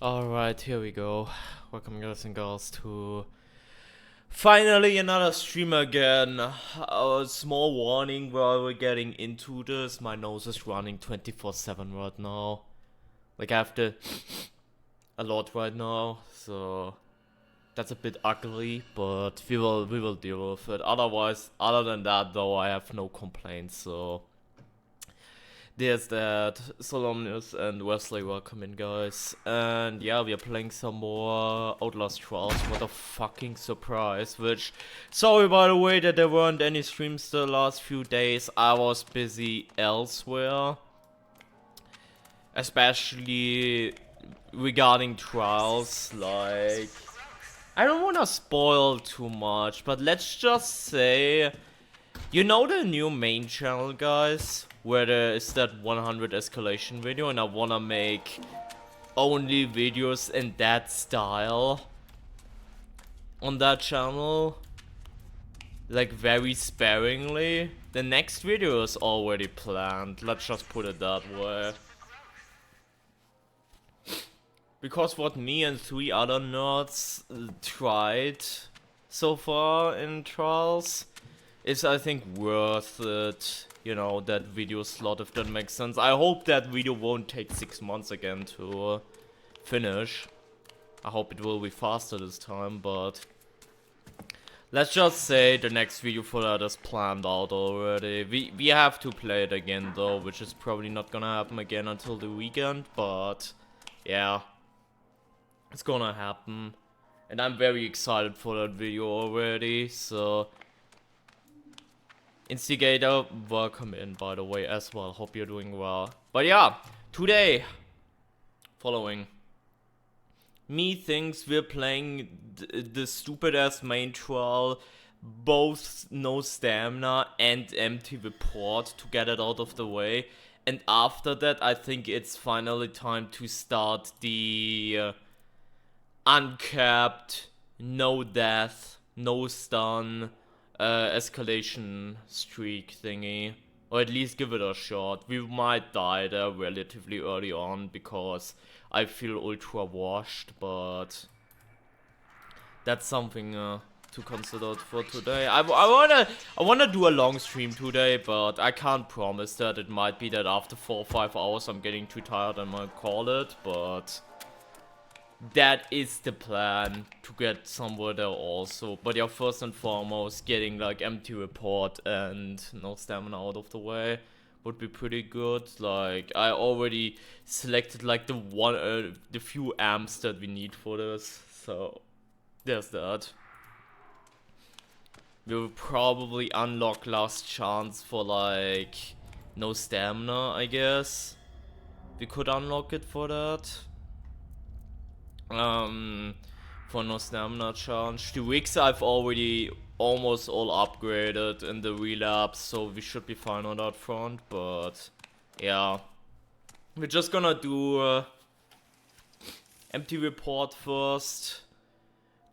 Alright, here we go. Welcome guys and girls to finally another stream again. A small warning while we're getting into this. My nose is running 24/7 right now. Like I have to a lot right now, so that's a bit ugly, but we will deal with it. Otherwise, other than that though, I have no complaints, so there's that. Solomnius and Wesley, welcome in, guys. And yeah, we are playing some more Outlast Trials. What a fucking surprise. Which, sorry by the way that there weren't any streams the last few days. I was busy elsewhere. Especially regarding Trials. Like, I don't want to spoil too much, but let's just say, you know the new main channel, guys, where there is that 100 escalation video, and I wanna make only videos in that style on that channel, like very sparingly. The next video is already planned, let's just put it that way. Because what me and 3 other nerds tried so far in Trials is, I think, worth it, you know, that video slot, if that makes sense. I hope that video won't take 6 months again to finish. I hope it will be faster this time, but let's just say the next video for that is planned out already. We have to play it again though, which is probably not gonna happen again until the weekend, but yeah, it's gonna happen. And I'm very excited for that video already, so Instigator, welcome in, by the way, as well. Hope you're doing well. But yeah, today, following. Me thinks we're playing the stupid-ass main trial, both no stamina and empty report to get it out of the way. And after that, I think it's finally time to start the uncapped, no death, no stun, escalation streak thingy, or at least give it a shot. We might die there relatively early on because I feel ultra washed, but that's something to consider for today. I wanna do a long stream today, but I can't promise that. It might be that after 4 or 5 hours I'm getting too tired and might call it, but that is the plan, to get somewhere there also. But yeah, first and foremost, getting like empty report and no stamina out of the way would be pretty good. Like, I already selected like the few amps that we need for this, so there's that. We will probably unlock last chance for like no stamina, I guess. We could unlock it for that. For no stamina challenge. The wigs I've already almost all upgraded in the relapse, so we should be fine on that front, but yeah. We're just gonna do empty report first,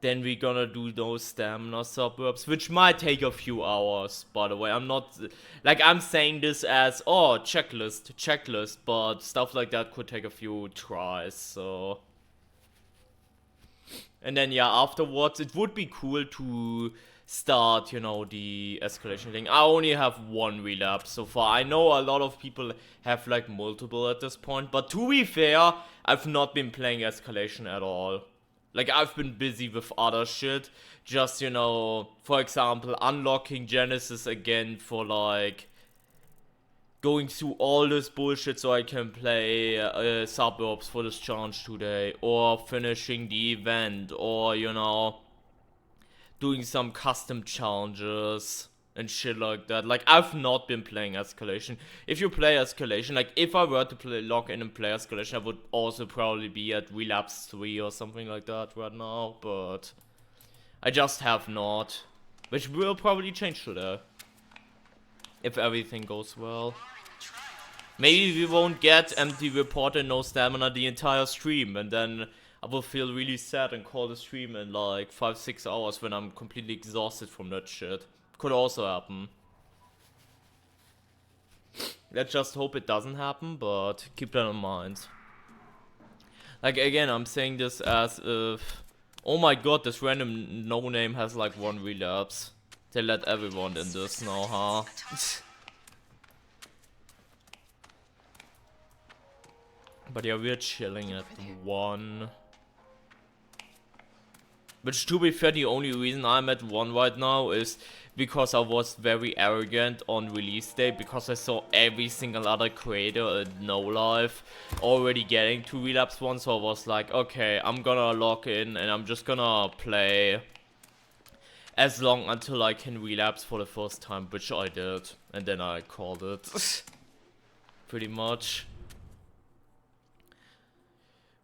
then we're gonna do those stamina suburbs, which might take a few hours, by the way. I'm not, like, I'm saying this as, oh, checklist, but stuff like that could take a few tries, so. And then, yeah, afterwards, it would be cool to start, you know, the escalation thing. I only have 1 relapse so far. I know a lot of people have, like, multiple at this point. But to be fair, I've not been playing escalation at all. Like, I've been busy with other shit. Just, you know, for example, unlocking Genesis again for, like, going through all this bullshit so I can play Suburbs for this challenge today, or finishing the event, or, you know, doing some custom challenges and shit like that. Like, I've not been playing escalation. If you play escalation, like, if I were to log in and play escalation, I would also probably be at relapse 3 or something like that right now, but I just have not, which will probably change today, if everything goes well. Maybe we won't get empty report and no stamina the entire stream, and then I will feel really sad and call the stream in like 5-6 hours when I'm completely exhausted from that shit. Could also happen. Let's just hope it doesn't happen, but keep that in mind. Like, again, I'm saying this as if... Oh my god, this random no-name has like 1 relapse. They let everyone in this now, huh? But yeah, we're chilling at 1. Which, to be fair, the only reason I'm at 1 right now is because I was very arrogant on release day, because I saw every single other creator at No Life already getting to relapse 1, so I was like, okay, I'm gonna log in and I'm just gonna play as long until I can relapse for the first time, which I did, and then I called it. Pretty much.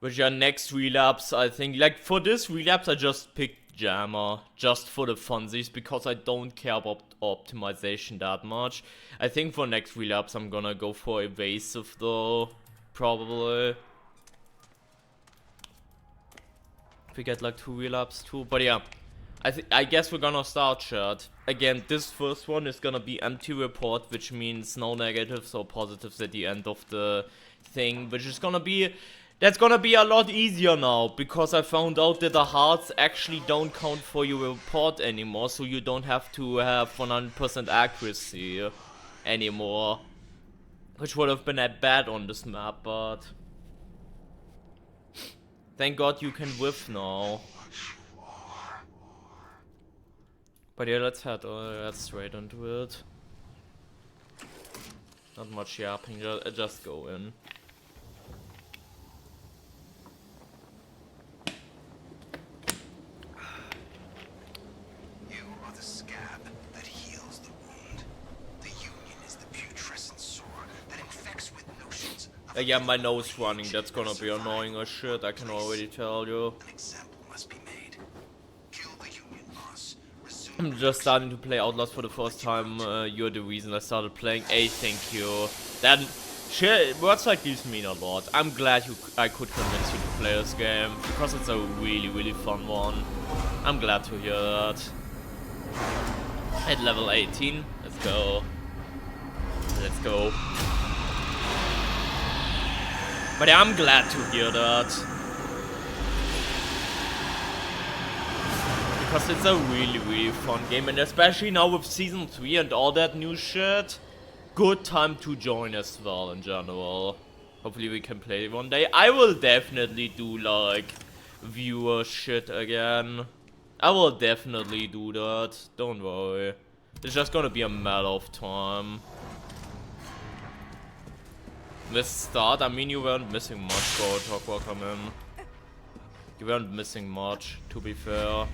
With your next relapse, I think, like, for this relapse, I just picked Jammer, just for the funsies, because I don't care about optimization that much. I think for next relapse, I'm gonna go for Evasive, though, probably. If we get, like, 2 relapse, too, but yeah. I guess we're gonna start, chat. Again, this first one is gonna be empty report, which means no negatives or positives at the end of the thing, which is gonna be... That's gonna be a lot easier now, because I found out that the hearts actually don't count for your report anymore, so you don't have to have 100% accuracy anymore. Which would have been bad on this map, but... Thank god you can whiff now. But yeah, let's head straight into it. Not much yapping, just go in. Yeah, my nose running, that's gonna be annoying as shit, I can already tell you. I'm just starting to play Outlast for the first time, you're the reason I started playing. Hey, thank you. That shit, words like these mean a lot. I'm glad I could convince you to play this game, because it's a really, really fun one. I'm glad to hear that. At level 18, let's go. Let's go. But yeah, I'm glad to hear that. Because it's a really, really fun game. And especially now with Season 3 and all that new shit. Good time to join as well in general. Hopefully we can play one day. I will definitely do like viewer shit again. I will definitely do that. Don't worry. It's just gonna be a matter of time. This start, I mean, you weren't missing much, bro. Tokwa, come in. You weren't missing much, to be fair.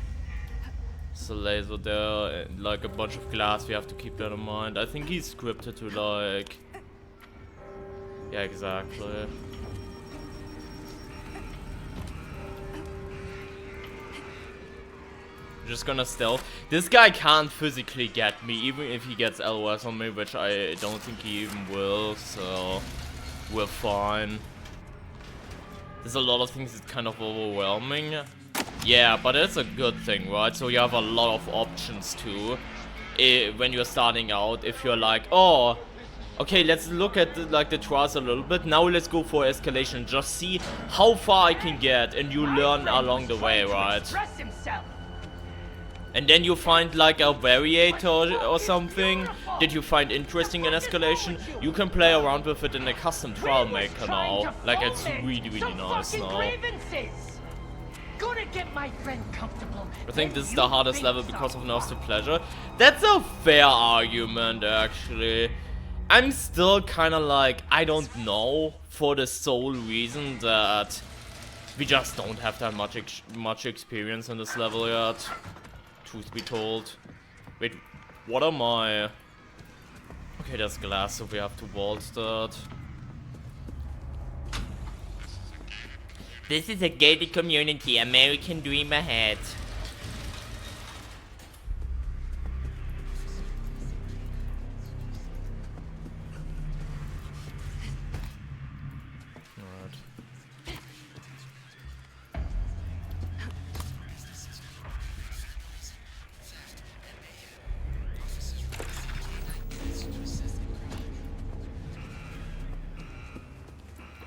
It's a laser there, and like a bunch of glass, we have to keep that in mind. I think he's scripted to like... Yeah, exactly. Just gonna stealth. This guy can't physically get me, even if he gets LOS on me, which I don't think he even will, so... We're fine. There's a lot of things that's kind of overwhelming. Yeah, but it's a good thing, right? So you have a lot of options too. When you're starting out, if you're like, oh, okay, let's look at the trials a little bit. Now let's go for escalation. Just see how far I can get, and you learn along the way, right? And then you find like a variator or something that you find interesting in escalation. You can play around with it in a custom trial maker now. Like, it's really, really nice now. I think this is the hardest level because of Nostalgic Pleasure. That's a fair argument, actually. I'm still kind of like, I don't know, for the sole reason that we just don't have that much experience in this level yet. Truth be told. Wait, what am I? Okay, there's glass, so we have to waltz that. This is a gated community, American dream ahead.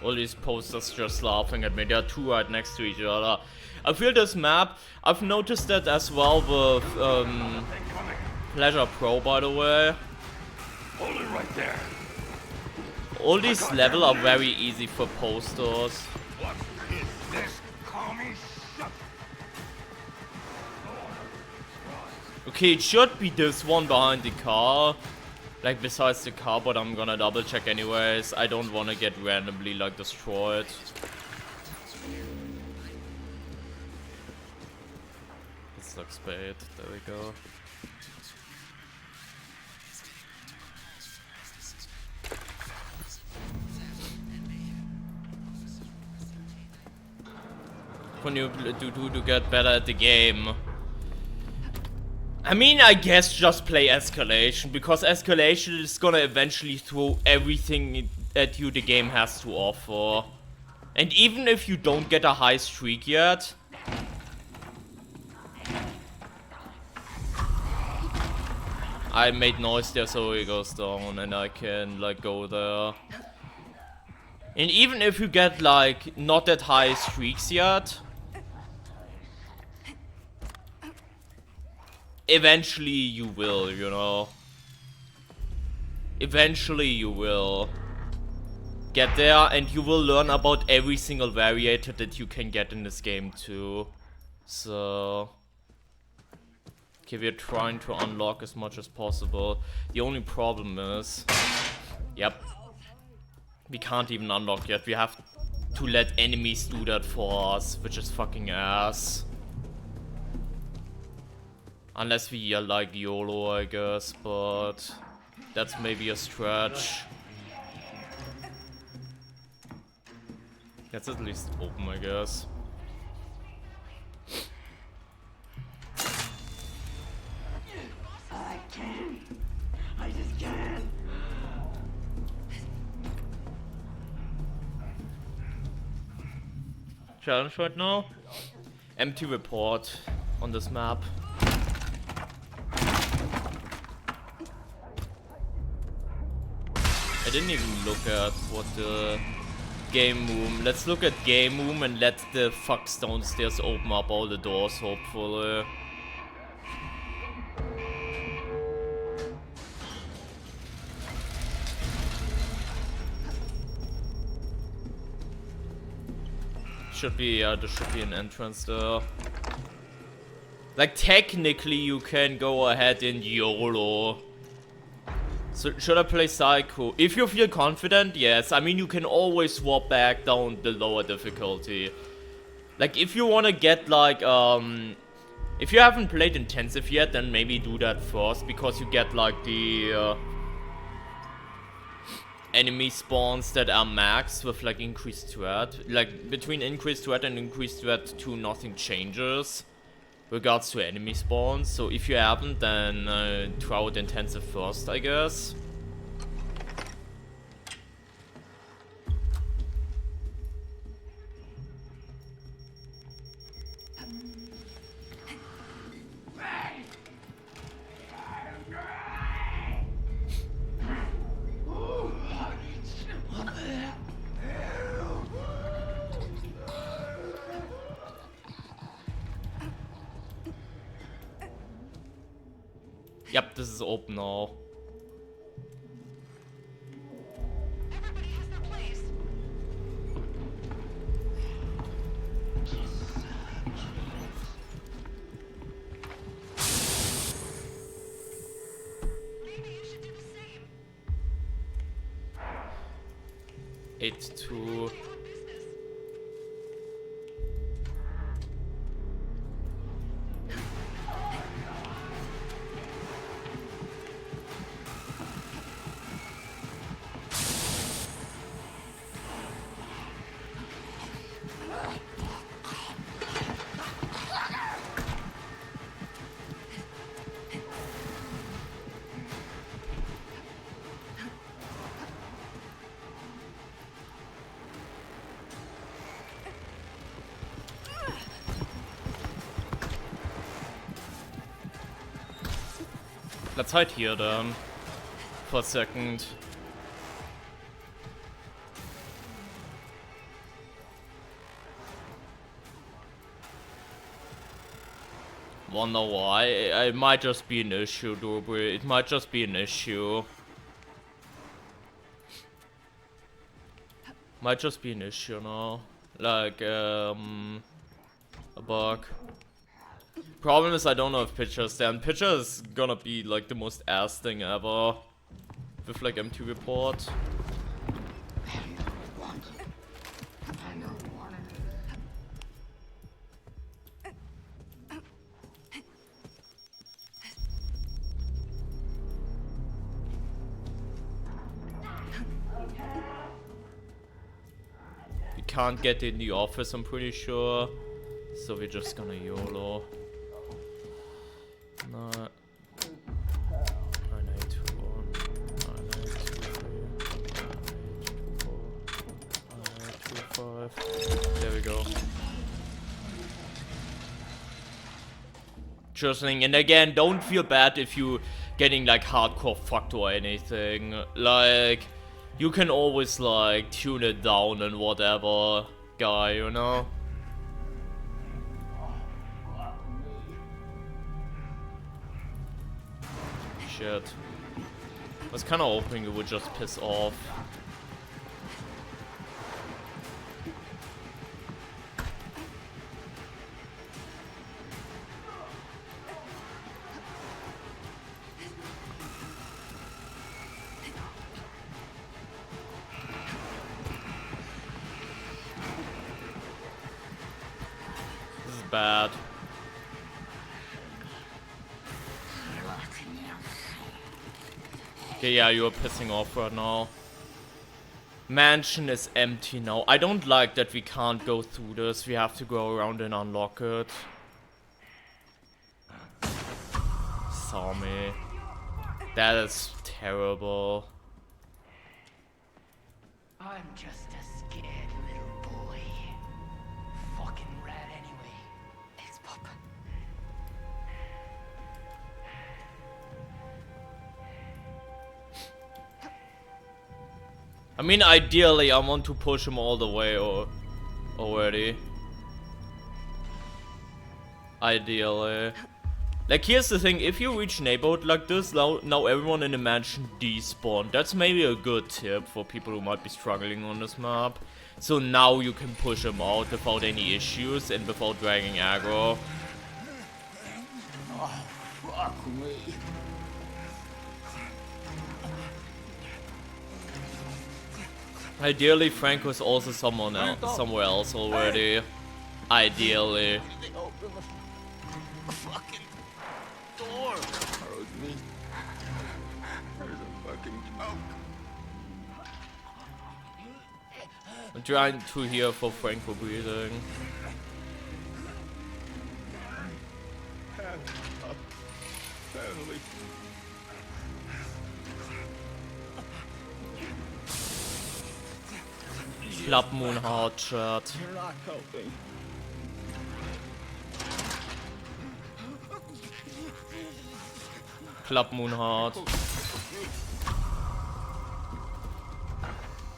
All these posters just laughing at me. There are two right next to each other. I feel this map, I've noticed that as well with Pleasure Pro, by the way. Hold it right there. All these levels are very easy for posters. What is this? Call me shut. Okay, it should be this one behind the car. Like, besides the car, but I'm gonna double check anyways. I don't wanna get randomly, like, destroyed. This looks bad. There we go. What can you do to get better at the game? I mean, I guess just play Escalation, because Escalation is gonna eventually throw everything at you the game has to offer. And even if you don't get a high streak yet... I made noise there so he goes down and I can, like, go there. And even if you get, like, not that high streaks yet... eventually you will, you know. Eventually you will get there and you will learn about every single variator that you can get in this game too. So... okay, we're trying to unlock as much as possible. The only problem is... yep. We can't even unlock yet. We have to let enemies do that for us, which is fucking ass. Unless we are like YOLO, I guess, but that's maybe a stretch. That's at least open, I guess. I can. I just can. Challenge right now? Empty report on this map. I didn't even look at what the game room. Let's look at game room and let the fucks downstairs open up all the doors, hopefully. Should be, yeah, there should be an entrance there. Like, technically you can go ahead and YOLO. So, should I play Psycho? If you feel confident, yes. I mean, you can always swap back down the lower difficulty. Like, if you want to get, like, if you haven't played Intensive yet, then maybe do that first. Because you get, like, the, enemy spawns that are max with, like, increased threat. Like, between increased threat and increased threat 2, nothing changes. Regards to enemy spawns, so if you haven't, then try out Intensive first, I guess. Yep, this is open now. Everybody has their place. 8-2. Let's hide here then, for a second. Wonder why. It might just be an issue, Dobry. It might just be an issue. Might just be an issue now. Like, a bug. Problem is I don't know if Pitcher's there, and Pitcher is gonna be like the most ass thing ever. With like empty report. We can't get in the office, I'm pretty sure. So we're just gonna YOLO. No. 9821, 9823, 9824, 9825. There we go. Justling, and again, don't feel bad if you getting like hardcore fucked or anything. Like, you can always like tune it down and whatever, guy, you know? Shit. I was kinda hoping it would just piss off. This is bad. Okay, yeah, you're pissing off right now. Mansion is empty now. I don't like that we can't go through this. We have to go around and unlock it. Sorry. That is terrible. I'm just a scared little boy. Fucking rat anyway. Thanks, Pop. I mean, ideally, I want to push him all the way already. Ideally. Like, here's the thing, if you reach neighborhood like this, now everyone in the mansion despawn. That's maybe a good tip for people who might be struggling on this map. So now you can push him out without any issues and without dragging aggro. Oh, fuck me. Ideally, Franco is also someone else, somewhere else already. Ideally. They open the fucking door. Hurt me. There's a fucking joke. I'm trying to hear for Franco breathing. Family. Club Moon Hard Chat. You're not helping. Club Moon Hard.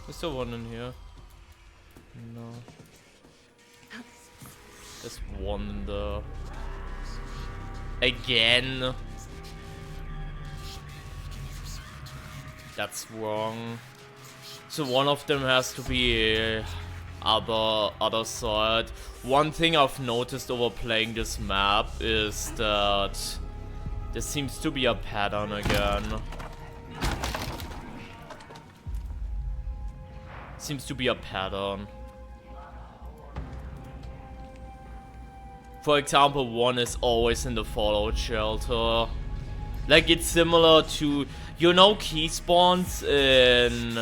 Is there one in here? No. There's one in the... Again. That's wrong. So one of them has to be other side. One thing I've noticed over playing this map is that there seems to be a pattern again. Seems to be a pattern. For example, one is always in the fallout shelter. Like, it's similar to, you know, key spawns in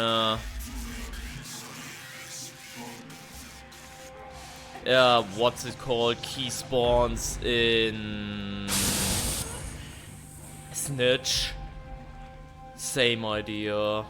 what's it called? Key spawns in Snitch. Same idea.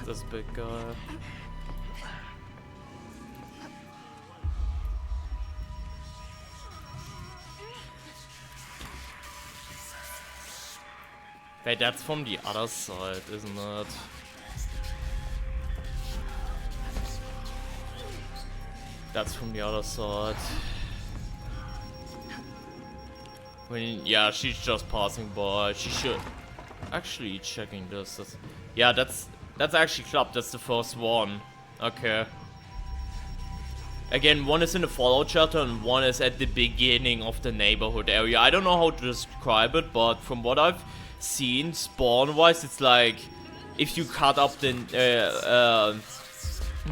This big guy. Wait, that's from the other side, isn't it? That's from the other side. Yeah, she's just passing by. She should actually checking this. Yeah, that's actually club. That's the first one. Okay. Again, one is in the Fallout shelter and one is at the beginning of the neighborhood area. I don't know how to describe it, but from what I've seen, spawn-wise, it's like if you cut up the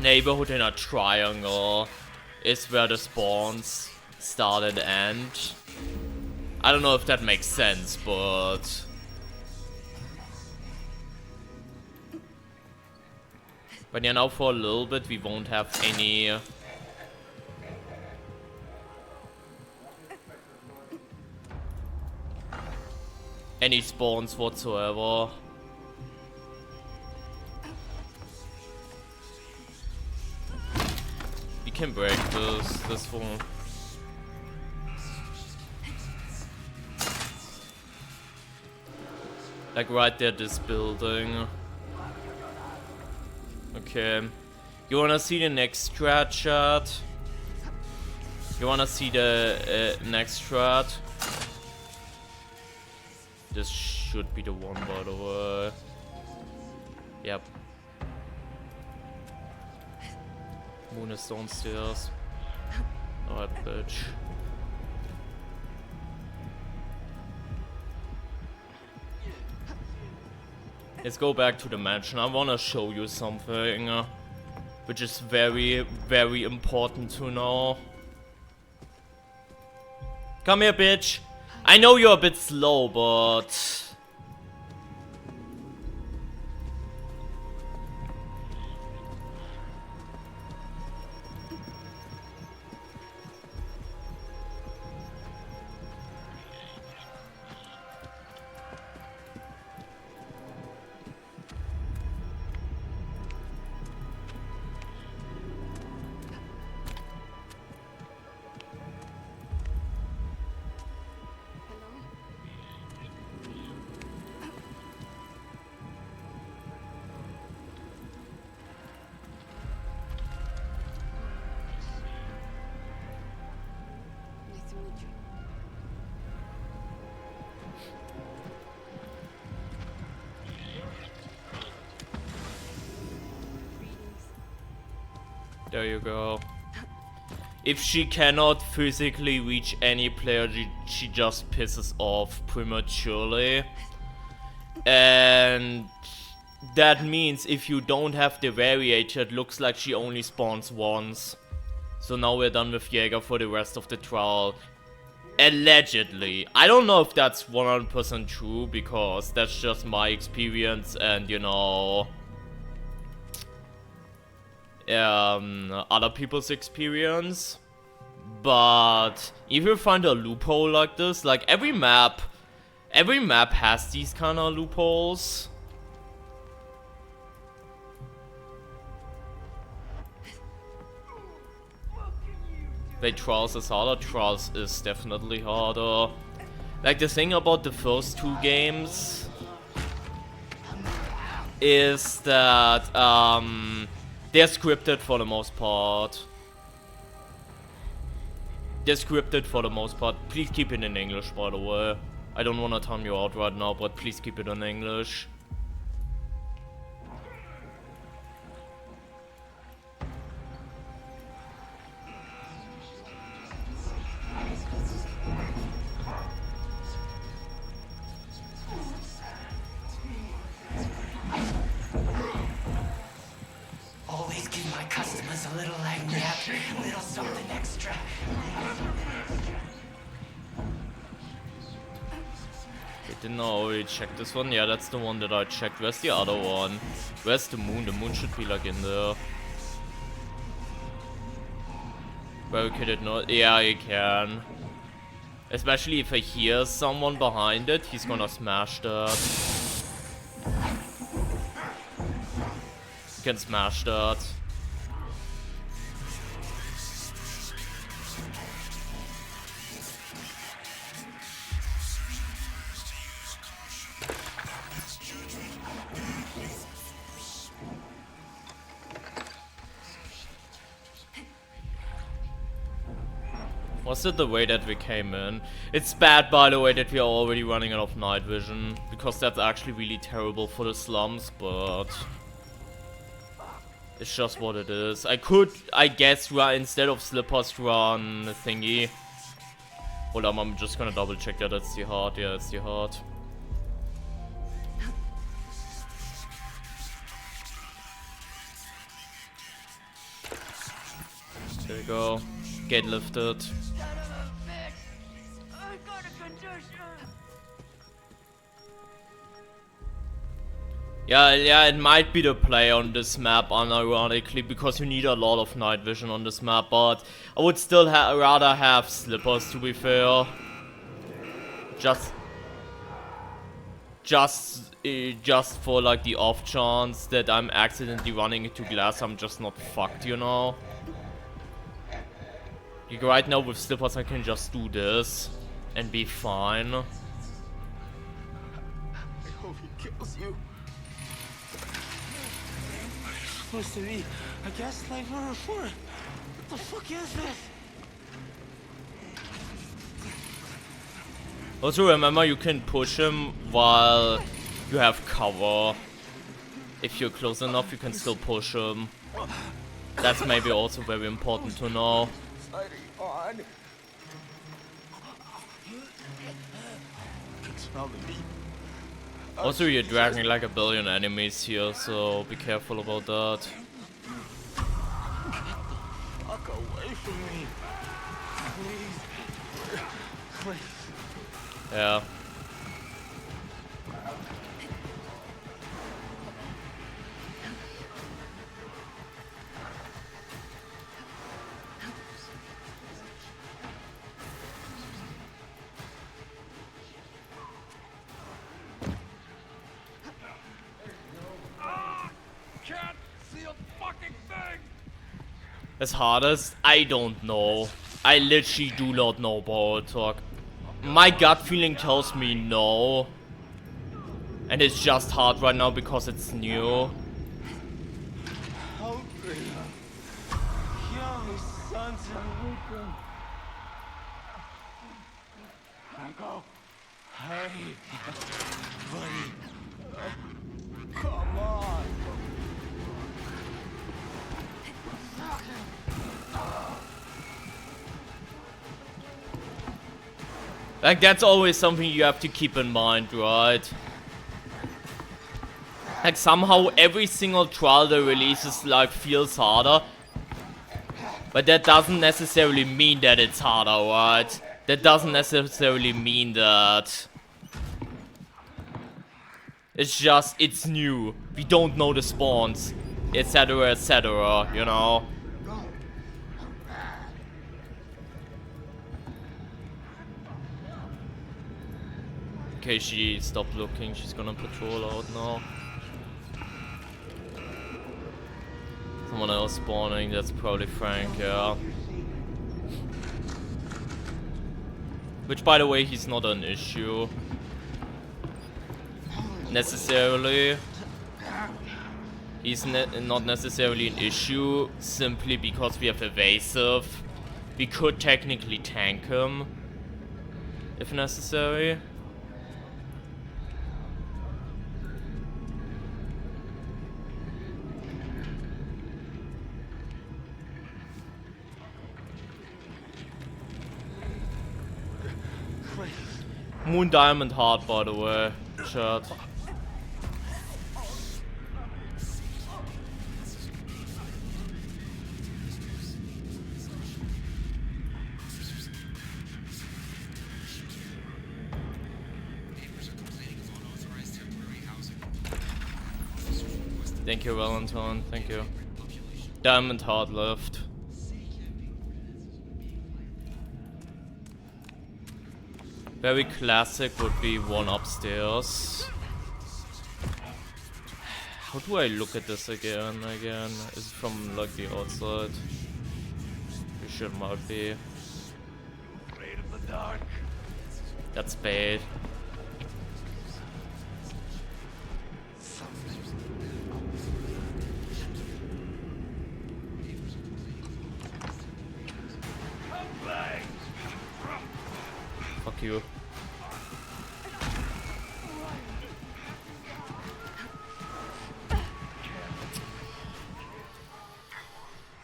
neighborhood in a triangle, is where the spawns start and end. I don't know if that makes sense, but... But yeah, now for a little bit we won't have any spawns whatsoever. We can break this one. Like right there, this building. Okay. You wanna see the next strat, chat? You wanna see the next strat? This should be the one, by the way. Yep. Moon is downstairs. Alright, bitch. Let's go back to the mansion. I wanna show you something, which is very, very important to know. Come here, bitch. I know you're a bit slow, but... Nice to meet you. There you go. If she cannot physically reach any player, she just pisses off prematurely. And that means if you don't have the variator, it looks like she only spawns once. So now we're done with Jaeger for the rest of the trial. Allegedly. I don't know if that's 100% true, because that's just my experience and, you know... other people's experience. But if you find a loophole like this, like every map has these kind of loopholes. Wait, Trials is harder? Trials is definitely harder. Like the thing about the first two games is that they're scripted for the most part. They're scripted for the most part. Please keep it in English, by the way. I don't want to time you out right now, but please keep it in English. Always give my customers a little leg nap, a little something extra. Wait, didn't I already check this one? Yeah, that's the one that I checked. Where's the other one? Where's the moon? The moon should be like in there. Barricaded not? Yeah, you can. Especially if I hear someone behind it, he's gonna smash that. You can smash that. Was it the way that we came in? It's bad, by the way, that we are already running out of night vision, because that's actually really terrible for the slums, but it's just what it is. I could, I guess, run, instead of slippers, run thingy. Hold on, I'm just gonna double check that it's the heart. Yeah, it's the heart. There we go. Gate lifted. Yeah, it might be the play on this map, unironically, because you need a lot of night vision on this map, but I would still rather have slippers, to be fair. Just for like the off chance that I'm accidentally running into glass, I'm just not fucked, you know? Like right now with slippers I can just do this and be fine. I hope he kills you. Supposed to be a gaslight number 4. What the fuck is this? Also remember, you can push him while you have cover. If you're close enough, you can still push him. That's maybe also very important to know. Fighting on. Can smell the meat. Also, you're dragging like a billion enemies here, so be careful about that. Fuck away from me. Please. Please. Yeah. Can't see a fucking thing. As hard as I don't know. I literally do not know about talk. My gut feeling tells me no. And it's just hard right now because it's new. Help me. Kill me, sons and Luca. Franco. Hey. Buddy. Come on. Like, that's always something you have to keep in mind, right? Like, somehow every single trial they releases, like, feels harder. But that doesn't necessarily mean that it's harder, right? That doesn't necessarily mean that... It's just, it's new. We don't know the spawns, etc., you know? Okay, she stopped looking, she's gonna patrol out now. Someone else spawning, that's probably Frank, yeah. Which, by the way, he's not an issue. Necessarily. He's not necessarily an issue, simply because we have evasive. We could technically tank him, if necessary. Moon Diamond Heart, by the way, shirt. Thank you, Valentine. Thank you. Diamond Heart left. Very classic would be one upstairs. How do I look at this again? Is it from like the outside? You should might be. Afraid of the dark. That's bad. Fuck you.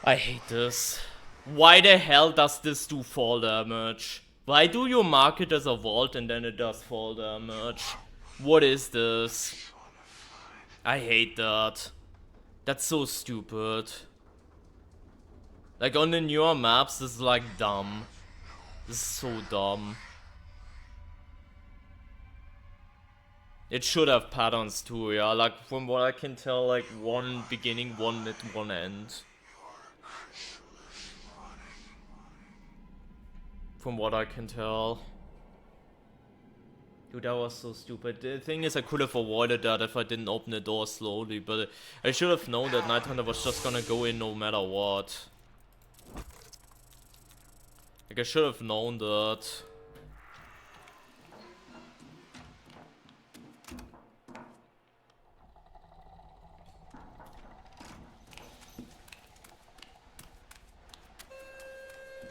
I hate this. Why the hell does this do fall damage? Why do you mark it as a vault and then it does fall damage? What is this? I hate that. That's so stupid. Like on the newer maps, this is like dumb. This is so dumb. It should have patterns too, yeah. Like from what I can tell, like one beginning, one mid, one end. From what I can tell. Dude, that was so stupid. The thing is, I could have avoided that if I didn't open the door slowly, but I should have known that Night Hunter was just gonna go in no matter what. Like, I should have known that.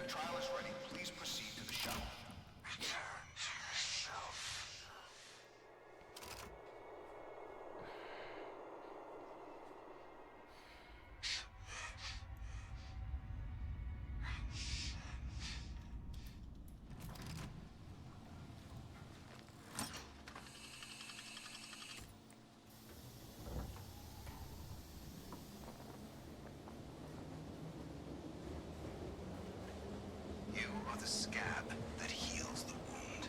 The trial is ready. Please proceed to the shuttle. Return to yourself. You are the scab that heals the wound.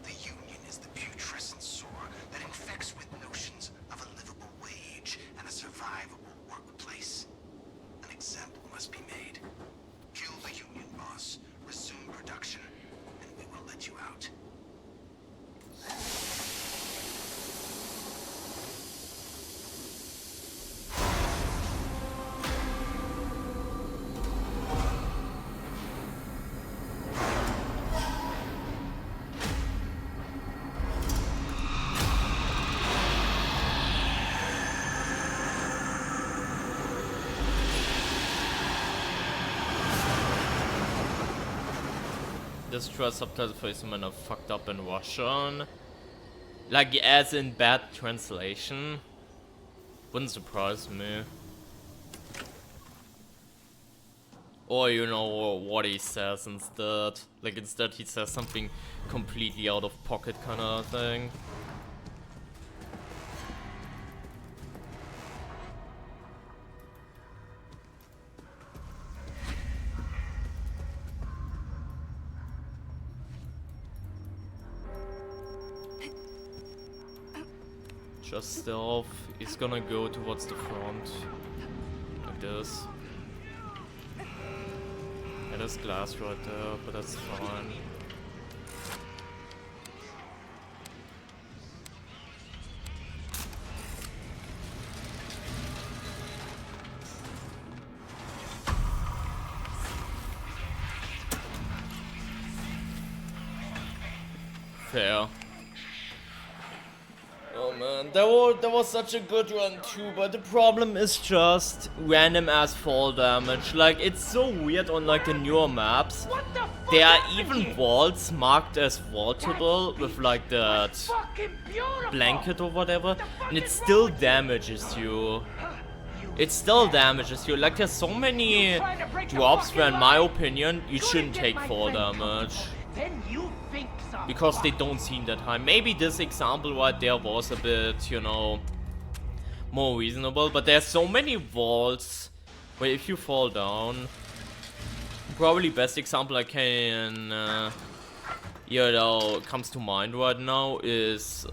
The Union is the putrescent sore that infects with notions of a livable wage and a survivable workplace. An example must be made. Kill the Union boss, resume production, and we will let you out. This trust subtitle for some are fucked up in Russian. Like, as in bad translation. Wouldn't surprise me. Or, you know, what he says instead. Like, instead he says something completely out of pocket kind of thing. Just stealth. He's gonna go towards the front. Like this. Yeah, there's glass right there, but that's fine. Fair. Oh man, that was such a good run too, but the problem is just random ass fall damage. Like, it's so weird on like the newer maps. There are even vaults marked as vaultable with like that blanket or whatever, and it still damages you. It still damages you. Like, there's so many drops where in my opinion you shouldn't take fall damage. Then you think so. Because they don't seem that high. Maybe this example right there was a bit, you know, more reasonable. But there's so many vaults where if you fall down, probably best example I can, you know, comes to mind right now is,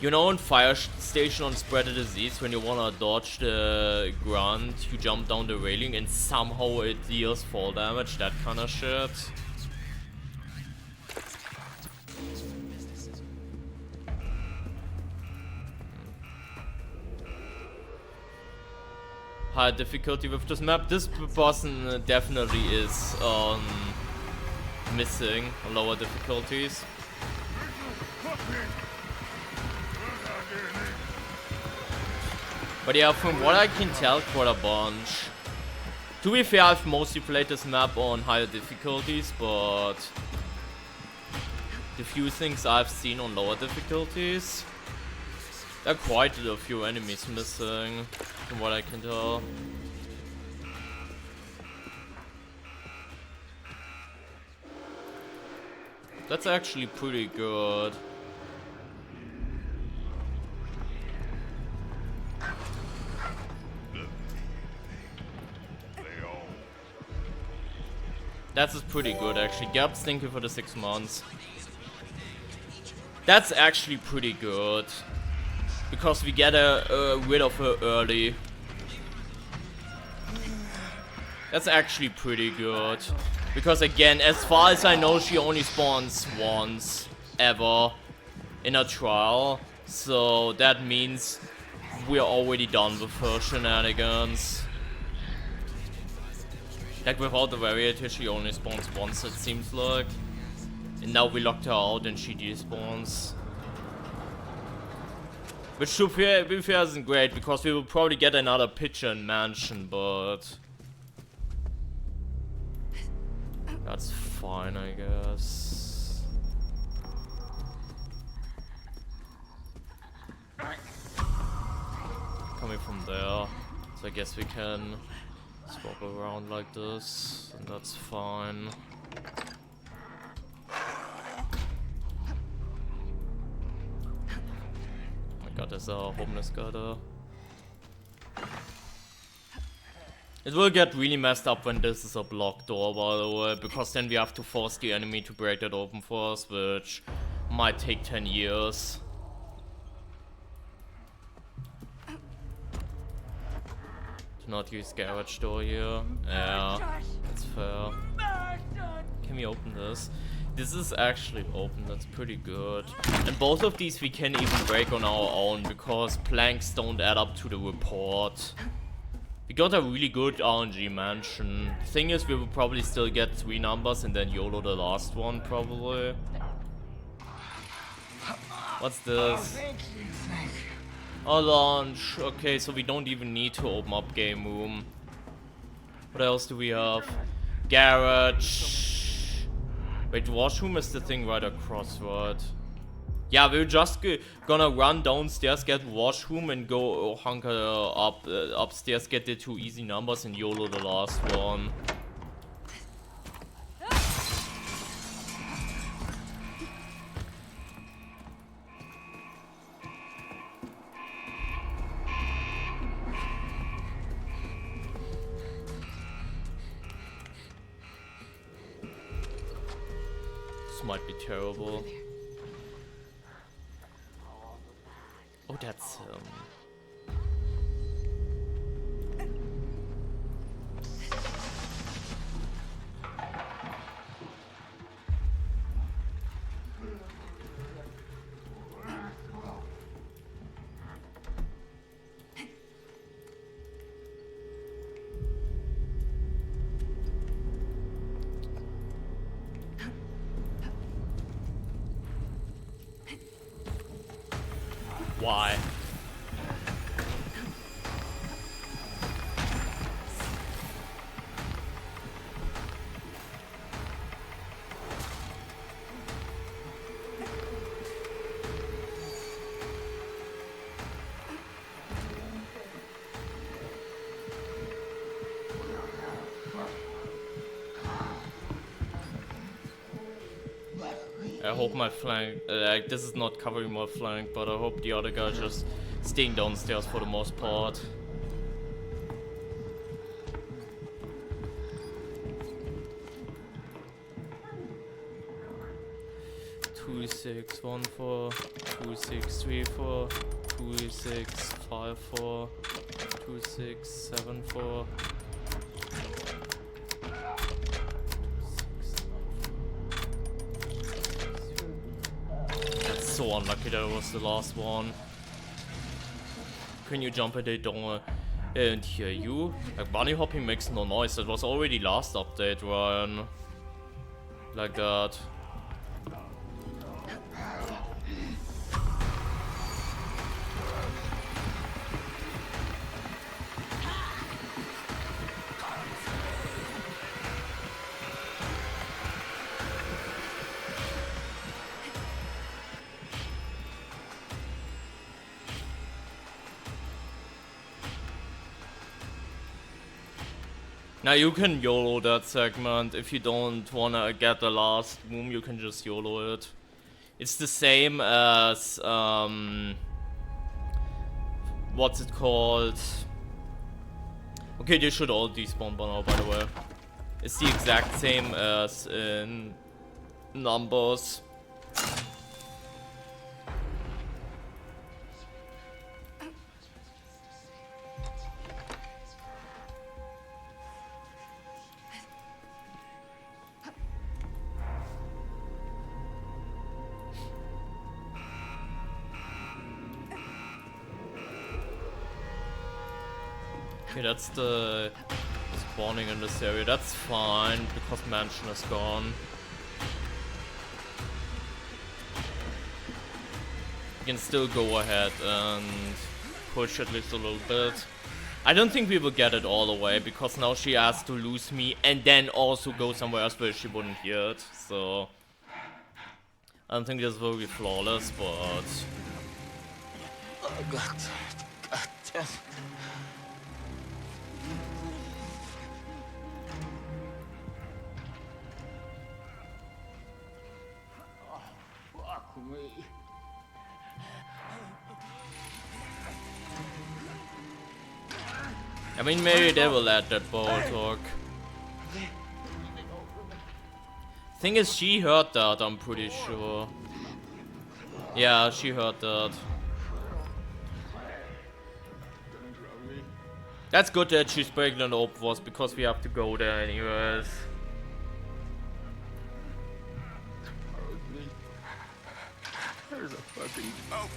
you know, in Fire Station on Spread the Disease, when you wanna dodge the grunt, you jump down the railing and somehow it deals fall damage, that kind of shit. High difficulty with this map. This person definitely is missing lower difficulties. But yeah, from what I can tell, quite a bunch. To be fair, I've mostly played this map on higher difficulties, but the few things I've seen on lower difficulties, there are quite a few enemies missing, from what I can tell. That's actually pretty good. That's pretty good actually. Gaps, thank you for the 6 months. That's actually pretty good. Because we get rid of her early. That's actually pretty good. Because again, as far as I know, she only spawns once ever in a trial. So that means we're already done with her shenanigans. Like without the variety, she only spawns once, it seems like. And now we locked her out and she despawns. Which to be fair isn't great, because we will probably get another picture in Mansion, but that's fine, I guess. Coming from there, so I guess we can swap around like this, and that's fine. Oh my god, there's a homeless guy there. It will get really messed up when this is a blocked door, by the way, because then we have to force the enemy to break that open for us, which might take 10 years. To not use garage door here. Yeah, that's fair. Can we open this? This is actually open, that's pretty good. And both of these we can even break on our own, because planks don't add up to the report. We got a really good RNG mansion. Thing is, we will probably still get 3 numbers and then YOLO the last one, probably. What's this? Oh, launch. Okay, so we don't even need to open up game room. What else do we have? Garage. Wait, washroom is the thing right across, right? Yeah, we're just gonna run downstairs, get washroom, and go hunker up upstairs, get the 2 easy numbers, and YOLO the last one. This might be terrible. Oh, that's why? I hope my flank, like this is not covering my flank, but I hope the other guy just staying downstairs for the most part. Two 6 1 4 2 6 3 4 2 6 5 4 2 6 7 4. So unlucky that was the last one. Can you jump at the door and hear you? Like bunny hopping makes no noise. That was already last update, Ryan. Like that. Now you can YOLO that segment. If you don't wanna get the last room, you can just YOLO it. It's the same as what's it called? Okay, they should all despawn by now, by the way. It's the exact same as in Numbers. Okay, that's the spawning in this area. That's fine because mansion is gone. We can still go ahead and push at least a little bit. I don't think we will get it all the way because now she has to lose me and then also go somewhere else where she wouldn't hear it. So I don't think this will be flawless, but Oh, God damn. Fuck me. I mean maybe they will let that ball talk. Thing is, she heard that, I'm pretty sure. Yeah, she heard that. That's good that she's breaking an open for us because we have to go there anyways. There's a fucking joke.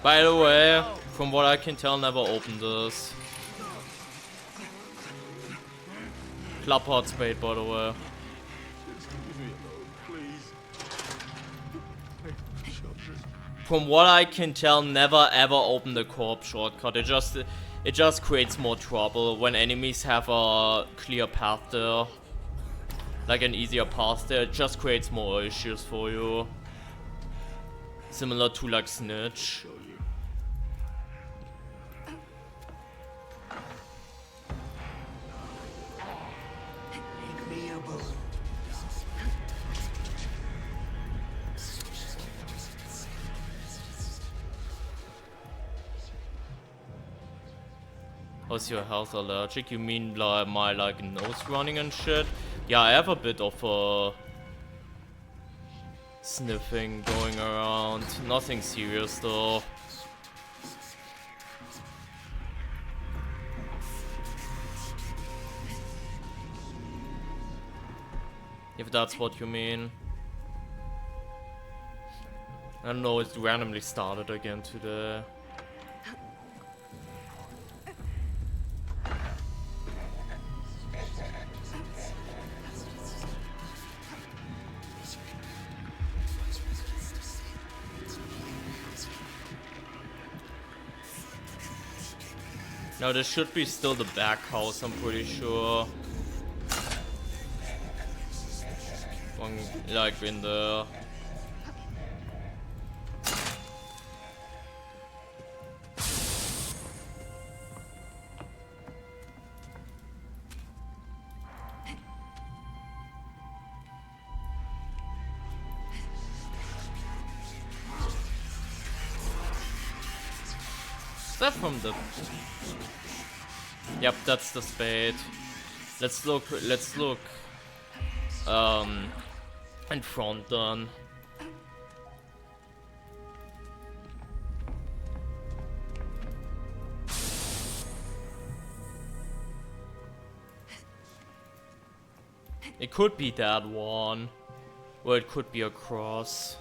By the way, from what I can tell, never opened this. Club hot spade, by the way. Just leave me alone, please. From what I can tell, never ever open the co-op shortcut. It just creates more trouble when enemies have a clear path there, like an easier path there. It just creates more issues for you, similar to like Snitch. How's your health allergic? You mean like my like nose running and shit? Yeah, I have a bit of sniffing going around. Nothing serious though. If that's what you mean. I don't know, it randomly started again today. No, this should be still the back house, I'm pretty sure. One, like in the... Is that from the... Yep, that's the spade. Let's look in front then. It could be that one, or it could be a cross.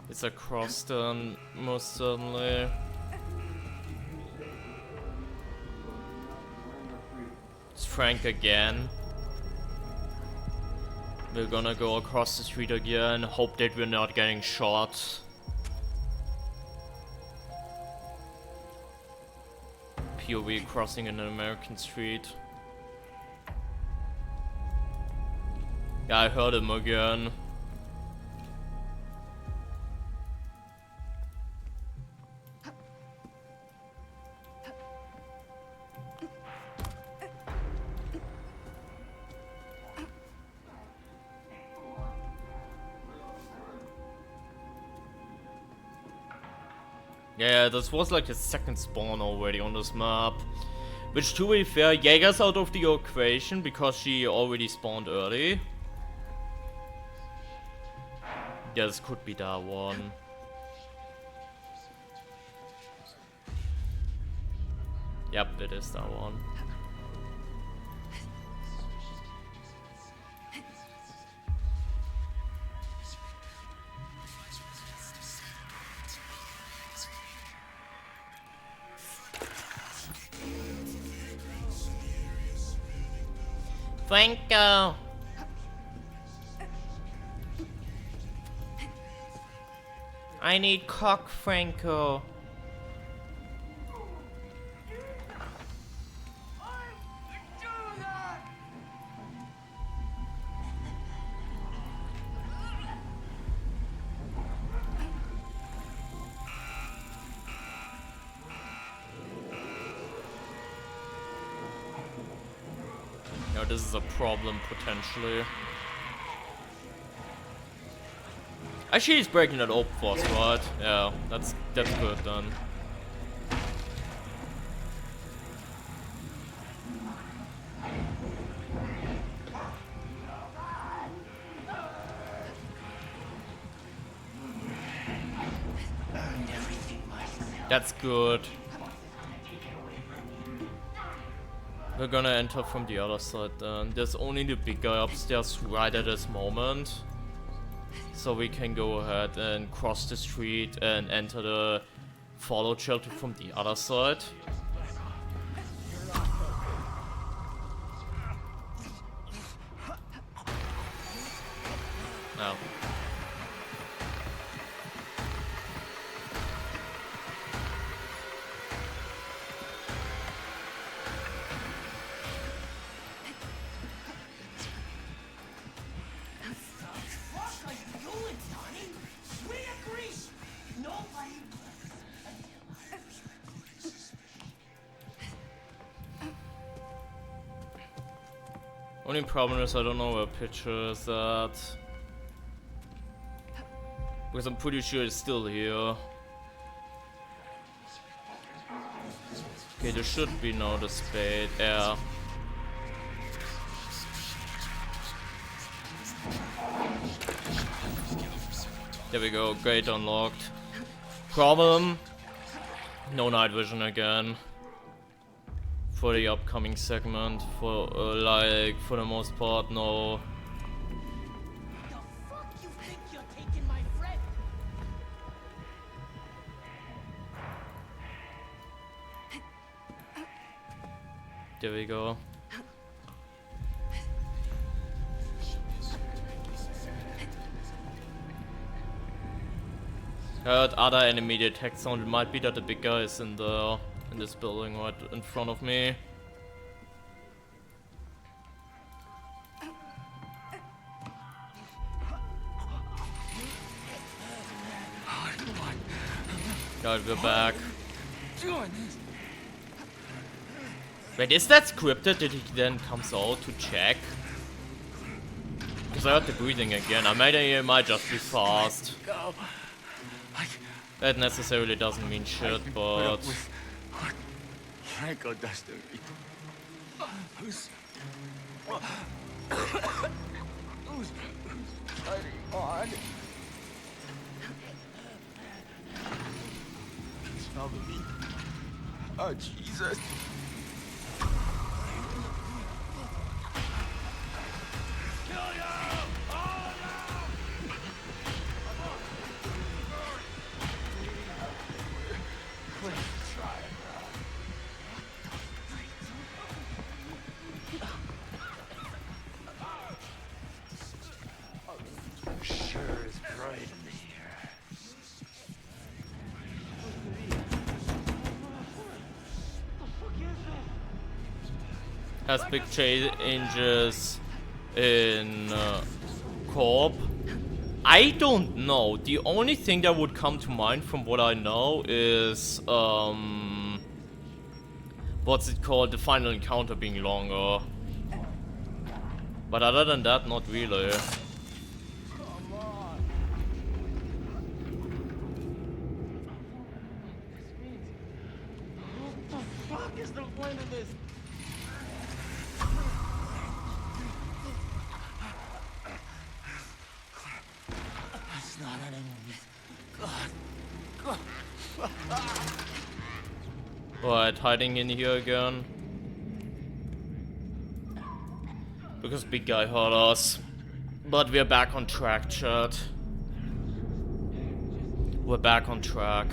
It's a cross then, most certainly. It's Frank again. We're gonna go across the street again, hope that we're not getting shot. POV crossing an American street. Yeah, I heard him again. Yeah, this was like his second spawn already on this map. Which, to be fair, Jaeger's out of the equation because she already spawned early. Yeah, this could be that one. Yep, it is that one. Franco! I need cock, Franco. Now this is a problem potentially. Actually, he's breaking that open for us, right? Yeah, that's good then. That's good. We're gonna enter from the other side then. There's only the big guy upstairs right at this moment. So we can go ahead and cross the street and enter the fallout shelter from the other side. Now. Only problem is I don't know where picture is at. Because I'm pretty sure it's still here. Okay, there should be now the spade. Yeah. There we go, gate unlocked. Problem, no night vision again. For the upcoming segment, for like, for the most part, no. The fuck you think you're taking my friend? There we go. Heard other enemy detect sound. It might be that the big guy is in this building right in front of me. God, we're back. Wait, is that scripted that he then comes out to check? Because I heard the breathing again. It might just be fast. That necessarily doesn't mean shit, but... Franco does to me. Who's fighting on? It's probably me. Oh, Jesus. has big changes in co-op. I don't know. The only thing that would come to mind from what I know is what's it called? The final encounter being longer. But other than that, not really. Come on. What the fuck is the point of this? It's not enemies. God. Right, hiding in here again. Because big guy hurt us. But we're back on track, chat. We're back on track.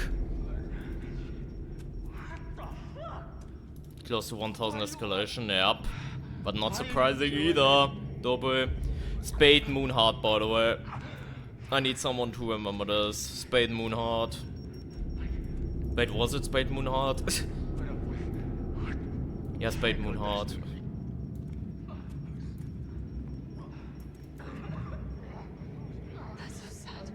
Close to 1000 escalation, yep. But not surprising either. Double. Spade Moonheart, by the way. I need someone to remember this. Spade Moonheart. Wait, was it Spade Moonheart? Yeah, Spade Moonheart. That's so sad.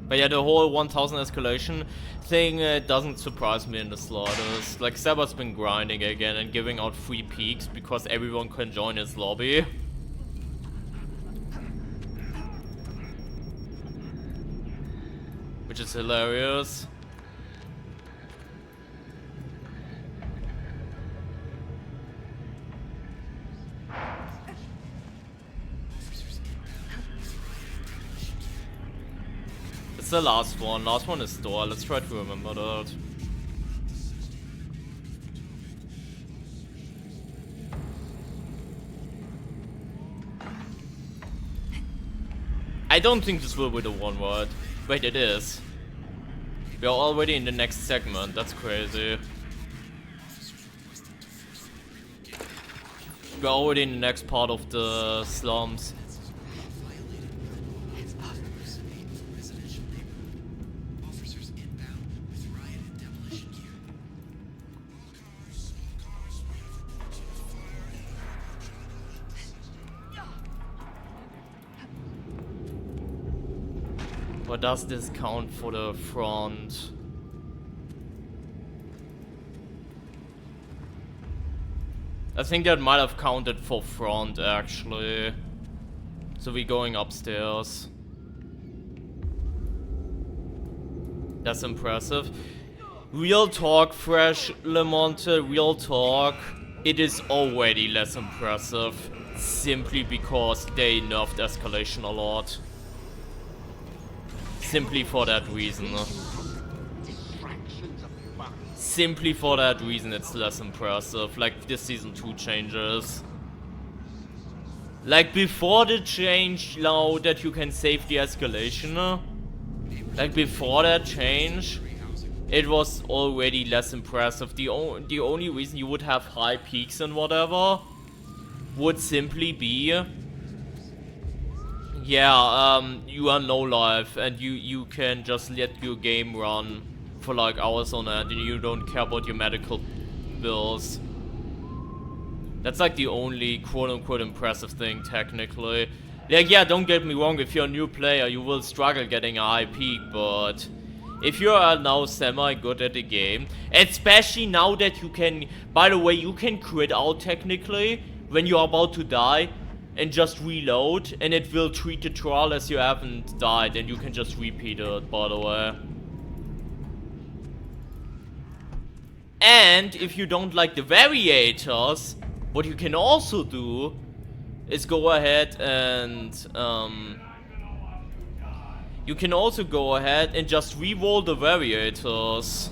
But yeah, the whole 1000 escalation thing doesn't surprise me in the slightest. Like, Seba's been grinding again and giving out free peaks because everyone can join his lobby. Which is hilarious. It's the last one. Last one is store. Let's try to remember that. I don't think this will be the one, right? Wait, it is. We are already in the next segment. That's crazy. We're already in the next part of the slums. What does this count for the front? I think that might have counted for front, actually. So we're going upstairs. That's impressive. Real talk, Fresh Lemonte, real talk. It is already less impressive. Simply because they nerfed escalation a lot. Simply for that reason. Simply for that reason it's less impressive. Like the season 2 changes. Like before the change now that you can save the escalation. Like before that change, it was already less impressive. The only reason you would have high peaks and whatever would simply be, yeah, you are no life and you can just let your game run for like hours on end and you don't care about your medical bills. That's like the only quote-unquote impressive thing technically. Like, yeah, don't get me wrong, if you're a new player you will struggle getting a high peak, but if you are now semi-good at the game, especially now that you can, by the way, you can crit out technically when you're about to die and just reload, and it will treat the trial as you haven't died, and you can just repeat it, by the way. And if you don't like the variators, what you can also do is go ahead and you can also go ahead and just re-roll the variators.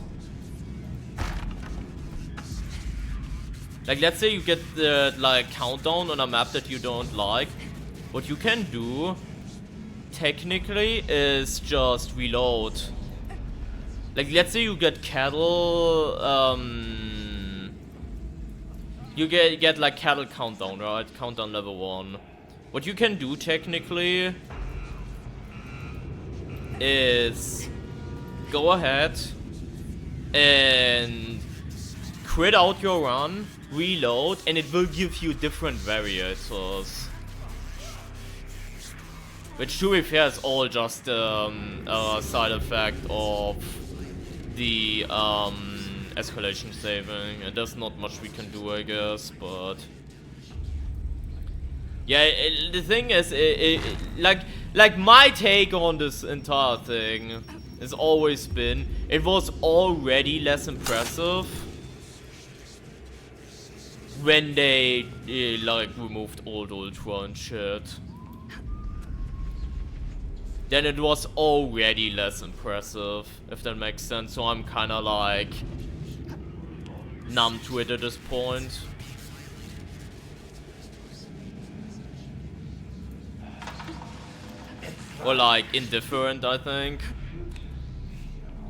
Like, let's say you get the like countdown on a map that you don't like. What you can do technically is just reload. Like, let's say you get cattle, you get like cattle countdown, right? Countdown level 1. What you can do technically is go ahead and quit out your run, reload, and it will give you different variators. Which, to be fair, is all just a side effect of the escalation saving. And there's not much we can do, I guess, but... Yeah, the thing is, like my take on this entire thing has always been, it was already less impressive when they like removed old Ultra and shit. Then it was already less impressive, if that makes sense. So I'm kind of like numb to it at this point. Or like indifferent, I think.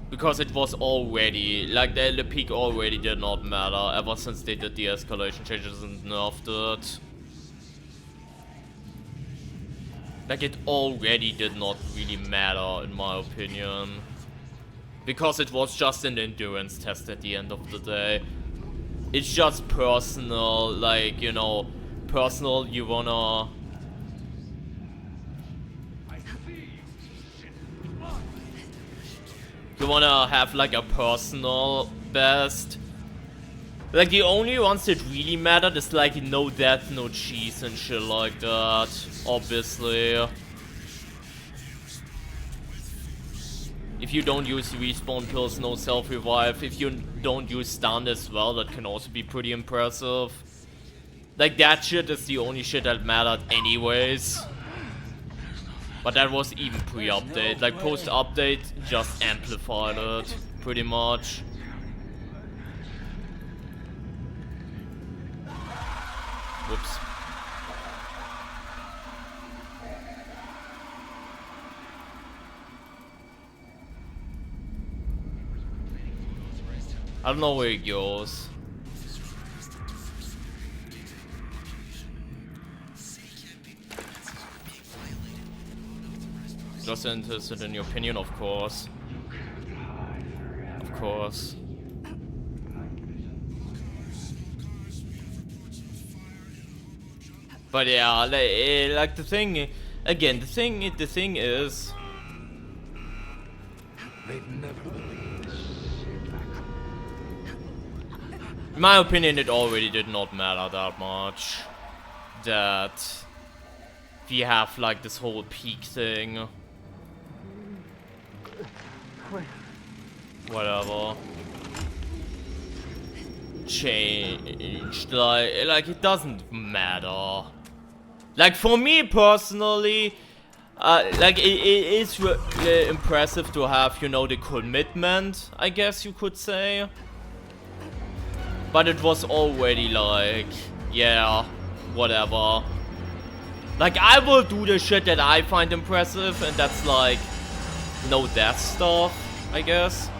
Because it was already, like the peak already did not matter ever since they did the escalation changes and nerfed it. Like it already did not really matter in my opinion. Because it was just an endurance test at the end of the day. It's just personal, like, you know, personal, you wanna... You wanna have like a personal best. Like the only ones that really mattered is like no death, no cheese and shit like that, obviously. If you don't use respawn pills, no self-revive. If you don't use stun as well, that can also be pretty impressive. Like that shit is the only shit that mattered anyways. But that was even pre-update. Like post-update just amplified it, pretty much. Whoops. I don't know where it goes. Just interested in your opinion, of course. Of course. But yeah, like the thing, again, the thing is, in my opinion, it already did not matter that much that we have like this whole peak thing. Whatever. Changed, like it doesn't matter. Like for me personally, like it is impressive to have, you know, the commitment, I guess you could say. But it was already like, yeah, whatever. Like I will do the shit that I find impressive, and that's like no death stuff, I guess.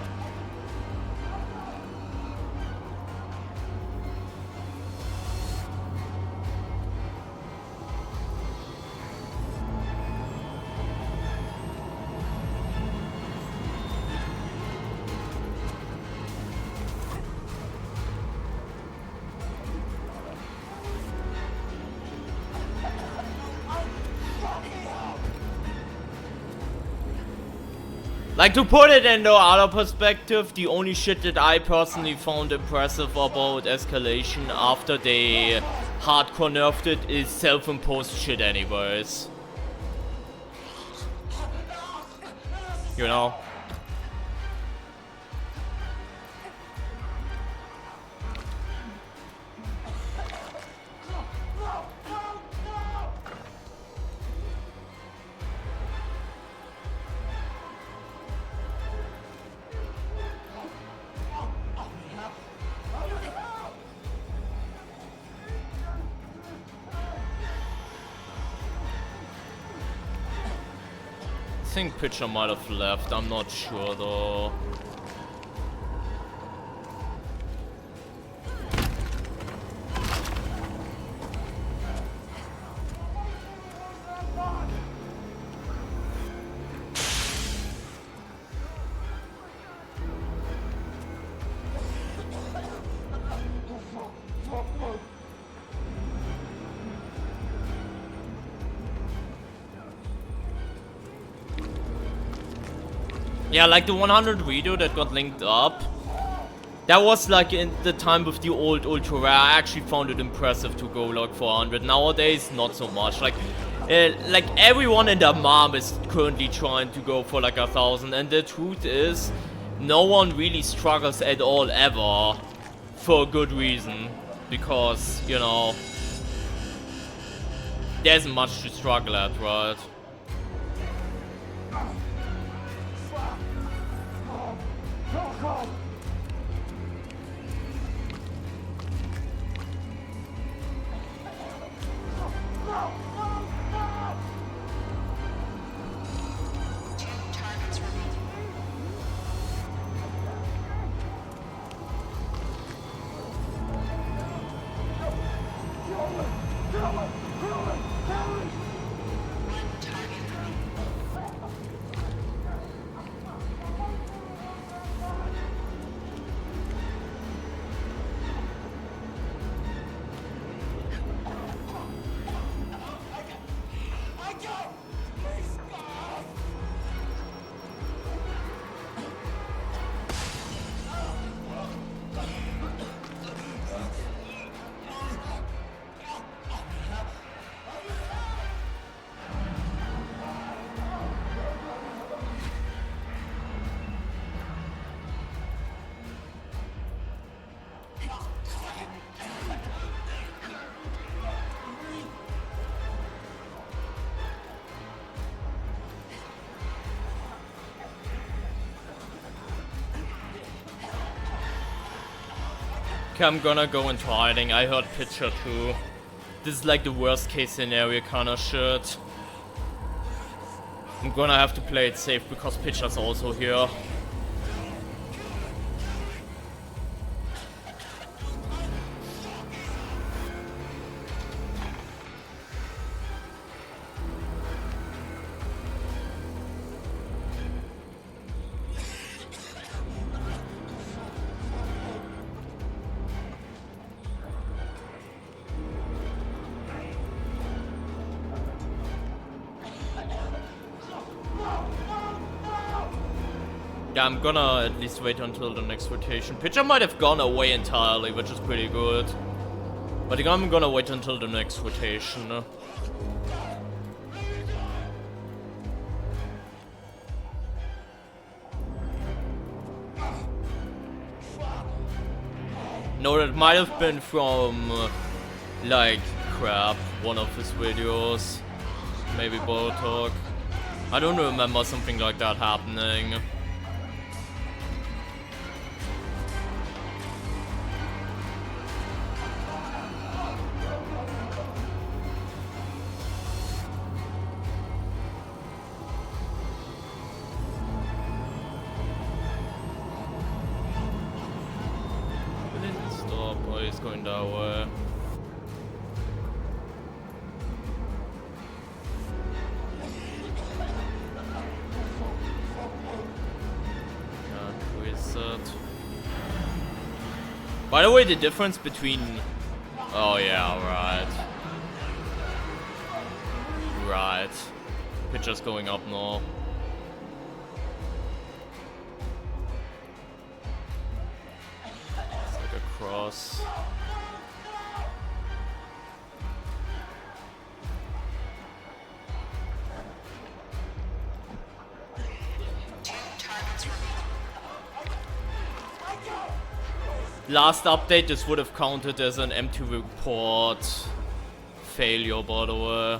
Like, to put it into other perspective, the only shit that I personally found impressive about escalation after they hardcore nerfed it is self-imposed shit anyways. You know? I think Pitcher might have left, I'm not sure though. Yeah, like the 100 video that got linked up. That was like in the time with the old ultra rare. I actually found it impressive to go like 400. Nowadays, not so much. Like everyone and their mom is currently trying to go for like 1,000. And the truth is, no one really struggles at all ever, for a good reason. Because, you know, there isn't much to struggle at, right? Okay, I'm gonna go into hiding. I heard Pitcher too. This is like the worst case scenario kinda shit. I'm gonna have to play it safe because Pitcher's also here. Yeah, I'm gonna at least wait until the next rotation. Pitcher might have gone away entirely, which is pretty good. But I'm gonna wait until the next rotation. No, that might have been from, like, crap, one of his videos. Maybe Botok. I don't remember something like that happening. He's going that way. Can't reset. By the way, the difference between... Oh yeah, right. Right. Pitcher's going up now. It's like a cross. Last update, this would have counted as an empty report failure, by the way.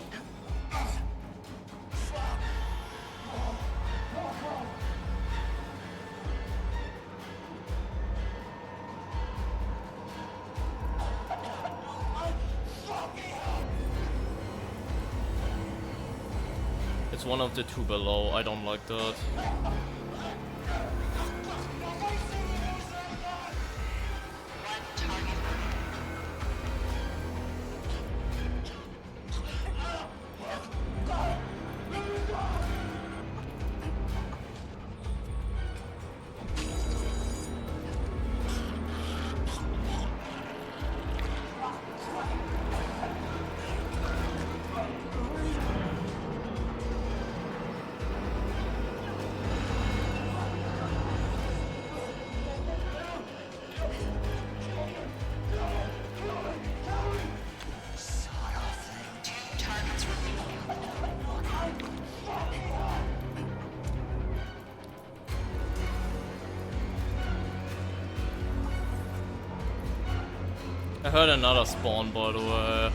It's one of the two below, I don't like that. I heard another spawn, by the way.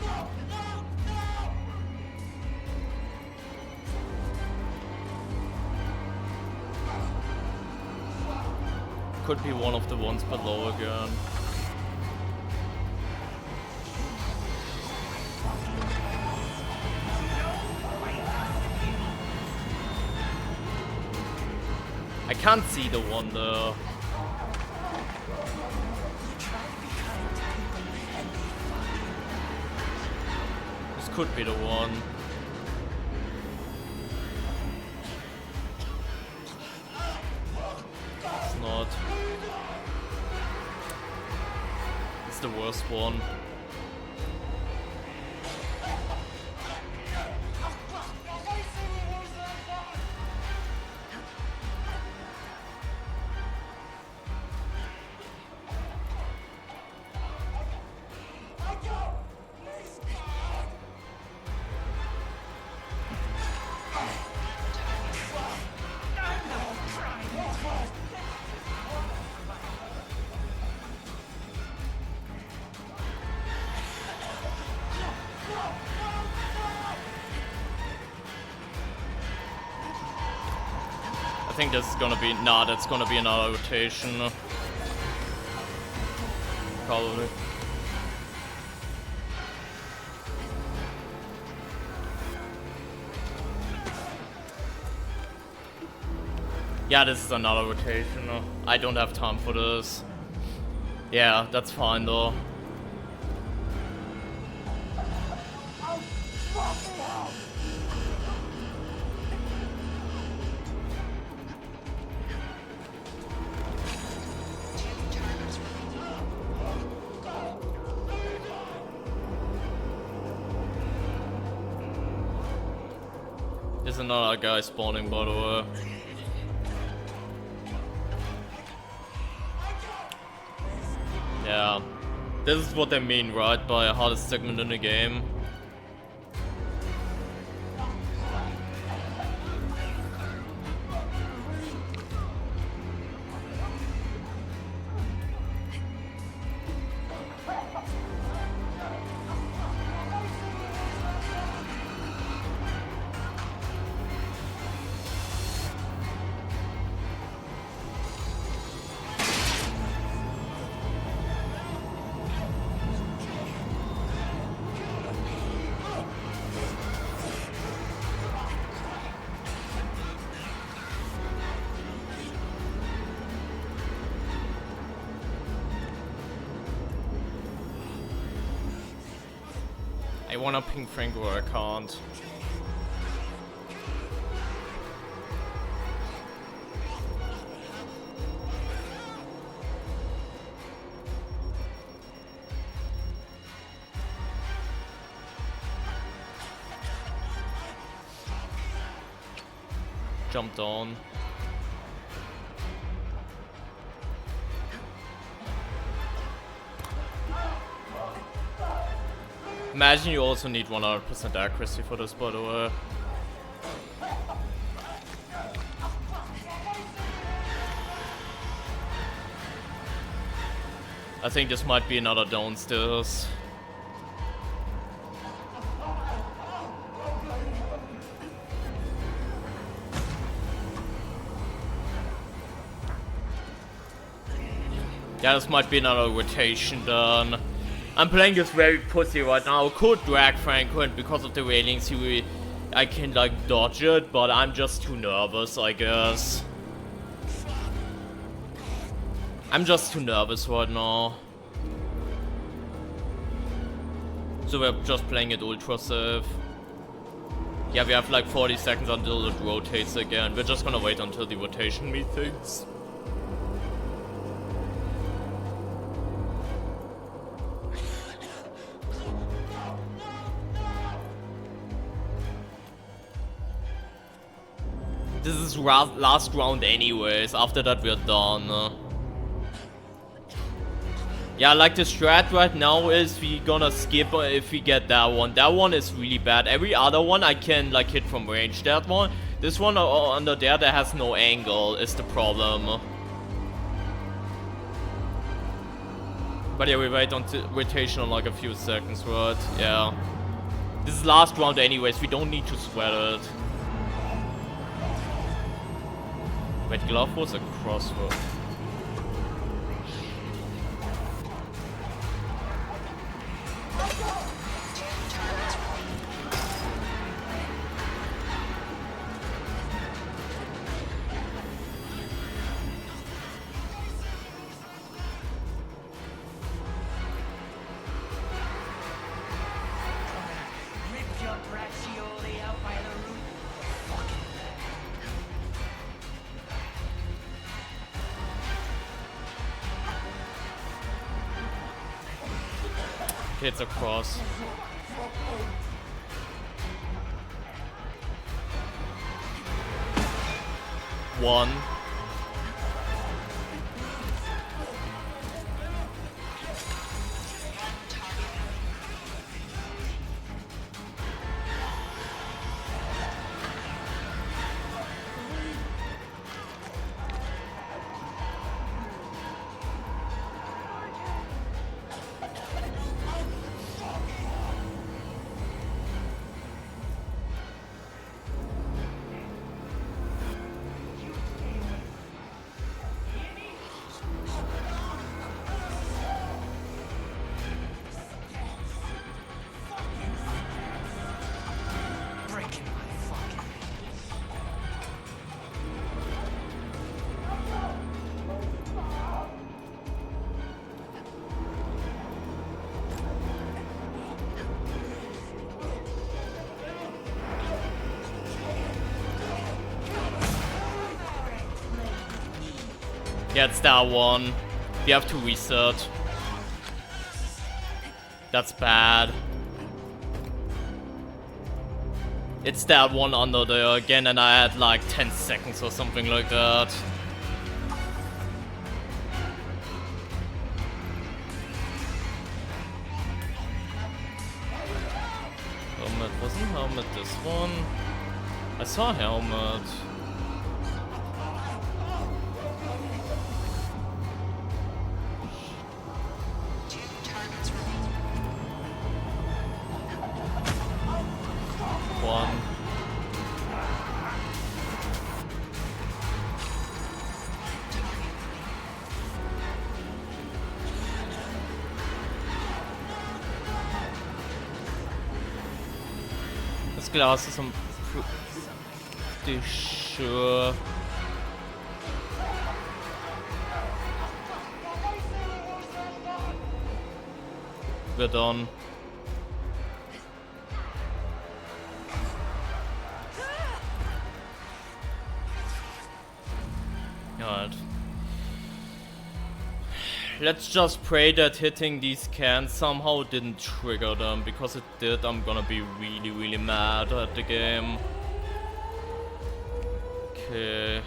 Could be one of the ones below again. I can't see the one there. This could be the one. It's not. It's the worst one. I think this is gonna be, nah, that's gonna be another rotation. Probably. Yeah, this is another rotation. I don't have time for this. Yeah, that's fine though. There's another guy spawning, by the way. Yeah. This is what they mean, right? By hardest segment in the game. I wanna ping Frank where I can't. Jumped on. Imagine you also need 100% accuracy for this, by the way. I think this might be another downstairs. Yeah, this might be another rotation then. I'm playing this very pussy right now. I could drag Franco, and because of the railings I can like dodge it, but I'm just too nervous, I guess. I'm just too nervous right now. So we're just playing it ultra safe. Yeah, we have like 40 seconds until it rotates again. We're just gonna wait until the rotation methinks. This is last round anyways, after that we're done. Yeah, like the strat right now is we gonna skip if we get that one. That one is really bad. Every other one I can like hit from range. That one, this one under there that has no angle is the problem. But yeah, we wait on rotation on like a few seconds, right? Yeah. This is last round anyways, we don't need to sweat it. Wait, glove was a crossbow. Rip your braccioli out by the root. Fucking Okay, it's a cross. One. breaking my fucking. Yeah, it's that one. We have to reset. That's bad. It's that one under there again, and I had like 10 seconds or something like that. Helmet, wasn't helmet this one? I saw helmet. One. This glass is I'm pretty sure. We're done. God. Let's just pray that hitting these cans somehow didn't trigger them, because it did, I'm gonna be really mad at the game. Okay.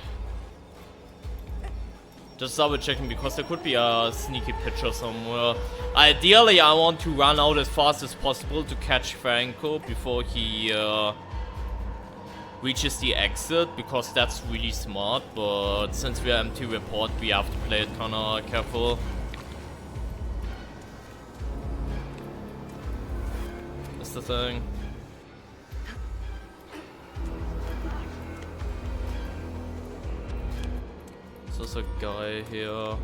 Just double checking, because there could be a sneaky picture somewhere. Ideally, I want to run out as fast as possible to catch Franco before he reaches the exit, because that's really smart, but since we are empty report, we have to play it kinda careful. That's the thing. So there's a guy here.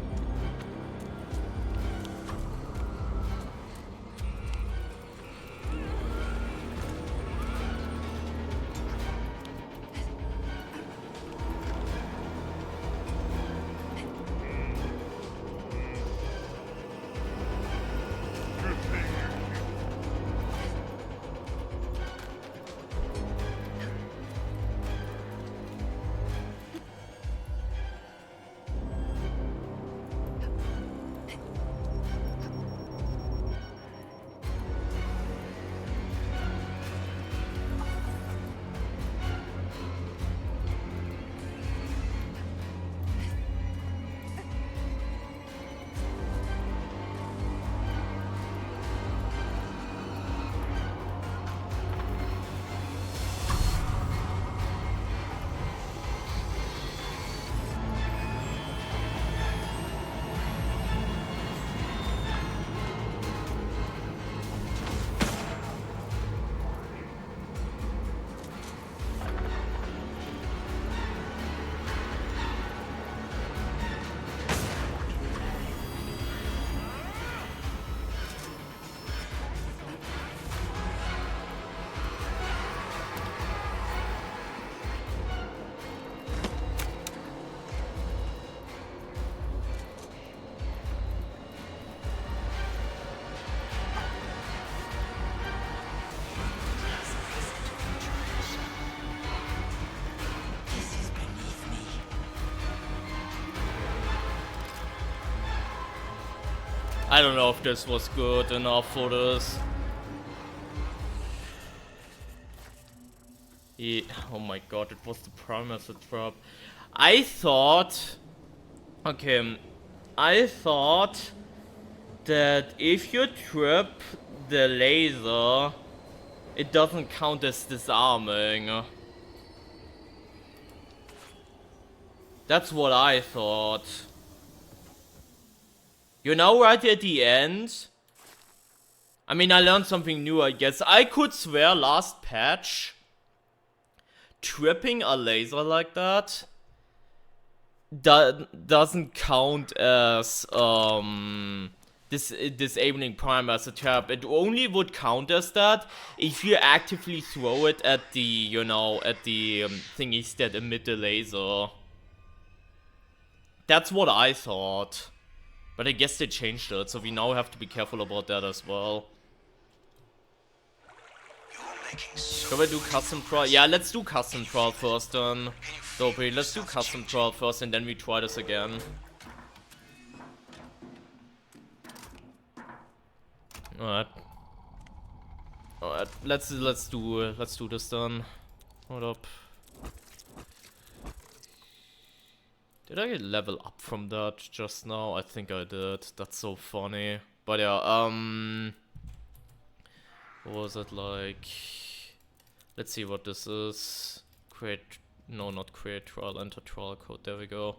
I don't know if this was good enough for this. Yeah. Oh my god, it was the prime as a trap. I thought... Okay, I thought that if you trip the laser, it doesn't count as disarming. That's what I thought. You know, right at the end? I mean, I learned something new, I guess. I could swear last patch, tripping a laser like that doesn't count as disabling prime as a trap. It only would count as that if you actively throw it at the, you know, at the thingies that emit the laser. That's what I thought. But I guess they changed it, so we now have to be careful about that as well. Shall we do custom trial? Yeah, let's do custom trial first then. Dopey, let's do custom trial first and then we try this again. Alright. Alright, let's do this then. Hold up. Did I level up from that just now? I think I did. That's so funny. But yeah, what was it like? Let's see what this is. Create, no, not create trial, enter trial code. There we go.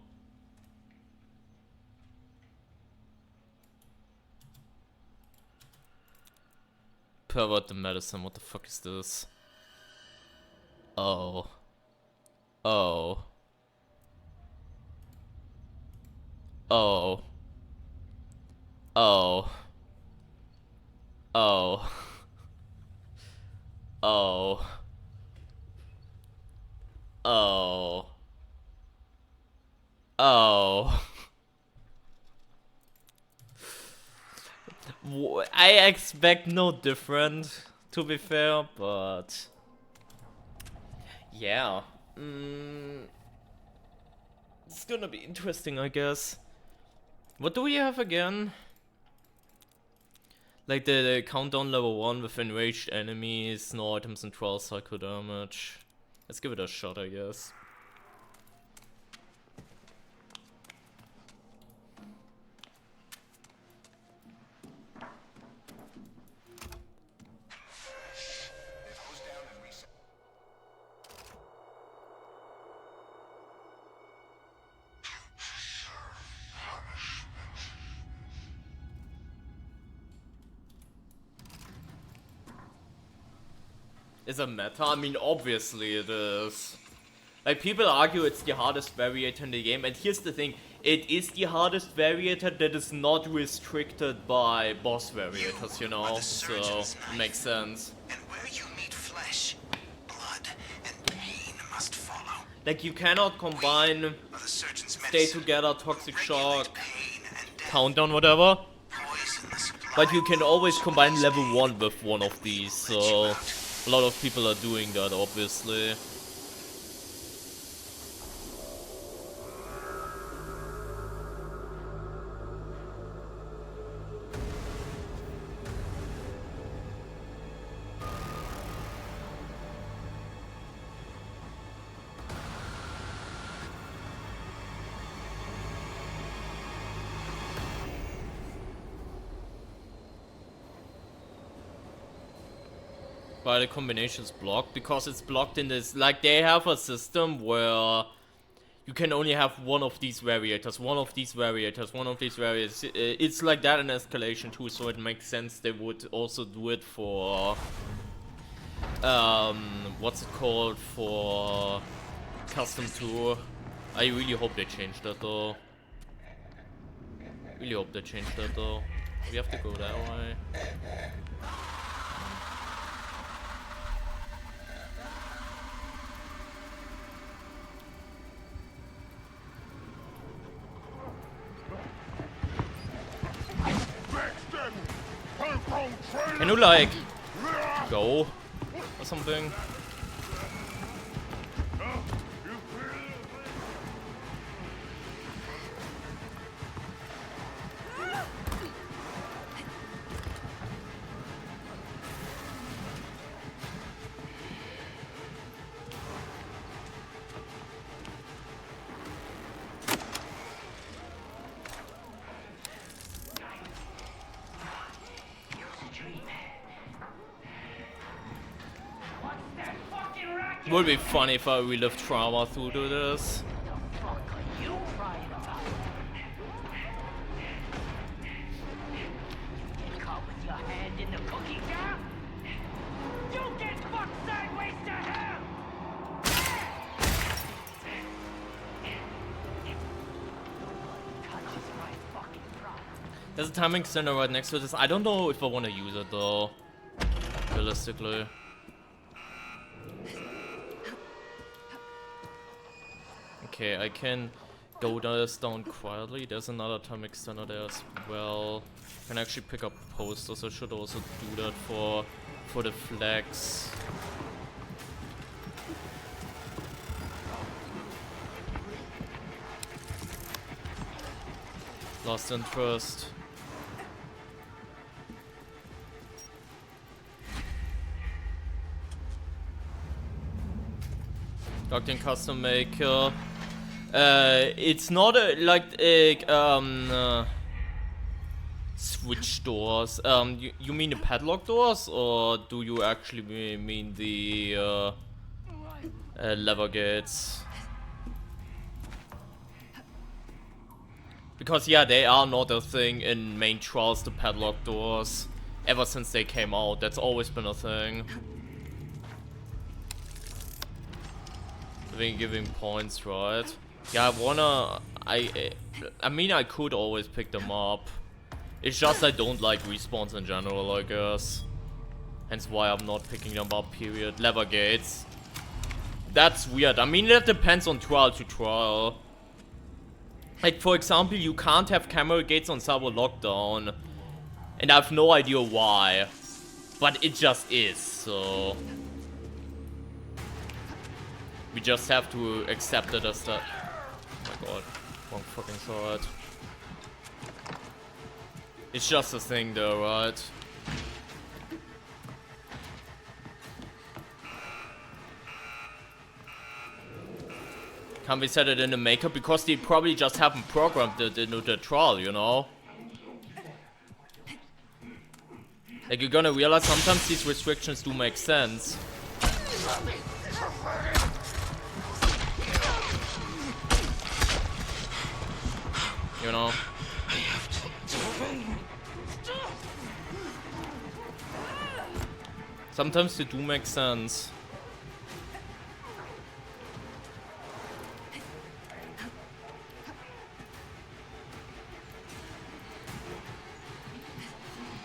Pervert the medicine. What the fuck is this? Oh. Oh. Oh. Oh. Oh. Oh. Oh. Oh. I expect no different, to be fair, but... Yeah. It's gonna be interesting, I guess. What do we have again? Like the countdown level 1 with enraged enemies, no items and trial cycle damage. Let's give it a shot, I guess. Is a meta? I mean, obviously it is. Like, people argue it's the hardest variator in the game, and here's the thing, it is the hardest variator that is not restricted by boss variators, you know? So, it makes sense. And where you meet flesh, blood and pain must follow. Like, you cannot combine stay together, toxic shock, countdown, whatever. But you can always combine level 1 with one of these, so... A lot of people are doing that, obviously. Why the combination's blocked? Because it's blocked in this, like, they have a system where you can only have one of these variators, one of these variators, one of these variators. It's like that in Escalation too, so it makes sense they would also do it for what's it called, for Custom 2. I really hope they change that though. Really hope they change that though. We have to go that way. Can you, like, go or something? Would be funny if I relived trauma through to this. The fuck are you crying about? You get caught with your hand in the cookie jar? You get fucked sideways to hell! Touches my fucking pride. There's a time extender right next to this. I don't know if I want to use it though. Realistically. Okay, I can go this down quietly. There's another time extender there as well. I can actually pick up posters. I should also do that for the flags. Lost interest. Docking custom maker. It's not switch doors. You mean the padlock doors, or do you actually mean the lever gates? Because yeah, they are not a thing in main trials, the padlock doors. Ever since they came out, that's always been a thing. Giving points, right? Yeah, I mean, I could always pick them up. It's just I don't like respawns in general, I guess. Hence why I'm not picking them up, period. Lever gates. That's weird. I mean, that depends on trial to trial. Like, for example, you can't have camera gates on Server Lockdown. And I have no idea why. But it just is, so... we just have to accept it as that. Oh my god, wrong fucking side. It's just a thing though, right? Can't we set it in the maker? Because they probably just haven't programmed it into the trial, you know? Like, you're gonna realize sometimes these restrictions do make sense. You know? Sometimes they do make sense.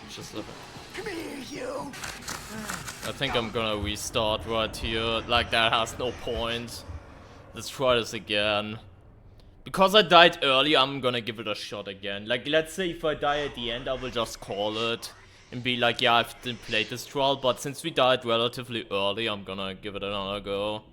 Just a bit. Come here, you. I think I'm gonna restart right here. Like, that has no point. Let's try this again. Because I died early, I'm gonna give it a shot again. Like, let's say if I die at the end, I will just call it. And be like, yeah, I've played this trial. But since we died relatively early, I'm gonna give it another go.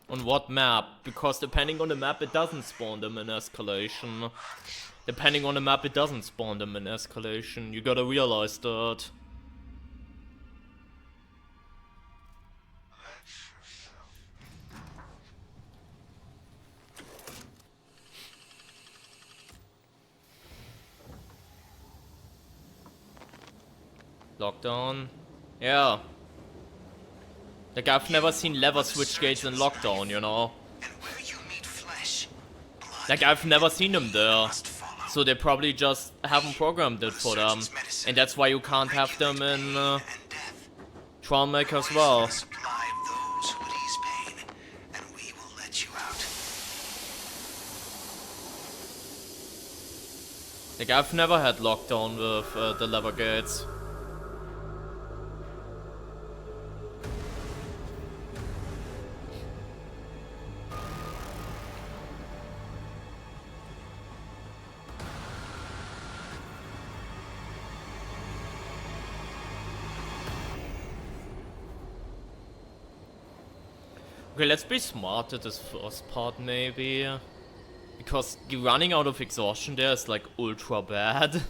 On what map? Because depending on the map, it doesn't spawn them in escalation. Depending on the map, it doesn't spawn them in escalation. You gotta realize that. Lockdown? Yeah. Like, I've never seen lever switch gates in Lockdown, you know? Like, I've never seen them there. So they probably just haven't programmed it for them. And that's why you can't have them in Trial Maker as well. Like, I've never had Lockdown with the lever gates. Okay, let's be smart at this first part, maybe. Because running out of exhaustion there is like ultra bad.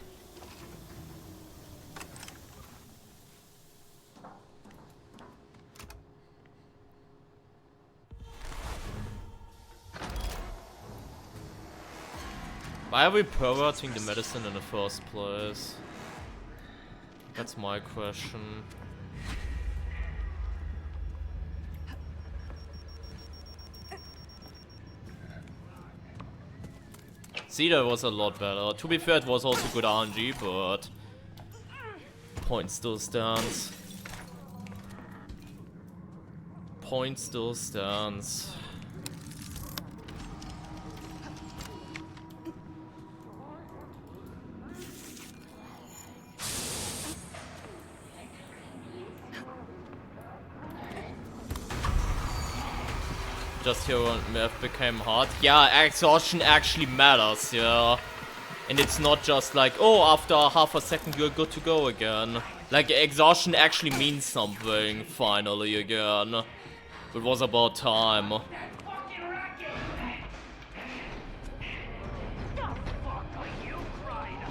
Why are we perverting the medicine in the first place? That's my question. See, that was a lot better. To be fair, it was also good RNG, but point still stands. Point still stands. Just here on map became hard. Yeah, exhaustion actually matters, yeah. And it's not just like, oh, after half a second you're good to go again. Like, exhaustion actually means something, finally, again. It was about time.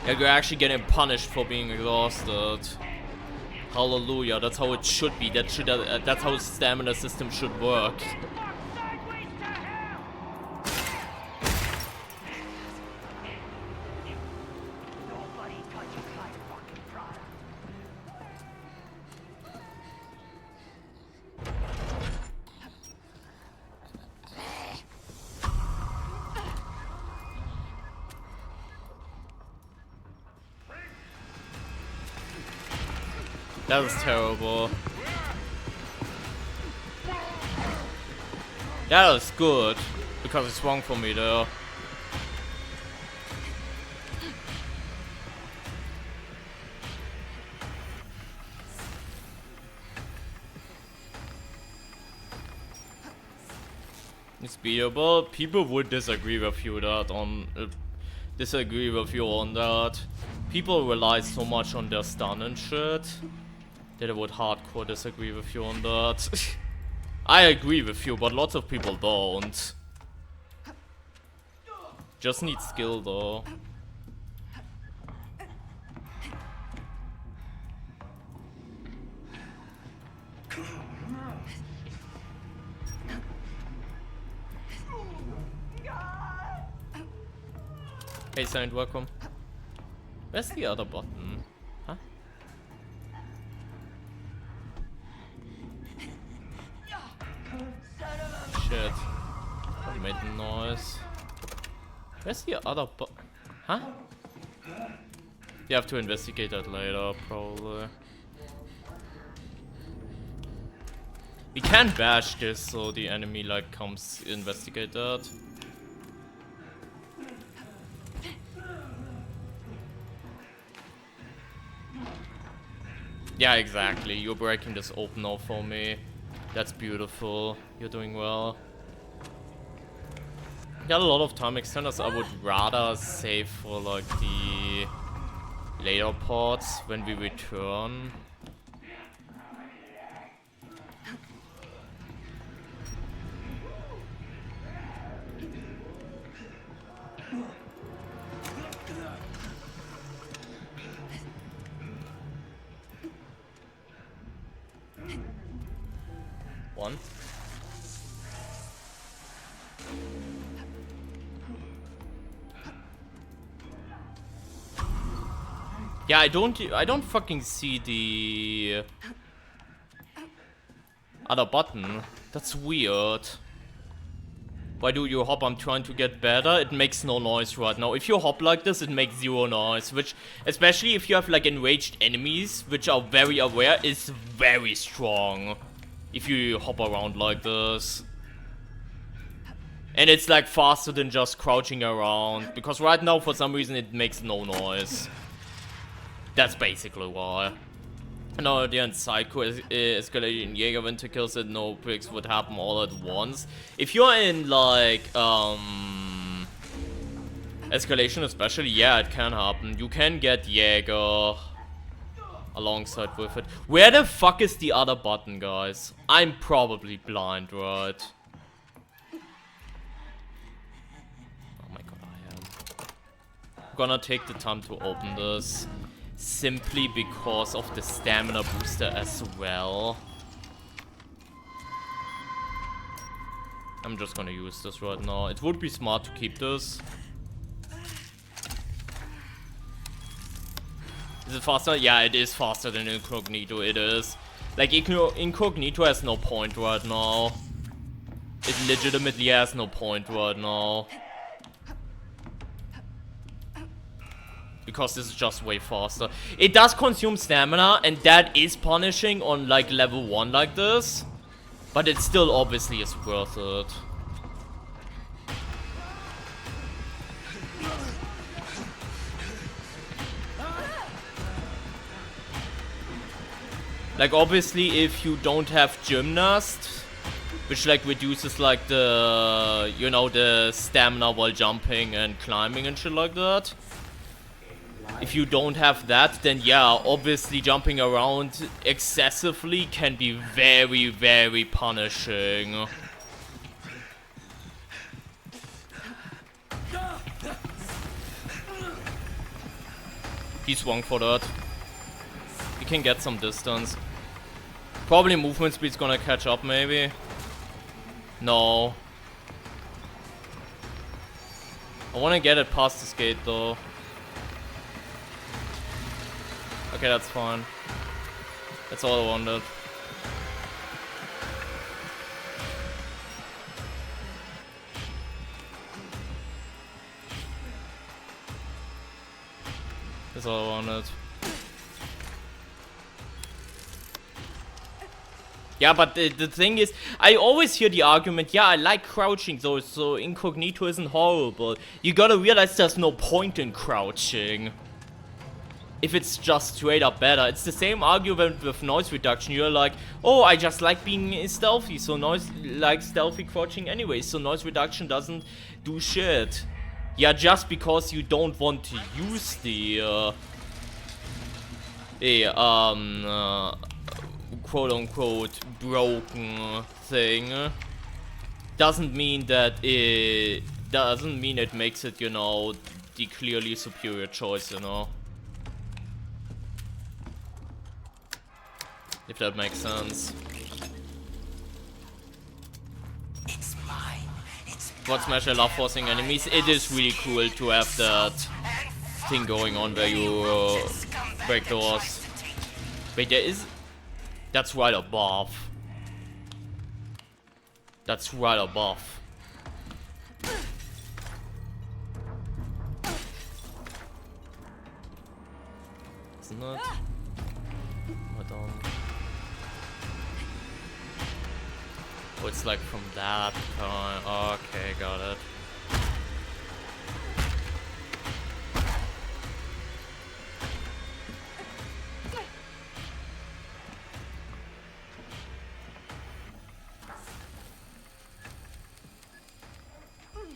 Yeah, you're actually getting punished for being exhausted. Hallelujah, that's how it should be. That's how the stamina system should work. That was terrible. That was good, because it's wrong for me though. It's beatable. People would disagree with you on that. People rely so much on their stun and shit that I would hardcore disagree with you on that. I agree with you, but lots of people don't. Just need skill though. Hey Saint, welcome. Where's the other button? Huh? Shit. That made noise. Where's the other button? Huh? You have to investigate that later, probably. We can bash this so the enemy like comes investigate that. Yeah, exactly. You're breaking this open now for me. That's beautiful. You're doing well. Got a lot of time extenders. I would rather save for like the later parts when we return. One. Yeah, I don't fucking see the other button. That's weird. Why do you hop? I'm trying to get better. It makes no noise right now. If you hop like this, it makes zero noise. Which, especially if you have like enraged enemies, which are very aware, is very strong. If you hop around like this. And it's like faster than just crouching around. Because right now, for some reason, it makes no noise. That's basically why. No, the end Psycho escalating Jaeger winter kills and no bricks would happen all at once. If you're in like escalation especially, yeah, it can happen. You can get Jaeger alongside with it. Where the fuck is the other button, guys? I'm probably blind, right? gonna take the time to open this. Simply because of the stamina booster as well. I'm just gonna use this right now. It would be smart to keep this. Is it faster? Yeah, it is faster than Incognito, it is. Like, Incognito has no point right now. It legitimately has no point right now. Because this is just way faster. It does consume stamina, and that is punishing on, like, level 1 like this. But it still obviously is worth it. Like, obviously, if you don't have Gymnast, which, like, reduces, like, the, you know, the stamina while jumping and climbing and shit like that. If you don't have that, then yeah, obviously jumping around excessively can be very, very punishing. He swung for that. He can get some distance. Probably movement speed's gonna catch up, maybe. No. I wanna get it past this gate, though. Okay, that's fine. That's all I wanted. That's all I wanted. Yeah, but the thing is, I always hear the argument, yeah, I like crouching, so Incognito isn't horrible. You gotta realize there's no point in crouching. If it's just straight up better. It's the same argument with noise reduction. You're like, oh, I just like being stealthy, so stealthy crouching anyway, so noise reduction doesn't do shit. Yeah, just because you don't want to use the quote-unquote broken thing doesn't mean that it makes it, you know, the clearly superior choice, you know. If that makes sense. It's mine. God Smash, I love forcing enemies. It is really cool to have that thing going on where you break doors. Wait, there is... That's right above. That's right above. Isn't it? Hold on. Oh, it's like from that point. Okay, got it.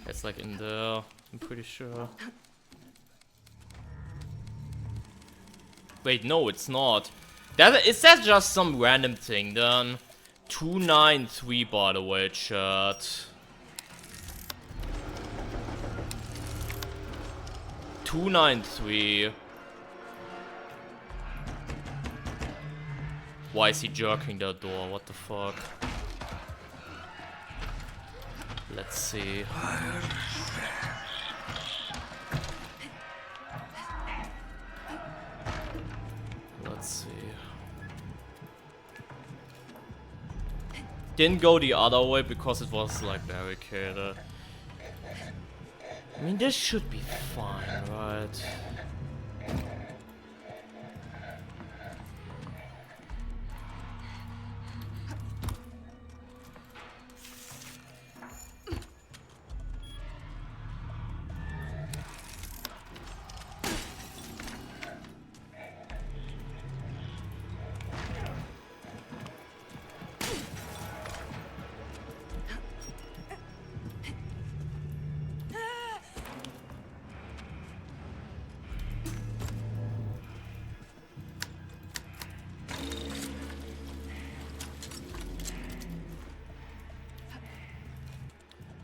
It's like in there, I'm pretty sure. Wait, no, it's not. Is that just some random thing then? 293, by the way, chat. 293. Why is he jerking that door? What the fuck? Let's see. Let's see. Didn't go the other way because it was like barricaded. I mean, this should be fine, right?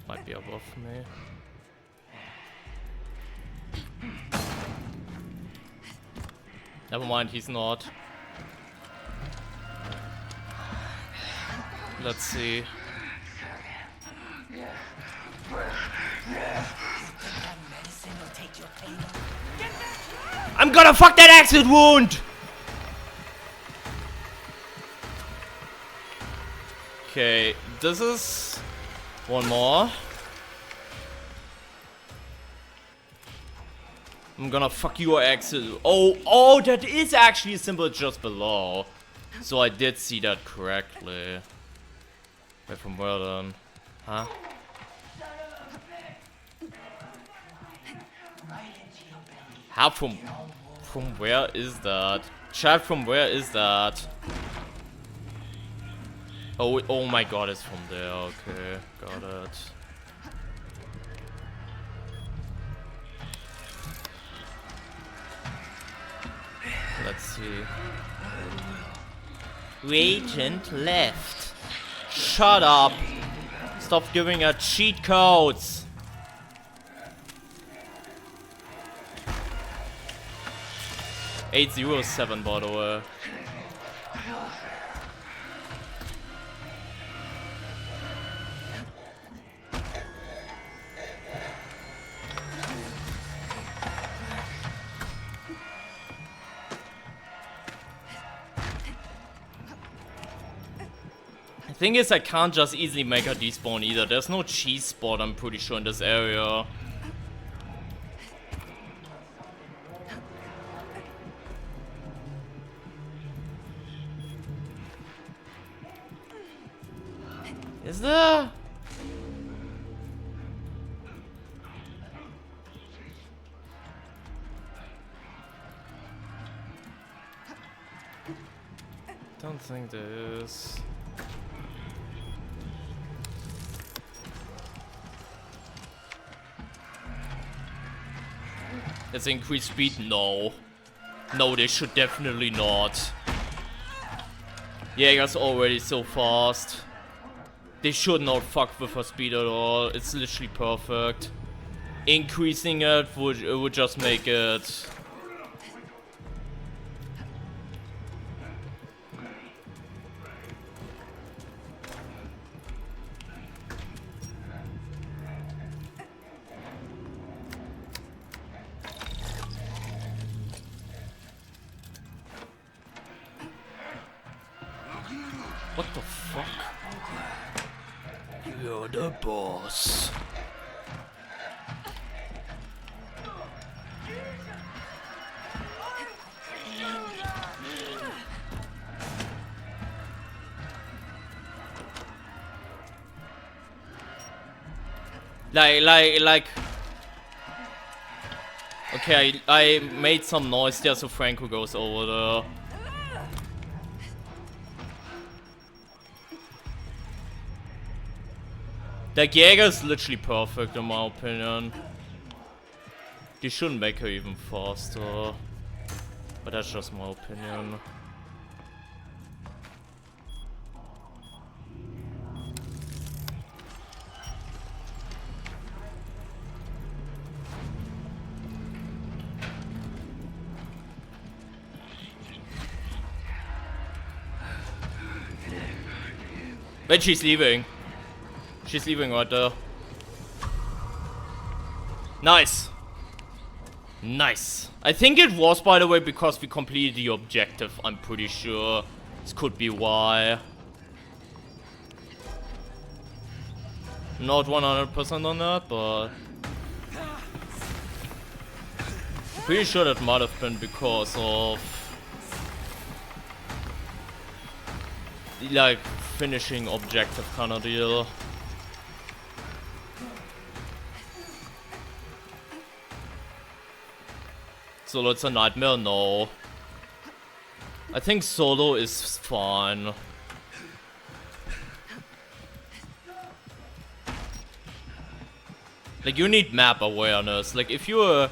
Might be above me. Never mind, he's not. Let's see. I'm gonna fuck that exit wound! Okay, this is one more. I'm gonna fuck your exit. Oh, that is actually a symbol just below. So I did see that correctly. Wait, from where then? Huh? How from where is that? Chat, from where is that? Oh my god, it's from there. Okay, got it. Let's see. Regent left. Shut up. Stop giving her cheat codes. $807, by the way. Thing is, I can't just easily make her despawn either. There's no cheese spot, I'm pretty sure, in this area. Is there? Don't think there is. Let's increase speed? No. No, they should definitely not. Jäger's already so fast. They should not fuck with her speed at all. It's literally perfect. Increasing it would just make it... What the fuck? You're the boss. Like. Okay, I made some noise there, so Franco goes over there. That Jäger's literally perfect in my opinion. They shouldn't make her even faster. But that's just my opinion. Wait, she's leaving. She's leaving right there. Nice. Nice. I think it was, by the way, because we completed the objective, I'm pretty sure. This could be why. Not 100% on that, but... I'm pretty sure that might have been because of... like, finishing objective kind of deal. Solo, it's a nightmare? No. I think solo is fine. Like, you need map awareness. Like, if you're...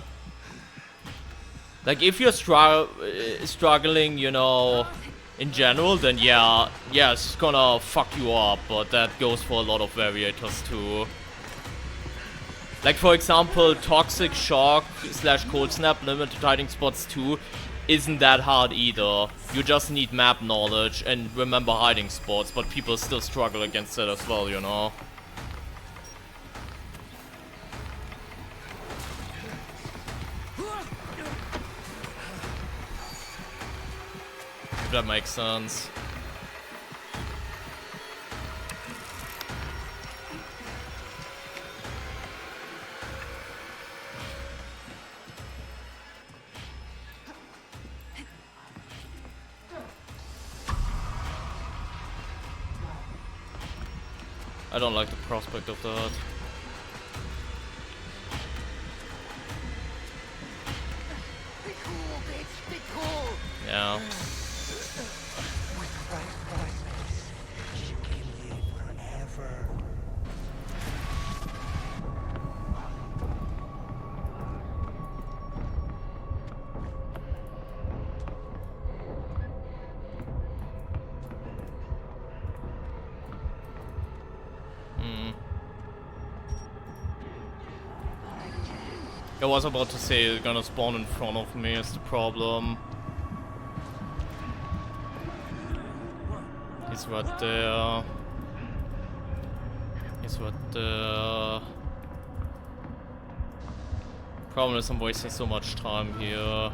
like, if you're struggling, you know, in general, then yeah, it's gonna fuck you up. But that goes for a lot of variators too. Like, for example, Toxic Shock / Cold Snap, Limited Hiding Spots 2. isn't that hard either. You just need map knowledge and remember hiding spots, but people still struggle against it as well, you know. If that makes sense. I don't like the prospect of that. Be cool, bitch. Be cool. Yeah. With the right process, she can live forever. I was about to say it's gonna spawn in front of me is the problem. He's right there. He's right there. Problem is I'm wasting so much time here.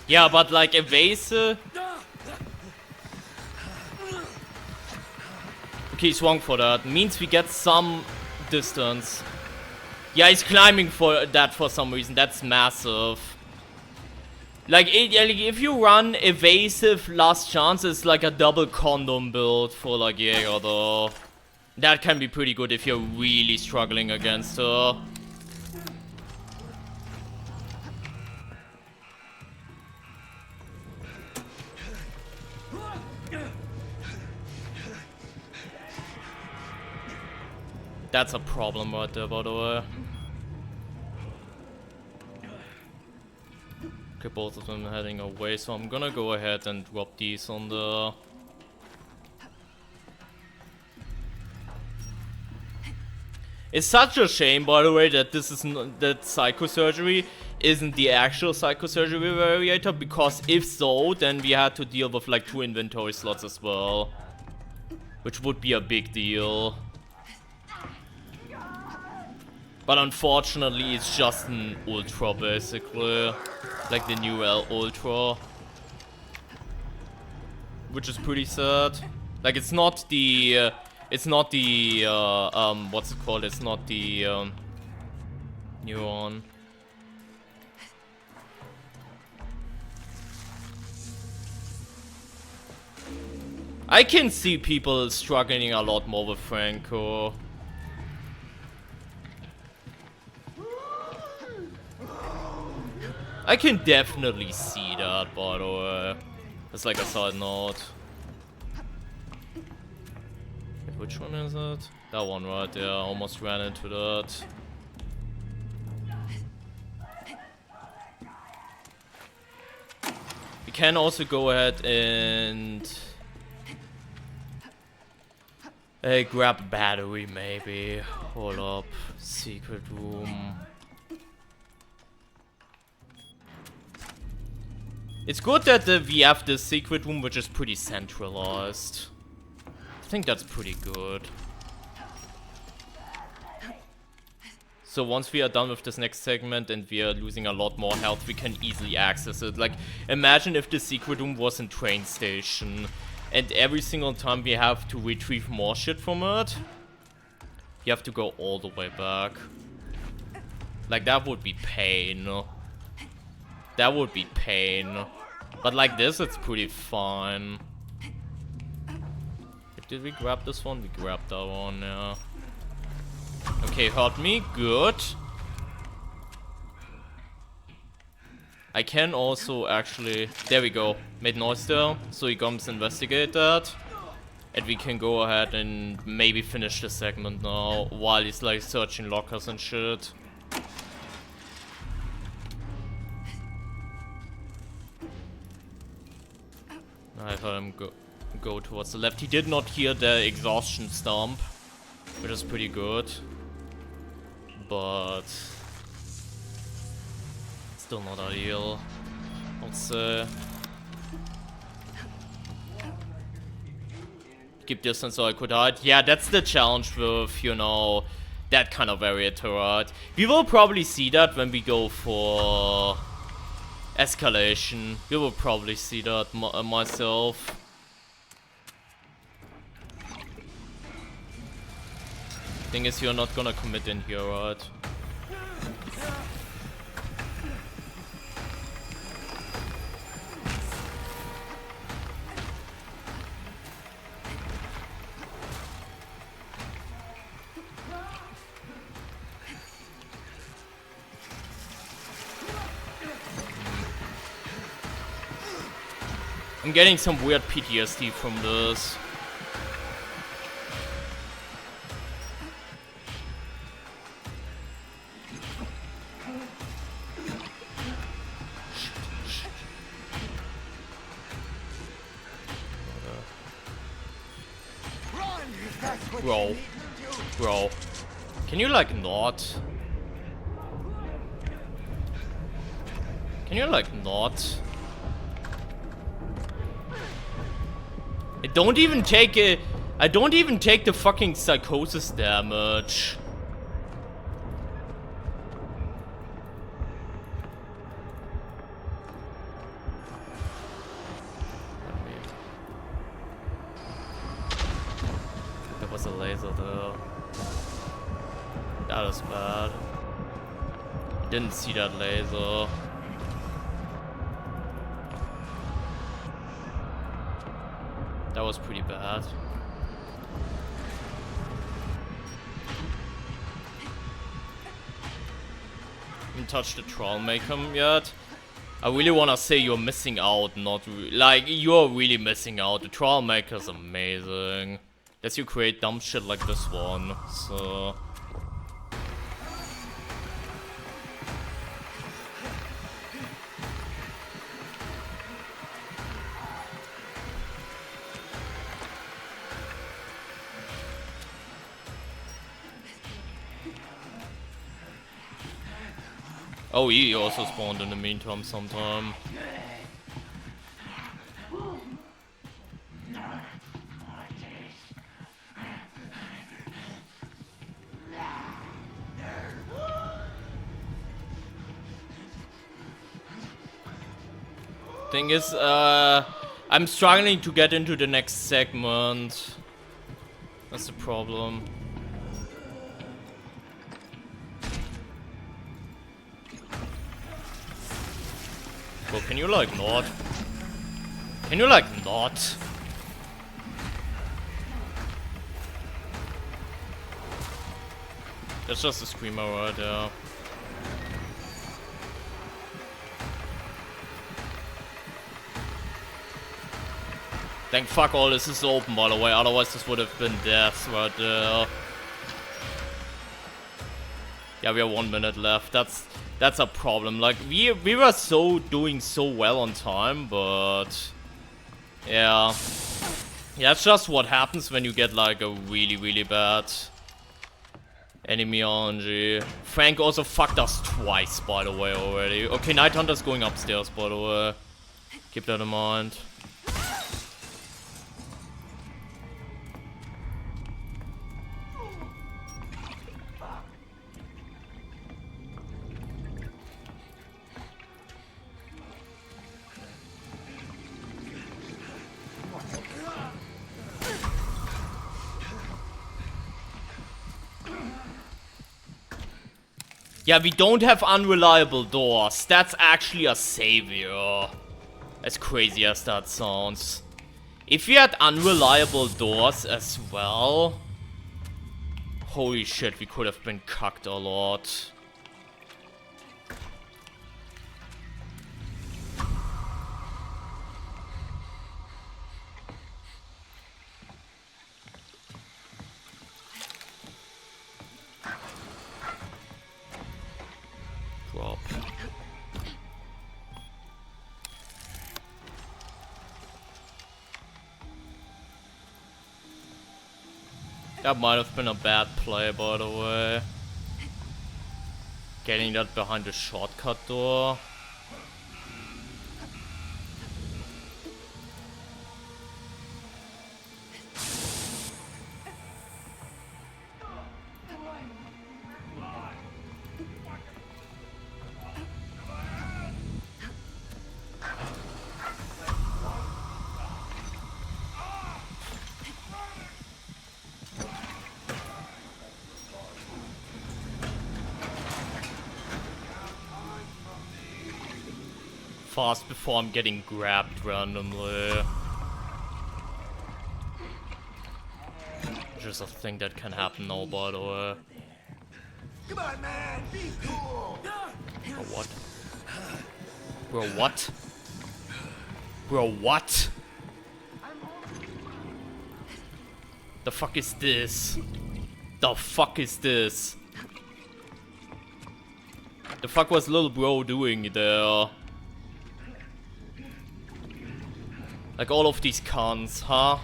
Yeah, but like evasive. Okay, he swung for that. Means we get some distance. Yeah, he's climbing for that for some reason. That's massive. Like, if you run evasive last chance, it's like a double condom build for like Jaeger though. That can be pretty good if you're really struggling against her. That's a problem right there, by the way. Okay, both of them heading away, so I'm gonna go ahead and drop these on the... It's such a shame, by the way, that this is that psychosurgery isn't the actual psychosurgery variator, because if so, then we had to deal with like 2 inventory slots as well. Which would be a big deal. But unfortunately, it's just an Ultra, basically. Like the new Ultra. Which is pretty sad. Like, it's not the... what's it called? It's not the, new one. I can see people struggling a lot more with Franco. I can definitely see that, by the way. It's like a side note. Wait, which one is it? That one right there. I almost ran into that. We can also go ahead and... grab a battery, maybe. Hold up. Secret room. It's good that we have the secret room, which is pretty centralized. I think that's pretty good. So once we are done with this next segment and we are losing a lot more health, we can easily access it. Like, imagine if the secret room was in train station and every single time we have to retrieve more shit from it, you have to go all the way back. Like, that would be pain. That would be pain. But like this, it's pretty fine. Did we grab this one? We grabbed that one, yeah. Okay, hurt me. Good. I can also actually... There we go. Made noise there. So he comes investigate that. And we can go ahead and maybe finish the segment now. While he's like searching lockers and shit. I heard him go towards the left. He did not hear the exhaustion stomp, which is pretty good. But still not ideal, I'd say. Keep distance so I could hide. Yeah, that's the challenge with, you know, that kind of area to hide. We will probably see that when we go for escalation. We will probably see that myself. Thing is, you're not gonna commit in here, right? I'm getting some weird PTSD from this. Bro. Can you like not? Can you like not? I don't even take it. I don't even take the fucking psychosis damage. There was a laser there. That is bad. I didn't see that laser. That was pretty bad. Haven't touched the troll Mayhem yet. I really wanna say you're missing out, not like you're really missing out. The troll maker's amazing. Lets you create dumb shit like this one, so. Oh, he also spawned in the meantime sometime. Thing is, I'm struggling to get into the next segment. That's the problem. Bro, can you like not? Can you like not? That's just a screamer right there. Thank fuck all this is open, by the way, otherwise this would have been death right there. Yeah, we have 1 minute left. That's a problem. Like we were doing so well on time, but yeah, it's just what happens when you get like a really bad enemy RNG. Frank also fucked us twice, by the way, already. Okay, Night Hunter's going upstairs, by the way. Keep that in mind. Yeah, we don't have unreliable doors. That's actually a savior. As crazy as that sounds. If we had unreliable doors as well... Holy shit, we could have been cucked a lot. Drop. That might have been a bad play, by the way. Getting that behind the shortcut door. Fast before I'm getting grabbed randomly. Just a thing that can happen now, by the way. Come on, man, be cool. Bro, what? Bro, what? Bro, what? The fuck is this? The fuck is this? The fuck was little bro doing there? Like all of these cons, huh?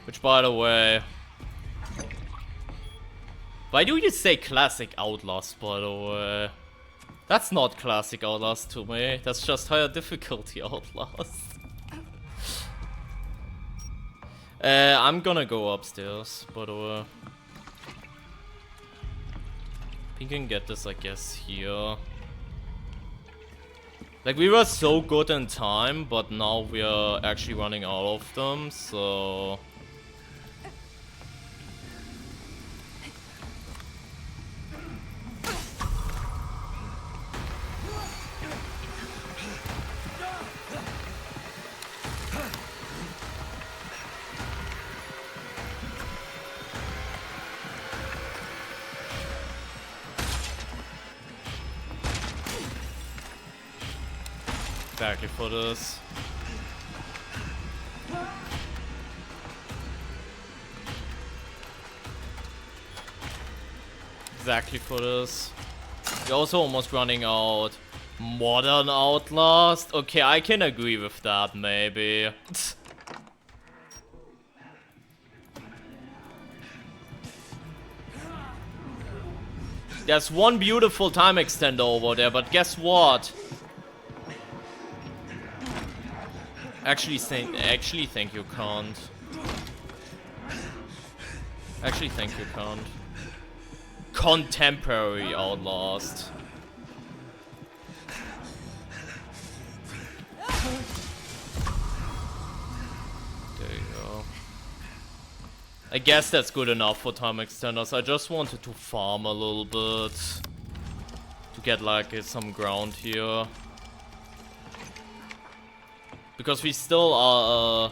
Which, by the way... Why do you say classic Outlast, by the way? That's not classic Outlast to me. That's just higher difficulty Outlast. I'm gonna go upstairs, by the way. We can get this, I guess, here. Like, we were so good in time, but now we are actually running out of them, so... Exactly for this. Exactly for this. We're also almost running out. Modern Outlast? Okay, I can agree with that, maybe. There's one beautiful time extender over there, but guess what? Actually think you can't. Actually think you can't. Contemporary Outlast. There you go. I guess that's good enough for time extenders. I just wanted to farm a little bit. To get like some ground here. Because we still are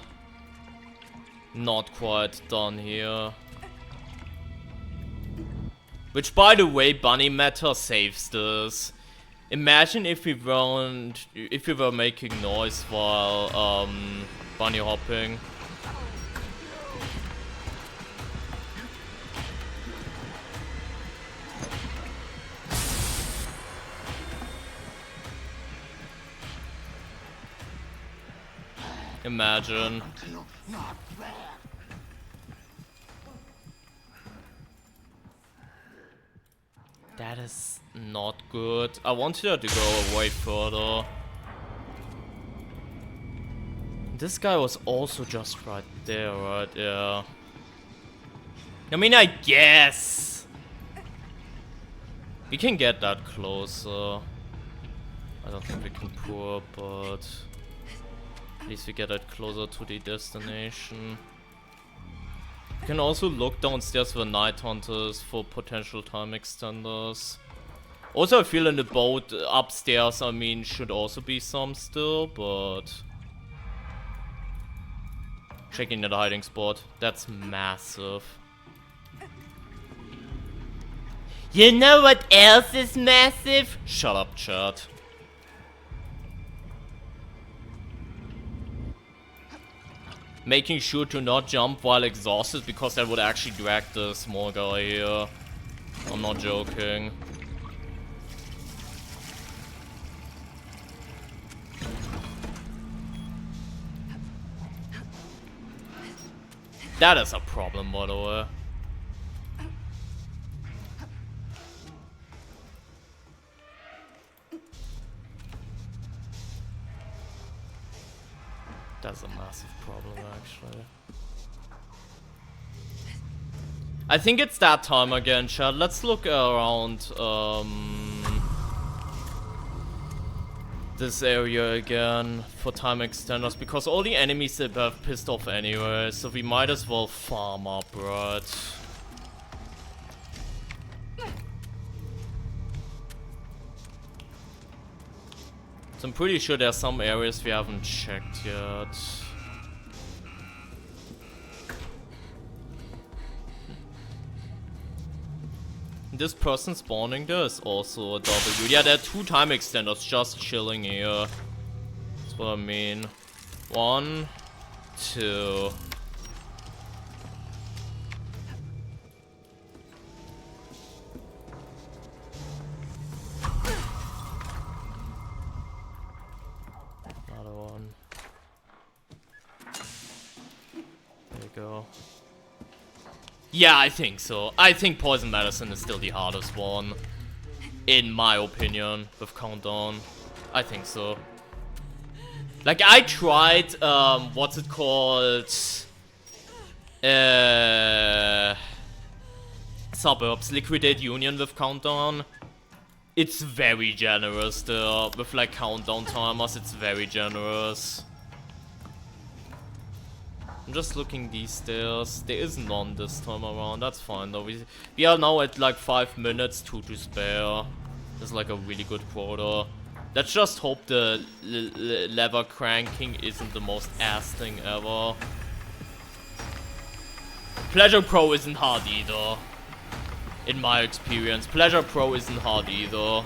not quite done here. Which, by the way, Bunny Matter saves this. Imagine if we were making noise while bunny hopping. Imagine. That is not good. I wanted her to go way further. This guy was also just right there, right? Yeah. I mean, I guess we can get that closer. I don't think we can pour, but at least we get it closer to the destination. You can also look downstairs for night hunters for potential time extenders. Also, I feel in the boat upstairs, I mean, should also be some still, but... Checking the hiding spot. That's massive. You know what else is massive? Shut up, chat. Making sure to not jump while exhausted, because that would actually drag the small guy here. I'm not joking. That is a problem, by the way. That's a massive problem, actually. I think it's that time again, chat. Let's look around, this area again for time extenders, because all the enemies have pissed off anyway, so we might as well farm up, right? So I'm pretty sure there's some areas we haven't checked yet. This person spawning there is also a W. Yeah, there are 2 time extenders just chilling here. That's what I mean. 1, 2. Another one. There you go. Yeah, I think so. I think poison medicine is still the hardest one. In my opinion, with countdown. I think so. Like, I tried, what's it called? Suburbs, Liquidate Union with countdown. It's very generous there. With, like, countdown timers, it's very generous. I'm just looking these stairs. There is none this time around. That's fine though. We are now at like 5 minutes, 2 to spare. That's like a really good quota. Let's just hope the lever cranking isn't the most ass thing ever. Pleasure Pro isn't hard either. In my experience, Pleasure Pro isn't hard either.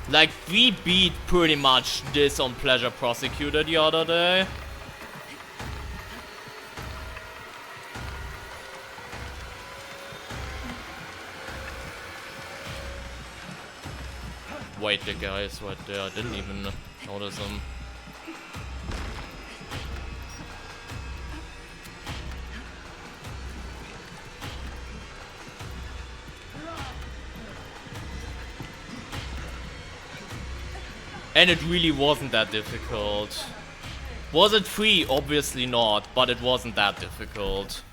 Like, we beat pretty much this on Pleasure Prosecutor the other day. Wait, the guy is right there. I didn't even notice him. And it really wasn't that difficult. Was it free? Obviously not, but it wasn't that difficult.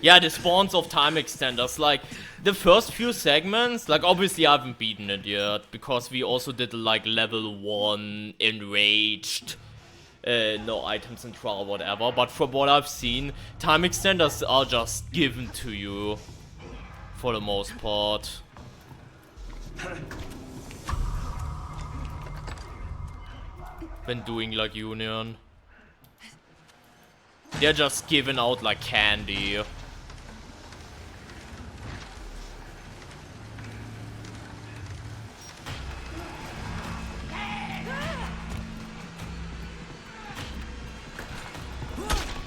Yeah, the spawns of time extenders, like, the first few segments, like, obviously I haven't beaten it yet, because we also did, like, level 1, enraged, no items in trial, whatever, but from what I've seen, time extenders are just given to you. For the most part. When doing like Union. They're just given out like candy.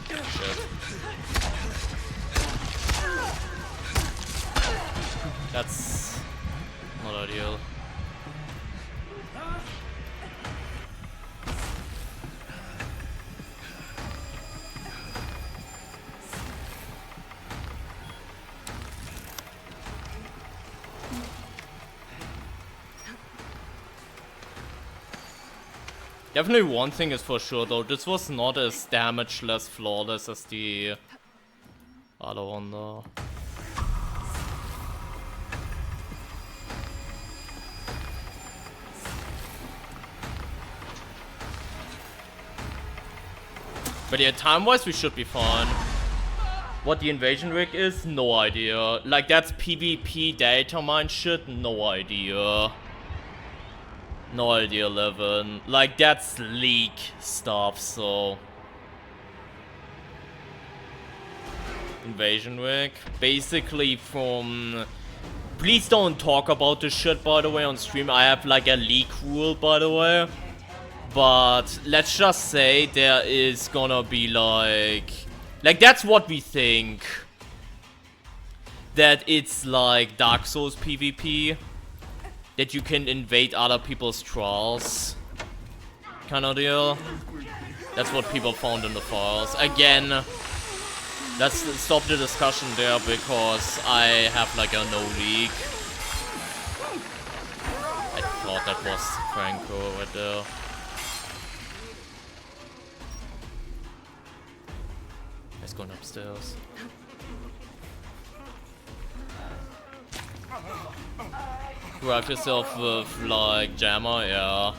Shit. That's not ideal. Definitely one thing is for sure though, this was not as damage-less flawless as the other one though. But yeah, time-wise we should be fine. What the invasion rig is? No idea. Like, that's PvP data mine shit? No idea. No idea, 11. Like, that's leak stuff, so... Invasion rig. Basically from... Please don't talk about this shit, by the way, on stream. I have, like, a leak rule, by the way. But let's just say there is gonna be like that's what we think. That it's like Dark Souls PvP. that you can invade other people's trials. Kind of deal. That's what people found in the files. Again, let's stop the discussion there because I have like a no leak. I thought that was Franco right there. He's going upstairs. Grab yourself with like jammer, yeah.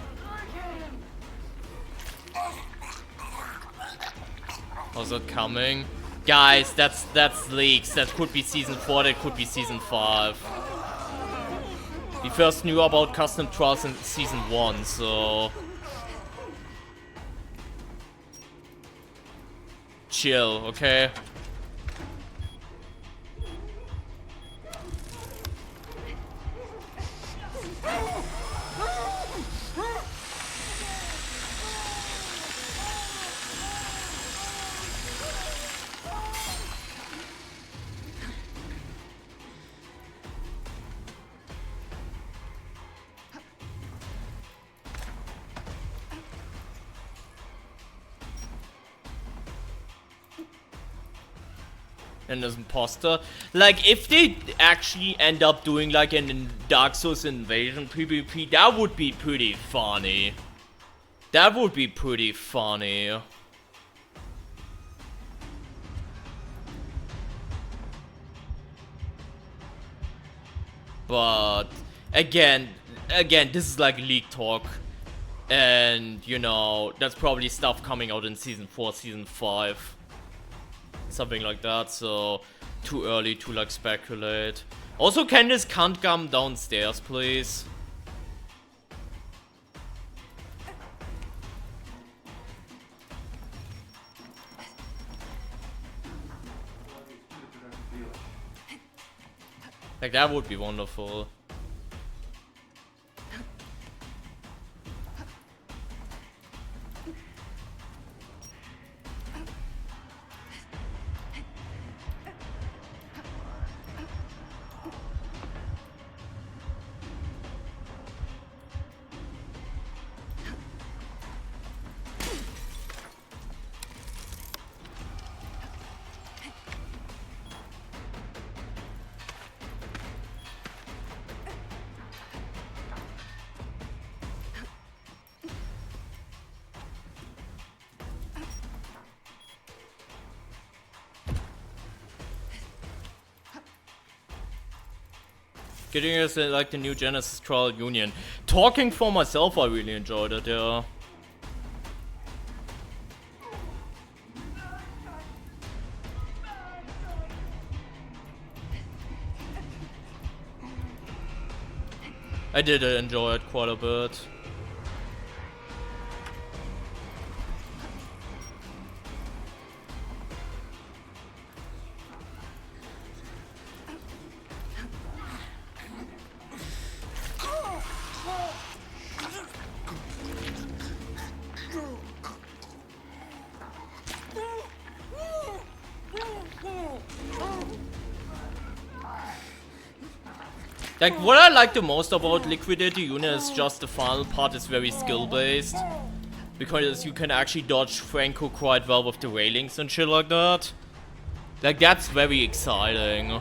How's it coming? Guys, that's leaks. That could be season 4, that could be season 5. We first knew about custom trials in season 1, so chill, okay? And as imposter, like if they actually end up doing like an Dark Souls invasion PvP, that would be pretty funny. That would be pretty funny. But again, this is like leak talk, and you know that's probably stuff coming out in season 4, season 5. Something like that, so too early to like speculate. Also, Candice can't come downstairs, please. Like that would be wonderful. Getting us like the new Genesis Trial Union. Talking for myself, I really enjoyed it, yeah. I did enjoy it quite a bit. Like, what I like the most about Liquidate the Union is just the final part is very skill-based. Because you can actually dodge Franco quite well with the railings and shit like that. Like, that's very exciting.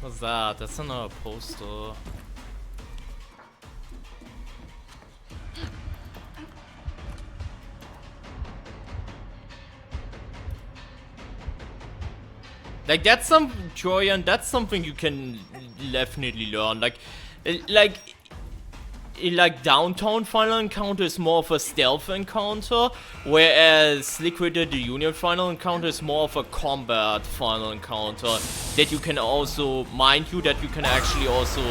What's that? That's another poster. Like that's some Troyan, that's something you can definitely learn. Like like downtown final encounter is more of a stealth encounter, whereas Liquid the Union final encounter is more of a combat final encounter that you can also, mind you, that you can actually also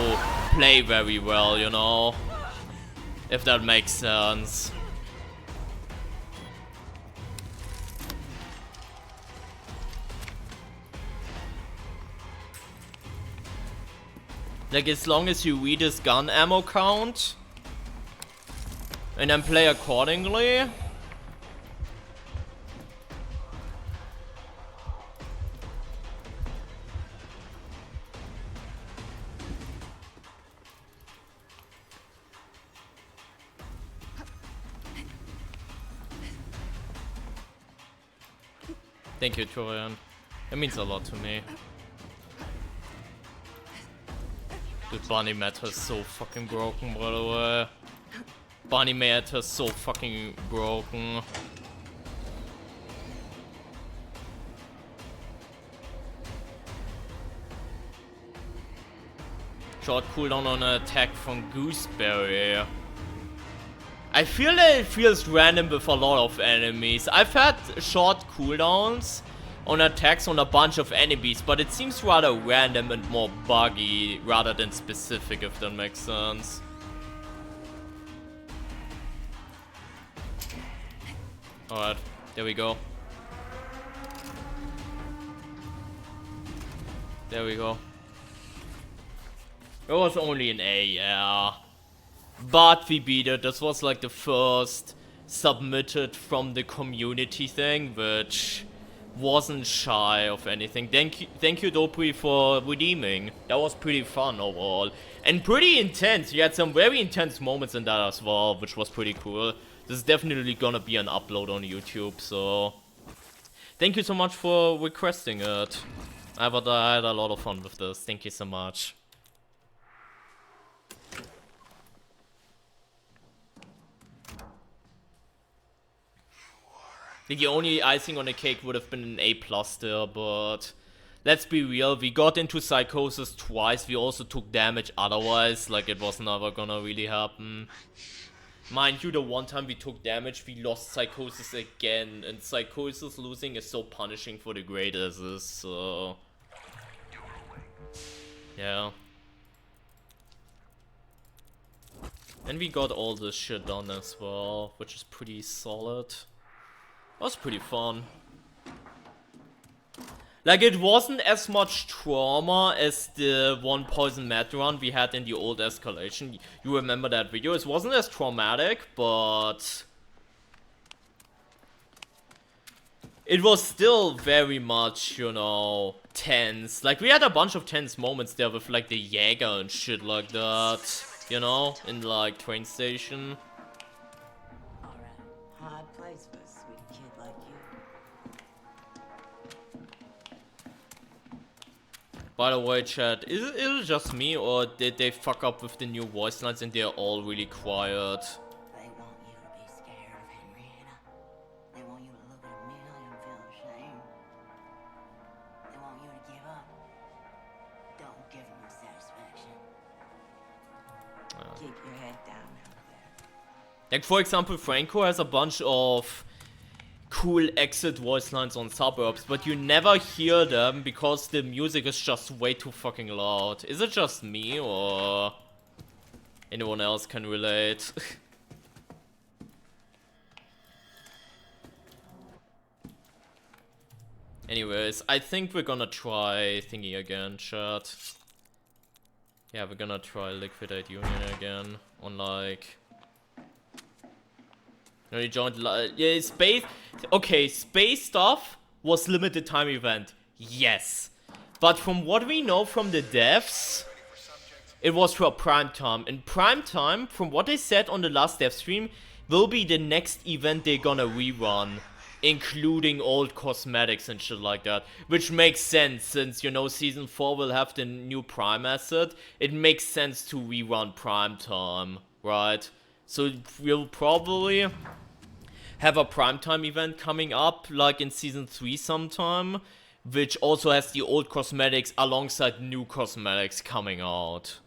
play very well, you know, if that makes sense. Like, as long as you read his gun ammo count and then play accordingly. Thank you, Torian. It means a lot to me. Dude, Bunny Matter is so fucking broken, by the way. Bunny Matter is so fucking broken. Short cooldown on an attack from Gooseberry. I feel that it feels random with a lot of enemies. I've had short cooldowns on attacks on a bunch of enemies, but it seems rather random and more buggy rather than specific, if that makes sense. Alright, there we go. There we go. It was only an A, yeah. But we beat it. This was like the first submitted from the community thing, which wasn't shy of anything. Thank you Dopri for redeeming. That was pretty fun overall. And pretty intense. You had some very intense moments in that as well, which was pretty cool. This is definitely gonna be an upload on YouTube, so thank you so much for requesting it. I had a lot of fun with this. Thank you so much. The only icing on the cake would have been an A+ there, but let's be real, we got into Psychosis twice, we also took damage otherwise, like it was never gonna really happen. Mind you, the one time we took damage, we lost Psychosis again, and Psychosis losing is so punishing for the great S's, so yeah. And we got all this shit done as well, which is pretty solid. That was pretty fun. Like, it wasn't as much trauma as the one Poison Mat run we had in the old Escalation. You remember that video? It wasn't as traumatic, but it was still very much, you know, tense. Like, we had a bunch of tense moments there with, like, the Jaeger and shit like that, you know, in, like, train station. Alright, hard place for a sweet kid like you. By the way, chat, is it just me, or did they fuck up with the new voice lines and they're all really quiet? They want you to be scared of Henrietta. They want you to look at Amelia and feel ashamed. They want you to give up. Don't give them the satisfaction. Keep your head down out there. Like, for example, Franco has a bunch of cool exit voice lines on Suburbs, but you never hear them because the music is just way too fucking loud. Is it just me, or anyone else can relate? Anyways, I think we're gonna try thingy again, chat. Yeah, we're gonna try Liquidate Union again on, like, no, you joined, yeah, Space, okay, Space stuff was limited time event, yes. But from what we know from the devs, it was for prime time. And prime time, from what they said on the last dev stream, will be the next event they're gonna rerun, including old cosmetics and shit like that. Which makes sense, since, you know, Season 4 will have the new prime asset. It makes sense to rerun prime time, right? So we'll probably have a primetime event coming up, like in Season 3 sometime, which also has the old cosmetics alongside new cosmetics coming out.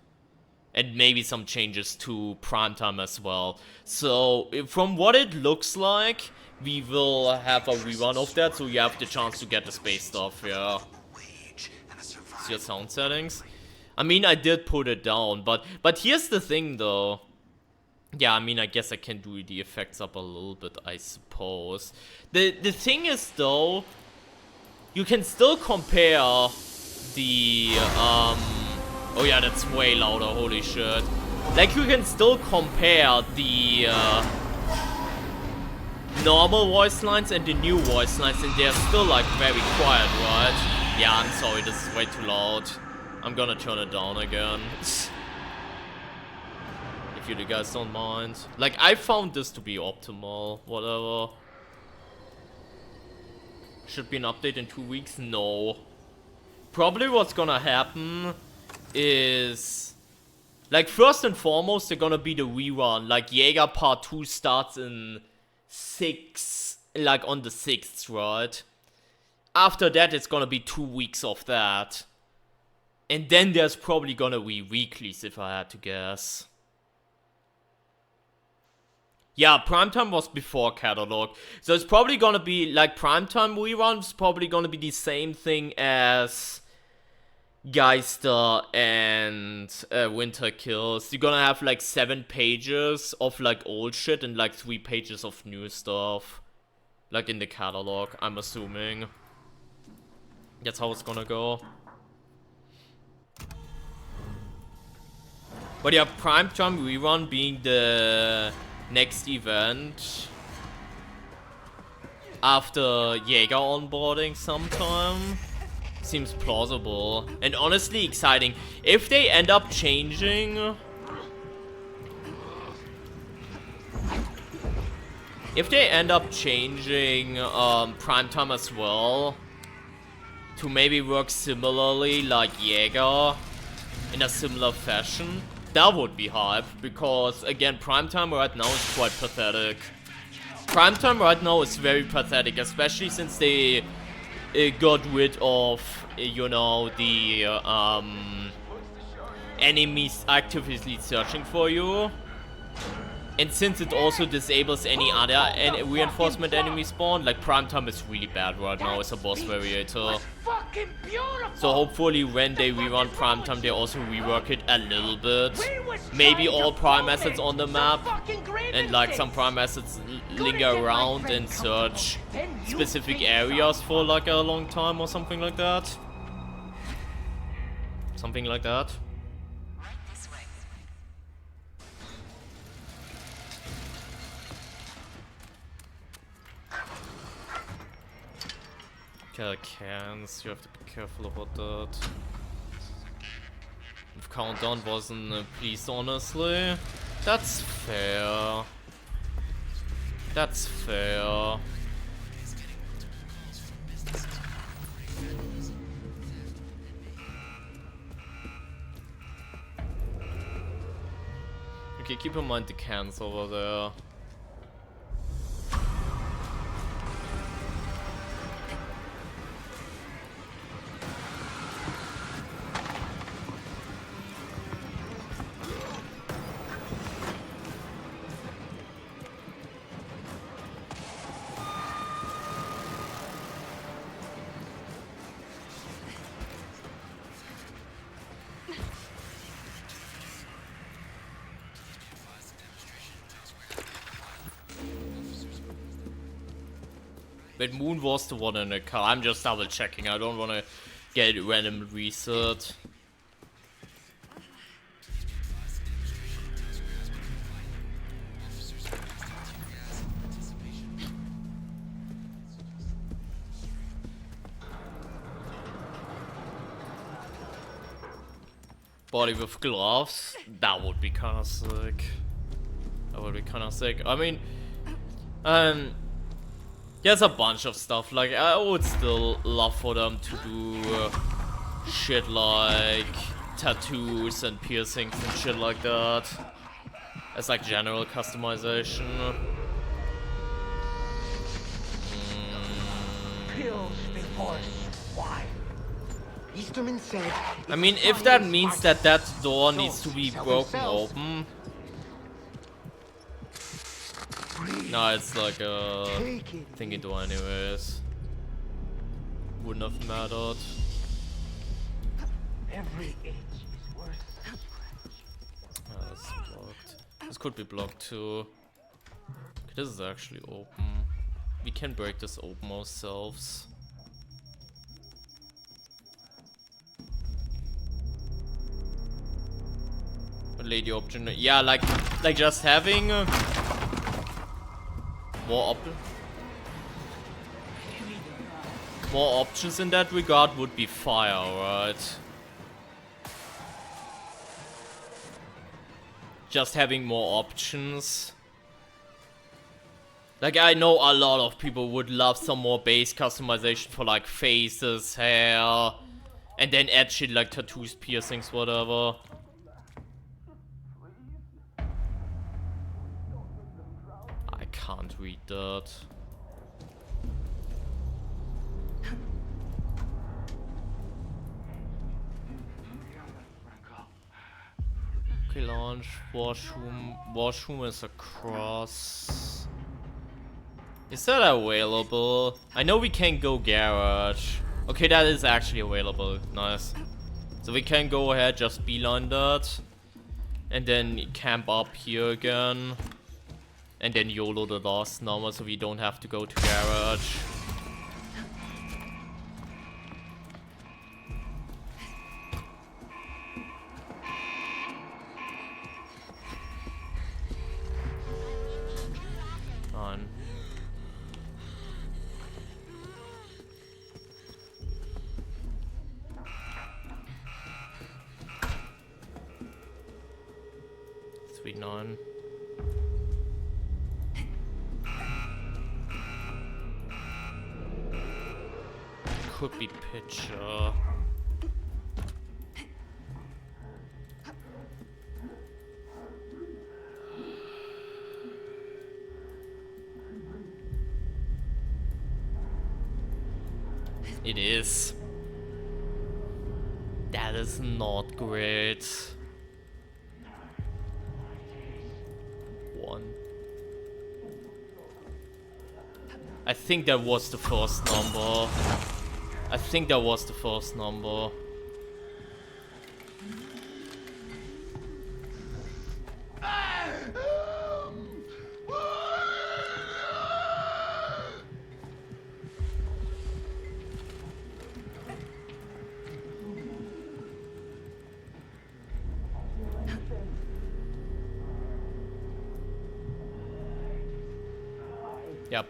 And maybe some changes to primetime as well. So, from what it looks like, we will have a rerun of that, so you have the chance to get the space stuff, yeah. See your sound settings? I mean, I did put it down, but here's the thing, though. Yeah, I mean, I guess I can do the effects up a little bit, I suppose. The thing is, though, you can still compare the, oh yeah, that's way louder, holy shit. Like, you can still compare the, normal voice lines and the new voice lines, and they're still, like, very quiet, right? Yeah, I'm sorry, this is way too loud. I'm gonna turn it down again. If you guys don't mind. Like, I found this to be optimal, whatever. Should be an update in 2 weeks? No. Probably what's gonna happen is, like, first and foremost, they're gonna be the rerun. Like, Jaeger Part 2 starts in 6, like, on the 6th, right? After that, it's gonna be 2 weeks of that. And then there's probably gonna be weeklies, if I had to guess. Yeah, primetime was before catalog. So it's probably gonna be, like, primetime reruns, probably gonna be the same thing as Geister and Winter Kills. You're gonna have like 7 pages of like old shit and like 3 pages of new stuff. Like in the catalog, I'm assuming. That's how it's gonna go. But yeah, primetime rerun being the next event after Jaeger onboarding sometime. Seems plausible and honestly exciting. If they end up changing, primetime as well to maybe work similarly like Jaeger in a similar fashion, that would be hype. Because again, primetime right now is quite pathetic. Primetime right now is very pathetic, especially since they got rid of, you know, the enemies actively searching for you. And since it also disables any other reinforcement enemy spawn, like primetime is really bad right now as a boss variator. So hopefully when they rerun primetime, they also rework it a little bit. Maybe all prime assets on the map, and like some prime assets linger around and search specific areas for like a long time or something like that. Something like that. Cans, you have to be careful about that. If Countdown wasn't pleased, honestly. That's fair. That's fair. Okay, keep in mind the cans over there. But Moon was the one in the car. I'm just double checking. I don't want to get it random reset. Body with gloves? That would be kind of sick. That would be kind of sick. I mean, there's a bunch of stuff. Like, I would still love for them to do shit like tattoos and piercings and shit like that. As like general customization. Pills before swine. Easterman said. I mean, if that means that that door needs to be broken open. No, it's like a thingy door anyways. Wouldn't have mattered. Every inch is worth a scratch. Ah, that's blocked. This could be blocked too. Okay, this is actually open. We can break this open ourselves. Lady option, yeah, like just having more options in that regard would be fire, right? Just having more options. Like, I know a lot of people would love some more base customization for like faces, hair, and then add shit like tattoos, piercings, whatever. I can't read that. Okay, launch. Washroom. Washroom is across. Is that available? I know we can go garage. Okay, that is actually available. Nice. So we can go ahead, just beeline that. And then camp up here again. And then YOLO the last number so we don't have to go to garage. On. Sweet 9. Could be picture. It is. That is not great. 1. I think that was the first number. I think that was the first number. Yep.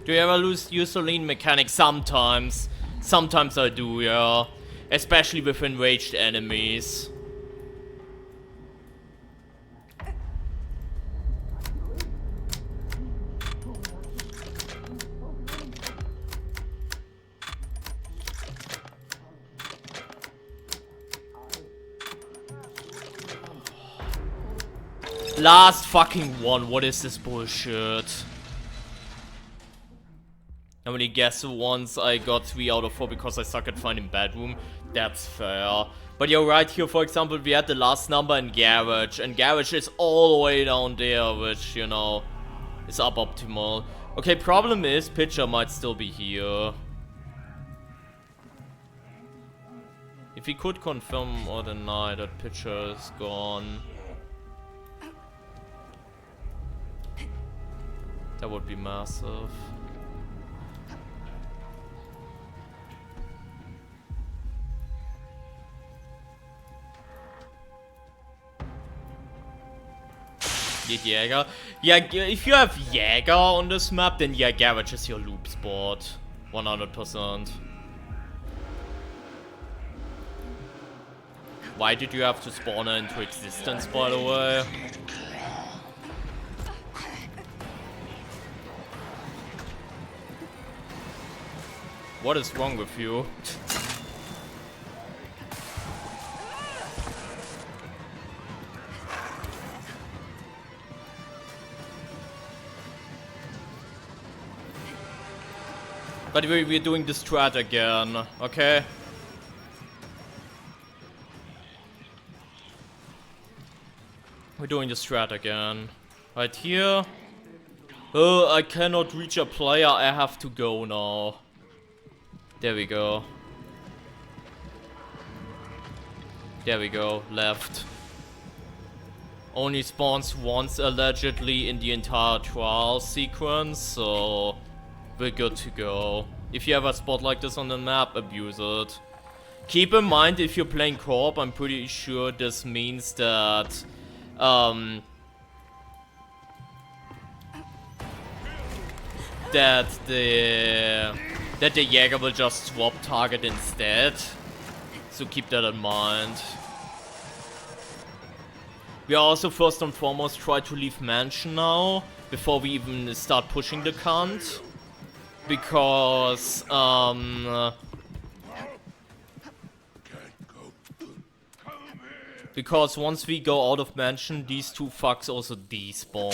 Do you ever use the lean mechanic? Sometimes. Sometimes I do, yeah. Especially with enraged enemies. Last fucking one, what is this bullshit? How many guess once I got 3 out of 4 because I suck at finding bedroom? That's fair. But you're right, here for example we had the last number in garage, and garage is all the way down there, which, you know, is suboptimal. Okay, problem is picture might still be here. If we could confirm or deny that picture is gone, that would be massive. Need Jäger. Yeah, if you have Jäger on this map, then yeah, Garage is your loop spot. 100%. Why did you have to spawn her into existence, by the way? What is wrong with you? But we're doing the strat again, okay? We're doing the strat again. Right here. Oh, I cannot reach a player, I have to go now. There we go. There we go, left. Only spawns once allegedly in the entire trial sequence, so we're good to go. If you have a spot like this on the map, abuse it. Keep in mind, if you're playing co-op, I'm pretty sure this means that that the Jäger will just swap target instead. So keep that in mind. We also first and foremost try to leave mansion now, before we even start pushing the cunt. Because, because once we go out of mansion, these two fucks also despawn.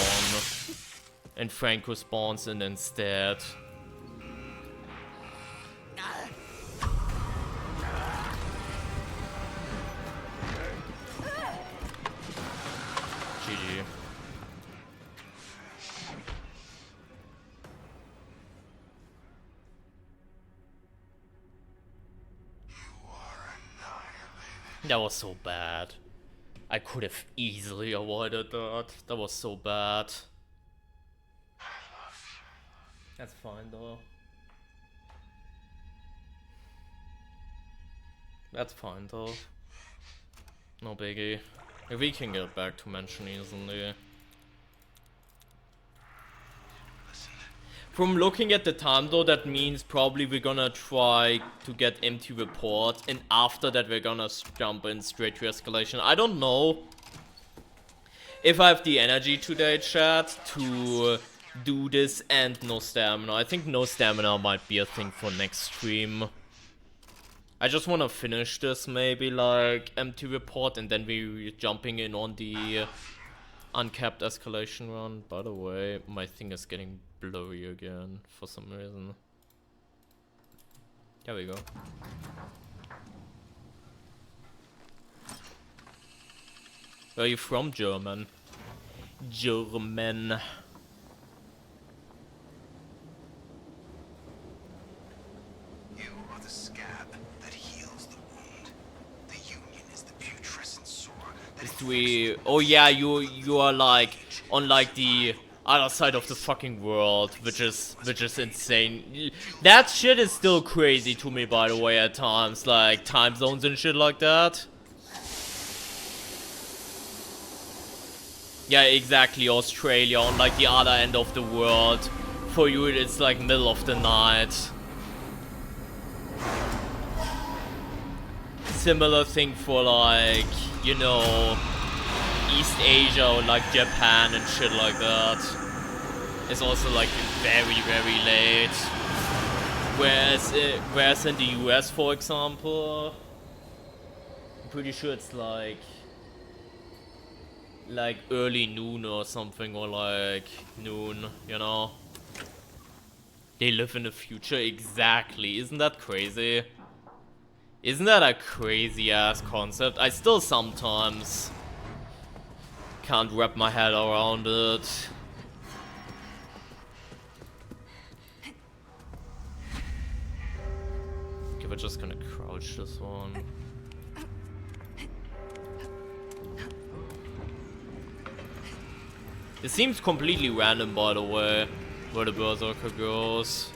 And Franco spawns in instead. GG. That was so bad. I could have easily avoided that. That was so bad. That's fine though. That's fine though. No biggie. We can get back to mansion easily. From looking at the time though, that means probably we're gonna try to get empty report, and after that we're gonna jump in straight to escalation. I don't know if I have the energy today, chat, to do this and no stamina. I think no stamina might be a thing for next stream. I just wanna finish this maybe like empty report, and then we're jumping in on the uncapped escalation run. By the way, my thing is getting blurry again for some reason. There we go. Where are you from, German? German. You are the scab that heals the wound. The union is the putrescent sore that Oh yeah, you are like on like the other side of the fucking world, which is insane. That shit is still crazy to me, by the way, at times, like time zones and shit like that. Yeah, exactly, Australia on like the other end of the world. For you it's like middle of the night. Similar thing for like, you know, East Asia or like Japan and shit like that. It's also like very, very late. Whereas in the US, for example, I'm pretty sure it's like early noon or something, or like noon, you know. They live in the future, exactly. Isn't that crazy? Isn't that a crazy ass concept? I still sometimes can't wrap my head around it. Okay, we're just gonna crouch this one. It seems completely random, by the way, where the Berserker goes.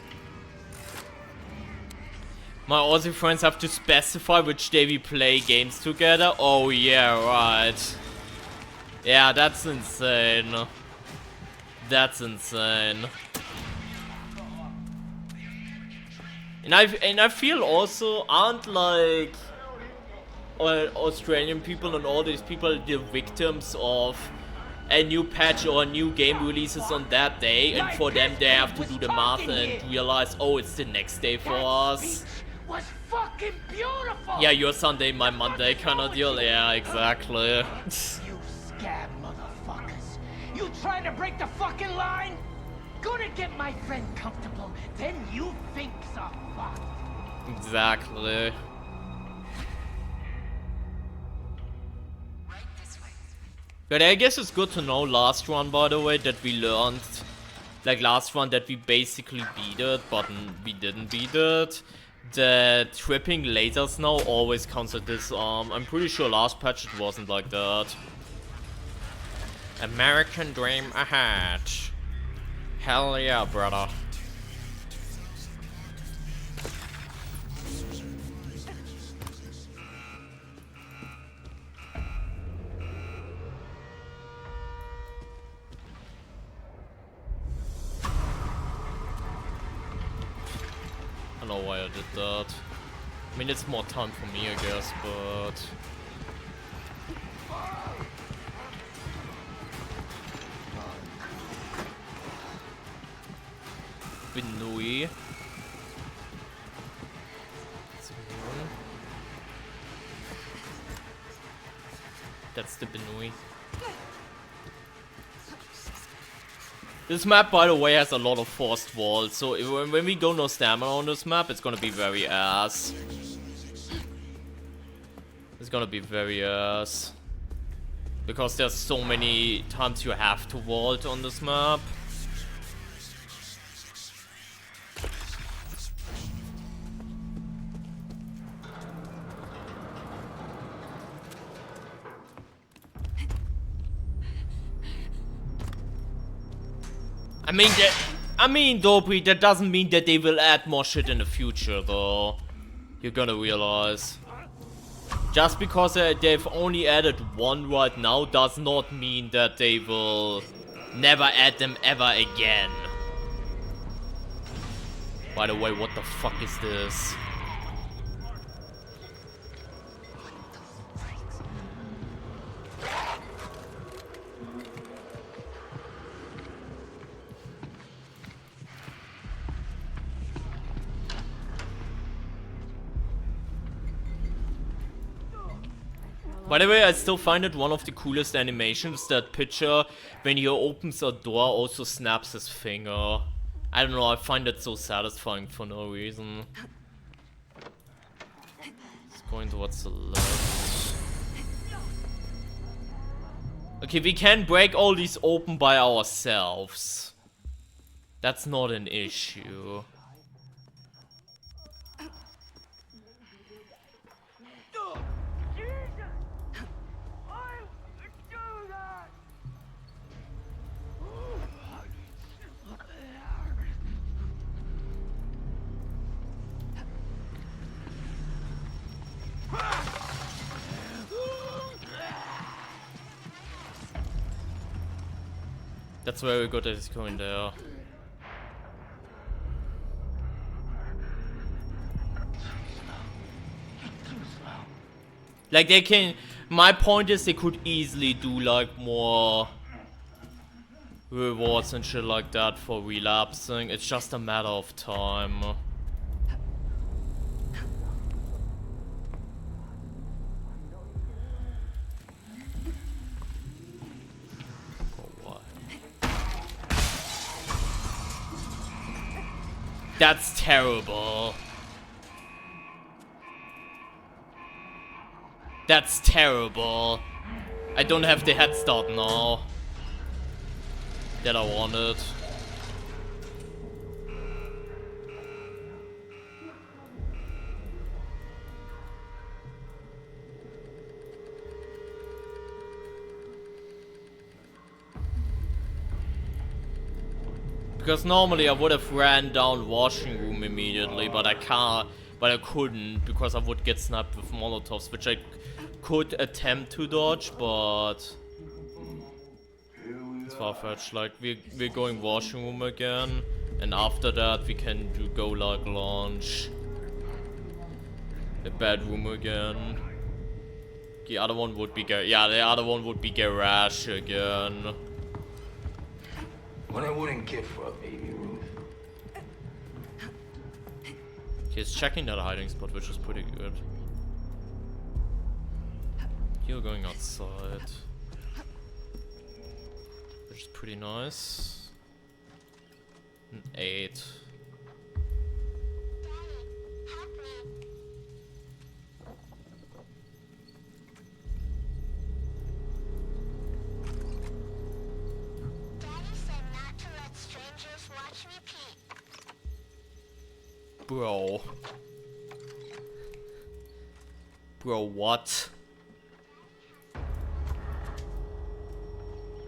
My Aussie friends have to specify which day we play games together. Oh yeah, right. Yeah, that's insane. That's insane. And I feel also, aren't like Australian people and all these people the victims of a new patch or new game releases on that day, and for them they have to do the math and realize, oh, it's the next day for us. Was fucking beautiful. Yeah, your Sunday, my Monday kind of deal. Yeah, exactly. You scab motherfuckers. You trying to break the fucking line? Gonna get my friend comfortable, then you think so fucked. Exactly. But I guess it's good to know last run, by the way, that we learned, like last run, that we basically beat it, but we didn't beat it. That tripping lasers now always counts at disarm. I'm pretty sure last patch it wasn't like that. American dream ahead. Hell yeah, brother. I don't know why I did that. I mean, it's more time for me, I guess, but... Benui. That's the Benui. This map, by the way, has a lot of forced walls, so when we go no stamina on this map, it's gonna be very ass. It's gonna be very ass. Because there's so many times you have to vault on this map. I mean, Dopey, that doesn't mean that they will add more shit in the future, though. You're gonna realize. Just because they've only added one right now does not mean that they will never add them ever again. By the way, what the fuck is this? By the way, I still find it one of the coolest animations, that picture when he opens a door also snaps his finger. I don't know, I find it so satisfying for no reason. It's going towards the left. Okay, we can break all these open by ourselves. That's not an issue. That's very good that it's going there. Like they can... My point is they could easily do like more rewards and shit like that for relapsing. It's just a matter of time. That's terrible. That's terrible. I don't have the head start now that I wanted. Because normally I would have ran down washing room immediately, but I can't, but I couldn't because I would get snapped with Molotovs, which I could attempt to dodge, but far-fetched. Like, we're going washroom room again, and after that we can go like launch the bedroom again. The other one would be the other one would be garage again. What I wouldn't give for a baby Ruth. He's checking that hiding spot, which is pretty good. You're going outside, which is pretty nice. An 8. Bro. Bro, what?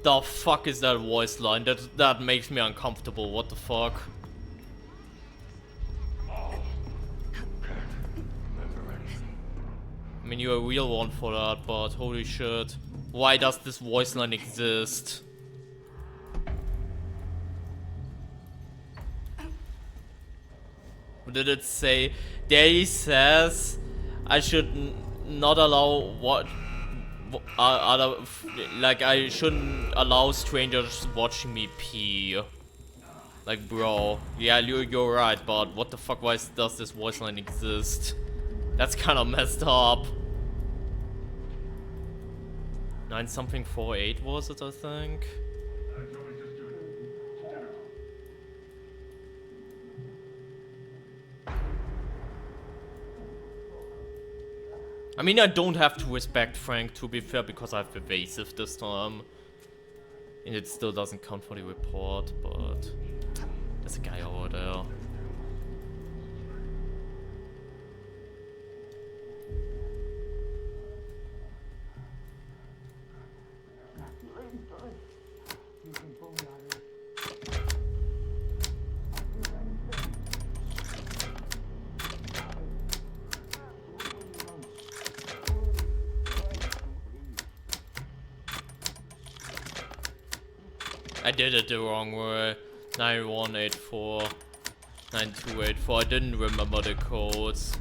The fuck is that voice line? That makes me uncomfortable. What the fuck? I mean, you're a real one for that, but holy shit. Why does this voice line exist? What did it say? There he says I should not allow like I shouldn't allow strangers watching me pee. Like, bro, yeah, you're right, but what the fuck? Why does this voice line exist? That's kind of messed up. 9-something-4-8 was it, I think. I mean, I don't have to respect Frank, to be fair, because I have evasive this time. And it still doesn't count for the report, but there's a guy over there. I did it the wrong way. 9184, 9284. I didn't remember the codes.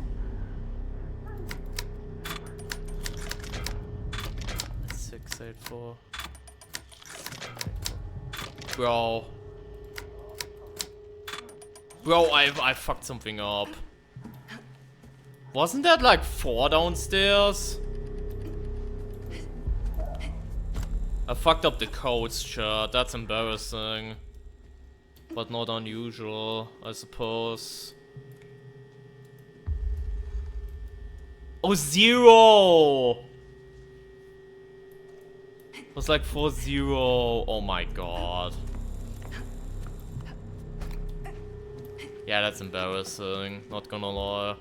684. Bro. Bro, I fucked something up. Wasn't that like 4 downstairs? I fucked up the codes, chat. That's embarrassing. But not unusual, I suppose. Oh, 0! It was like 4-0. Oh my god. Yeah, that's embarrassing. Not gonna lie.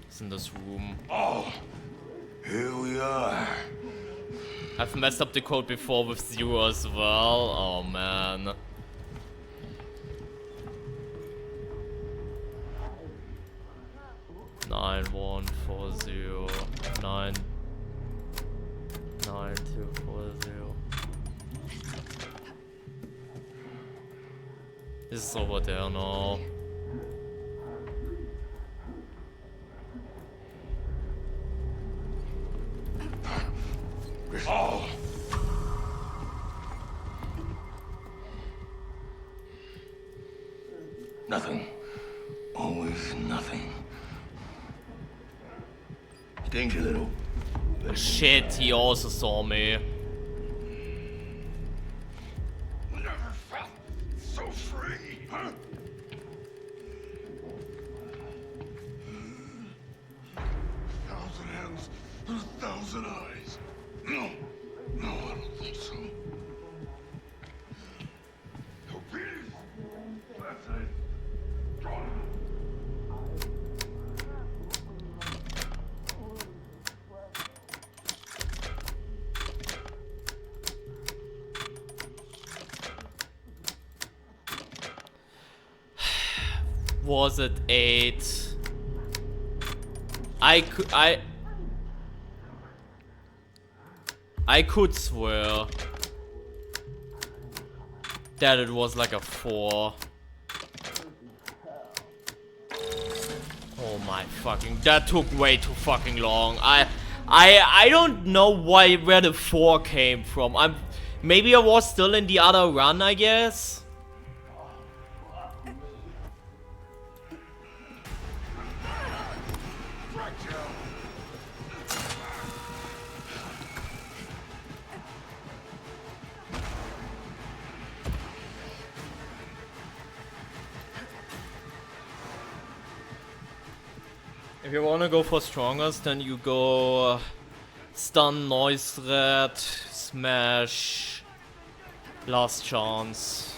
It's in this room. Oh, here we are. I've messed up the code before with 0 as well. Oh man. Nine 140 9 9240. This is over there now. Oh. Nothing. Always nothing. Danger, little. Shit, he also saw me. Never felt so free, huh? Thousand hands and 1,000 eyes. No, no, I don't think so. No peace. That's it. Gone. Was it 8? I could swear. that it was like a 4. Oh my fucking, that took way too fucking long. I don't know where the 4 came from. Maybe I was still in the other run, I guess. If you wanna go for strongest, then you go stun, noise threat, smash, last chance.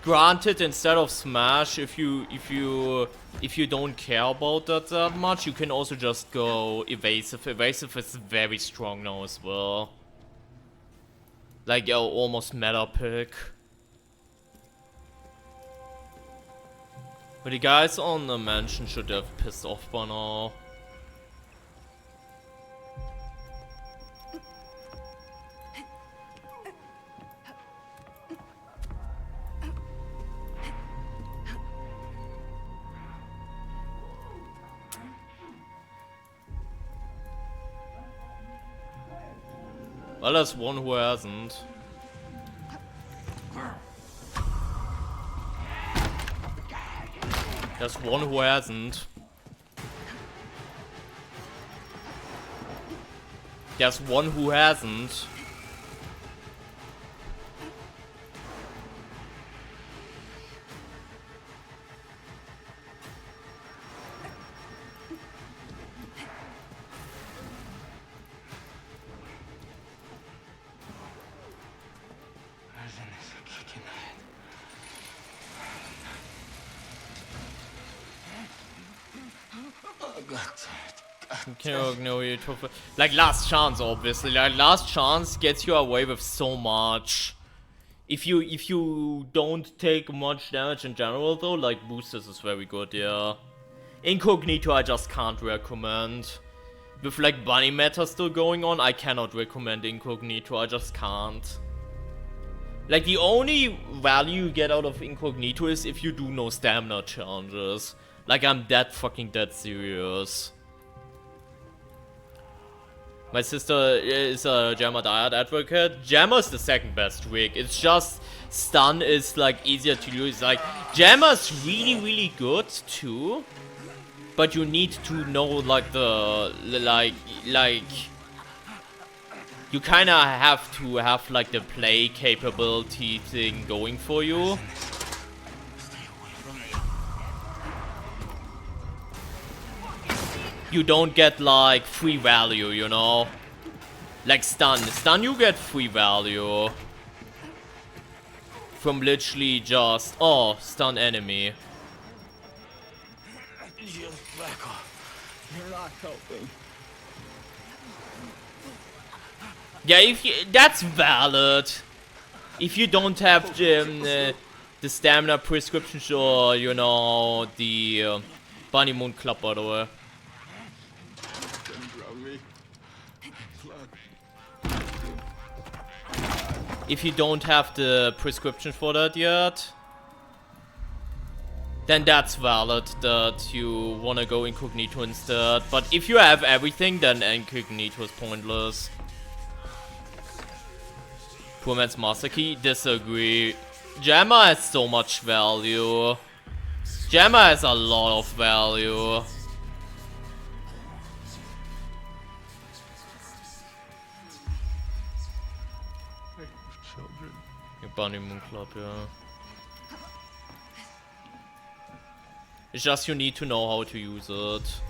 Granted, instead of smash, if you don't care about that much, you can also just go evasive. Evasive is very strong now as well. Like your almost meta pick. But the guys on the mansion should have pissed off by now. Well, there's one who hasn't. There's one who hasn't. There's one who hasn't. Okay, no, you took like last chance, obviously. Like last chance gets you away with so much. If you don't take much damage in general though, like boosters is very good, yeah. Incognito I just can't recommend. With like bunny meta still going on, I cannot recommend Incognito, I just can't. Like the only value you get out of Incognito is if you do no stamina challenges. Like I'm that fucking dead serious. My sister is a Jammer Diet advocate. Jammer is the second best rig. It's just stun is like easier to use. Like Jammer's really good too, but you need to know like the like you kind of have to have like the play capability thing going for you. You don't get like free value, you know? Like stun. Stun you get free value. From literally just, oh, stun enemy. Just back off. You're not helping. Yeah, if you, that's valid. If you don't have the stamina prescriptions or, you know, the Bunny Moon Club, by the way. If you don't have the prescription for that yet, then that's valid that you wanna go Incognito instead. But if you have everything, then Incognito is pointless. Poor man's Master Key, disagree. Jammer has so much value. Jammer has a lot of value. Bunny Moon Club, yeah. It's just you need to know how to use it.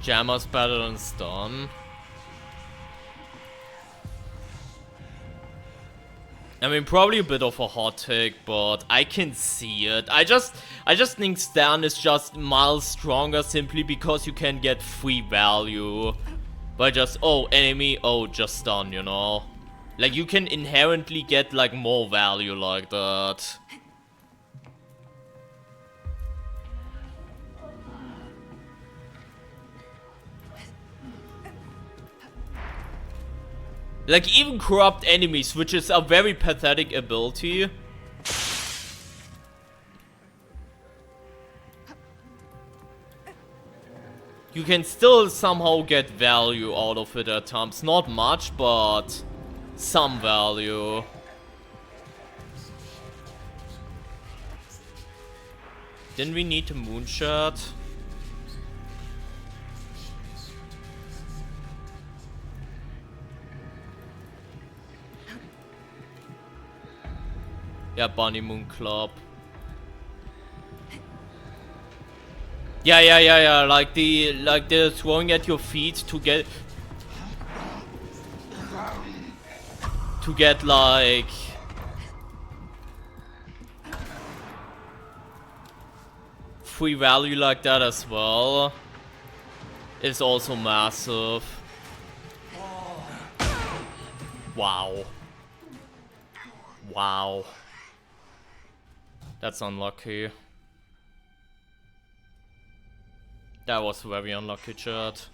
Jammer's better than stun. I mean, probably a bit of a hot take, but I can see it. I just think stun is just miles stronger simply because you can get free value. By just, oh, enemy, oh, just stun, you know? Like, you can inherently get, like, more value like that. Like, even corrupt enemies, which is a very pathetic ability. You can still somehow get value out of it at times. Not much, but some value. Didn't we need the moonshot? Yeah, Bunny Moon Club. Yeah. Like they're throwing at your feet to get like free value like that as well. It's also massive. Wow. Wow. That's unlucky. That was very unlucky, chat.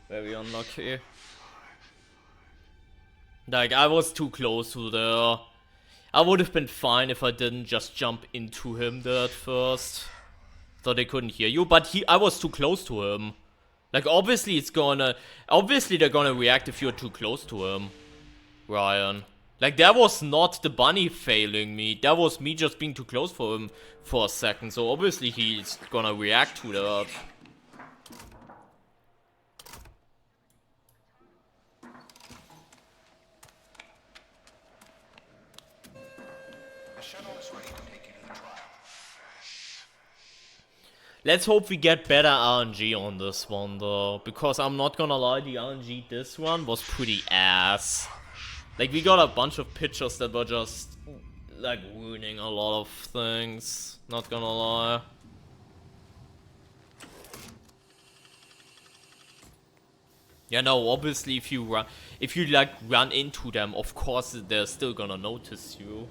Very unlucky. Like, I was too close to there. I would have been fine if I didn't just jump into him there at first. So they couldn't hear you, but I was too close to him. Like, obviously they're gonna react if you're too close to him, Ryan. Like, that was not the bunny failing me. That was me just being too close for him for a second. So obviously he's gonna react to that. Let's hope we get better RNG on this one though, because I'm not gonna lie, the RNG this one was pretty ass. Like, we got a bunch of pictures that were just like ruining a lot of things, not gonna lie. Yeah, no, obviously if you like run into them, of course they're still gonna notice you.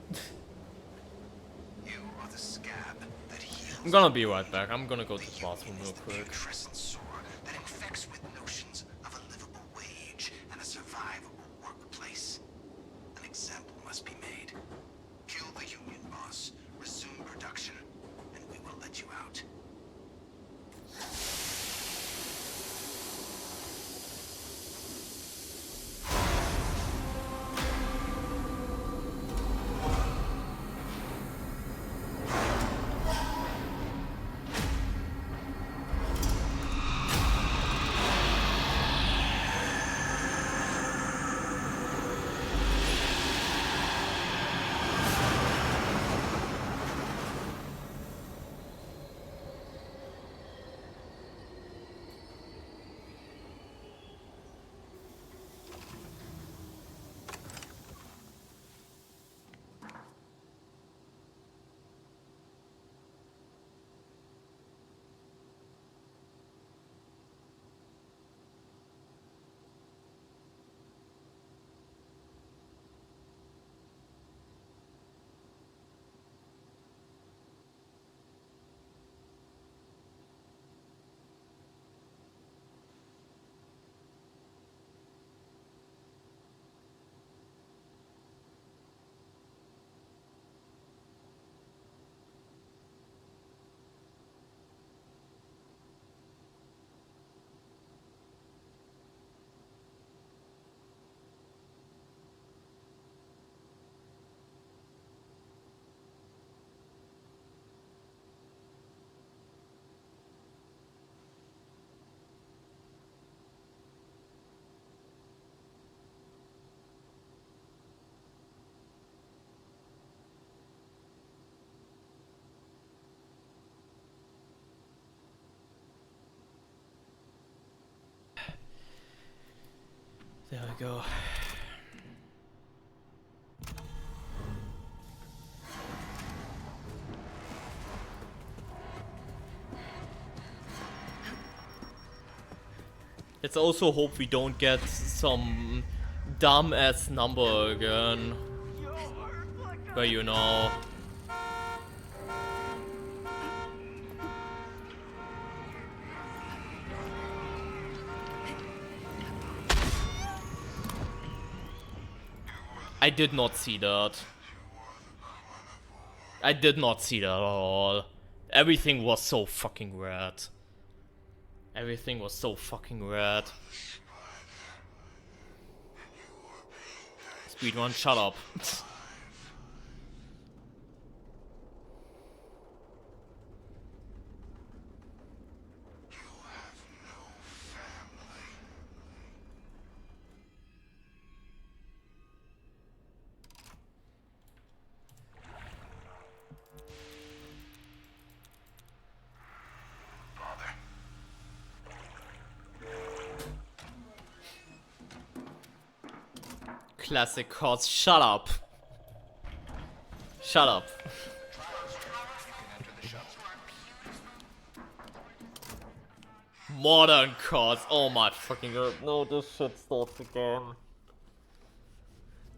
You are the scab that heals. I'm gonna be right back. I'm gonna go to the bathroom real quick. Putrescent sore that infects with notions of a livable wage and a survivable workplace. An example must be made. Kill the union boss, resume production, and we will let you out. There we go. Let's also hope we don't get some dumb ass number again. Where you know. I did not see that. I did not see that at all. Everything was so fucking red. Everything was so fucking red. Speedrun, shut up. Classic cards. Shut up. Shut up. Modern cards. Oh my fucking god. No, this shit starts again.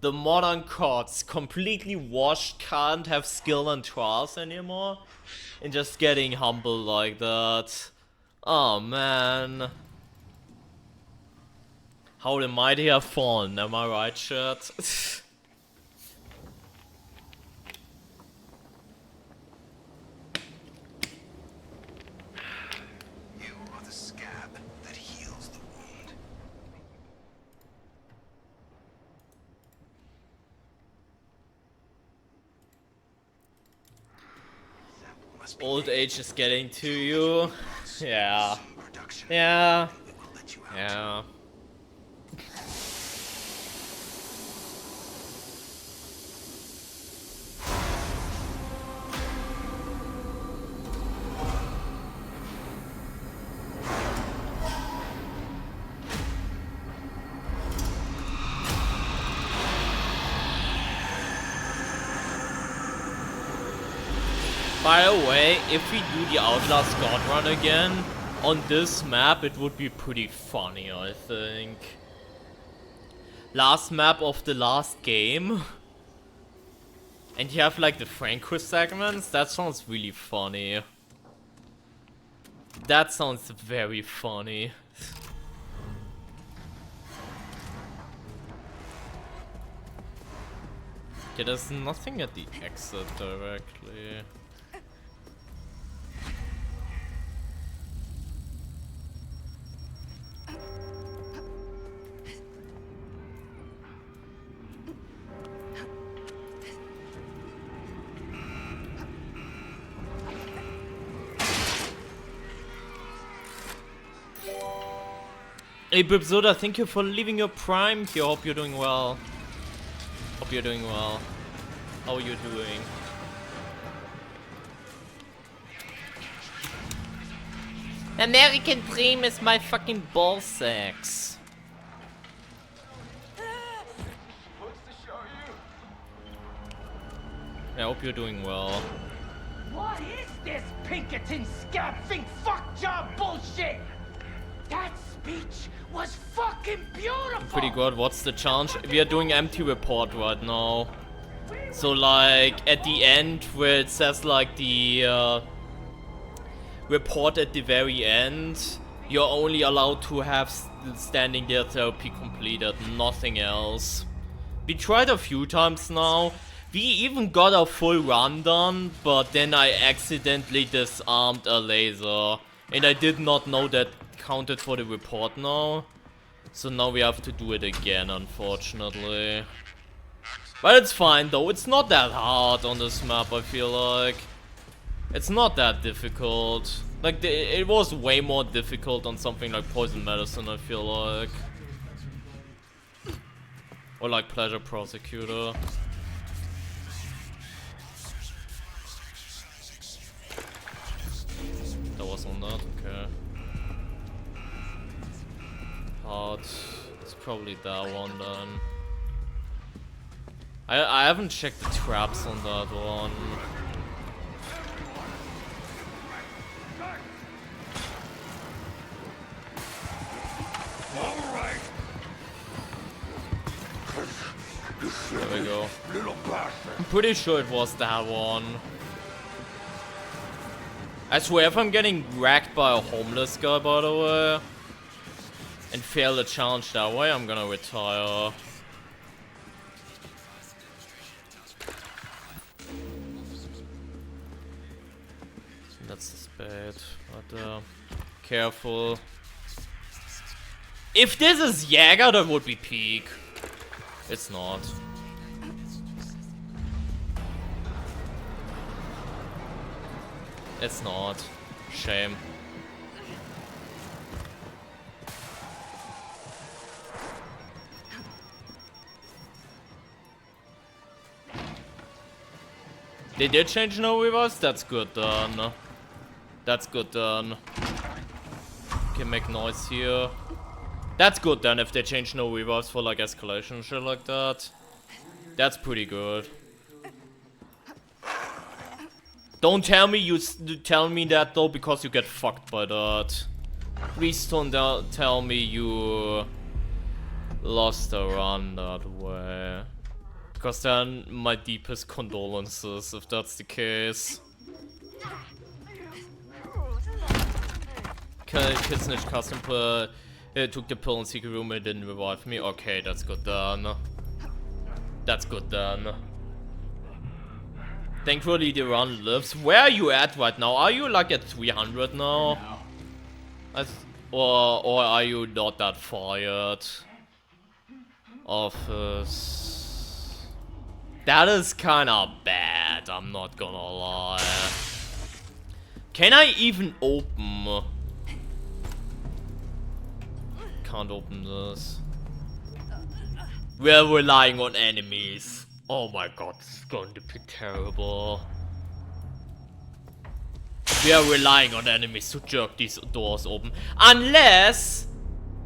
The modern cards completely washed, can't have skill and trials anymore. And just getting humble like that. Oh man. How the mighty have fallen, am I right, shit? You are the scab that heals the wound. Must be Old age is getting to you. Yeah. production. Yeah. We will let you out. Yeah. By the way, if we do the Outlast God run again on this map, it would be pretty funny, I think. Last map of the last game. And you have like the Franco segments, that sounds really funny. That sounds very funny. Yeah, there's nothing at the exit directly. Hey Bibzoda, thank you for leaving your Prime here. Hope you're doing well. Hope you're doing well. How are you doing? American Dream is my fucking ball sex. I hope you're doing well. What is this Pinkerton scab think fuck job bullshit? That speech was fucking beautiful! Pretty good. What's the challenge? We are doing empty report right now. So like at the end where it says like the report at the very end, you're only allowed to have standing there therapy completed, nothing else. We tried a few times now. We even got a full run done, but then I accidentally disarmed a laser. And I did not know that counted for the report now. So now we have to do it again, unfortunately. But it's fine though, it's not that hard on this map, I feel like. It's not that difficult. Like, it was way more difficult on something like Poison Medicine, I feel like. Or like Pleasure Prosecutor. That was on that, okay. Hard. It's probably that one then. I haven't checked the traps on that one. There we go. I'm pretty sure it was that one. I swear if I'm getting wrecked by a homeless guy, by the way, and fail the challenge that way, I'm gonna retire. That's the spade. But careful. If this is Jäger, that would be peak. It's not. It's not. Shame. They did change no reverse? That's good then. That's good then. Can make noise here. That's good then if they change no reverse for like escalation and shit like that. That's pretty good. Don't tell me you tell me that though, because you get fucked by that. Please don't tell me you lost a run that way. Because then my deepest condolences if that's the case. Kids nicht custom took the pill in secret room and didn't revive me. Okay, that's good then. That's good then. Thankfully the run lives. Where are you at right now? Are you like at 300 now? Or are you not that far yet? Office. That is kinda bad, I'm not gonna lie. Can I even open? Can't open this. We're relying on enemies. Oh my god, this is going to be terrible. We are relying on enemies to jerk these doors open. Unless...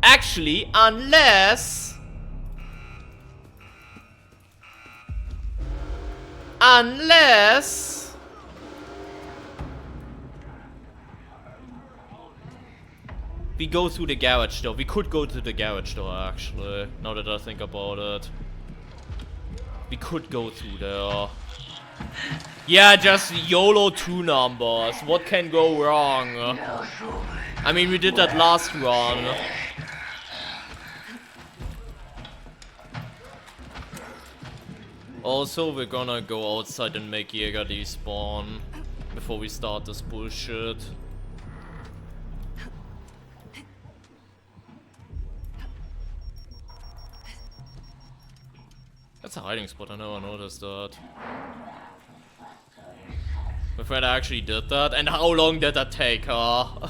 Actually, unless... we go through the garage door. We could go to the garage door actually, now that I think about it. We could go through there. Yeah, just YOLO 2 numbers. What can go wrong? I mean, we did that last run. Also, we're gonna go outside and make Jäger despawn before we start this bullshit. That's a hiding spot, I never noticed that. My friend actually did that, and how long did that take, huh?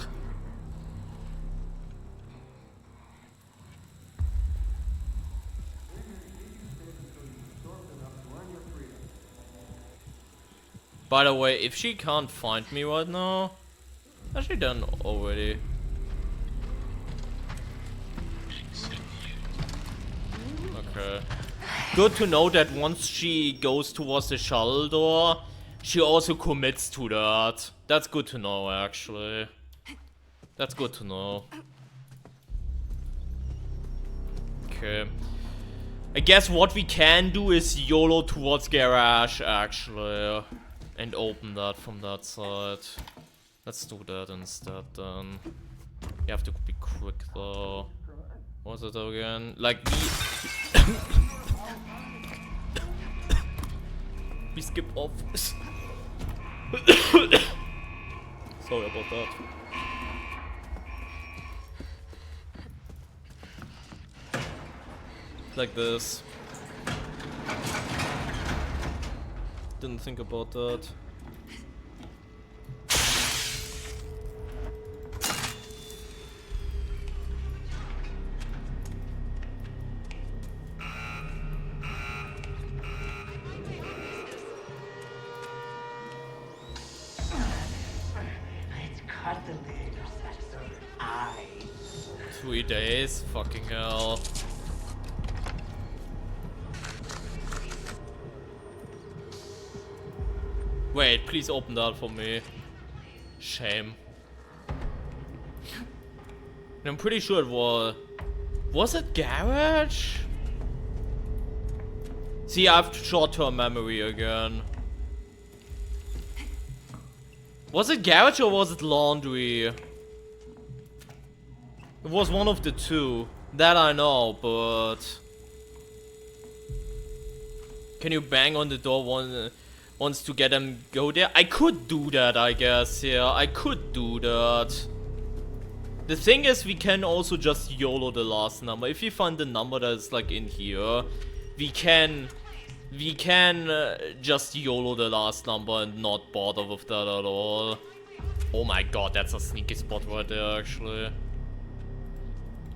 By the way, if she can't find me right now, has she done already? Okay. Good to know that once she goes towards the shuttle door, she also commits to that. That's good to know, actually. That's good to know. Okay. I guess what we can do is YOLO towards garage, actually. And open that from that side. Let's do that instead then. You have to be quick though. What was it again? Like we skip office. Sorry about that. Like this. Didn't think about that. Let's cut the lid of that third eye. 3 days? Fucking hell. Wait, please open that for me. Shame. I'm pretty sure it was... Was it garage? See, I have short-term memory again. Was it garage or was it laundry? It was one of the two. That I know, but... Can you bang on the door wants to get them go there. I could do that, I guess. Yeah, I could do that. The thing is, we can also just YOLO the last number. If you find the number that's like in here, we can just YOLO the last number and not bother with that at all. Oh my god, that's a sneaky spot right there, actually.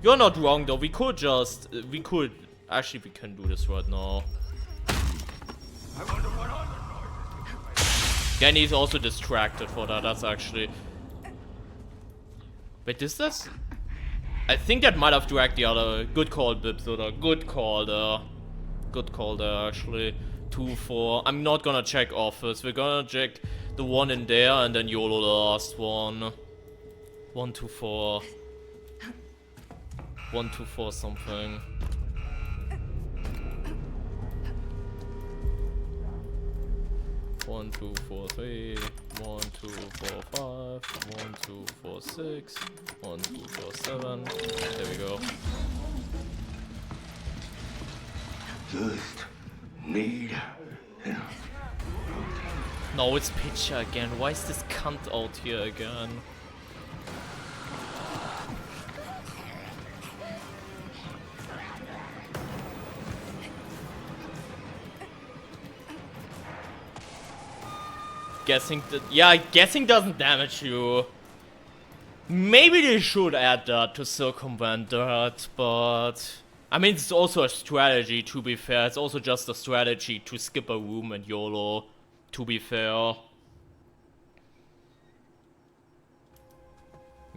You're not wrong though. We could actually, we can do this right now. Danny's also distracted for that. That's actually. Wait, is this? I think that might have dragged the other. Good call, Bibsoda. Good call there. Good call there, actually. 2, 4. I'm not gonna check office. We're gonna check the one in there and then YOLO the last one. 1, 2, 4. 1, 2, 4 something. One, 2, 4, 3, 1, 2, 4, 5, 1, 2, 4, 6, 1, 2, 4, 7. There we go. Just need him. No, it's Pitcher again. Why is this cunt out here again? Guessing that, yeah, guessing doesn't damage you. Maybe they should add that to circumvent that, but I mean, it's also a strategy, to be fair. It's also just a strategy to skip a room and YOLO, to be fair.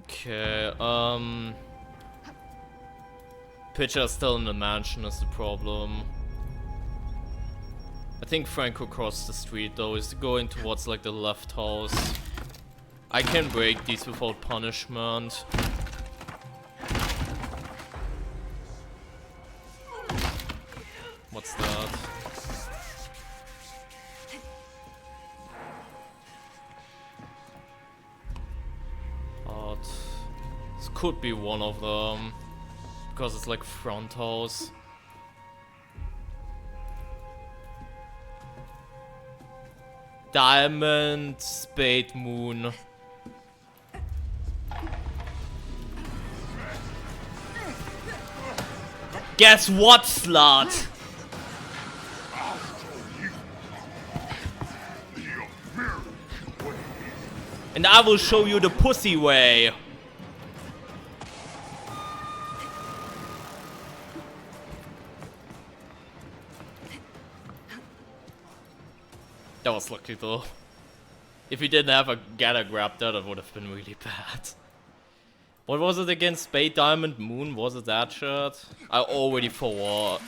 Okay, Pitcher's still in the mansion is the problem. I think Franco crossed the street though. Is going towards like the left house. I can break these without punishment. What's that? But this could be one of them. Because it's like front house. Diamond, spade, moon. Guess what, slut? And I will show you the pussy way. That was lucky though. If we didn't have a gather grab there, that would have been really bad. What was it again? Spade, diamond, moon? Was it that shirt? I already forgot.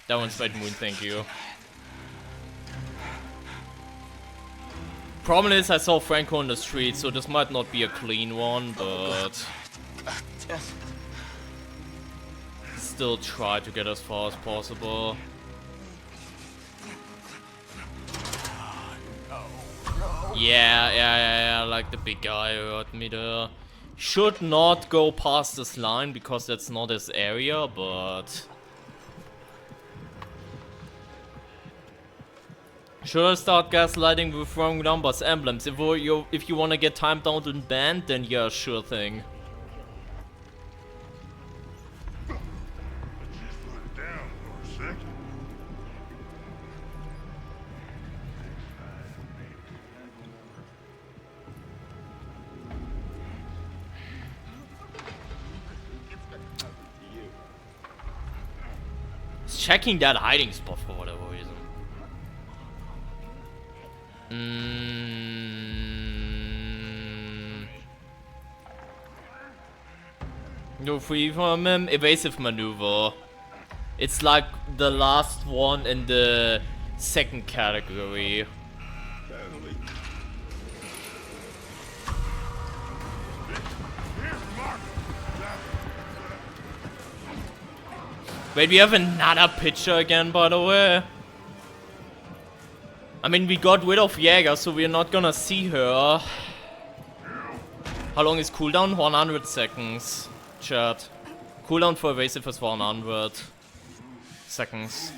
That one's spade, moon, thank you. Problem is I saw Franco on the street, so this might not be a clean one, but still try to get as far as possible. Yeah, like the big guy hurt me there. Should not go past this line because that's not his area, but should I start gaslighting with wrong numbers, emblems? If you wanna get timed out and banned, then yeah, sure thing. Checking that hiding spot for whatever reason. No free from him. Evasive maneuver. It's like the last one in the second category. Wait, we have another pitcher again, by the way. I mean, we got rid of Jäger, so we're not gonna see her. How long is cooldown? 100 seconds. Chat. Cooldown for evasive is 100 seconds.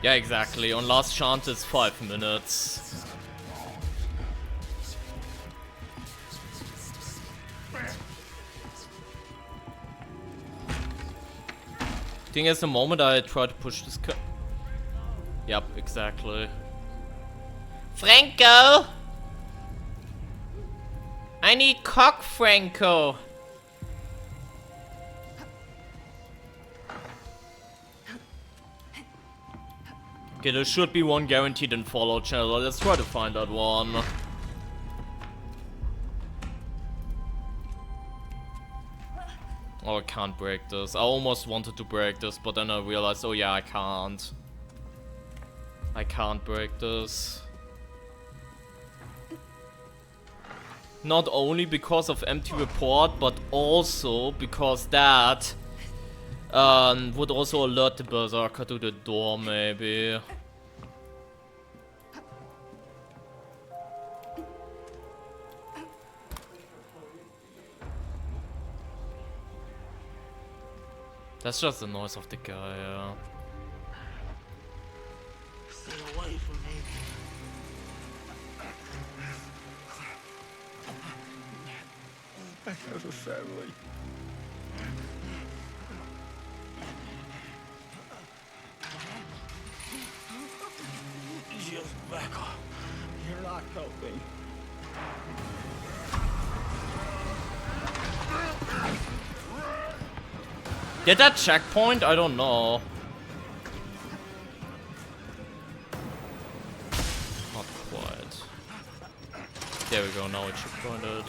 Yeah, exactly. On last chance, it's 5 minutes. Thing is, the moment I try to push this Yep, exactly. Franco! I need cock, Franco! Okay, there should be one guaranteed in Fallout channel. Let's try to find that one. Oh, I can't break this. I almost wanted to break this, but then I realized, oh yeah, I can't. I can't break this. Not only because of empty report, but also because that would also alert the berserker to the door, maybe. That's just the noise of the guy, yeah. Stay away from me. I have a family. Just back off. You're not helping. Did that checkpoint? I don't know. Not quite. There we go, now it checkpointed.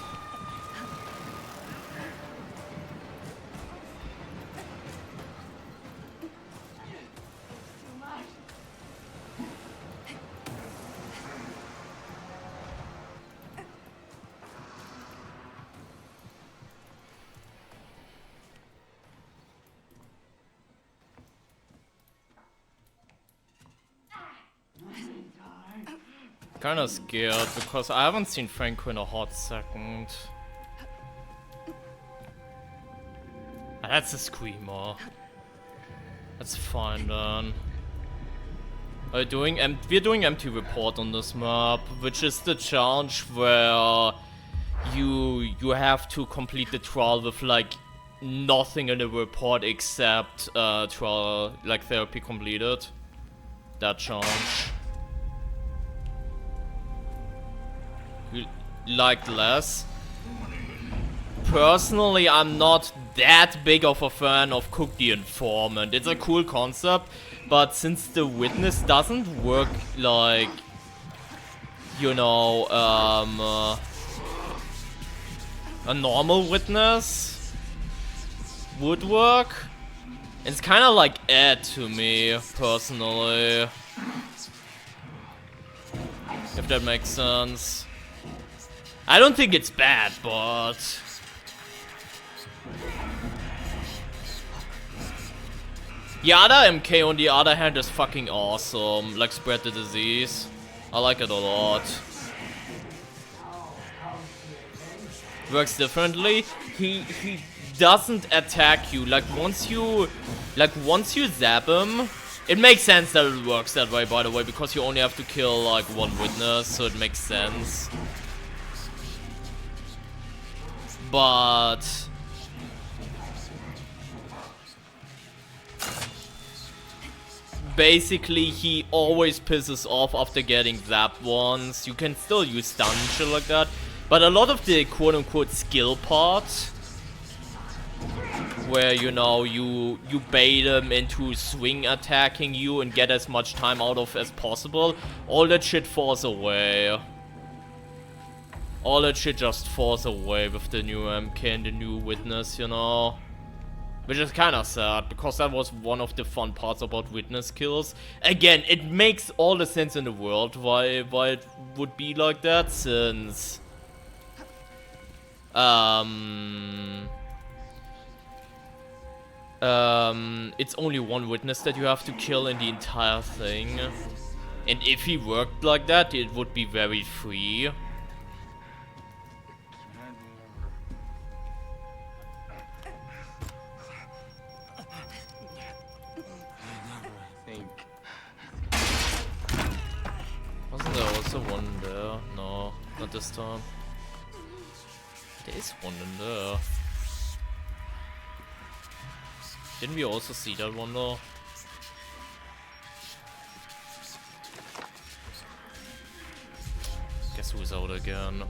Kinda scared because I haven't seen Franco in a hot second. Ah, that's a screamer. That's fine then. We're doing empty report on this map, which is the challenge where you have to complete the trial with like nothing in the report except trial like therapy completed. That challenge. You liked less. Personally, I'm not that big of a fan of Cook the Informant. It's a cool concept, but since the witness doesn't work like, you know, a normal witness would work, it's kind of like to me, personally. If that makes sense. I don't think it's bad, but the other MK on the other hand is fucking awesome. Like spread the disease. I like it a lot. Works differently. He doesn't attack you. Like once you zap him, it makes sense that it works that way, by the way, because you only have to kill like one witness, so it makes sense. But basically he always pisses off after getting zapped once. You can still use stun and shit like that, but a lot of the quote-unquote skill parts, where you know you bait him into swing attacking you and get as much time out of as possible, all that shit falls away. All that shit just falls away with the new MK and the new witness, you know. Which is kinda sad, because that was one of the fun parts about witness kills. Again, it makes all the sense in the world why it would be like that, since it's only one witness that you have to kill in the entire thing. And if he worked like that, it would be very free. this time. There is one in there. Didn't we also see that one though? Guess who's out again?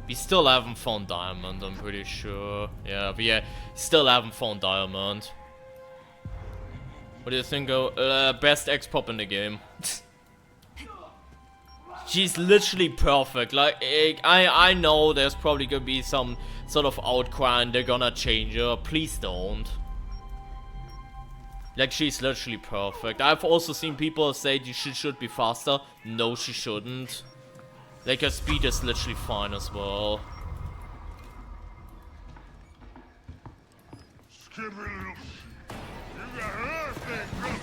We still haven't found Diamond, I'm pretty sure. Yeah, we still haven't found Diamond. What do you think of best X-Pop in the game? She's literally perfect. Like, I know there's probably gonna be some sort of outcry and they're gonna change her. Please don't. Like, she's literally perfect. I've also seen people say she should be faster. No, she shouldn't. Like, her speed is literally fine as well. Skippy little shit. You got everything coming.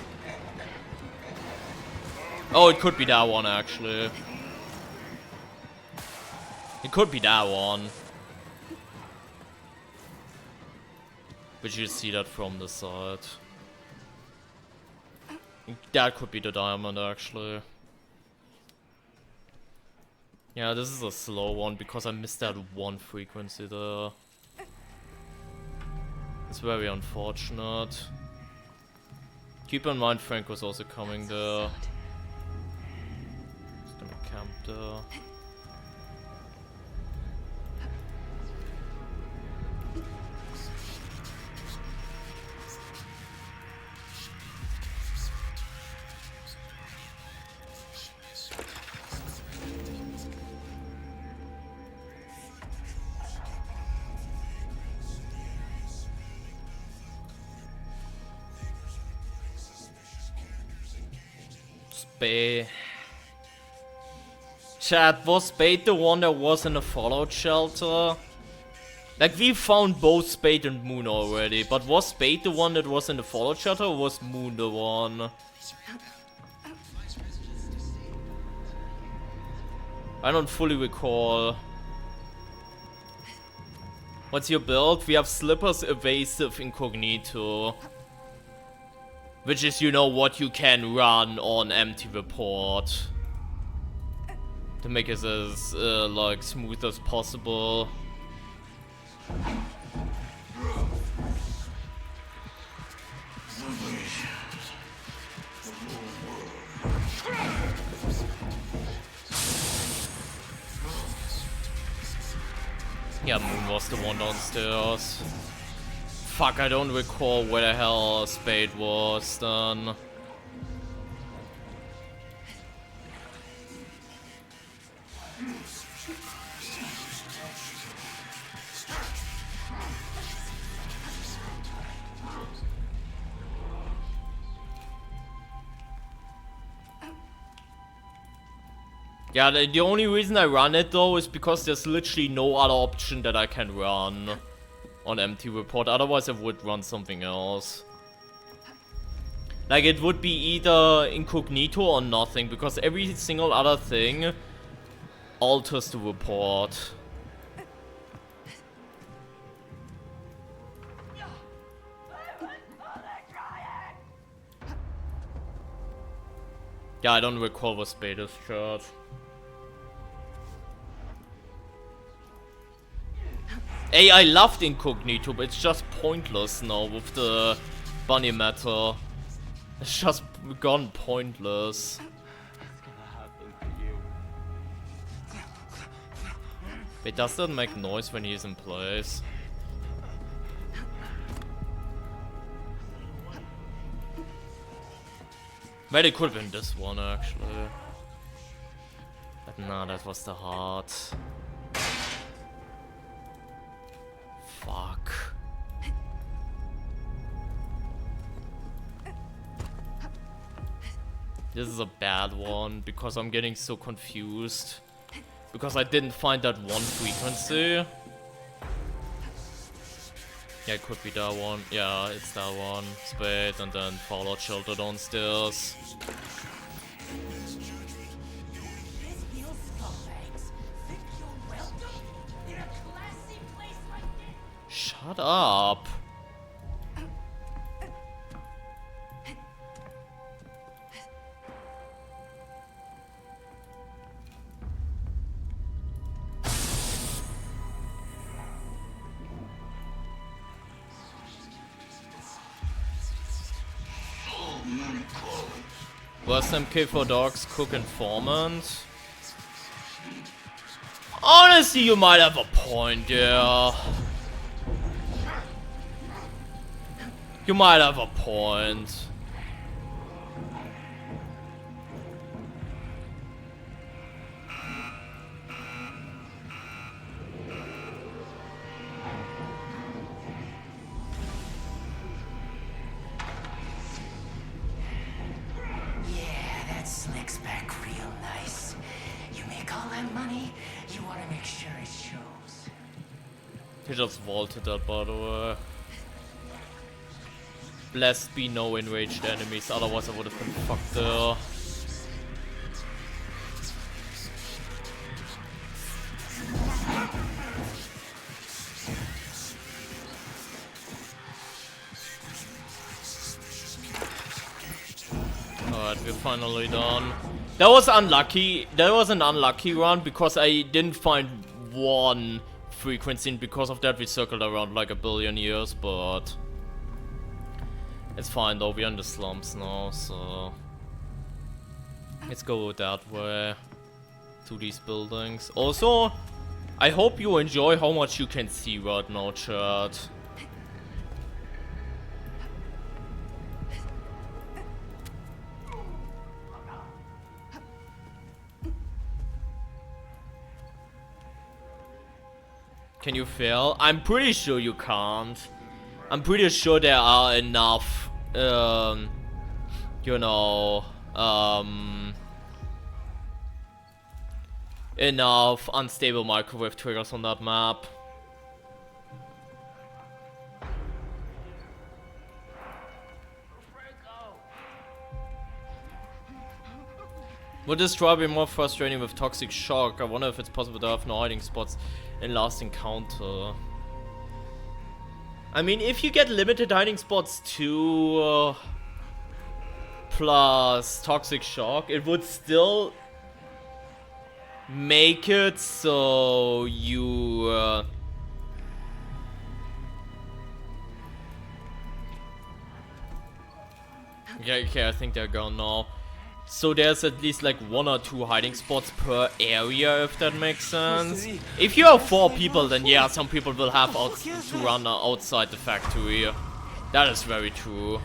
Oh, it could be that one, actually. It could be that one. But you see that from the side. That could be the Diamond, actually. Yeah, this is a slow one because I missed that one frequency there. It's very unfortunate. Keep in mind Frank was also coming there. Just gonna camp there. Chat, was Spade the one that was in the Fallout shelter? Like, we found both Spade and Moon already, but was Spade the one that was in the Fallout shelter, or was Moon the one? I don't fully recall. What's your build? We have Slippers, Evasive, Incognito. Which is, you know, what you can run on Empty Report. To make it as, like, smooth as possible. Yeah, Moon was the one downstairs. Fuck, I don't recall where the hell Spade was then. Yeah, the only reason I run it though is because there's literally no other option that I can run on Empty Report. Otherwise I would run something else. Like, it would be either Incognito or nothing, because every single other thing alters the report. Yeah, I don't recall what Spade is, chat. Hey, I loved Incognito, but it's just pointless now with the bunny matter. It's just gone pointless. Wait, does that make noise when he's in place? Well, it could have been this one, actually. But nah, that was the heart. Fuck. This is a bad one, because I'm getting so confused. Because I didn't find that one frequency. Yeah, it could be that one. Yeah, it's that one. Spade, and then Fallout shelter downstairs. Shut up. Worst MK for dogs, cook informant. Honestly, you might have a point, yeah. You might have a point. Yeah, that slicks back real nice. You make all that money, you want to make sure it shows. He just vaulted that, by the way. Blessed be no enraged enemies, otherwise I would have been fucked there. Alright, we're finally done. That was unlucky. That was an unlucky run because I didn't find one frequency, and because of that we circled around like a billion years, but it's fine though, we're in the slums now, so let's go that way to these buildings. Also, I hope you enjoy how much you can see right now, chat. Can you fail? I'm pretty sure you can't. I'm pretty sure there are enough, you know, enough unstable microwave triggers on that map. Would this trial be more frustrating with toxic shock? I wonder if it's possible to have no hiding spots in last encounter. I mean, if you get limited hiding spots too, plus toxic shock, it would still make it so you okay, I think they're gone now. So there's at least like 1 or 2 hiding spots per area, if that makes sense. If you have 4 people, then yeah, some people will have to run outside the factory. That is very true.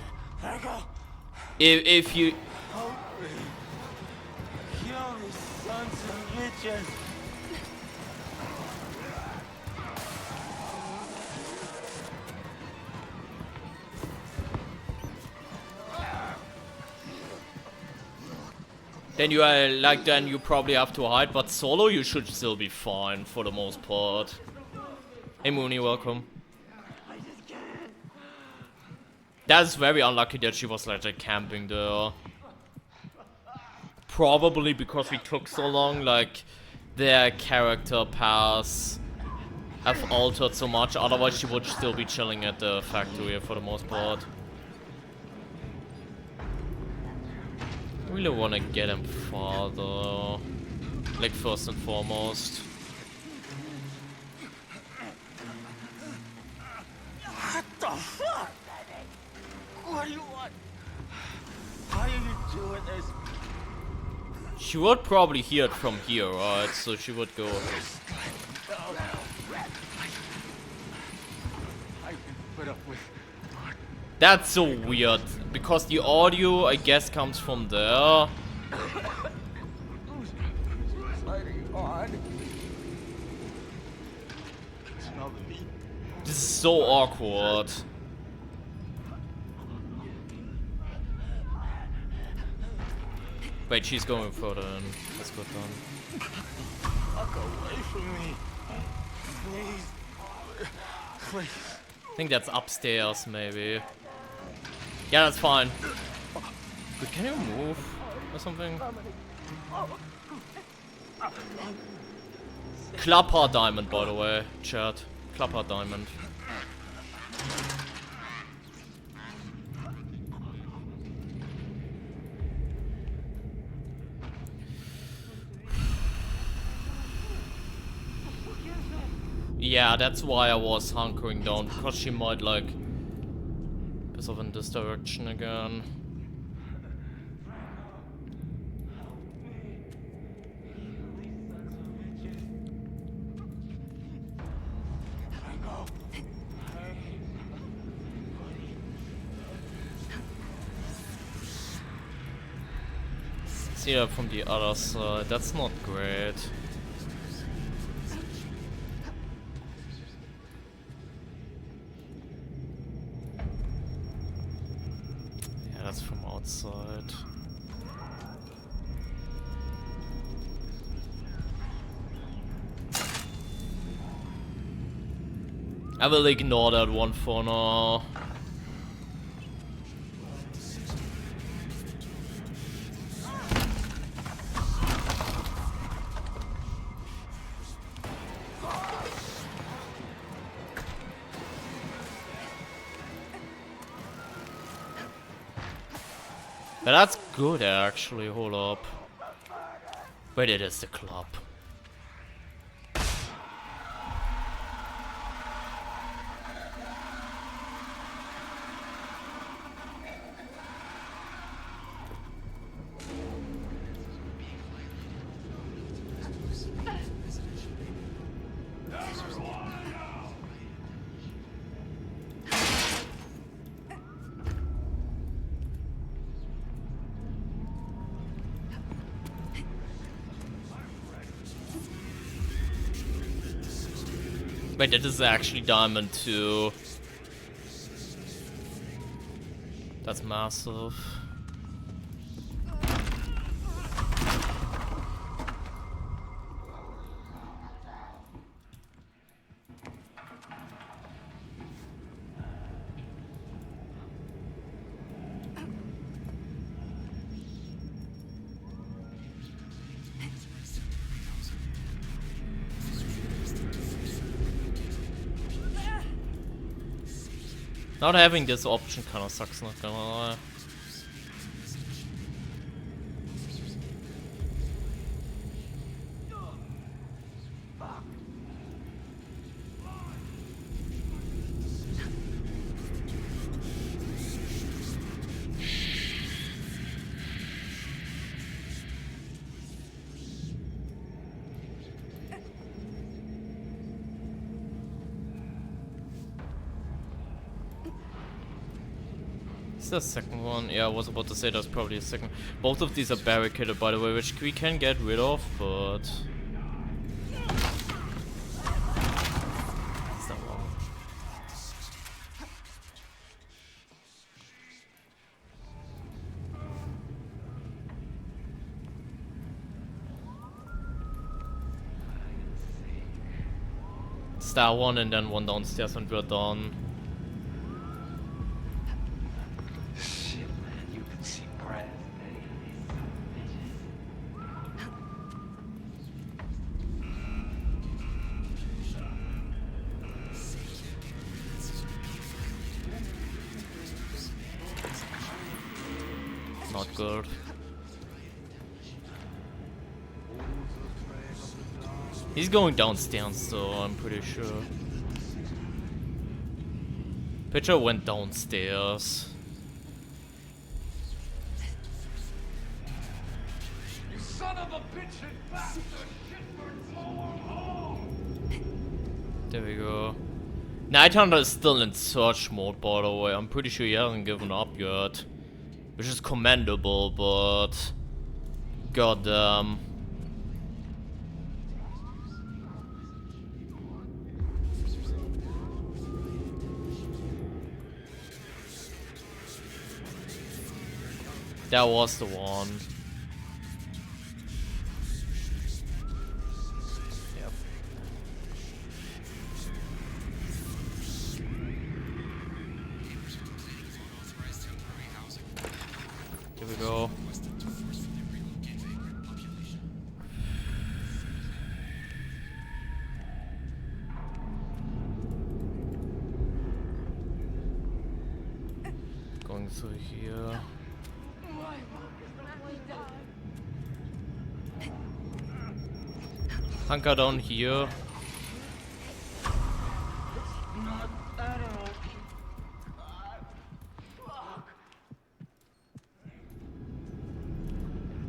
If you... Then you are like, then you probably have to hide, but solo you should still be fine for the most part. Hey Mooney, welcome. That's very unlucky that she was like camping there. Probably because we took so long, like their character paths have altered so much, otherwise she would still be chilling at the factory for the most part. I really want to get him farther, like first and foremost. What the fuck? What do you want? Why are you doing this? She would probably hear it from here, right? So she would go. I can put up with. That's so weird, because the audio, I guess, comes from there. Who's lighting on? Smell the meat. This is so awkward. Wait, she's going further in. Let's go down. Fuck away from me. Please. Please. I think that's upstairs, maybe. Yeah, that's fine. Wait, can you move or something? Clapper diamond, by the way, chat. Clapper diamond. Yeah, that's why I was hunkering down, because she might like piss off in this direction again. see her from the other side. That's not great. Yeah, that's from outside. I will ignore that one for now. But that's good actually, hold up. Wait, it is the club. Wait, that is actually diamond too. That's massive. Not having this option kinda sucks, not gonna lie. Is there a second one? Yeah, I was about to say there's probably a second. Both of these are barricaded, by the way, which we can get rid of, but... Is that one? Is that one and then one downstairs and we're done. Not good. He's going downstairs though, I'm pretty sure. Pitcher went downstairs. You son of a bitch and bastard! There we go. Night Hunter is still in search mode, by the way. I'm pretty sure he hasn't given up yet. Which is commendable, but... goddamn. That was the one. Yep. Here we go. Going through here. Hunker down here.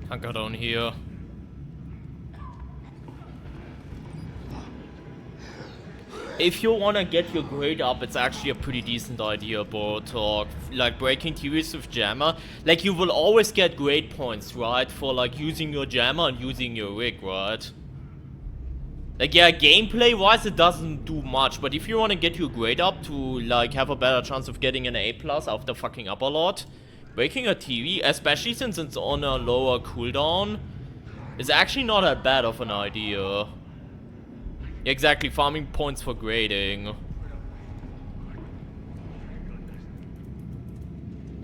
Hunker down here. if you wanna get your grade up, it's actually a pretty decent idea, Botok. Like breaking TVs with jammer. Like you will always get grade points, right? For like using your jammer and using your rig, right? Like yeah, gameplay wise it doesn't do much, but if you wanna get your grade up to like have a better chance of getting an A+ after fucking up a lot, breaking a TV, especially since it's on a lower cooldown, is actually not that bad of an idea. Exactly, farming points for grading.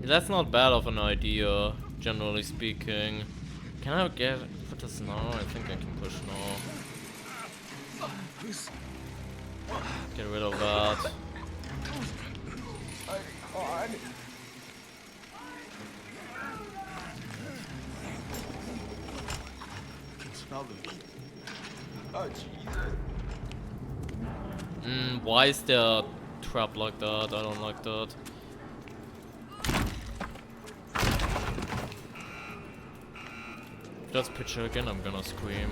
That's not bad of an idea, generally speaking. Can I put this now? I think I can push now. Get rid of that. Why is there a trap like that? I don't like that. If that's picture again, I'm gonna scream.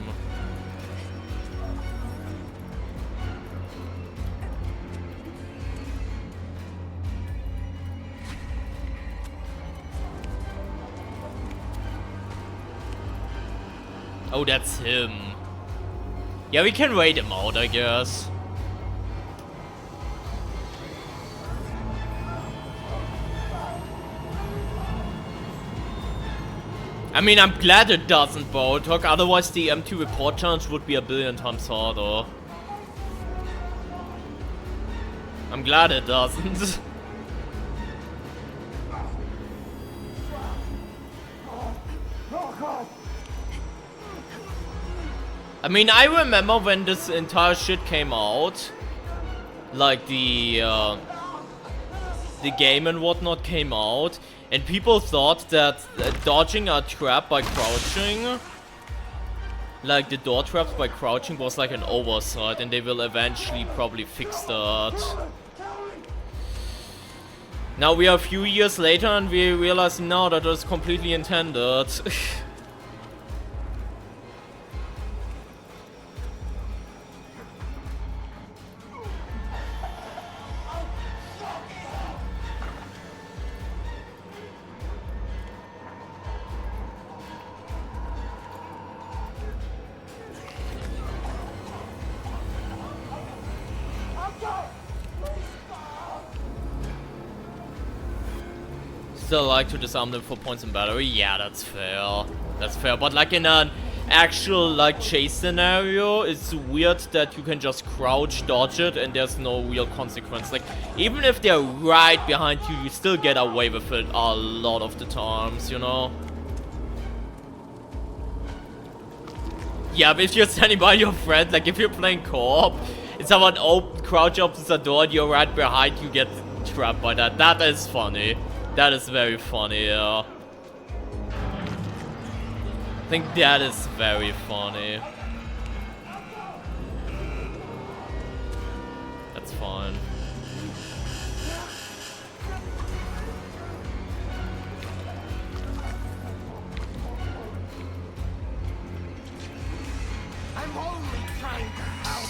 Oh, that's him. Yeah, we can wait him out, I guess. I mean, I'm glad it doesn't, Botok, otherwise the empty report challenge would be a billion times harder. I'm glad it doesn't. I mean, I remember when this entire shit came out, like the game and whatnot came out, and people thought that dodging a trap by crouching, like the door traps by crouching, was like an oversight, and they will eventually probably fix that. Now we are a few years later and we realize now that was completely intended. Still like to disarm them for points in battery. Yeah, that's fair. That's fair. But like in an actual like chase scenario, it's weird that you can just crouch dodge it and there's no real consequence. Like even if they're right behind you, you still get away with it a lot of the times, you know? Yeah, but if you're standing by your friend, like if you're playing co-op, and someone crouch opens the door and you're right behind, you get trapped by that. That is funny. That is very funny, yeah. I think that is very funny. That's fine. I'm only trying to help.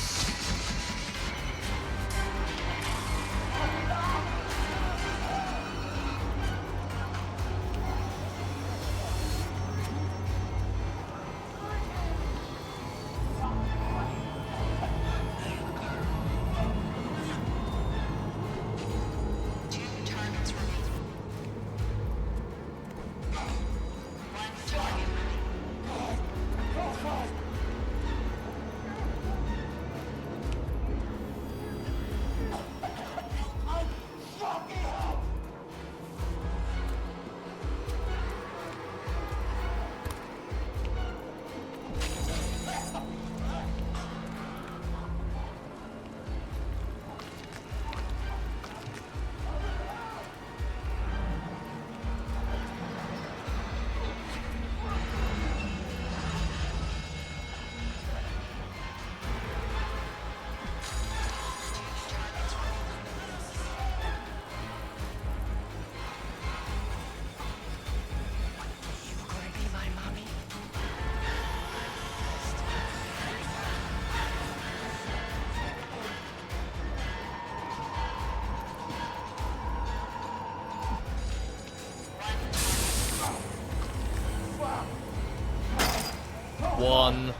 1,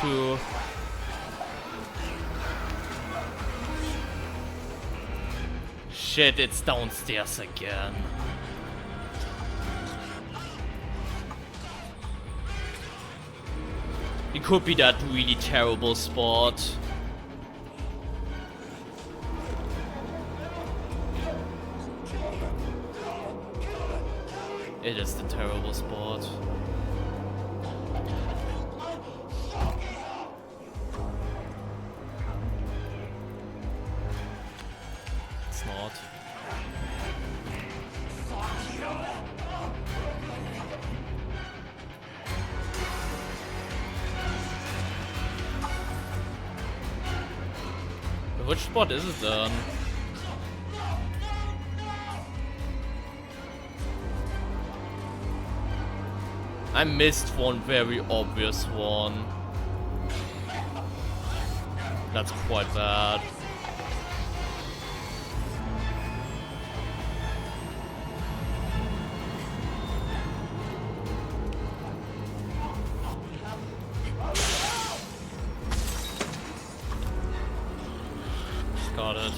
2. Shit, it's downstairs again. It could be that really terrible spot. It is the terrible spot. It's not. Which spot is it then? I missed one very obvious one. That's quite bad. Got it.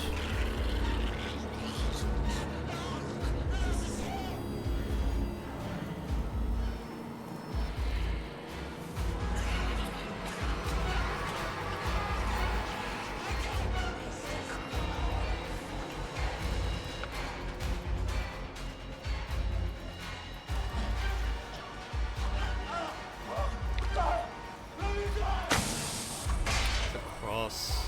Across.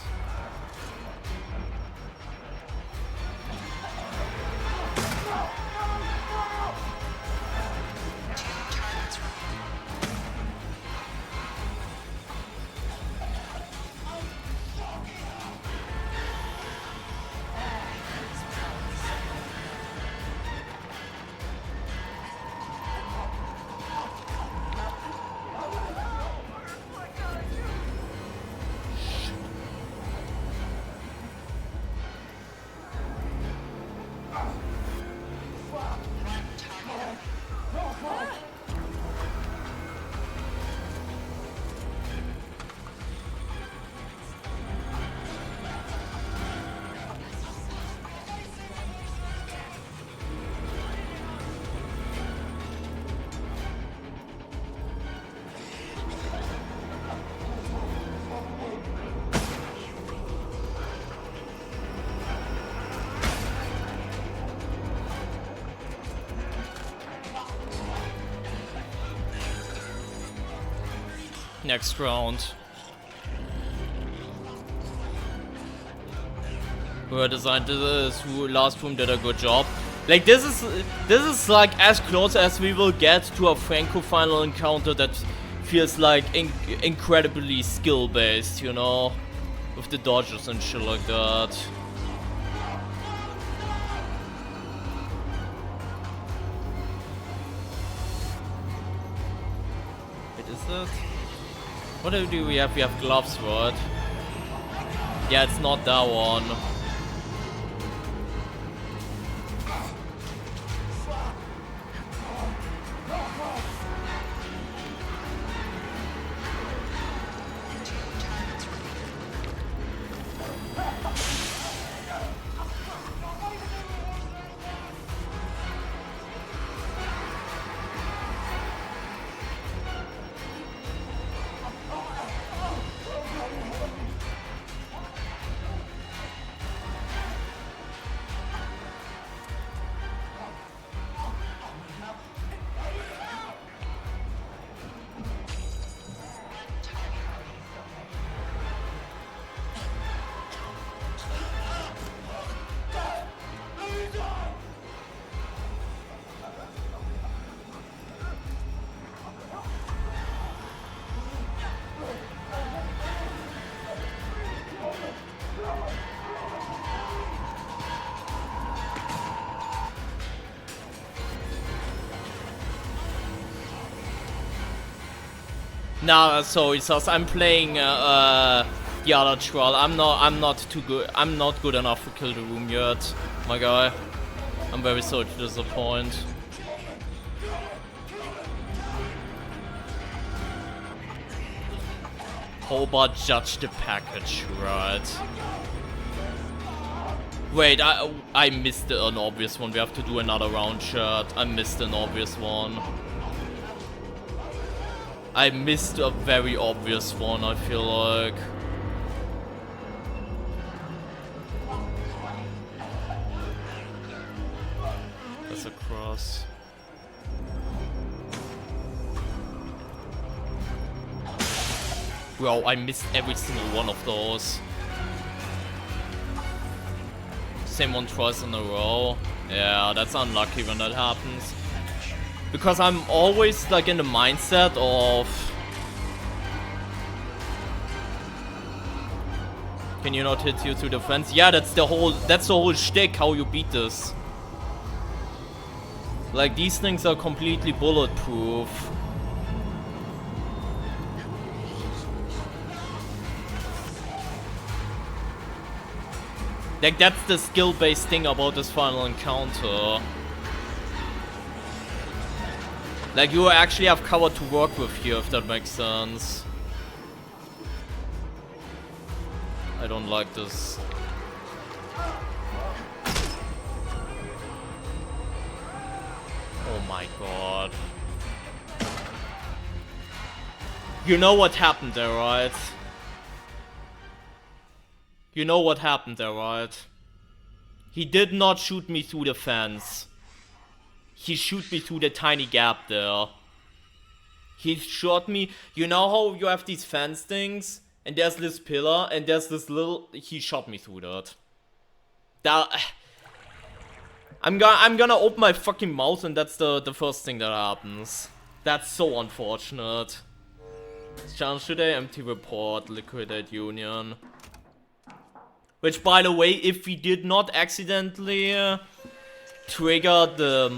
Next round. Whoever designed this last room did a good job. Like this is like as close as we will get to a Franco final encounter that feels like incredibly skill based, you know, with the dodges and shit like that. Wait, is that? What do we have? We have gloves, right? Yeah, it's not that one. Nah, so it's us. I'm playing the other troll. I'm not too good. I'm not good enough to kill the room yet, my guy. I'm very sorry to disappoint. October, judge the package, right? Wait, I missed an obvious one. We have to do another round shot. I missed an obvious one. I missed a very obvious one, I feel like. That's a cross. Bro, I missed every single one of those. Same one twice in a row. Yeah, that's unlucky when that happens. Because I'm always like in the mindset of... Can you not hit you through the fence? Yeah, that's the whole shtick, how you beat this. Like, these things are completely bulletproof. Like, that's the skill-based thing about this final encounter. Like, you actually have cover to work with here, if that makes sense. I don't like this. Oh my god. You know what happened there, right? You know what happened there, right? He did not shoot me through the fence. He shoot me through the tiny gap there. He shot me. You know how you have these fence things? And there's this pillar, and there's this little... He shot me through that. I'm gonna open my fucking mouth, and that's the first thing that happens. That's so unfortunate. Challenge today, empty report, liquidate union. Which, by the way, if we did not accidentally trigger the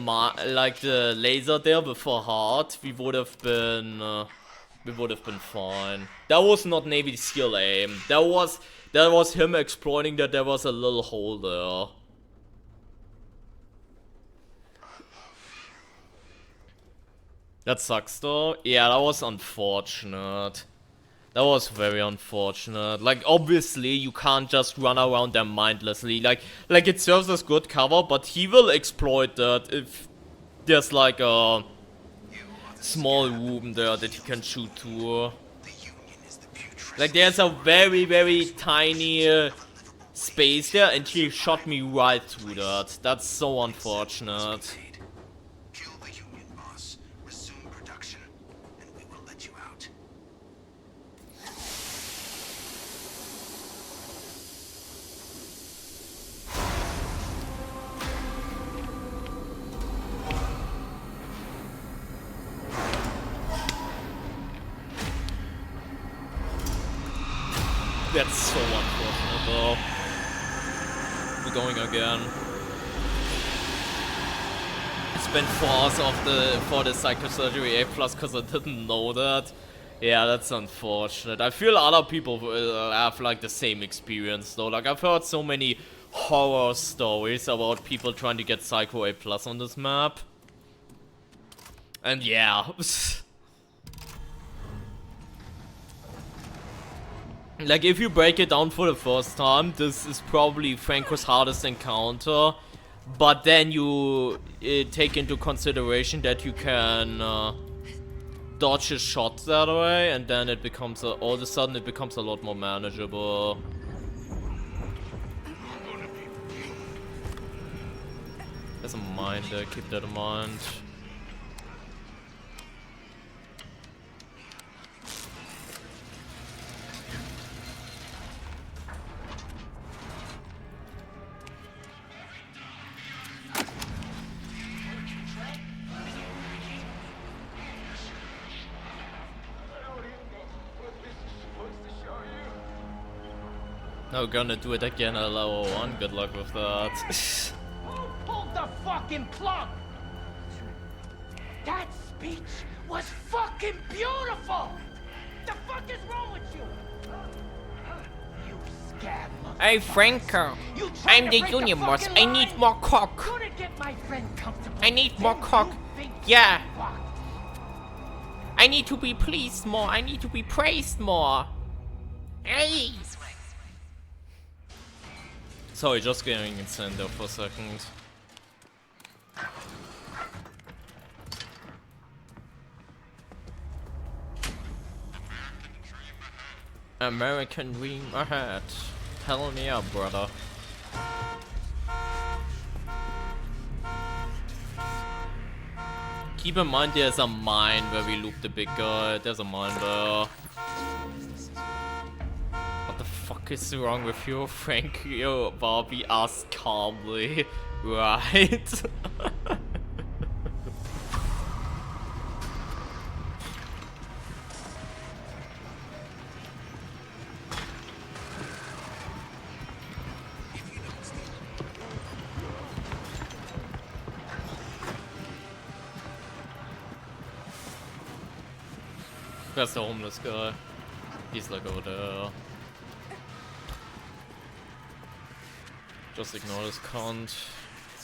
laser there with a heart, we would have been fine. That was not Navy SEAL aim. That was him exploiting that there was a little hole there. That sucks though. Yeah, that was unfortunate. That was very unfortunate. Like, obviously, you can't just run around there mindlessly. Like it serves as good cover, but he will exploit that if there's like a small room there that he can shoot through. Like, there's a very, very tiny space there, and he shot me right through that. That's so unfortunate. That's so unfortunate though. We're going again. I spent 4 hours for the psychosurgery A+ because I didn't know that. Yeah, that's unfortunate. I feel other people will have like the same experience though. Like, I've heard so many horror stories about people trying to get Psycho A+ on this map. And yeah. Like, if you break it down for the first time, this is probably Franco's hardest encounter. But then you take into consideration that you can dodge his shots that way, and then it becomes all of a sudden it becomes a lot more manageable. There's a mine there, keep that in mind. Now we're gonna do it again at level 1. Good luck with that. Hold the fucking plug! That speech was fucking beautiful! The fuck is wrong with you? You scab motherfucker. Hey Franco, I'm the union boss. I need more cock. Gonna get my friend comfortable. I need more Then cock. you think Yeah. you're fucked. I need to be pleased more. I need to be praised more. Hey! Sorry, just getting insane there for a second. American dream ahead. Tell me up, brother. Keep in mind there's a mine where we loop the big guy. There's a mine there. What the fuck is wrong with you, Frankie? Oh, Bobby asked calmly. Right? That's the homeless guy. He's like over there. Just ignore this cunt.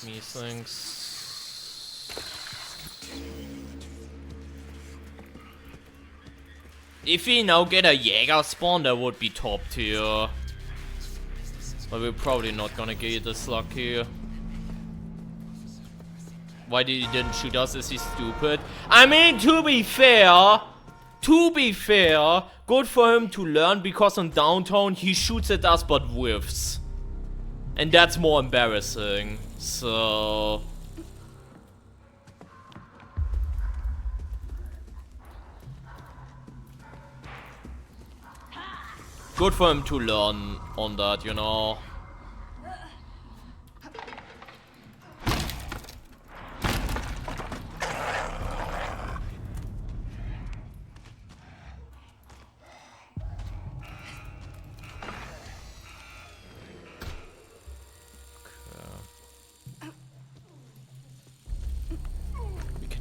Me thinks. If we now get a Jäger spawn, that would be top tier. But we're probably not gonna get this lucky. Why did he didn't shoot us? Is he stupid? I mean, to be fair, good for him to learn, because on downtown he shoots at us but whiffs. And that's more embarrassing. So good for him to learn on that, you know.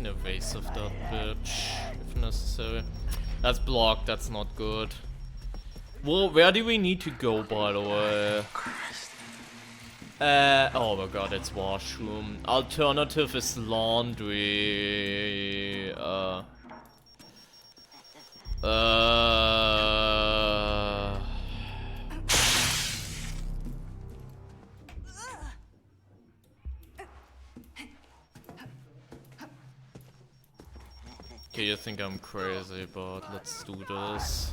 Evasive that bitch, if necessary. That's blocked, that's not good. Well, where do we need to go, by the way? Oh my god, it's washroom. Alternative is laundry. Okay, you think I'm crazy, but let's do this.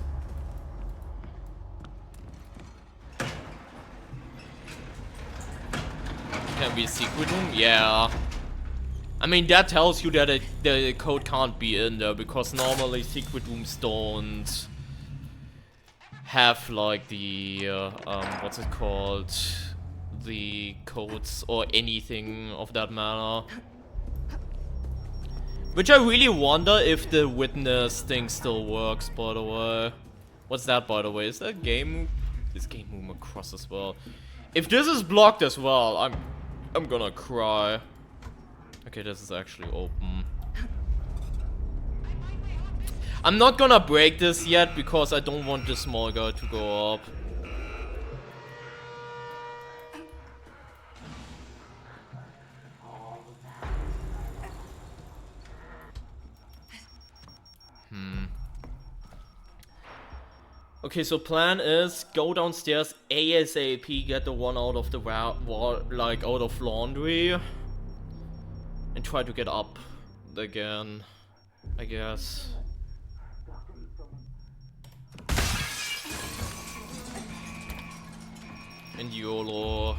Can we secret room? Yeah. I mean, that tells you that the code can't be in there, because normally secret rooms don't have like the what's it called? The codes or anything of that manner. Which I really wonder if the witness thing still works, by the way. What's that, by the way? Is that game? Is game room across as well? If this is blocked as well, I'm gonna cry. Okay, this is actually open. I'm not gonna break this yet because I don't want the small guy to go up. Okay, so plan is go downstairs ASAP, get the one out of the like out of laundry, and try to get up again, I guess. And YOLO.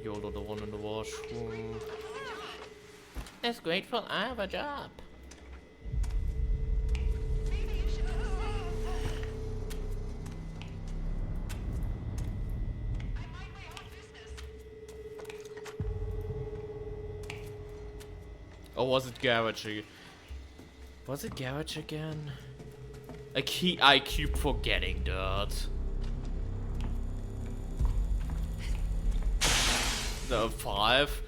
YOLO, the one in the washroom. That's grateful I have a job. Or was it garage? Was it garage again? I keep forgetting that. The 5?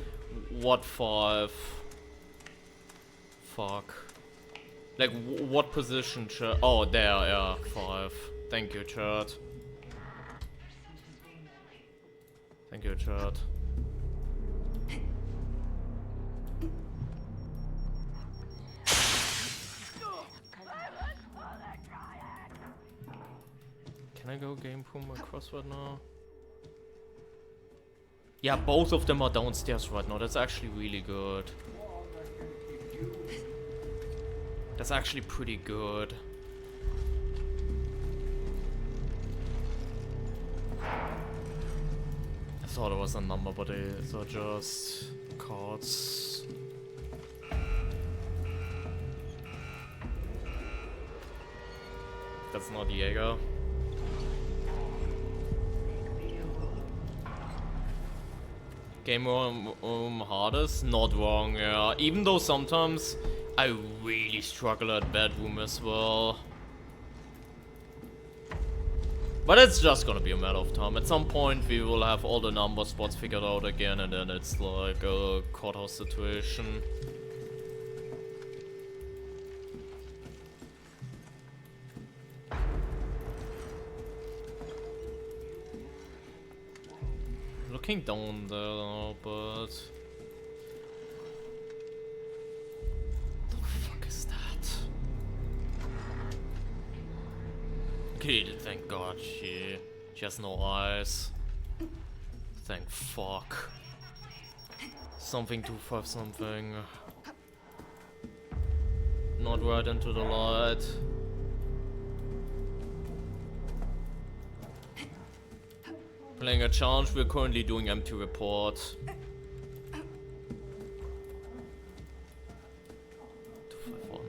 What 5? Fuck. Like, what position, chat? Oh, there, yeah, 5. Thank you, chat. Thank you, chat. Can I go game pool my crossword now? Yeah, both of them are downstairs right now. That's actually really good. That's actually pretty good. I thought it was a number, but these are just cards. That's not Jaeger. Game room hardest? Not wrong, yeah. Even though sometimes I really struggle at bedroom as well. But it's just gonna be a matter of time. At some point we will have all the number spots figured out again, and then it's like a courthouse situation. Looking down there now, but... the fuck is that? Okay, thank God she has no eyes. Thank fuck. Something 2-5 something. Not right into the light. Playing a challenge, we're currently doing empty report. 251.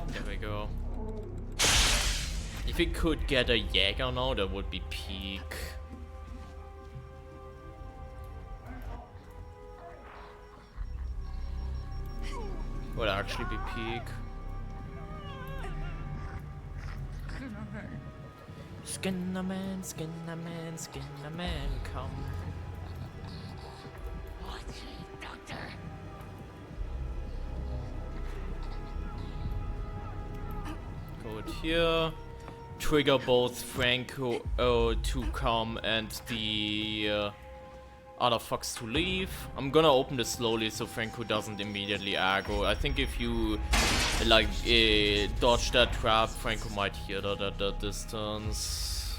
There we go. If we could get a Jäger now, that would be peak. Would actually be peak. Skinnerman, Skinnerman, Skinnerman, come. Go here. Trigger both Franco to come and the other fucks to leave. I'm gonna open this slowly so Franco doesn't immediately aggro. I think if you like dodge that trap, Franco might hear that at that distance.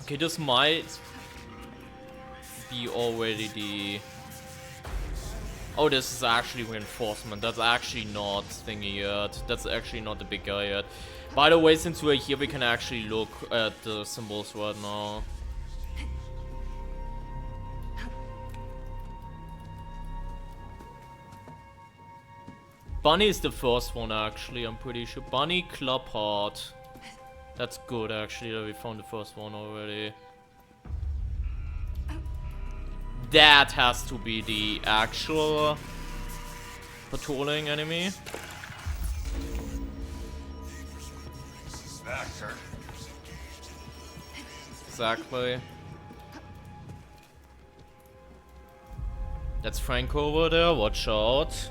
Okay, this might be already the... Oh, this is actually reinforcement. That's actually not thingy yet. That's actually not the big guy yet. By the way, since we're here, we can actually look at the symbols right now. Bunny is the first one, actually, I'm pretty sure. Bunny, Club Heart. That's good, actually, that we found the first one already. That has to be the actual patrolling enemy. Exactly. That's Frank over there, watch out.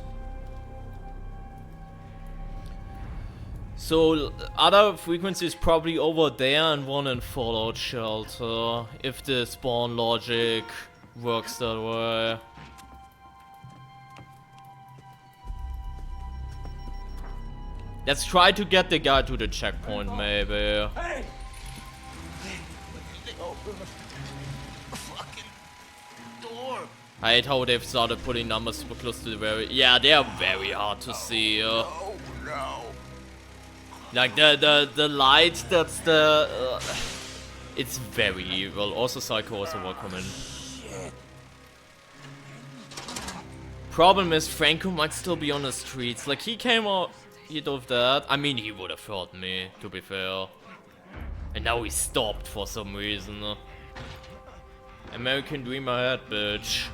So, other frequencies probably over there and one in Fallout Shelter, if the spawn logic works that way. Let's try to get the guy to the checkpoint, maybe. Hey! Open the fucking door. I hate how they've started putting numbers super close to the very... Yeah, they are very hard to see. Oh no. Like the light, that's the... it's very evil. Also Psycho, also welcome in. Problem is Franco might still be on the streets. Like he came out hit of that. I mean he would have hurt me, to be fair. And now he stopped for some reason. American Dream ahead, bitch.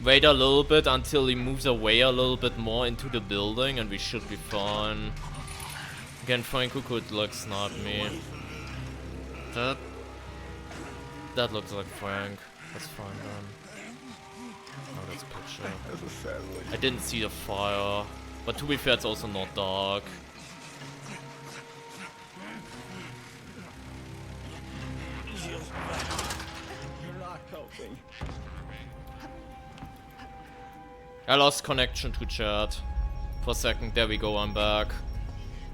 Wait a little bit until he moves away a little bit more into the building and we should be fine. Again, Franco could like snipe me. That looks like Frank. That's fine then. Oh, that's picture. I didn't see the fire. But to be fair, it's also not dark. You're not helping. I lost connection to chat. For a second, there we go, I'm back.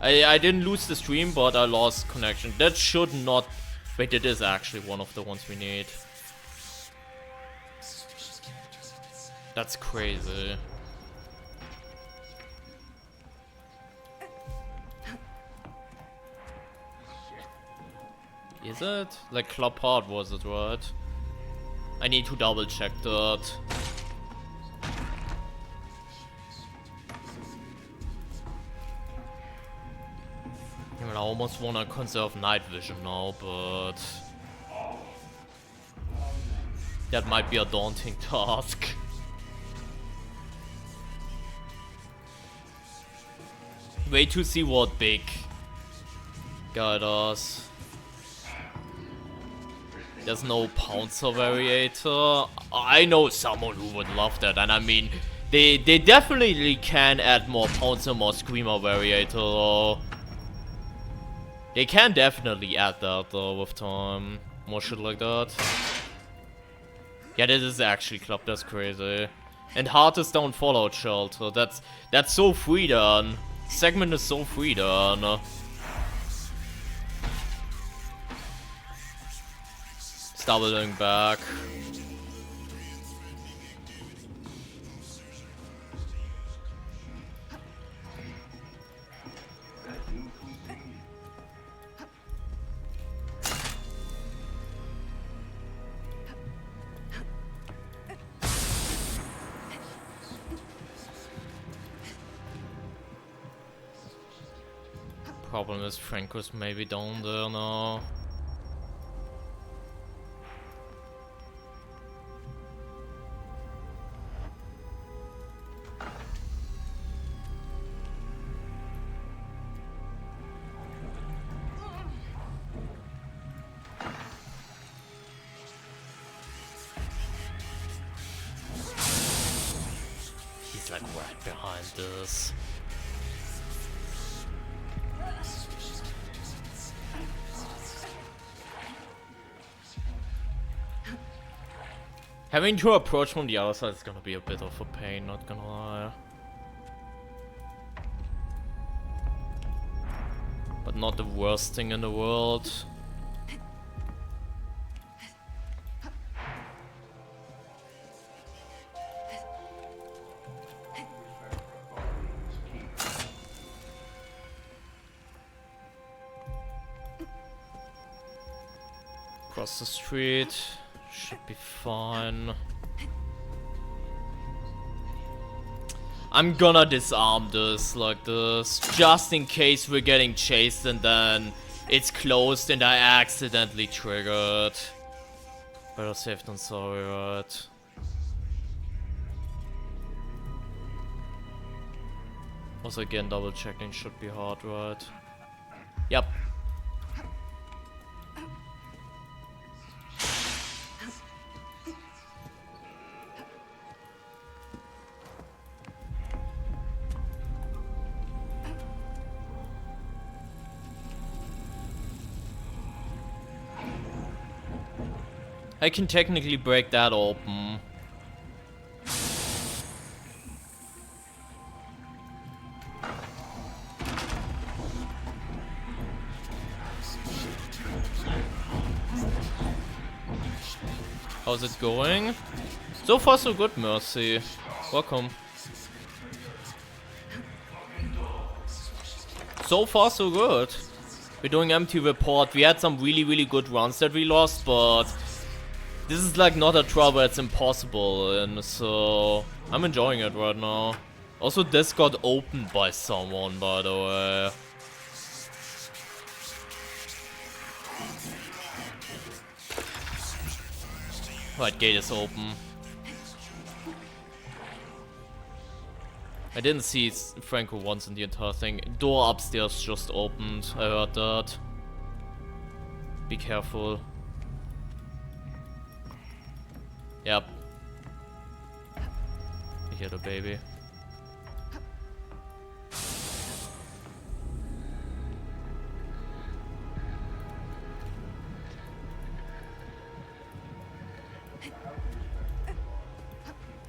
I didn't lose the stream, but I lost connection. That should not... Wait, it is actually one of the ones we need. That's crazy. Is it? Like Club Hard was it, right? I need to double check that. I mean, I almost wanna conserve night vision now, but that might be a daunting task. Wait to see what big guy does. There's no Pouncer variator. I know someone who would love that, and I mean, they definitely can add more Pouncer, more Screamer variator. Though. They can definitely add that though with time. More shit like that. Yeah, this is actually club. That's crazy. And Heart is down Fallout Shelter. That's so free then. Segment is so free then. Doubling back. Problem is Franco's maybe down there now. He's like right behind this. Having to approach from the other side is gonna be a bit of a pain, not gonna lie. But not the worst thing in the world. Across the street. Should be fine. I'm gonna disarm this like this, just in case we're getting chased and then it's closed and I accidentally triggered. Better safe than sorry, right? Also again, double checking should be hard, right? Yep. I can technically break that open. How's it going? So far so good, Mercy. Welcome. So far so good. We're doing empty report. We had some really good runs that we lost, but this is like not a trouble, it's impossible, and so I'm enjoying it right now. Also, this got opened by someone, by the way. Right, gate is open. I didn't see Franco once in the entire thing. Door upstairs just opened, I heard that. Be careful. Yep. Hear the baby.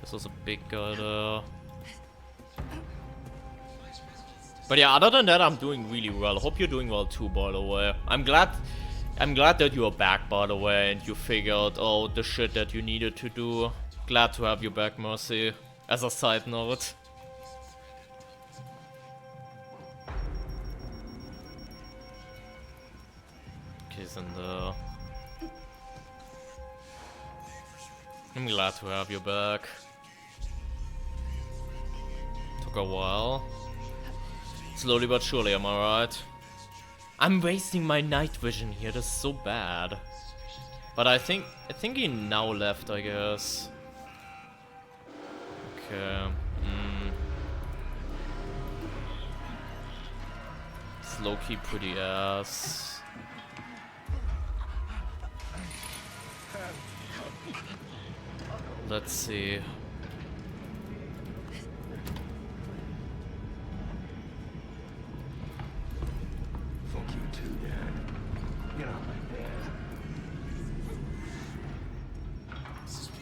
This was a big guy there. But yeah, other than that, I'm doing really well. Hope you're doing well too, by the way. I'm glad that you're back, by the way, and you figured out the shit that you needed to do. Glad to have you back, Mercy. As a side note. He's in the... I'm glad to have you back. Took a while. Slowly but surely, am I right? I'm wasting my night vision here, that's so bad. But I think he now left, I guess. Okay. It's low-key pretty ass. Let's see. Fuck you too, Dad. Get out my bed.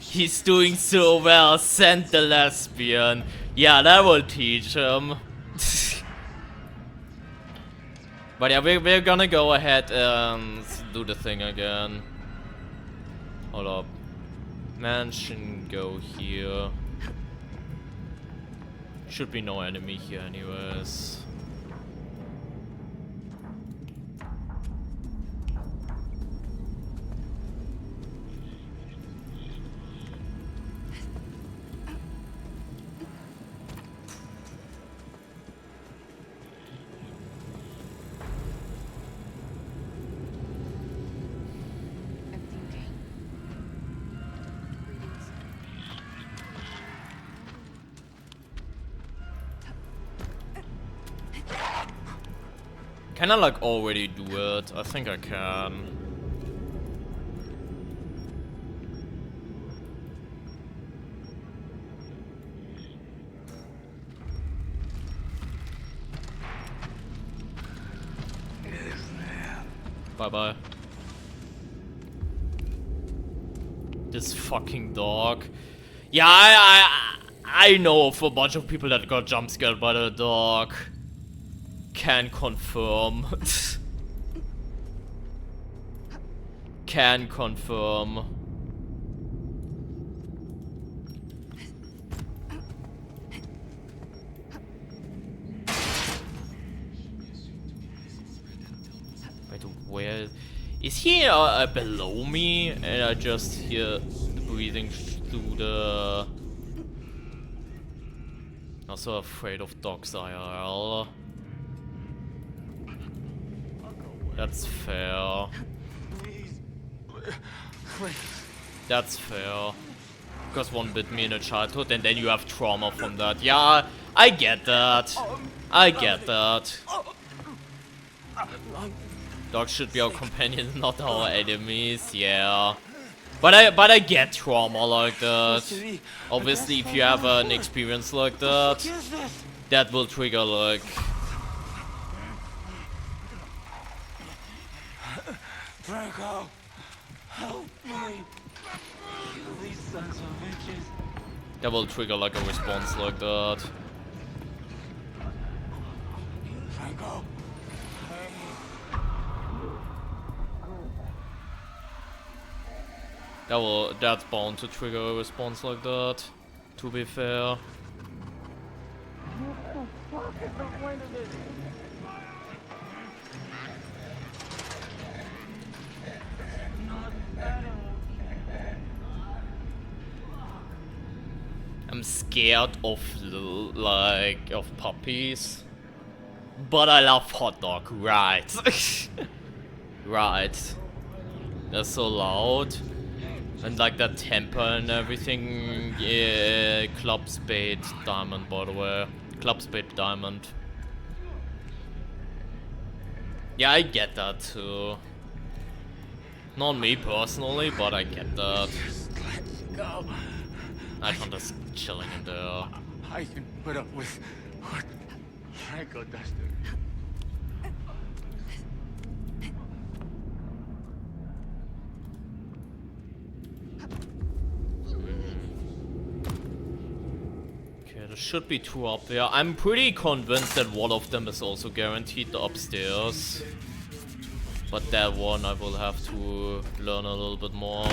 He's doing so well, send the lesbian. Yeah, that will teach him. But yeah, we're gonna go ahead and do the thing again. Hold up. Mansion, go here. Should be no enemy here anyways. Can I like already do it? I think I can. Bye bye. This fucking dog. Yeah, I know of a bunch of people that got jump scared by the dog. Can confirm. Can confirm. Wait, where is he below me? And I just hear the breathing through the... I'm so afraid of dogs IRL. That's fair. That's fair. Because one bit me in a childhood and then you have trauma from that. Yeah, I get that. I get that. Dogs should be our companions, not our enemies, yeah. But I get trauma like that. Obviously, if you have an experience like that, that will trigger like... Franco, help me! Kill these sons of bitches. That will trigger like a response like that. Franco. That's bound to trigger a response like that, to be fair. I'm scared of of puppies, but I love hot dog, right? Right. They're so loud. And like that temper and everything. Yeah, Club Spade Diamond, by the way. Club Spade Diamond. Yeah, I get that too. Not me personally, but I get that. Just let go. I can't just chilling in there. I can put up with what Franco does to me. Okay, there should be 2 up there. I'm pretty convinced that one of them is also guaranteed upstairs. But that one I will have to learn a little bit more.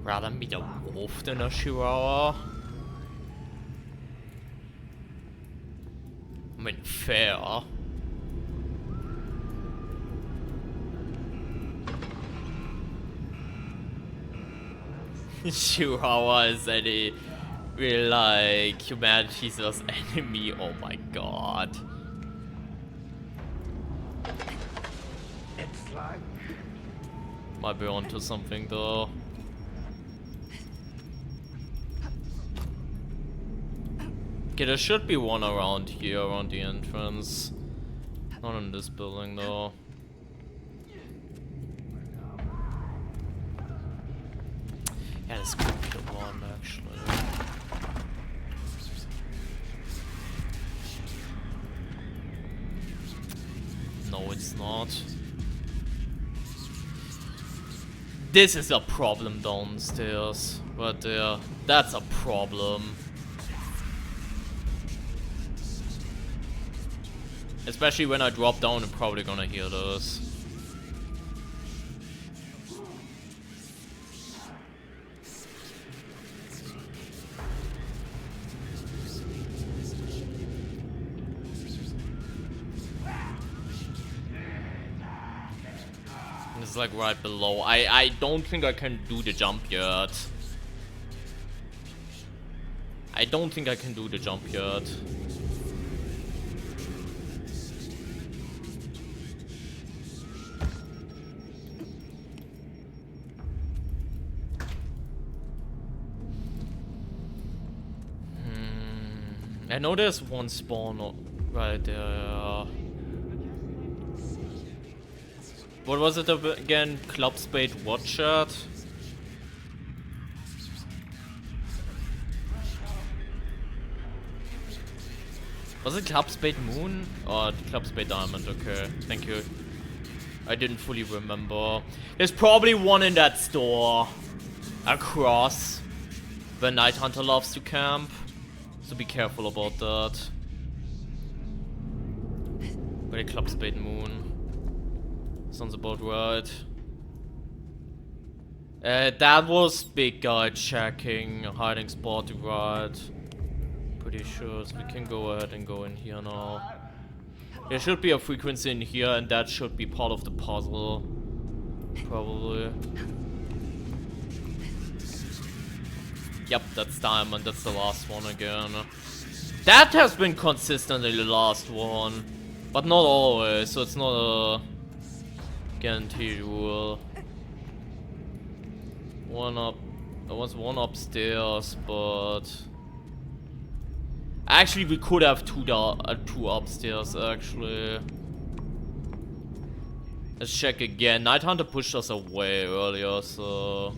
Rather meet a wolf than a chihuahua. I mean, fair. Chihuahua is any real like humanity's worst enemy. Oh my god. It's like Might be onto something though. Okay, there should be one around here, around the entrance. Not in this building though. Yeah, this could be the one actually. No, it's not. This is a problem downstairs. But that's a problem. Especially when I drop down, I'm probably gonna hear those. It's like right below. I don't think I can do the jump yet. I don't think I can do the jump yet. I know there's one spawn right there. What was it again? Club Spade what shirt? Was it Club Spade Moon? Or Club Spade Diamond? Okay, thank you. I didn't fully remember. There's probably one in that store. Across. Where Night Hunter loves to camp. So be careful about that. Where the Club Spade Moon. Sounds about right. That was big guy checking hiding spot right. Pretty sure, so we can go ahead and go in here now. There should be a frequency in here, and that should be part of the puzzle. Probably. Yep, that's diamond, that's the last one again. That has been consistently the last one. But not always, so it's not a guaranteed rule. One up. There was one upstairs, but actually we could have two upstairs actually. Let's check again. Night Hunter pushed us away earlier, so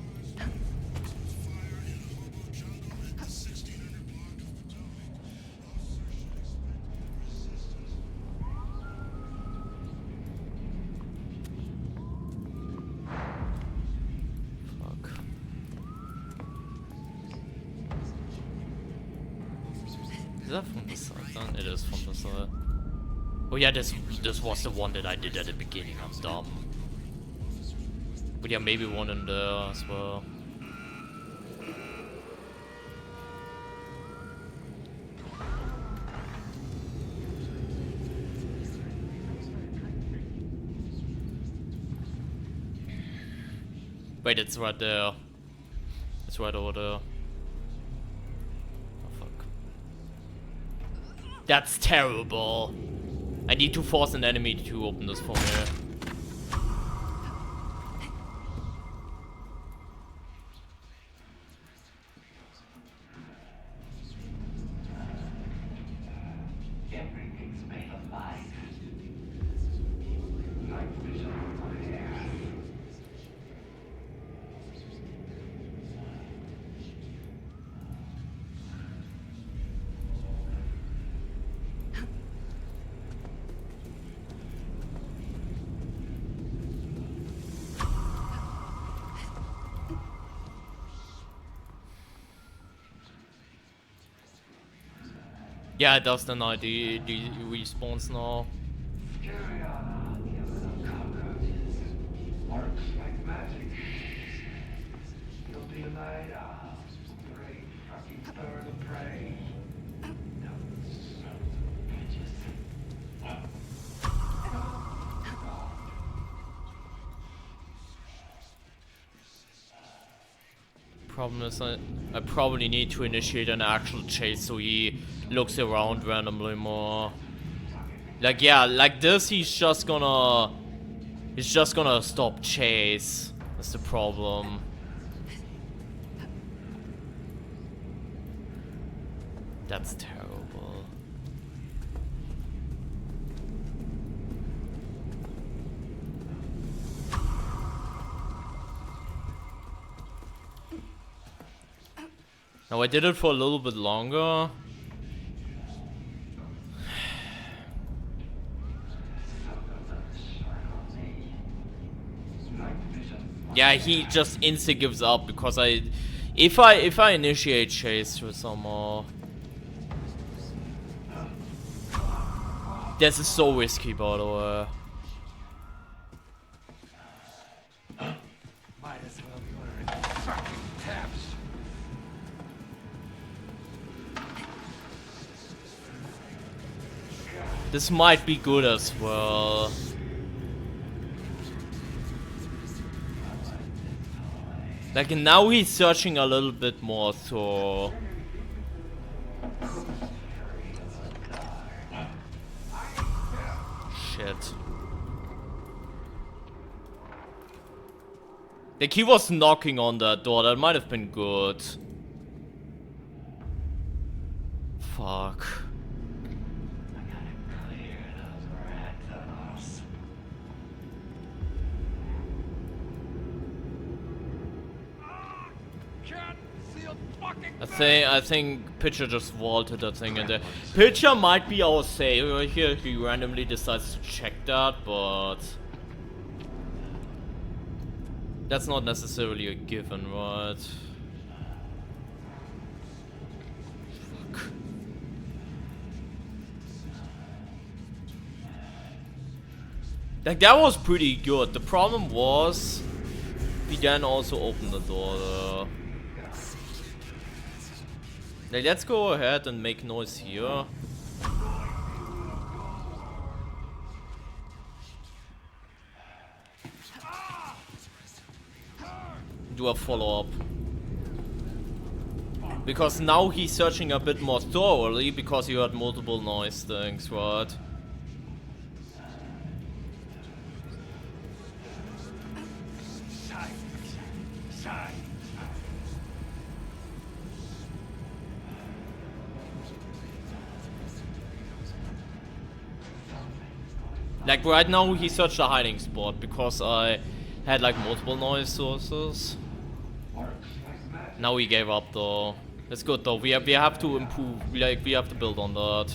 is that from the side then? It is from the side. Oh yeah, this was the one that I did at the beginning. I'm dumb. But yeah, maybe one in there as well. Wait, it's right there. It's right over there. That's terrible. I need to force an enemy to open this for me. Everything's made of light. Night vision on my hair. Yeah, it does deny the respawns now. Carry on, you little cockroaches. Works like magic. You'll be laid off. Great fucking bird of prey. Don't son of bitches. Problem is I probably need to initiate an actual chase so he looks around randomly more. Like, yeah, like this he's just gonna stop chase. That's the problem. That's terrible. Now I did it for a little bit longer. Yeah, he just insta gives up because if I initiate chase with some more. This is so risky, by the way. Might as well be ordering fucking taps. This might be good as well. Like, now he's searching a little bit more, so... Shit. Like, he was knocking on that door, that might have been good. Fuck. I think Pitcher just vaulted that thing in there. Pitcher might be our savior here if he randomly decides to check that, but that's not necessarily a given, right? Fuck. Like, that was pretty good. The problem was we then also opened the door though. Like, let's go ahead and make noise here. Do a follow-up. Because now he's searching a bit more thoroughly because he heard multiple noise things, right? Like, right now he searched a hiding spot because I had like multiple noise sources. Now he gave up though. That's good though. We have to improve. Like, we have to build on that.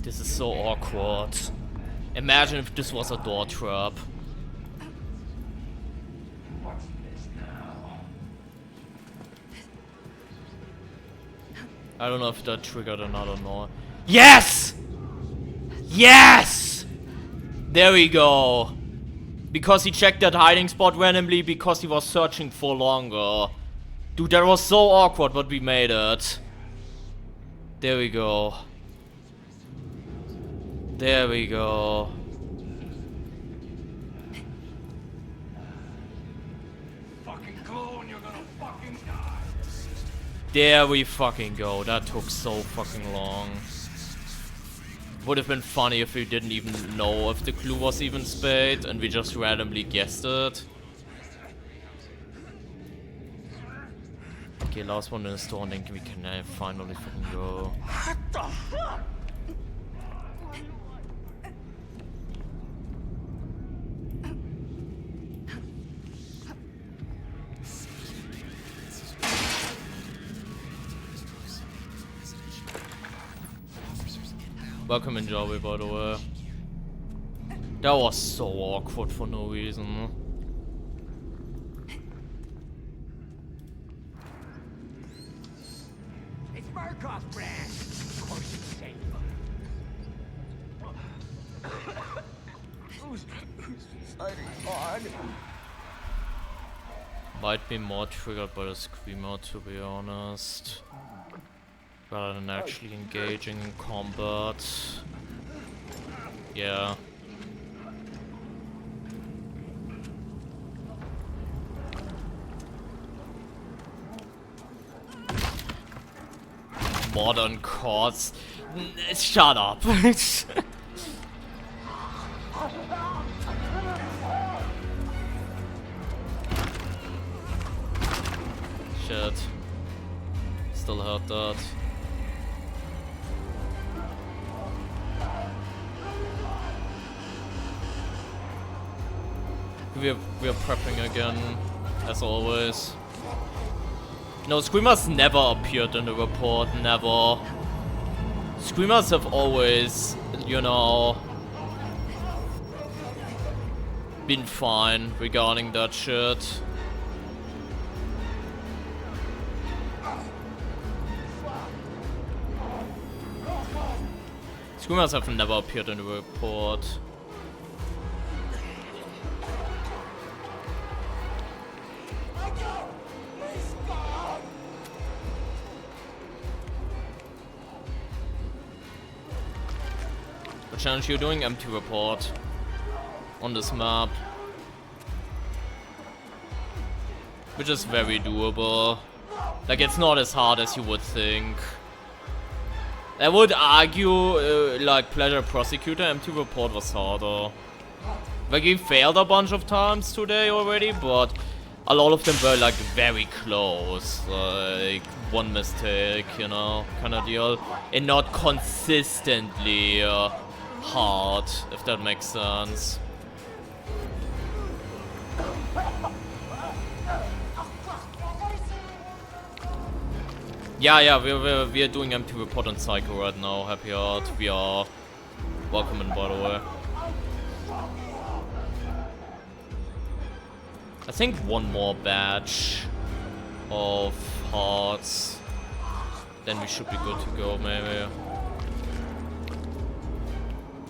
This is so awkward. Imagine if this was a door trap. What's this now? I don't know if that triggered another noise. Yes! Yes! There we go. Because he checked that hiding spot randomly because he was searching for longer. Dude, that was so awkward, but we made it. There we go. There we go. Fucking clone, you're gonna fucking die. There we fucking go. That took so fucking long. Would have been funny if we didn't even know if the clue was even spade and we just randomly guessed it. Okay, last one in the store and then we can finally fucking go. What the fuck? Welcome in, Joey, by the way. That was so awkward for no reason. It's Markov's brand. Of course it's safe. Who's signing on? Might be more triggered by the screamer, to be honest. Rather than actually engaging in combat. Yeah. Modern courts. Shut up. Shit. Still heard that. We are prepping again, as always. No, Screamers never appeared in the report, never. Screamers have always, you know, been fine regarding that shit. Screamers have never appeared in the report. What challenge you're doing? Empty report. On this map. Which is very doable. Like, it's not as hard as you would think. I would argue, like, Pleasure Prosecutor, empty report was harder. Like, we failed a bunch of times today already, but a lot of them were, like, very close. Like, one mistake, you know, kind of deal. And not consistently hard, if that makes sense. Yeah, we are doing empty report on Psycho right now. Happy Heart, we are welcome in, by the way. I think one more batch of hearts, then we should be good to go, maybe.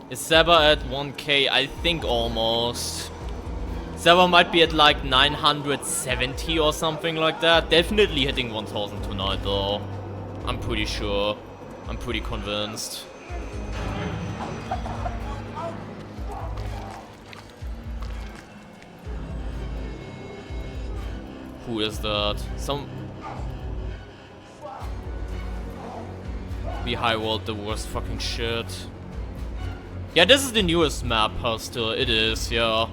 Is Seba at 1k? I think almost. Seba might be at like 970 or something like that. Definitely hitting 1000 tonight though. I'm pretty sure. I'm pretty convinced. Who is that? We high rolled the worst fucking shit. Yeah, this is the newest map, still. It is, yeah.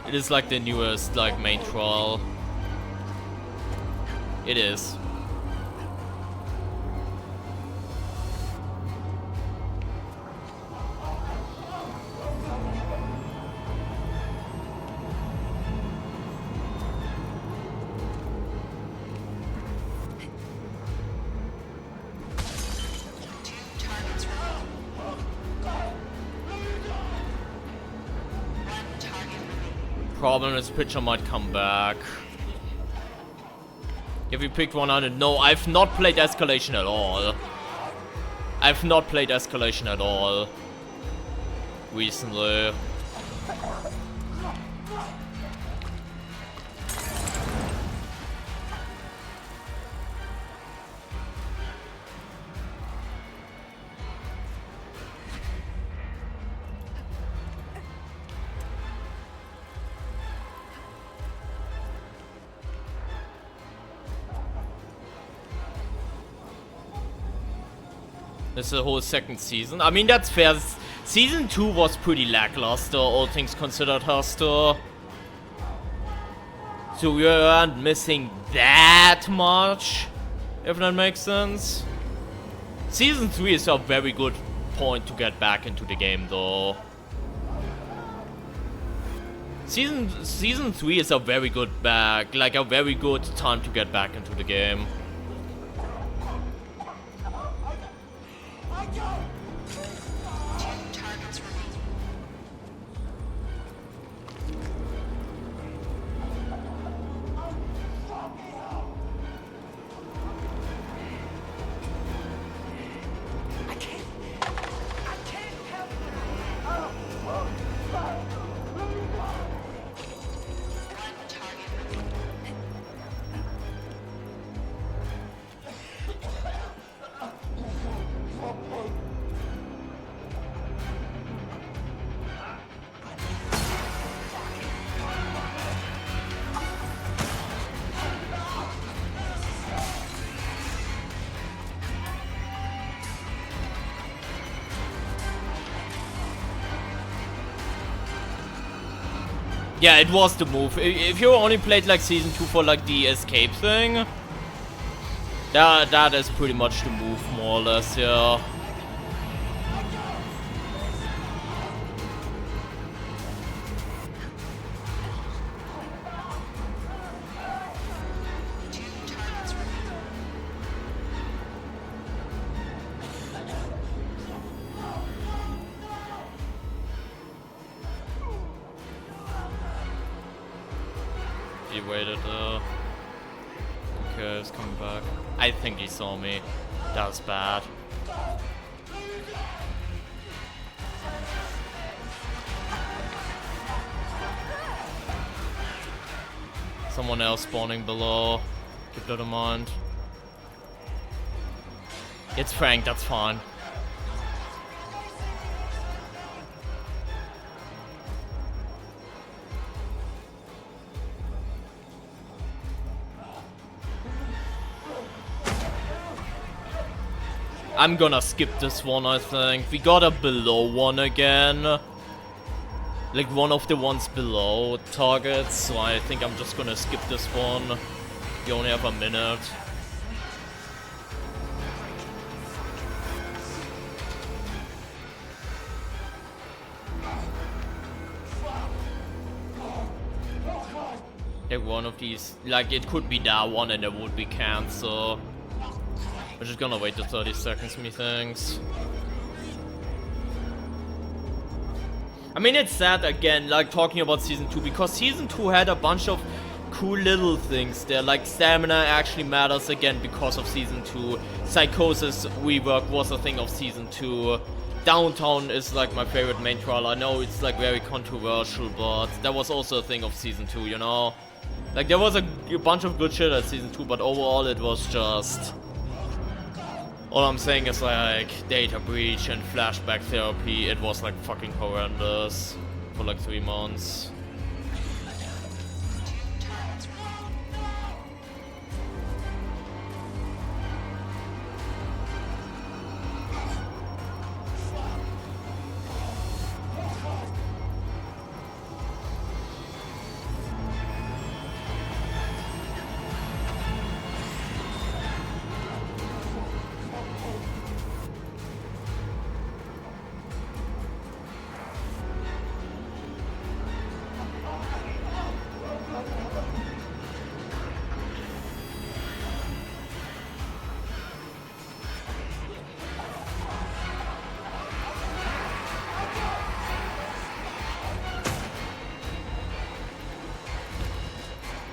It is like the newest, like, main trial. It is. Problem is, Pitcher might come back. Have you picked 100? No, I've not played Escalation at all. I've not played Escalation at all recently. It's the whole second season. I mean, that's fair. Season 2 was pretty lackluster, all things considered, Huster. So we aren't missing that much, if that makes sense. Season 3 is a very good point to get back into the game, though. Season 3 is a very good a very good time to get back into the game. Yeah, it was the move. If you only played like season 2 for like the escape thing, that is pretty much the move, more or less, yeah. He waited, okay, he's coming back. I think he saw me. That was bad. Someone else spawning below. Keep that in mind. It's Frank, that's fine. I'm gonna skip this one, I think. We got a below one again. Like one of the ones below targets, so I think I'm just gonna skip this one. We only have a minute. Like one of these, like it could be that one and it would be cancel. We're just gonna wait the 30 seconds, methinks. I mean, it's sad again, like talking about season 2, because season 2 had a bunch of cool little things there. Like stamina actually matters again because of season 2. Psychosis rework was a thing of season 2. Downtown is like my favorite main trial. I know it's like very controversial, but that was also a thing of season 2, you know? Like there was a bunch of good shit at season 2, but overall it was just... All I'm saying is like data breach and flashback therapy. It was like fucking horrendous for like 3 months.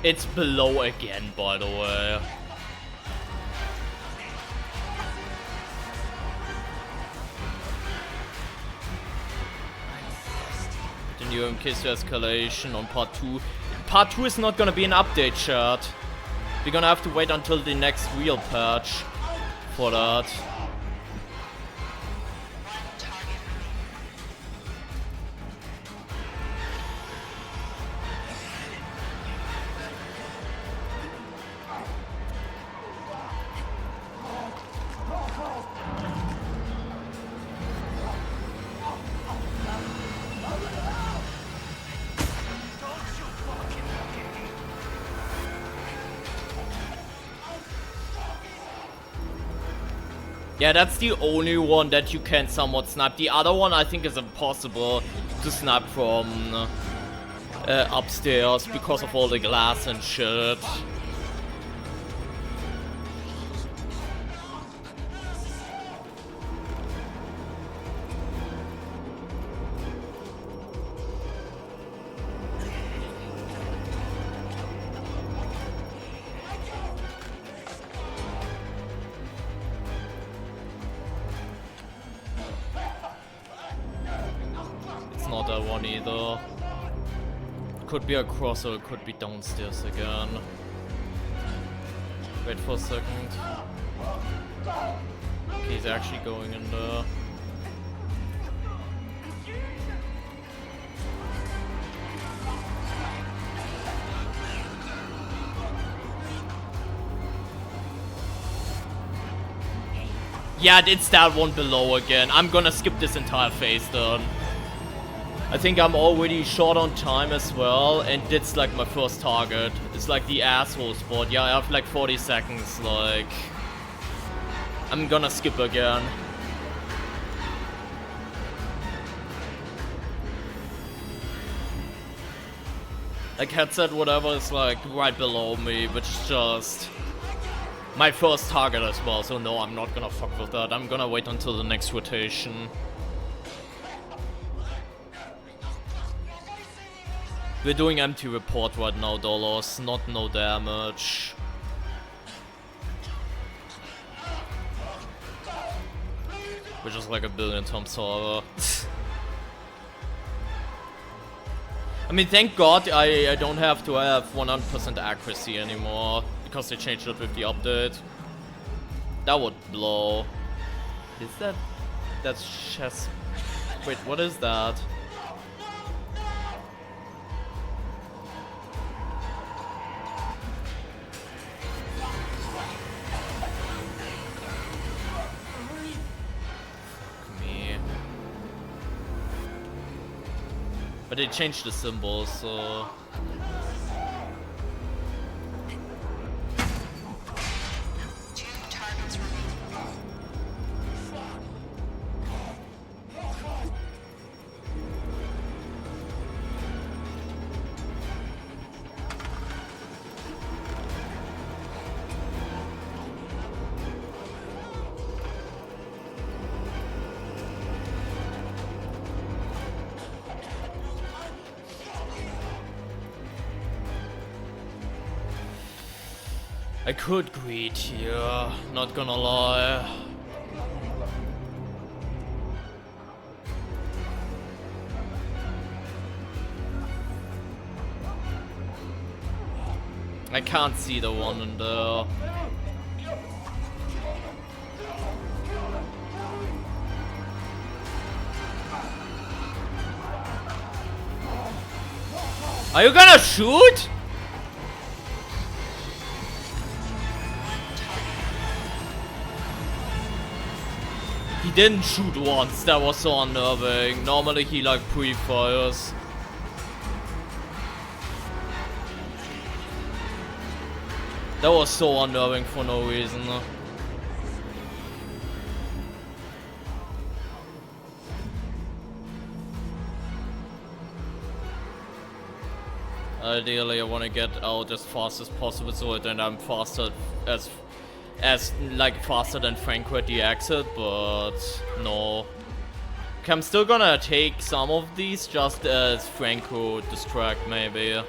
It's below again, by the way. The new MK's escalation on part 2. Part 2 is not gonna be an update, chat. We're gonna have to wait until the next real patch for that. Yeah, that's the only one that you can somewhat snipe. The other one I think is impossible to snipe from upstairs because of all the glass and shit. It's not that one either. Could be across or it could be downstairs again. Wait for a second. Okay, he's actually going in there. Yeah, it's that one below again. I'm gonna skip this entire phase then. I think I'm already short on time as well, and it's like my first target. It's like the asshole spot. Yeah, I have like 40 seconds, like... I'm gonna skip again. Like headset, whatever, is like right below me, which is just... my first target as well, so no, I'm not gonna fuck with that. I'm gonna wait until the next rotation. We're doing empty report right now, dollars, not no damage. Which is like a billion times harder. I mean, thank God I don't have to have 100% accuracy anymore, because they changed it with the update. That would blow. Is that... that's chess... wait, what is that? But they changed the symbols, so... I could greet here, not gonna lie. I can't see the one in there. Are you gonna shoot? He didn't shoot once, that was so unnerving. Normally he like pre-fires. That was so unnerving for no reason. Ideally I want to get out as fast as possible so that I'm faster as like faster than Franco at the exit, but no. Okay, I'm still gonna take some of these just as Franco distract maybe.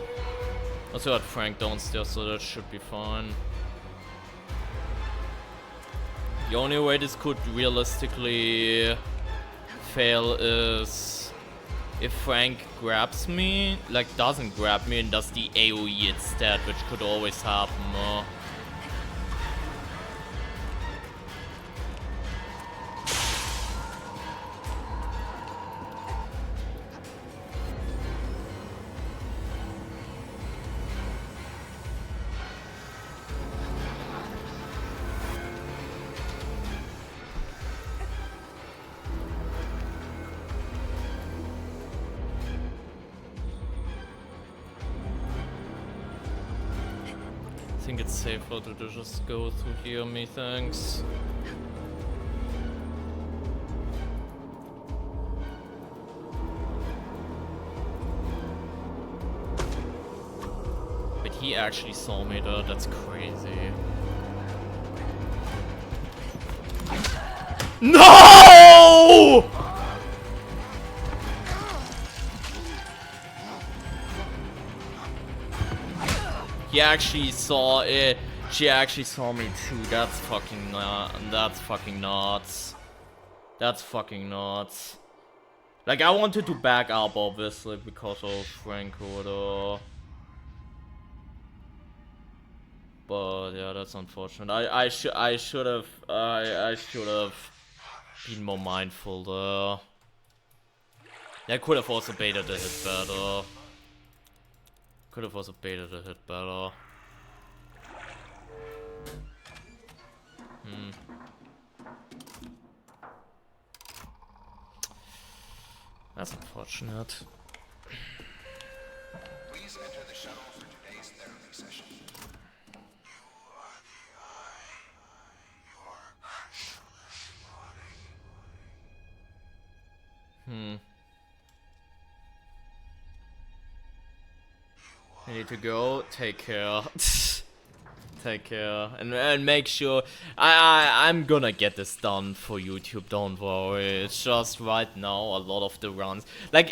Also got Frank downstairs, so that should be fine. The only way this could realistically fail is if Frank grabs me, like doesn't grab me and does the AoE instead, which could always happen. I think it's safer to just go through here, methinks. He actually saw me though, that's crazy. No! He actually saw it. She actually saw me too. That's fucking that's fucking nuts. That's fucking nuts. Like, I wanted to back up, obviously, because of Franco, though. But yeah, that's unfortunate. I should have been more mindful, though. I could have also baited the hit better. Could have also baited the hit better. That's unfortunate. Please enter the shuttle for today's therapy session. I need to go. Take care. Take care. And make sure I'm gonna get this done for YouTube, don't worry. It's just right now a lot of the runs. Like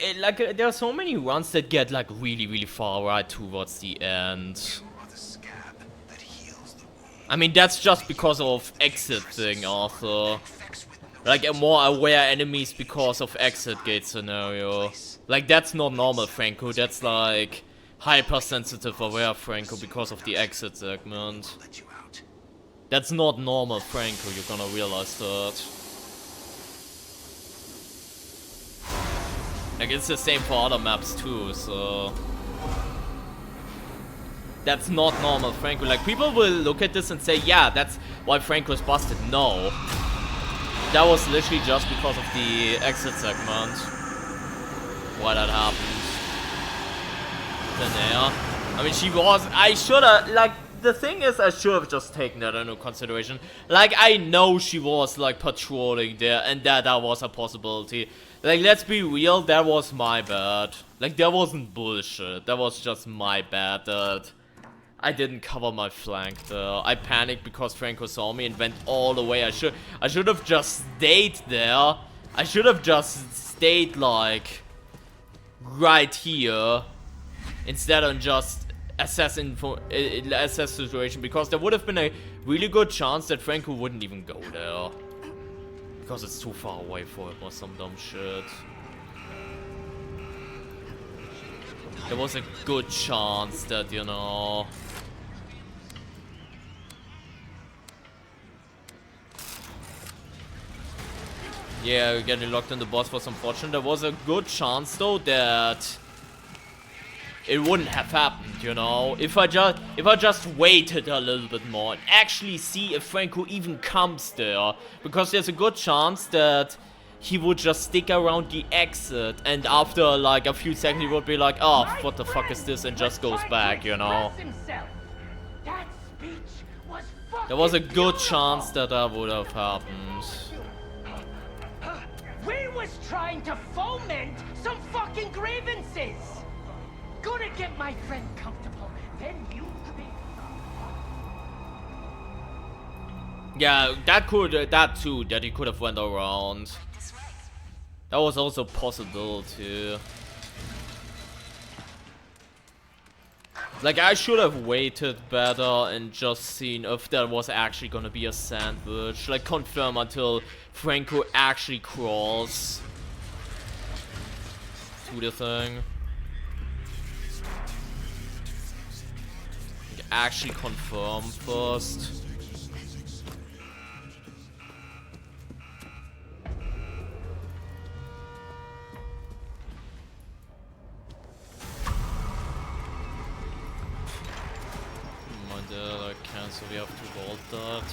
there are so many runs that get like really far right towards the end. I mean, that's just because of exit thing also. Like more aware enemies because of exit gate scenario. Like, that's not normal Franco, that's like hypersensitive aware Franco because of the exit segment. That's not normal Franco, you're gonna realize that. Like, it's the same for other maps too, so... That's not normal Franco. Like, people will look at this and say, yeah, that's why Franco's busted. No. That was literally just because of the exit segment. Why that happened. I mean, she was... I should've... Like, the thing is, I should've just taken that into consideration. Like, I know she was, like, patrolling there, and that was a possibility. Like, let's be real, that was my bad. Like, that wasn't bullshit. That was just my bad that I didn't cover my flank there. I panicked because Franco saw me and went all the way. I should have just stayed there. I should have just stayed, like, right here. Instead of just assess situation, because there would have been a really good chance that Franco wouldn't even go there. Because it's too far away for him or some dumb shit. There was a good chance that, you know... Yeah, getting locked in the boss was unfortunate. There was a good chance though that it wouldn't have happened, you know. If I just waited a little bit more and actually see if Franco even comes there, because there's a good chance that he would just stick around the exit, and after like a few seconds he would be like, oh, what the fuck is this, and just goes back, you know. There was a good chance that that would have happened. We was trying to foment some fucking grievances. Gonna get my friend comfortable, then you be... Yeah, that too, that he could have went around. That was also possible too. Like, I should have waited better and just seen if there was actually gonna be a sandwich. Like, confirm until Franco actually crawls to the thing. Like, actually confirm first. I can't, so we have to vault that.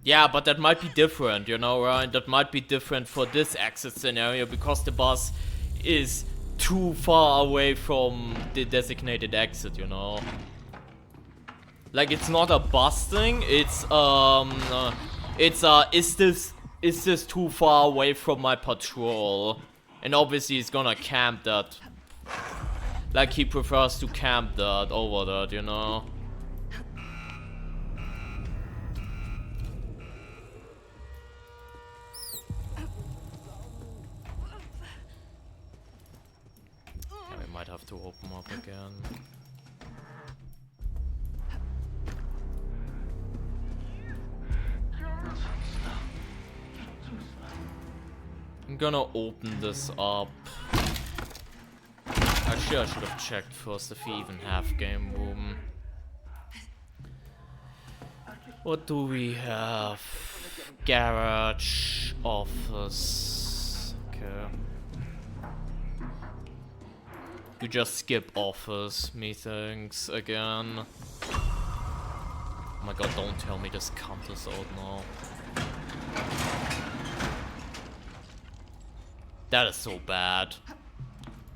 Yeah, but that might be different, you know, right? That might be different for this exit scenario because the bus is too far away from the designated exit, you know. Like, it's not a bus thing, it's is this too far away from my patrol? And obviously he's gonna camp that. Like, he prefers to camp that over that, you know. Yeah, we might have to open up again. I'm gonna open this up. Actually, I should have checked first if we even have game room. What do we have? Garage, office. Okay. We just skip office, methinks again. Oh my god, don't tell me this count is out now. That is so bad.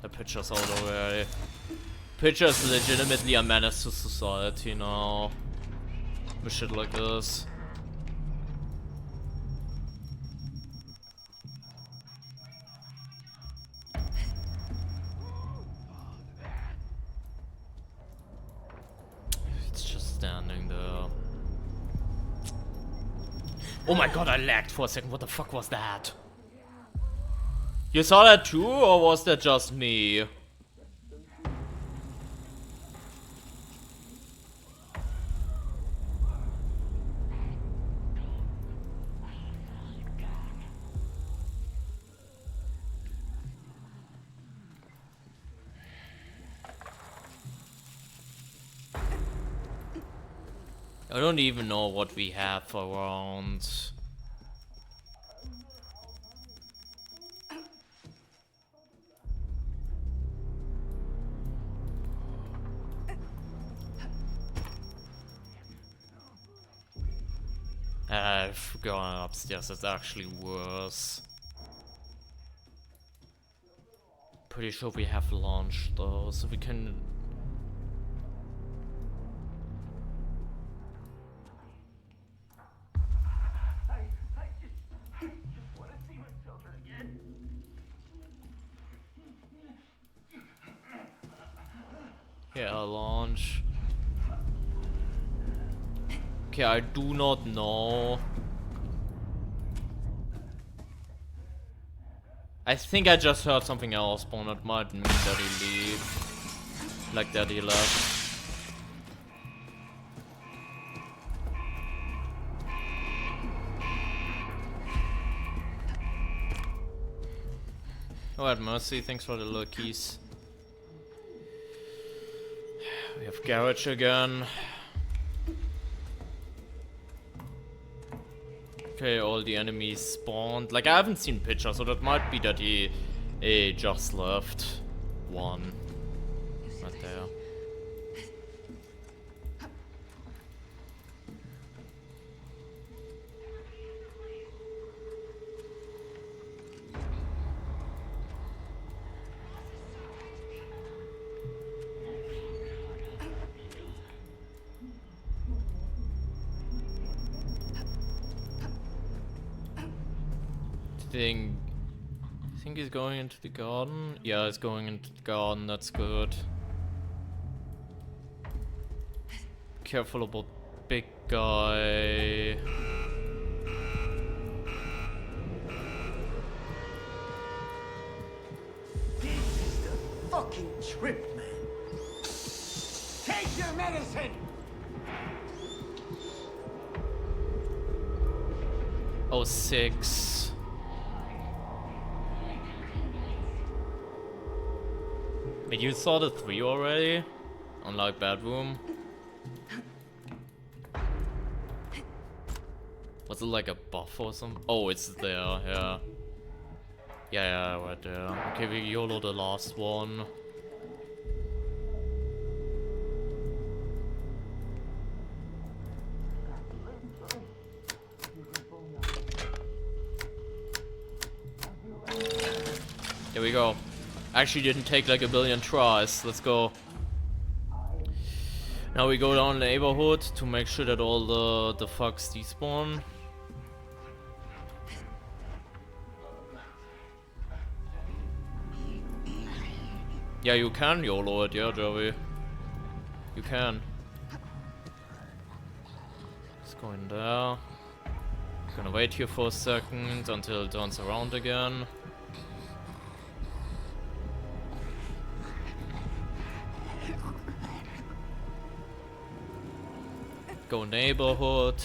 The picture's out already. Picture is legitimately a menace to society now. With shit like this. It's just standing there. Oh my god, I lagged for a second. What the fuck was that? You saw that too, or was that just me? I don't even know what we have around. I've gone upstairs, it's actually worse. Pretty sure we have lunch though, so we can... I just want to see my children again. Yeah, launch. Okay, I do not know. I think I just heard something else, but it might mean that he leave. Like that he left. Alright, Mercy, thanks for the lookies. We have garage again. Okay, all the enemies spawned. Like, I haven't seen pictures, so that might be that he just left one. Right there. I think he's going into the garden. Yeah, he's going into the garden. That's good. Careful about big guy. This is the fucking trip, man. Take your medicine. Oh, 6. Wait, you saw the 3 already? Unlike bedroom? Was it like a buff or something? Oh, it's there, yeah. Yeah, right there. Okay, we YOLO the last one. go. Actually didn't take like a billion tries. Let's go. Now we go down the neighborhood to make sure that all the fucks despawn. Yeah, you can YOLO it, yeah, Joey. You can. Let's go in there. Gonna wait here for a second until it turns around again. Go neighborhood.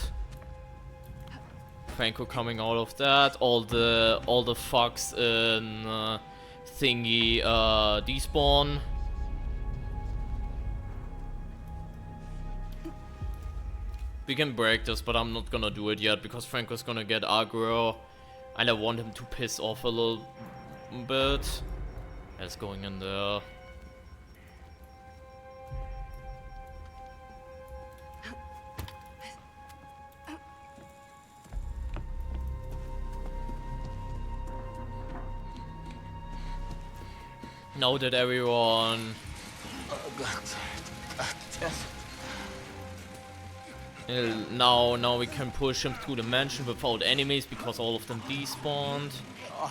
Franco coming out of that. All the fucks in thingy despawn. We can break this, but I'm not gonna do it yet because Franco's gonna get aggro and I want him to piss off a little bit. That's going in there. Now that everyone now we can push him through the mansion without enemies because all of them despawned.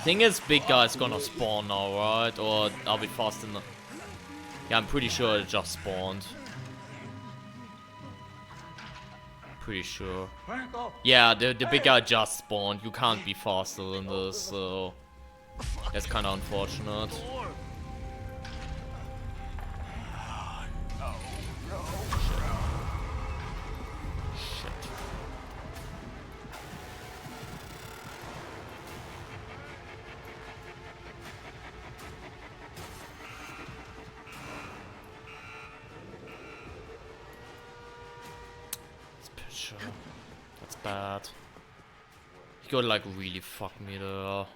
Thing is, big guy's gonna spawn now, right? Or are we fast enough? Yeah, I'm pretty sure it just spawned. Pretty sure. Yeah, the big guy just spawned. You can't be faster than this, so that's kind of unfortunate. That's bad. He could like really fuck me there.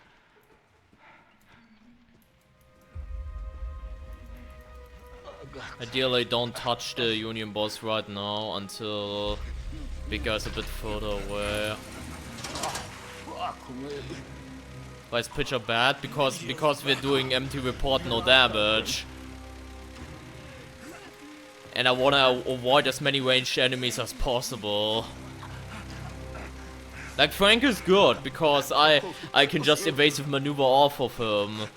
Ideally don't touch the Union boss right now until big guy's a bit further away. Why is pitcher bad? Because we're doing empty report, no damage. And I wanna avoid as many ranged enemies as possible. Like Frank is good because I can just evasive maneuver off of him.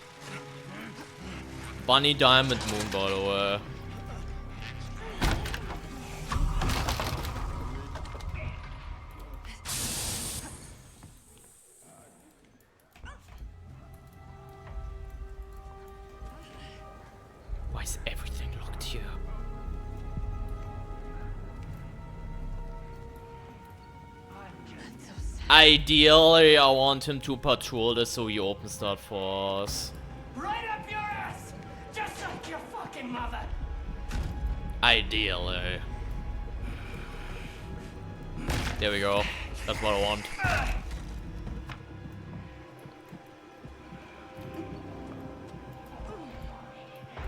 Bunny Diamond Moon, by the way. Why is everything locked here? Ideally, I want him to patrol this so he opens that for us. Right up your ass! Just like your fucking mother! Ideally. There we go. That's what I want.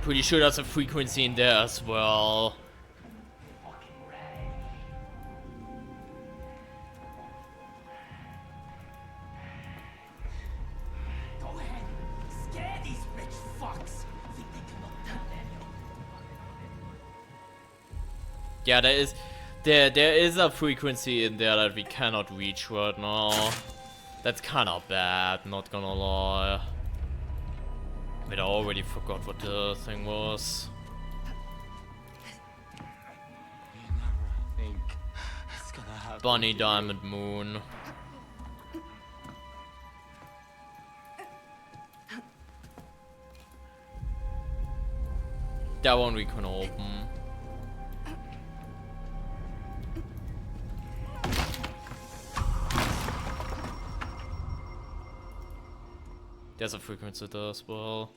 Pretty sure there's a frequency in there as well. Yeah, there is a frequency in there that we cannot reach right now. That's kind of bad, not gonna lie. But I already forgot what the thing was. Bunny Diamond Moon. That one we can open. There's a frequency there as well.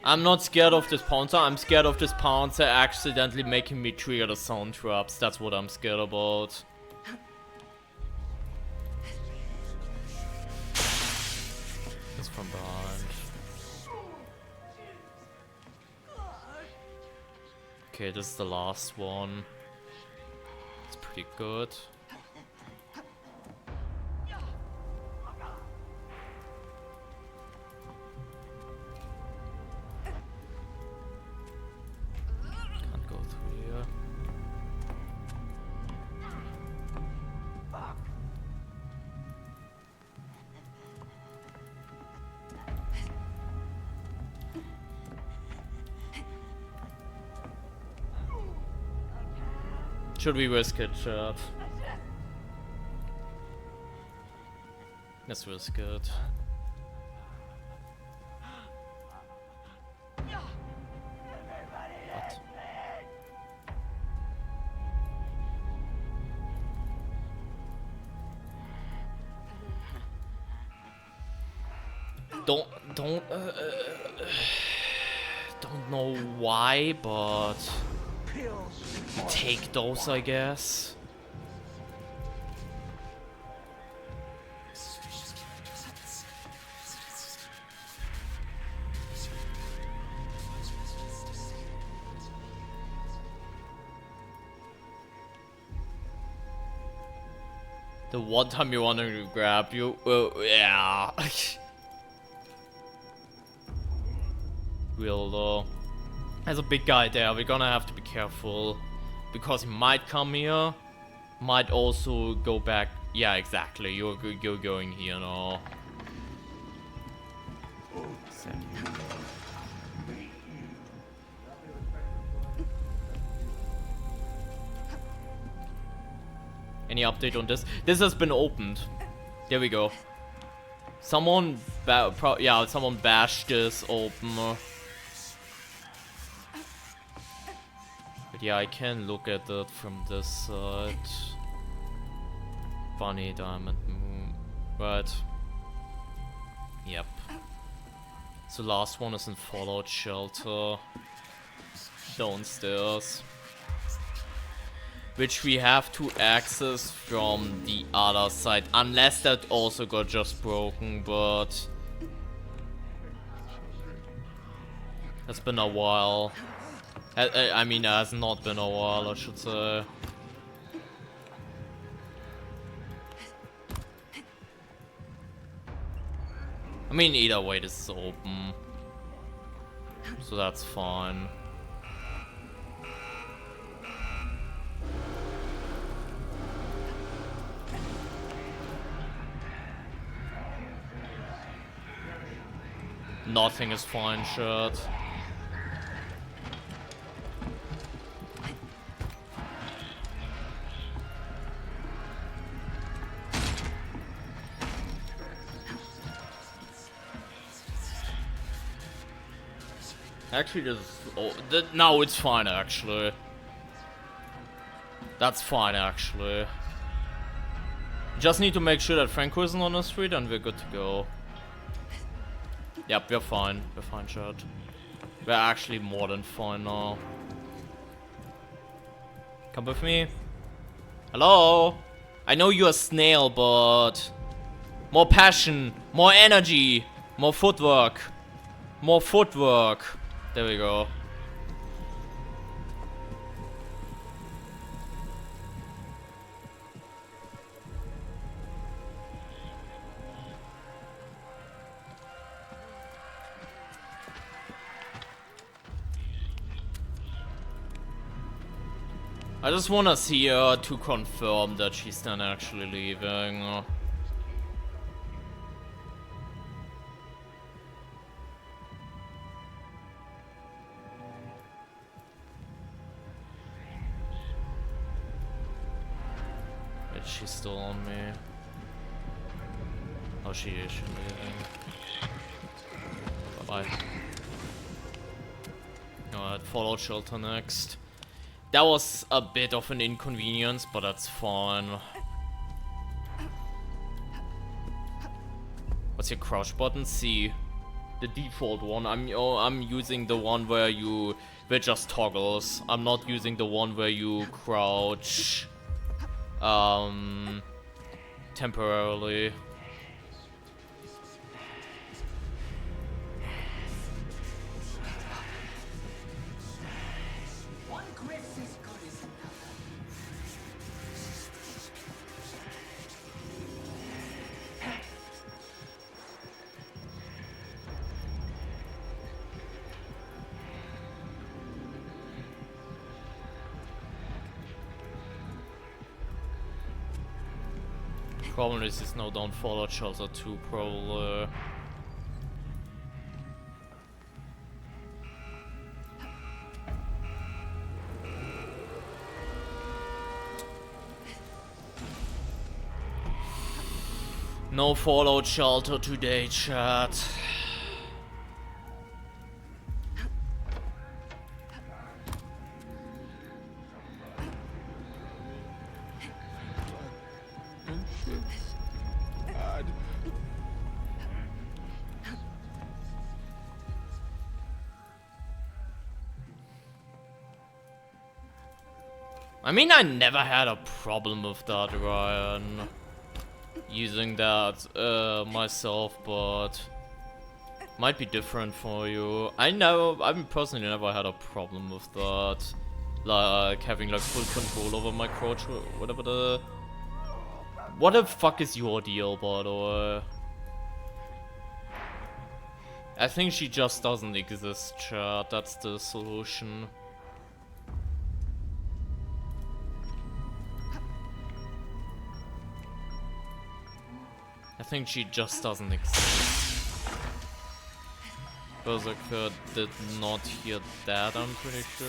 I'm not scared of this Pouncer, I'm scared of this Pouncer accidentally making me trigger the sound traps. That's what I'm scared about. It's from behind. Okay, this is the last one. It's pretty good. Can't go through here. Should we risk it, chat? Let's risk it. Don't know why, but take those, I guess. The one time you want to grab you, yeah. Real though. There's a big guy there, we're gonna have to be careful. Because he might come here. Might also go back. Yeah, exactly, you're going here now. Any update on this? This has been opened. There we go. Someone someone bashed this open. But yeah, I can look at it from this side. Bunny, diamond, moon. Right. Yep. So last one is in Fallout Shelter. Downstairs. Which we have to access from the other side. Unless that also got just broken, but... It's been a while. I mean, it has not been a while, I should say. I mean, either way, this is open. So that's fine. Nothing is fine, shirt. Actually, no, it's fine, actually. That's fine, actually. Just need to make sure that Franco isn't on the street and we're good to go. Yep, we're fine. We're fine, chat. We're actually more than fine now. Come with me. Hello? I know you're a snail, but... More passion, more energy, more footwork. More footwork. There we go. I just wanna see her to confirm that she's not actually leaving. She's still on me. Oh, she is. She's leaving. Bye-bye. Alright, Fallout Shelter next. That was a bit of an inconvenience, but that's fine. What's your crouch button? C. The default one. I'm using the one where just toggles. I'm not using the one where you crouch. Temporarily. Problem is there's no down Fallout Shelter 2 probably. No Fallout Shelter today, chat. I mean, I never had a problem with that, Ryan. Using that myself, but might be different for you. I personally never had a problem with that. Like having like full control over my crouch, whatever the... What the fuck is your deal, by the way? I think she just doesn't exist, chat. That's the solution. I think she just doesn't exist. Berserker did not hear that, I'm pretty sure.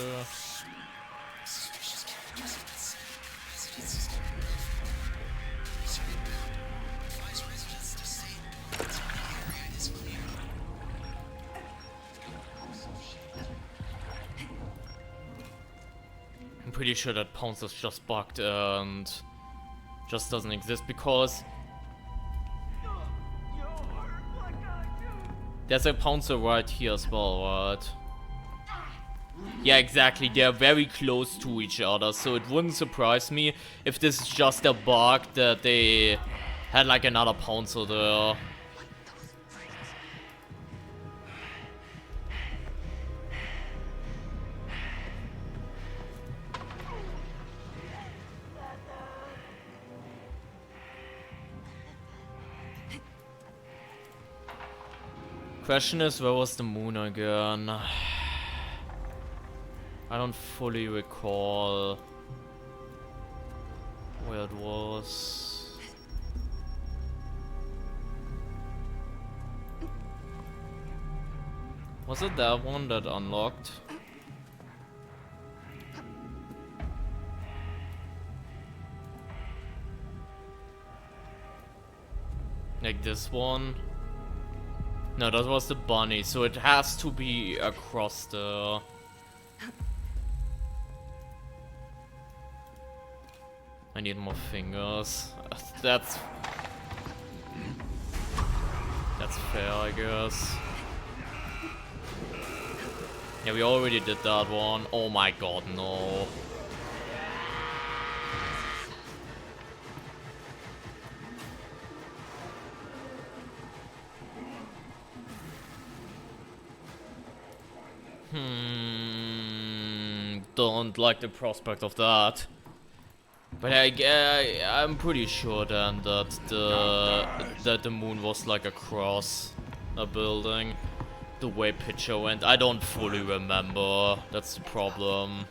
I'm pretty sure that Pouncer's just bugged and just doesn't exist because there's a Pouncer right here as well, right? Yeah, exactly. They're very close to each other, so it wouldn't surprise me if this is just a bug that they had like another Pouncer there. Question is, where was the moon again? I don't fully recall where it was. Was it that one that unlocked? Like this one? No, that was the bunny, so it has to be across the... I need more fingers. That's fair, I guess. Yeah, we already did that one. Oh my god, no. Don't like the prospect of that. But I'm pretty sure then that the moon was like across a building. The way picture went, I don't fully remember. That's the problem.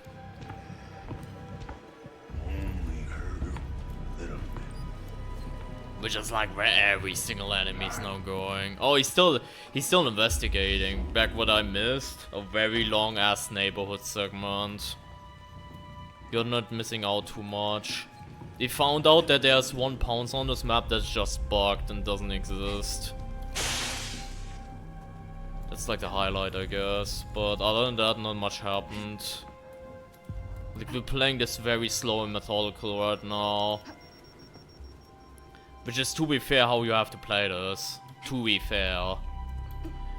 Which is like where every single enemy is now going. Oh, he's still investigating. Back what I missed, a very long ass neighborhood segment. You're not missing out too much. They found out that there's one Pouncer on this map that's just bugged and doesn't exist. That's like the highlight, I guess. But other than that, not much happened. Like, we're playing this very slow and methodical right now. Which is, to be fair, how you have to play this. To be fair.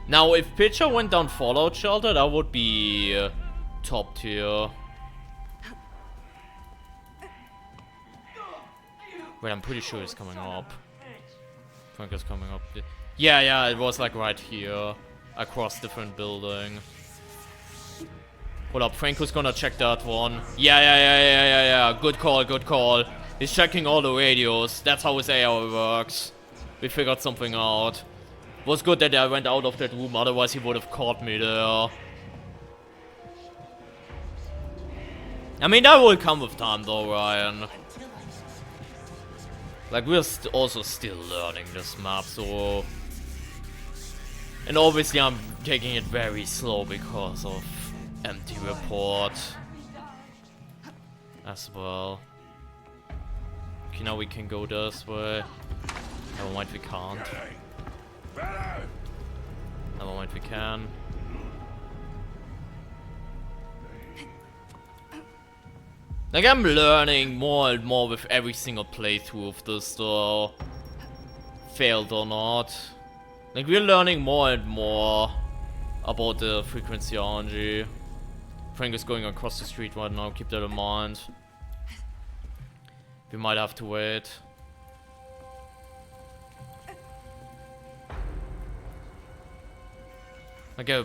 Now, if Pitcher went down Fallout Shelter, that would be top tier. Wait, I'm pretty sure he's coming up. Frank is coming up. Yeah, it was like right here. Across different building. Hold up, Franco's gonna check that one. Yeah. Good call. He's checking all the radios. That's how his AR works. We figured something out. Was good that I went out of that room, otherwise he would have caught me there. I mean, that will come with time though, Ryan. Like, we're also still learning this map, so... And obviously I'm taking it very slow because of empty report as well. Okay, now we can go this way. Never mind, we can't. Never mind, we can. Like, I'm learning more and more with every single playthrough of this, though. Failed or not. Like, we're learning more and more about the frequency RNG. Frank is going across the street right now, keep that in mind. We might have to wait. Like, I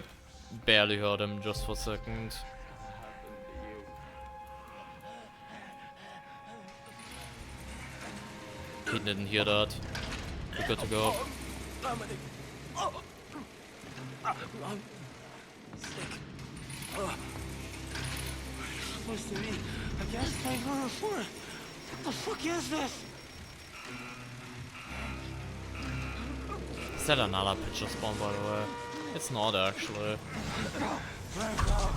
barely heard him just for a second. He didn't hear that. We're good to go. I'm sick. Supposed to be a gas tank on the floor. What the fuck is this? Is that another picture spawn, by the way? It's not actually. Franco,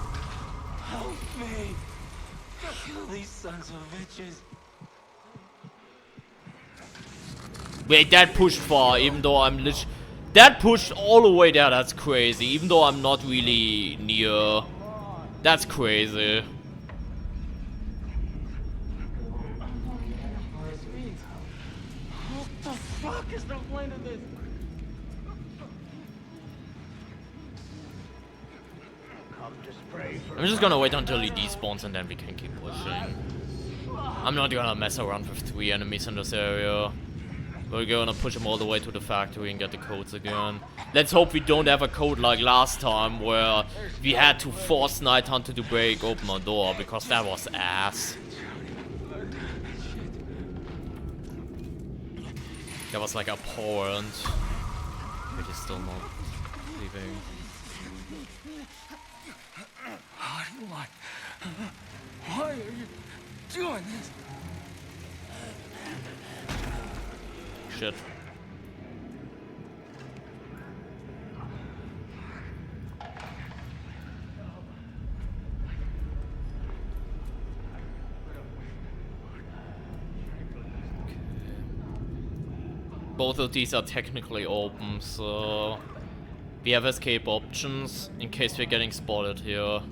help me. Kill these sons of bitches. Wait, that pushed far, even though I'm that pushed all the way there, that's crazy. Even though I'm not really near. That's crazy. What the fuck is the point of this? I'm just gonna wait until he despawns and then we can keep pushing. I'm not gonna mess around with 3 enemies in this area. We're gonna push him all the way to the factory and get the codes again. Let's hope we don't have a code like last time where we had to force Night Hunter to break open a door, because that was ass. That was like abhorrent. But he's still not leaving. Why are you doing this? Shit. Both of these are technically open, so we have escape options in case we're getting spotted here.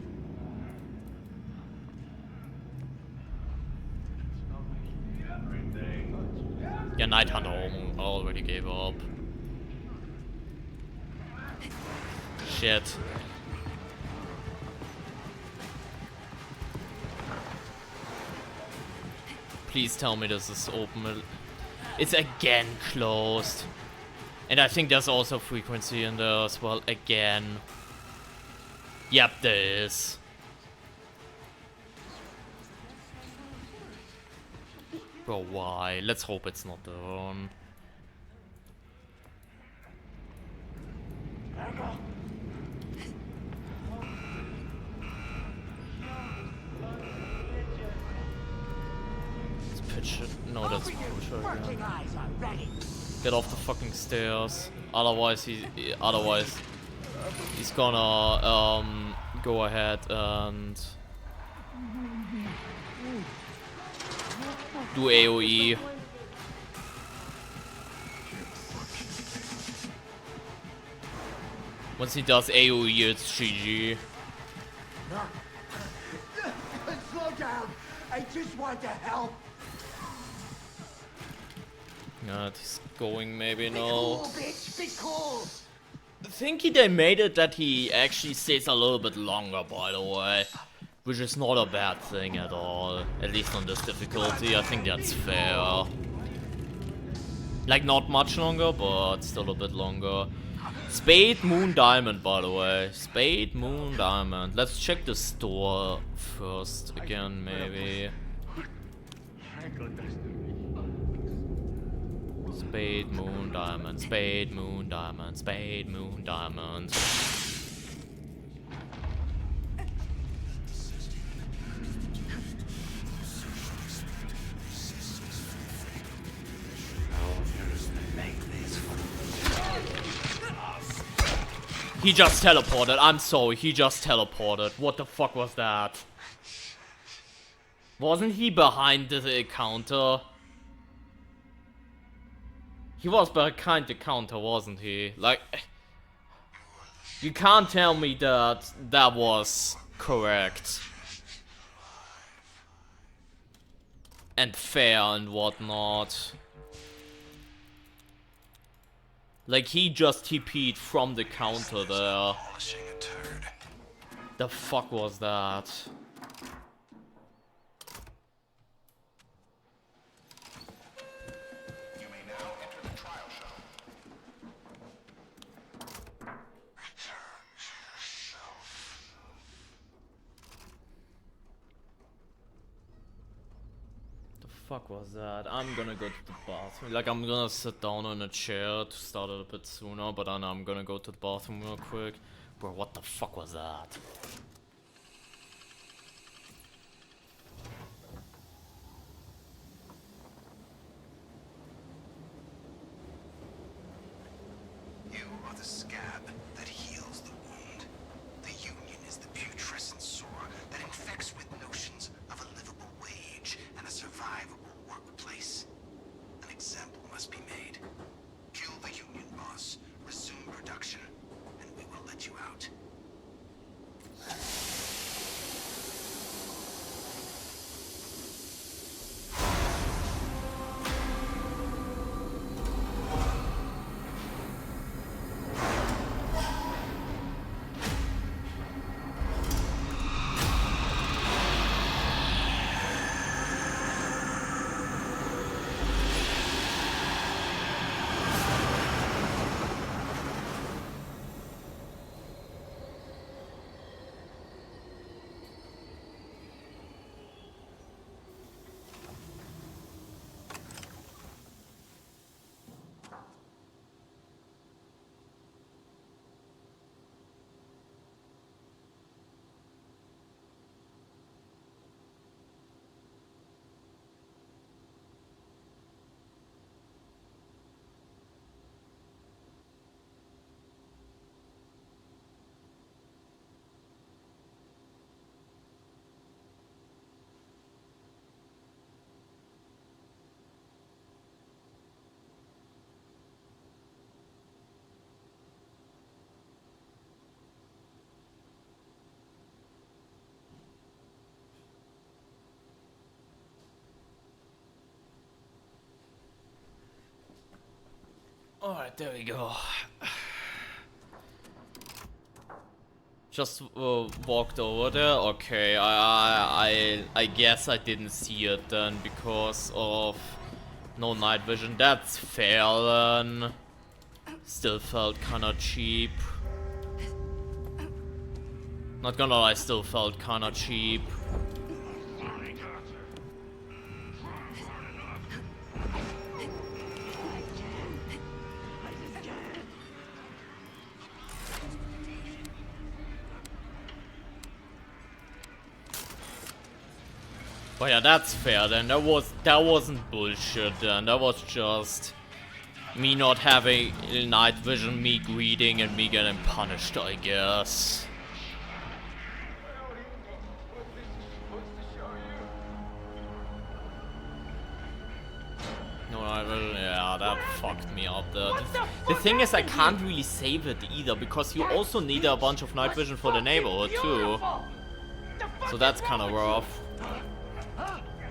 Yeah, Night Hunter already gave up. Shit. Please tell me this is open. It's again closed. And I think there's also frequency in there as well. Again. Yep, there is. Bro, why? Let's hope it's not the one. Let's pitch it. No, that's push her again. Get off the fucking stairs. Otherwise, he's gonna go ahead and do AoE. Once he does AoE, it's GG. Slow down. I just want to help. Yeah, he's going maybe Be no. cool, bitch. Be cool. I think they made it that he actually stays a little bit longer, by the way. Which is not a bad thing at all. At least on this difficulty, I think that's fair. Like, not much longer, but still a bit longer. Spade, Moon, Diamond, by the way. Spade, Moon, Diamond. Let's check the store first again, maybe. Spade, Moon, Diamond. Spade, Moon, Diamond. Spade, Moon, Diamond. He just teleported. I'm sorry, he just teleported. What the fuck was that? Wasn't he behind the counter? He was behind the counter, wasn't he? Like, you can't tell me that that was correct. And fair and whatnot. Like, he just TP'd from the counter there. The fuck was that? You may now enter the trial shuttle. The fuck was that? I'm gonna go to the bathroom. Like, I'm gonna sit down on a chair to start it a bit sooner, but then I'm gonna go to the bathroom real quick. Bro, what the fuck was that? You are the scab that heals the wound. The union is the putrescent sore that infects with notions of a livable wage and a survivable workplace. An example must be made. Kill the union boss, resume production, and we will let you out. Alright, there we go. Just walked over there. Okay, I guess I didn't see it then because of no night vision. That's fair then. Still felt kinda cheap. Not gonna lie, still felt kinda cheap. But yeah, that's fair then. That wasn't bullshit then. That was just me not having night vision, me greeting, and me getting punished, I guess. No night vision, yeah, that fucked me up there. The thing is, I can't really save it either, because you also need a bunch of night vision for the neighborhood too. So that's kind of rough.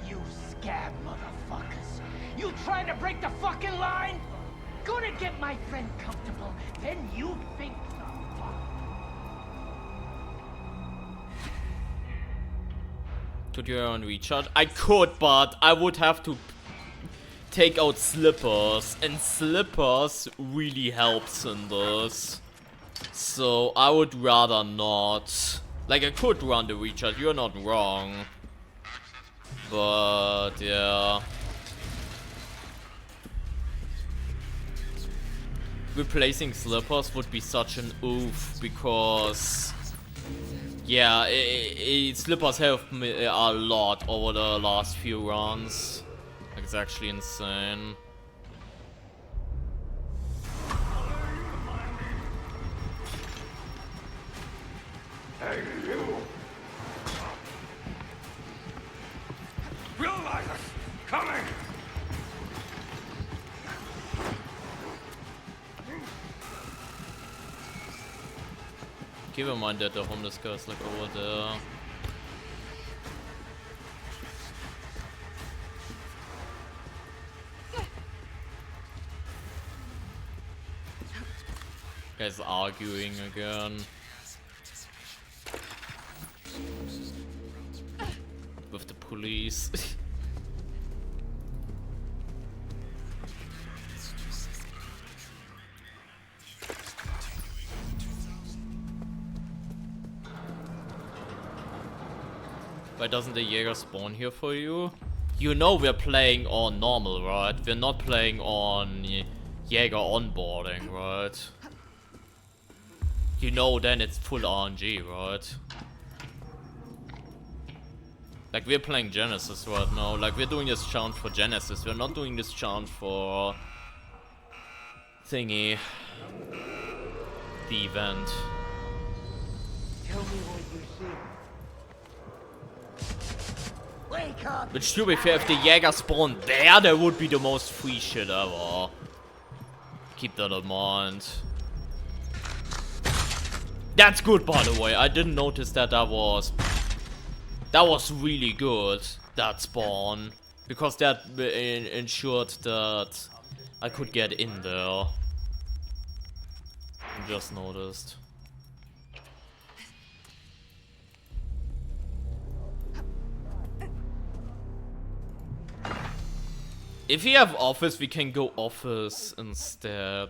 You scab motherfuckers! You trying to break the fucking line? Gonna get my friend comfortable, then you think the fuck. Could you earn recharge? I could, but I would have to take out slippers, and slippers really helps in this. So I would rather not. Like, I could run the recharge, you're not wrong. But yeah. Replacing slippers would be such an oof because yeah, slippers helped me a lot over the last few runs. Like, it's actually insane. Hey, you! Realize us! Coming! Keep in mind that the homeless guy's like over there. Guys arguing again. With the police. Why doesn't the Jäger spawn here for you? You know we're playing on normal, right? We're not playing on Jäger onboarding, right? You know then it's full RNG, right? Like we're playing Genesis right now. Like we're doing this challenge for Genesis. We're not doing this challenge for thingy. The event. Tell me what you see. Wake up! But to be fair, if the Jäger spawned there, that would be the most free shit ever. Keep that in mind. That's good, by the way. I didn't notice that that was really good, that spawn. Because that ensured that I could get in there. Just noticed. If we have office, we can go office instead.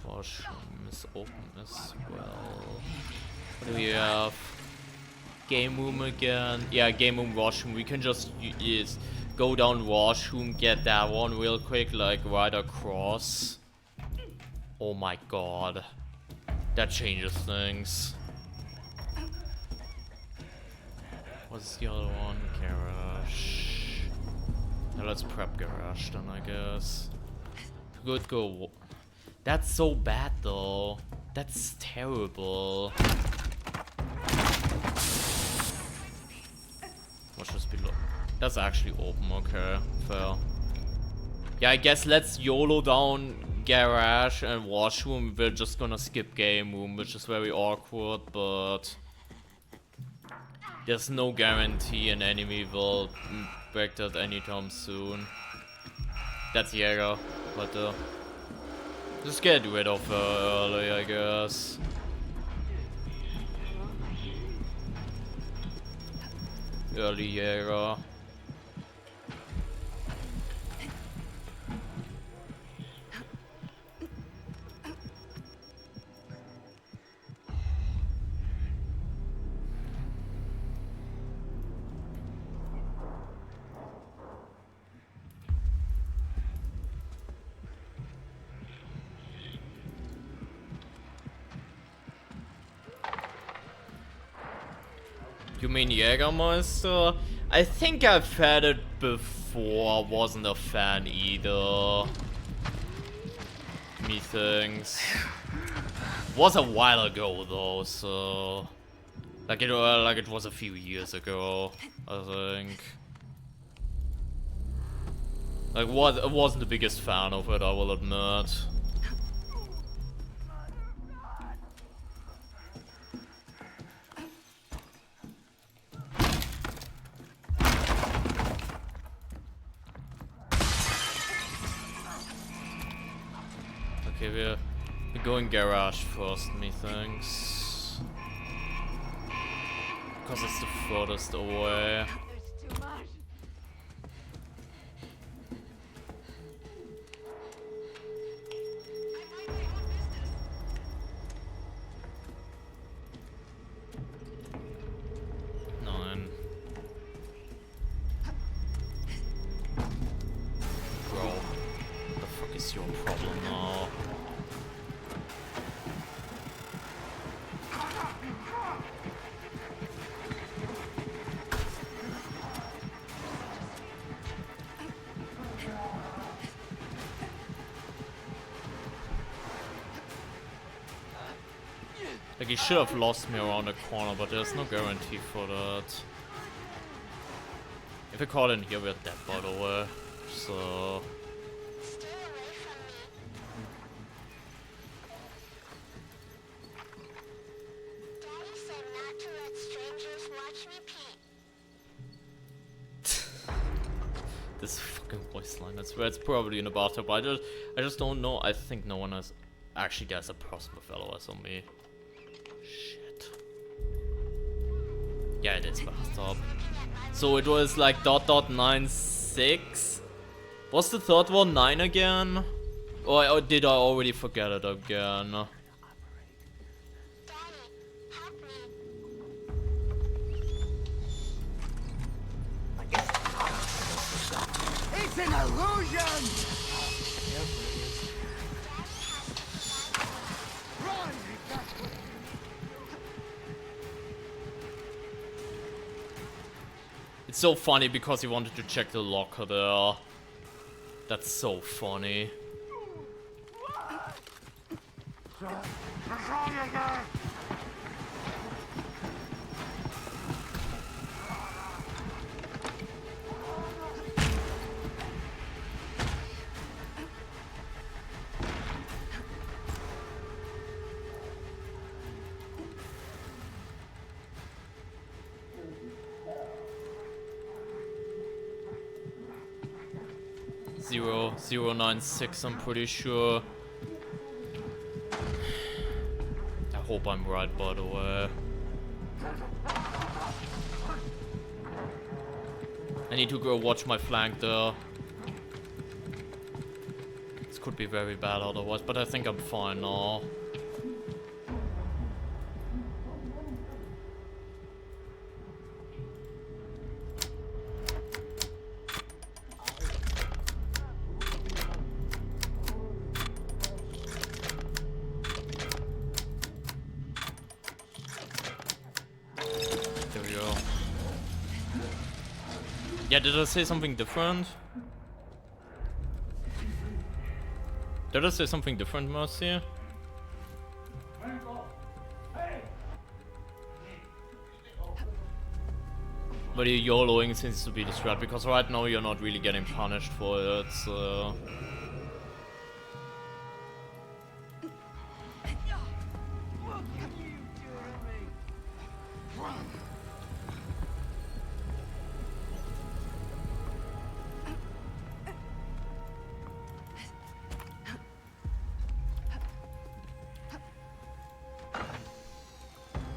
Washroom is open as well. What do we have? Game room again. Yeah, game room, washroom. We can just go down washroom, get that one real quick, like right across. Oh my god. That changes things. What's the other one? Garage. Now let's prep garage then, I guess. We could go. That's so bad though. That's terrible. Watch this below. That's actually open, okay. Fair. Yeah, I guess let's YOLO down garage and washroom. We're just gonna skip game room, which is very awkward, but there's no guarantee an enemy will break that anytime soon. That's Jäger, but just get rid of her early, I guess. Early Jäger. You mean Jägermeister? I think I've had it before. Wasn't a fan either. Methinks. Was a while ago though, so like it was a few years ago, I think. Like I wasn't the biggest fan of it, I will admit. Okay, we're going garage first, methinks. Because it's the furthest away. There's too much. Nine. Bro, what the fuck is your problem now? Like, he should have lost me around the corner, but there's no guarantee for that. If I call in here, we're dead, by the way. So... This fucking voice line, I swear it's probably in the bathtub. I just don't know. I think no one has... Actually, there's a person with LOS on me. Shit. Yeah, it is bathtub. So it was like .96. Was the third one 9 again? Or did I already forget it again? It's an illusion! Run! It's so funny because he wanted to check the locker there. That's so funny. Zero 096, I'm pretty sure. I hope I'm right, by the way. I need to go watch my flank there. This could be very bad otherwise, but I think I'm fine now. Yeah, did I say something different? Did I say something different, Mercy? But your YOLOing seems to be the strat, because right now you're not really getting punished for it, so...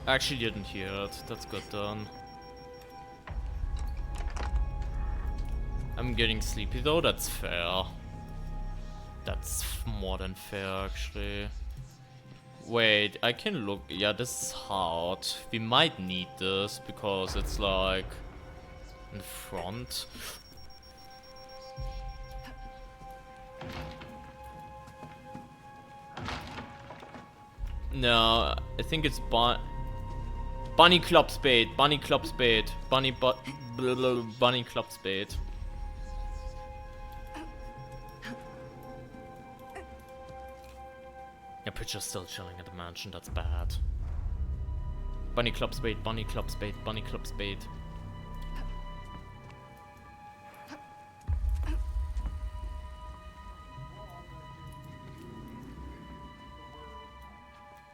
I actually didn't hear it. That's good done. I'm getting sleepy though, that's fair. That's more than fair actually. Wait, I can look. Yeah, this is hard. We might need this because it's like in front. No, I think it's Bunny Club Spade, Bunny Club Spade, Bunny Club Spade. Yeah, Pitcher's still chilling at the mansion, that's bad. Bunny Club Spade, Bunny Club Spade, Bunny Club Spade.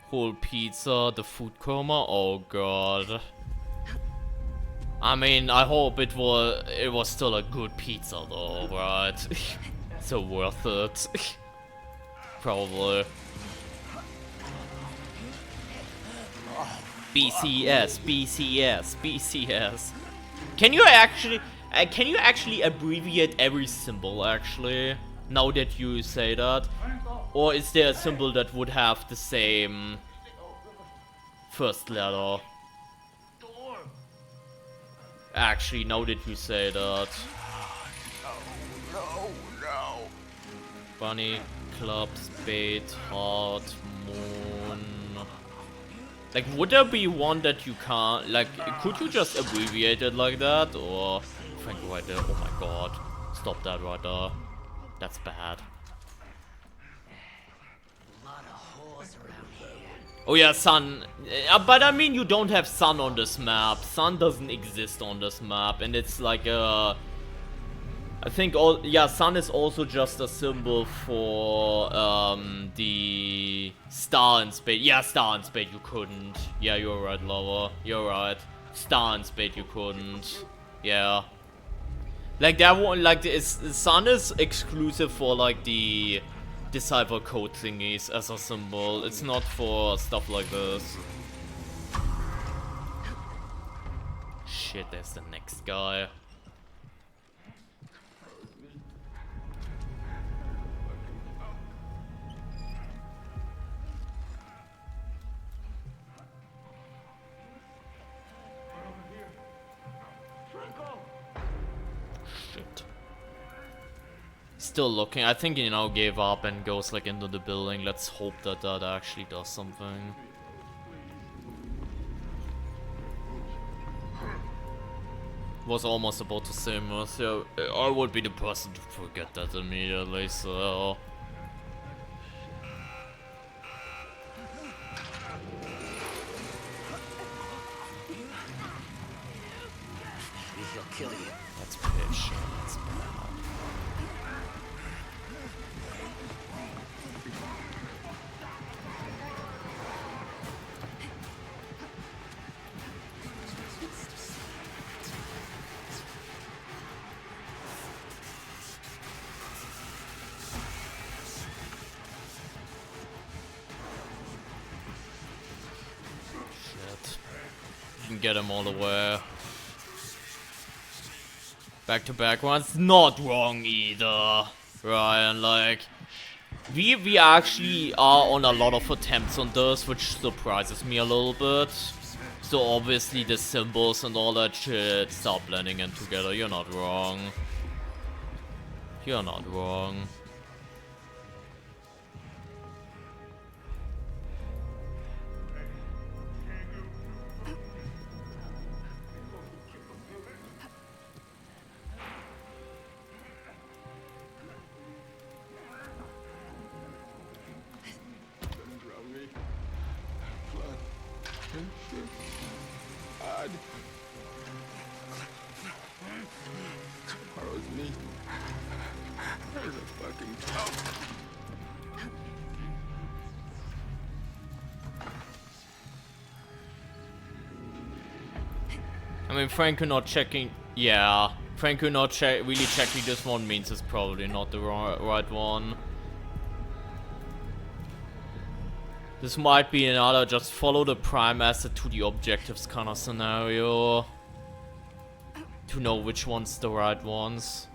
Whole pizza, the food coma, oh god. I mean, I hope it was still a good pizza though, right? So worth it. Probably. BCS, BCS, BCS. Can you actually abbreviate every symbol actually? Now that you say that? Or is there a symbol that would have the same first letter? Actually, now that you say that. No. Bunny, Club, Spade, Heart, Moon. Like, would there be one that you can't, like, could you just abbreviate it like that? Or, Frank right there, oh my god. Stop that right there. That's bad. Oh yeah, sun. But I mean, you don't have sun on this map. Sun doesn't exist on this map, and it's like a. I think all. Yeah, sun is also just a symbol for the star and spade. Yeah, star and spade you couldn't. Yeah, you're right, lover. You're right. Star and spade you couldn't. Yeah. Like that one, like the sun is exclusive for like the decipher code thingies as a symbol. It's not for stuff like this. Shit, there's the next guy. Shit. Still looking. I think he now gave up and goes like into the building. Let's hope that that actually does something. Was almost about to say Mercia. I would be the person to forget that immediately, so... He'll kill you. That's pitch. That's bad. Shit. You can get him all the way. Back-to-back ones, not wrong either, Ryan. Like, we actually are on a lot of attempts on this, which surprises me a little bit. So obviously the symbols and all that shit start blending in together. You're not wrong. You're not wrong. I mean, Franco not checking. Yeah, Franco not really checking this one means it's probably not the right one. This might be another just follow the prime asset to the objectives kind of scenario. To know which one's the right ones.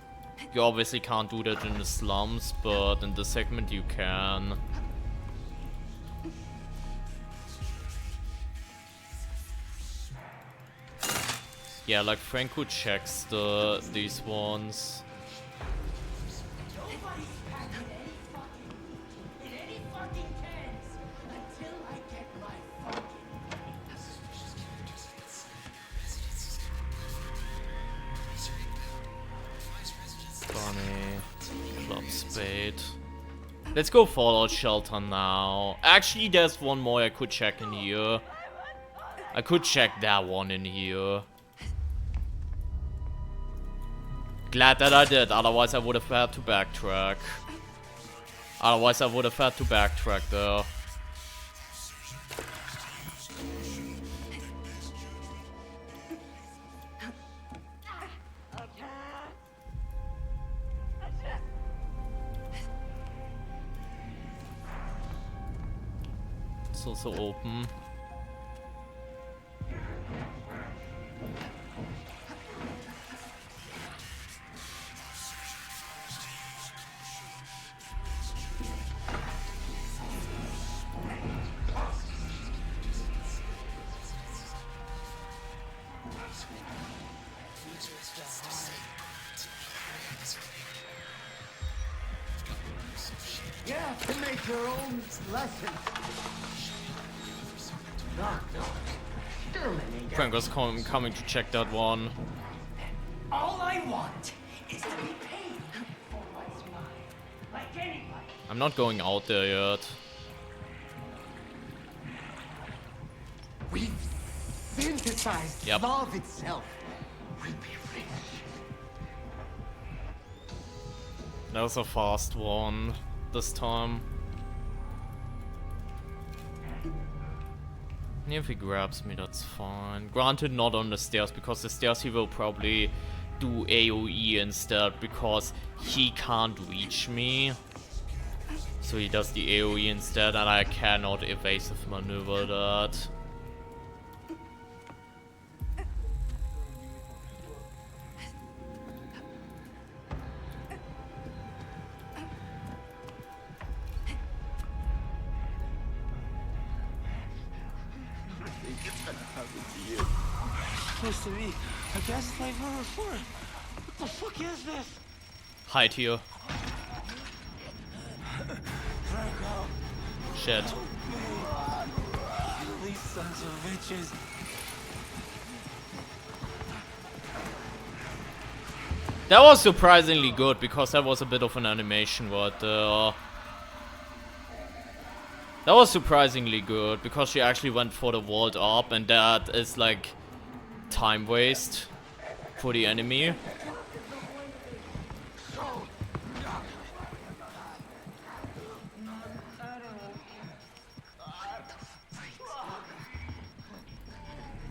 You obviously can't do that in the slums, but in the segment you can. Yeah, like Franco checks these ones. Bunny, Club Spade. Let's go Fallout Shelter now. Actually, there's one more I could check in here. I could check that one in here. Glad that I did, otherwise I would have had to backtrack. Though. It's also open. You have to make your own lesson. Franco's coming to check that one. All I want is to be paid for what's mine, like anybody. I'm not going out there yet. Besides, Yep. love itself will be rich. That was a fast one this time. If he grabs me, that's fine. Granted, not on the stairs, because the stairs he will probably do AoE instead, because he can't reach me. So he does the AoE instead, and I cannot evasive maneuver that. Supposed to be a gas light number 4. What the fuck is this? Hide here. Franco. Shit. These sons of bitches. That was surprisingly good, because that was a bit of an animation right there. That was surprisingly good, because she actually went for the vault up, and that is like time waste for the enemy.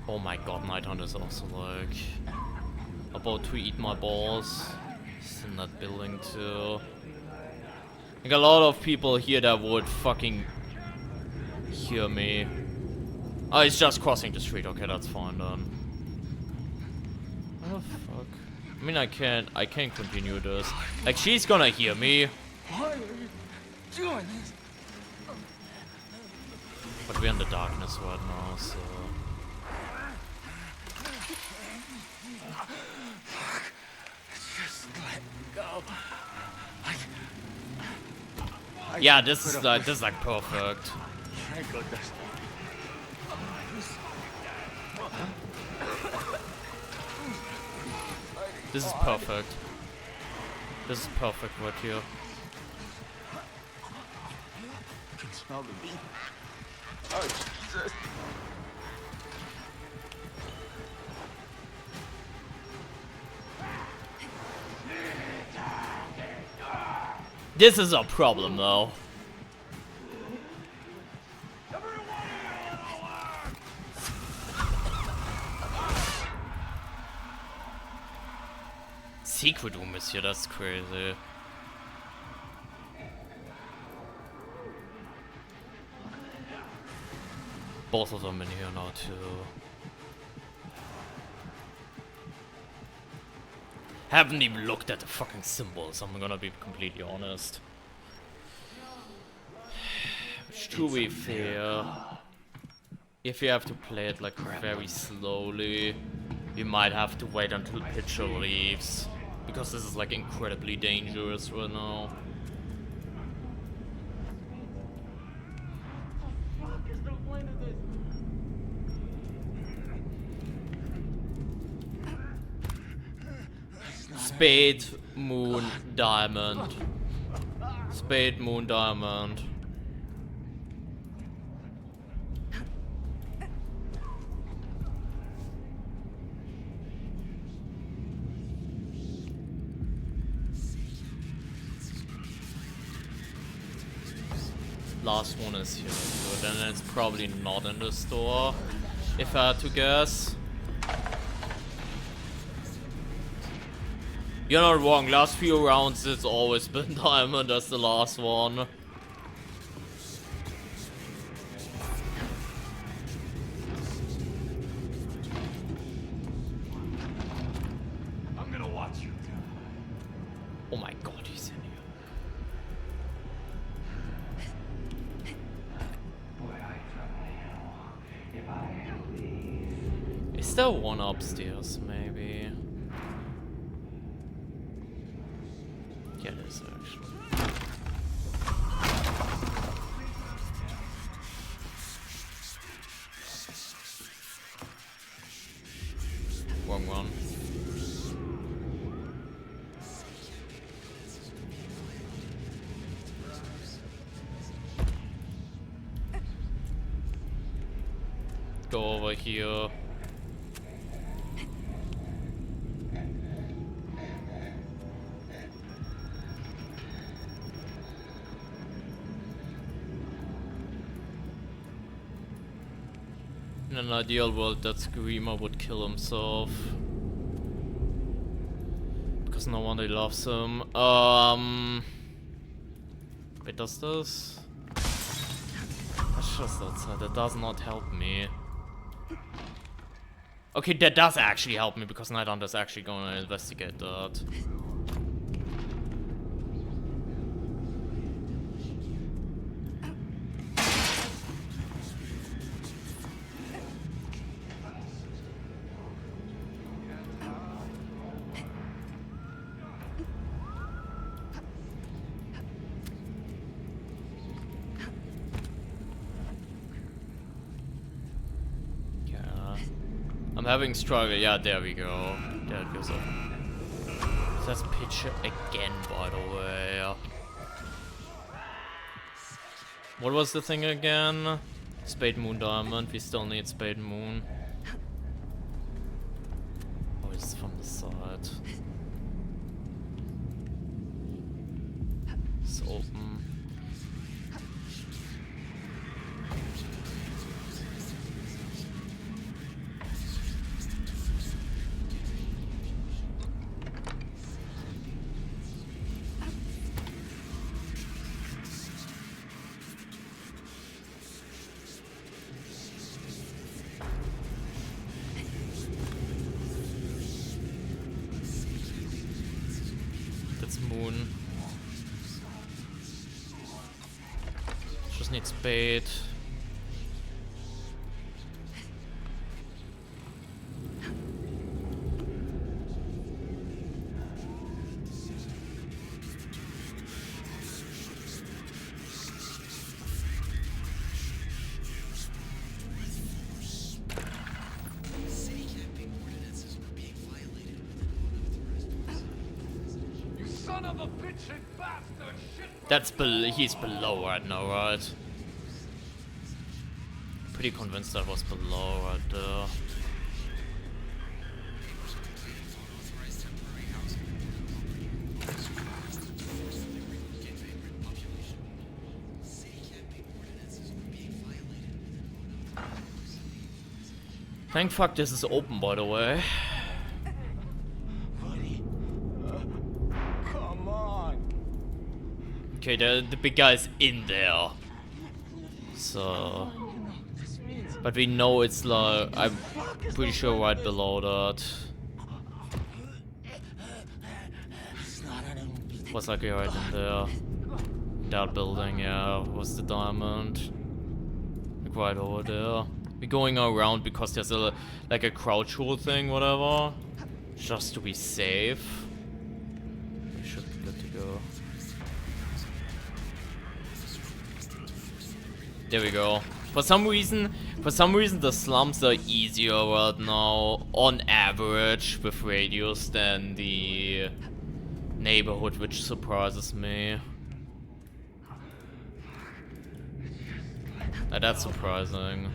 Oh my god, Night Hunt is also like about to eat my balls. He's in that building too. Like a lot of people here that would fucking hear me. Oh, he's just crossing the street. Okay, that's fine then. What the fuck? I mean, I can't continue this. Like, she's gonna hear me. Why are you doing this? But we're in the darkness right now, so... Just let go. Yeah, this is like perfect. Franco does. This is perfect. This is perfect right here. I can smell the meat. Oh, Jesus. This is a problem though. Secret room is here, that's crazy. Both of them in here now too. Haven't even looked at the fucking symbols, I'm gonna be completely honest. Which, to be fair, if you have to play it like very slowly, you might have to wait until Pitcher leaves. Because this is like incredibly dangerous right now. Spade, moon, diamond. Spade, moon, diamond. Last one is here, good, and it's probably not in the store, if I had to guess. You're not wrong, last few rounds it's always been diamond as the last one. I'm gonna watch you. Oh my god, he's in here. Boy, I certainly know. If I had these. Is there one upstairs, maybe? Yeah, it is actually. Wrong one. Go over here. In an ideal world, that Screamer would kill himself. Because no one really loves him. Wait, does this? That's just outside. That does not help me. Okay, that does actually help me because Night Hunter's actually going to investigate that. I'm having struggle. Yeah, there we go. There it goes up. That's picture again, by the way. What was the thing again? Spade Moon Diamond. We still need Spade Moon. Oh, it's from the side. It's open. Moon. Just need Spade. That's he's below right now, right? Pretty convinced that was below right there. Thank fuck this is open, by the way. Okay, the big guy is in there. So... But we know it's like... I'm pretty sure right below that. Was like right in there. That building, yeah, was the diamond. Like right over there. We're going around because there's a like a crouch hold thing, whatever. Just to be safe. We should be good to go. There we go. For some reason the slums are easier right now, on average, with radius than the neighborhood, which surprises me. That's surprising.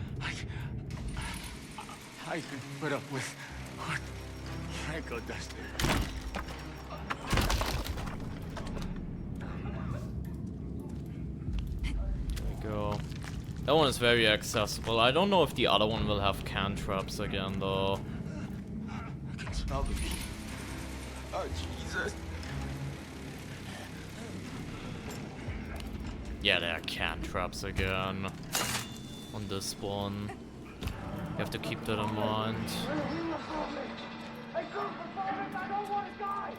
I can put up with what Franco does to me. There we go. That one is very accessible. I don't know if the other one will have cantrips again, though. I can smell the meat. Oh, Jesus. Yeah, there are cantrips again. On this one. You have to keep that in mind. Hey, go for I don't want to die!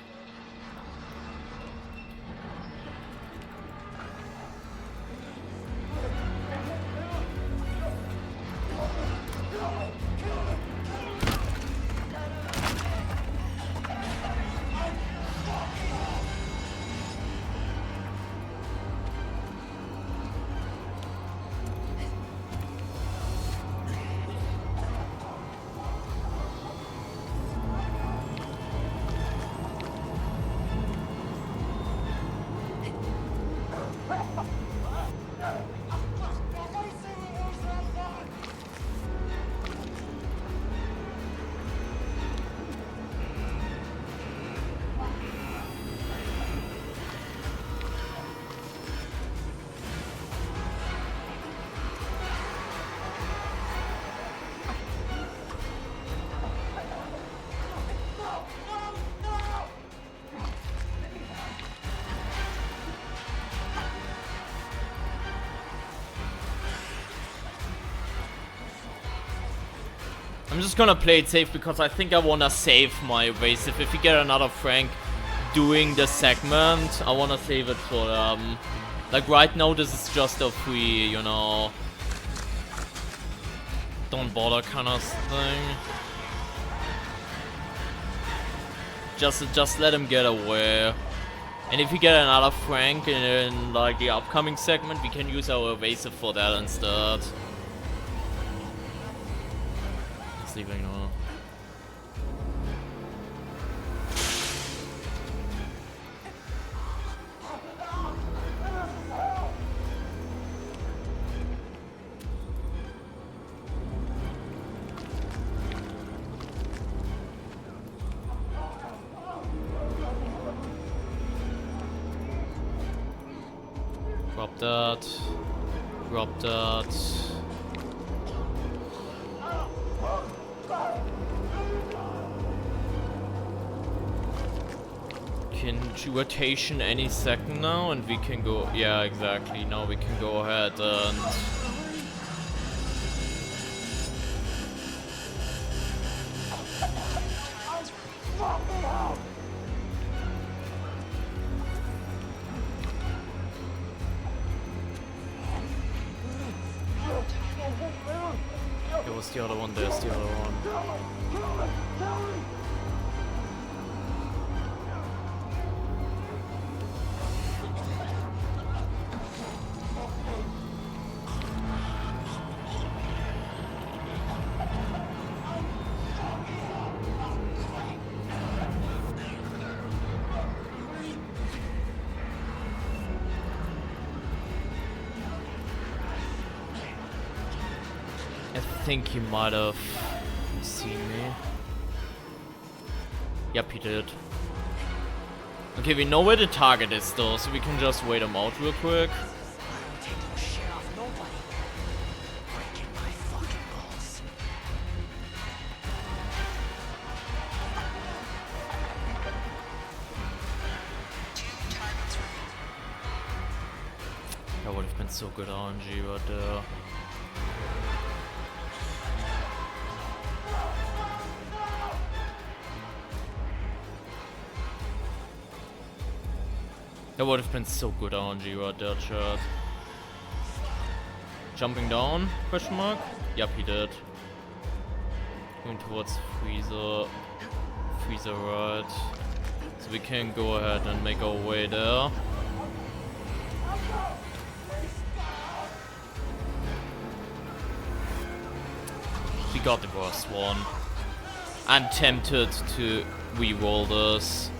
I'm just gonna play it safe because I think I wanna save my evasive. If we get another Frank doing the segment, I wanna save it for like right now this is just a free, you know, don't bother kind of thing. Just let him get away. And if we get another Frank in like the upcoming segment, we can use our evasive for that instead. It's leaving now. Drop that. Drop that. Can do rotation any second now, and we can go. Yeah, exactly. Now we can go ahead and. What's the other one? There's the other one. I think he might have seen me. Yep, he did. Okay, we know where the target is though, so we can just wait him out real quick. That would have been so good RNG right there. That would have been so good RNG right there, chat. Jumping down? Question mark? Yep, he did. Going towards Freezer. Freezer right. So we can go ahead and make our way there. We got the worst one. I'm tempted to re-roll this.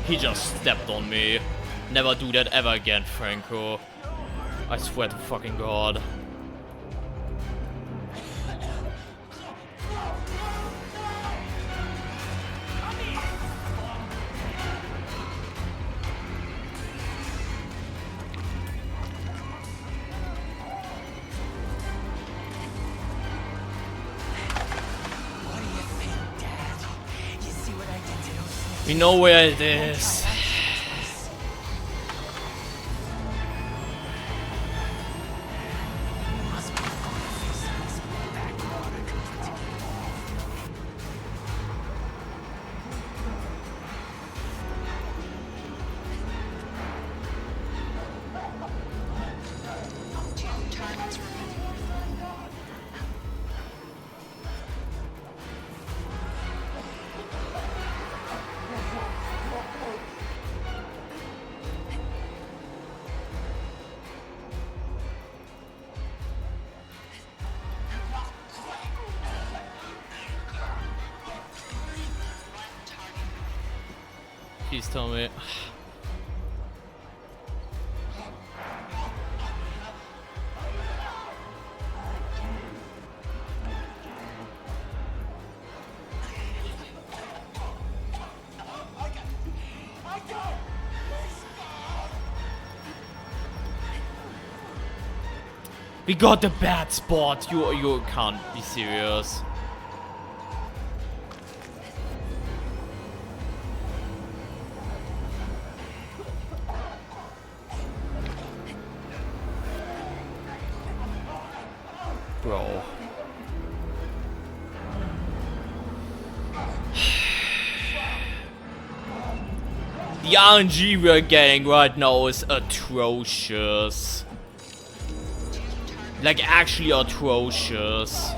He just stepped on me. Never do that ever again, Franco. I swear to fucking God. We know where it is. Please tell me. We got the bad spot. You can't be serious. Bro. The RNG we're getting right now is atrocious. Like, actually atrocious.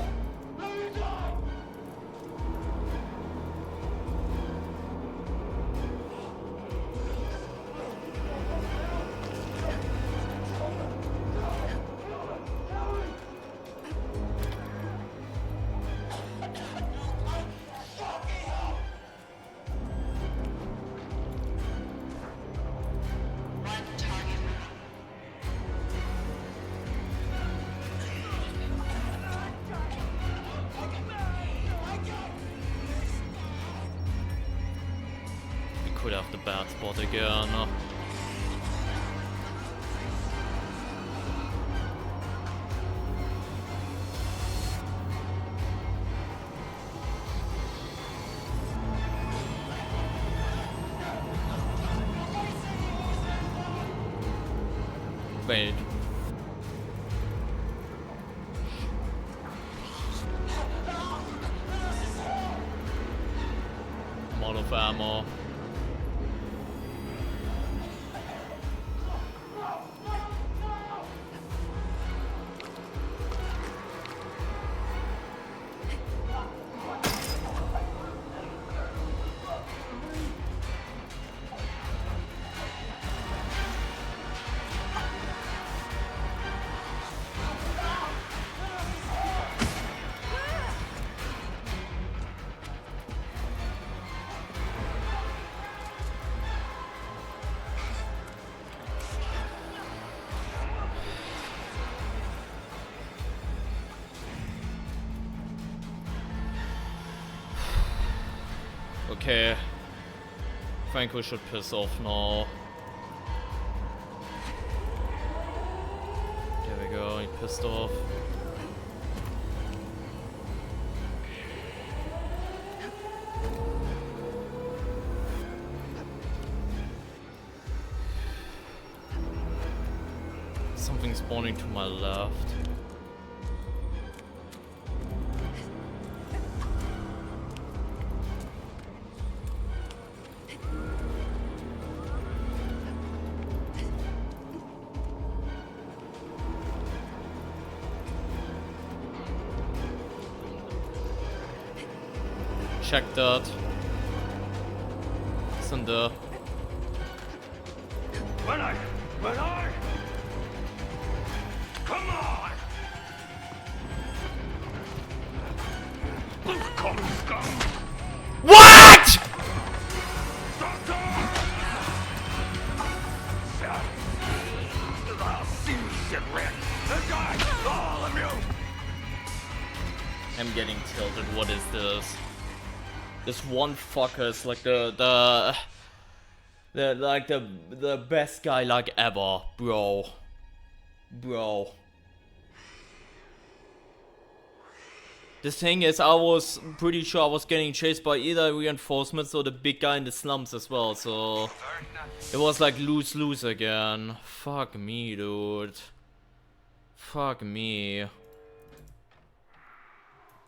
Could have the bad spot again. Wait. I'm out of ammo. Okay. Franco should piss off now. There we go, he pissed off. Something spawning to my left. Check that. Isn't there? Bernard! Come on! What?! I'll see you, shit rat! All of you! I'm getting tilted. What is this? This one fucker is like the best guy like ever, bro. The thing is, I was pretty sure I was getting chased by either reinforcements or the big guy in the slums as well, so it was like lose-lose again. Fuck me, dude. Fuck me.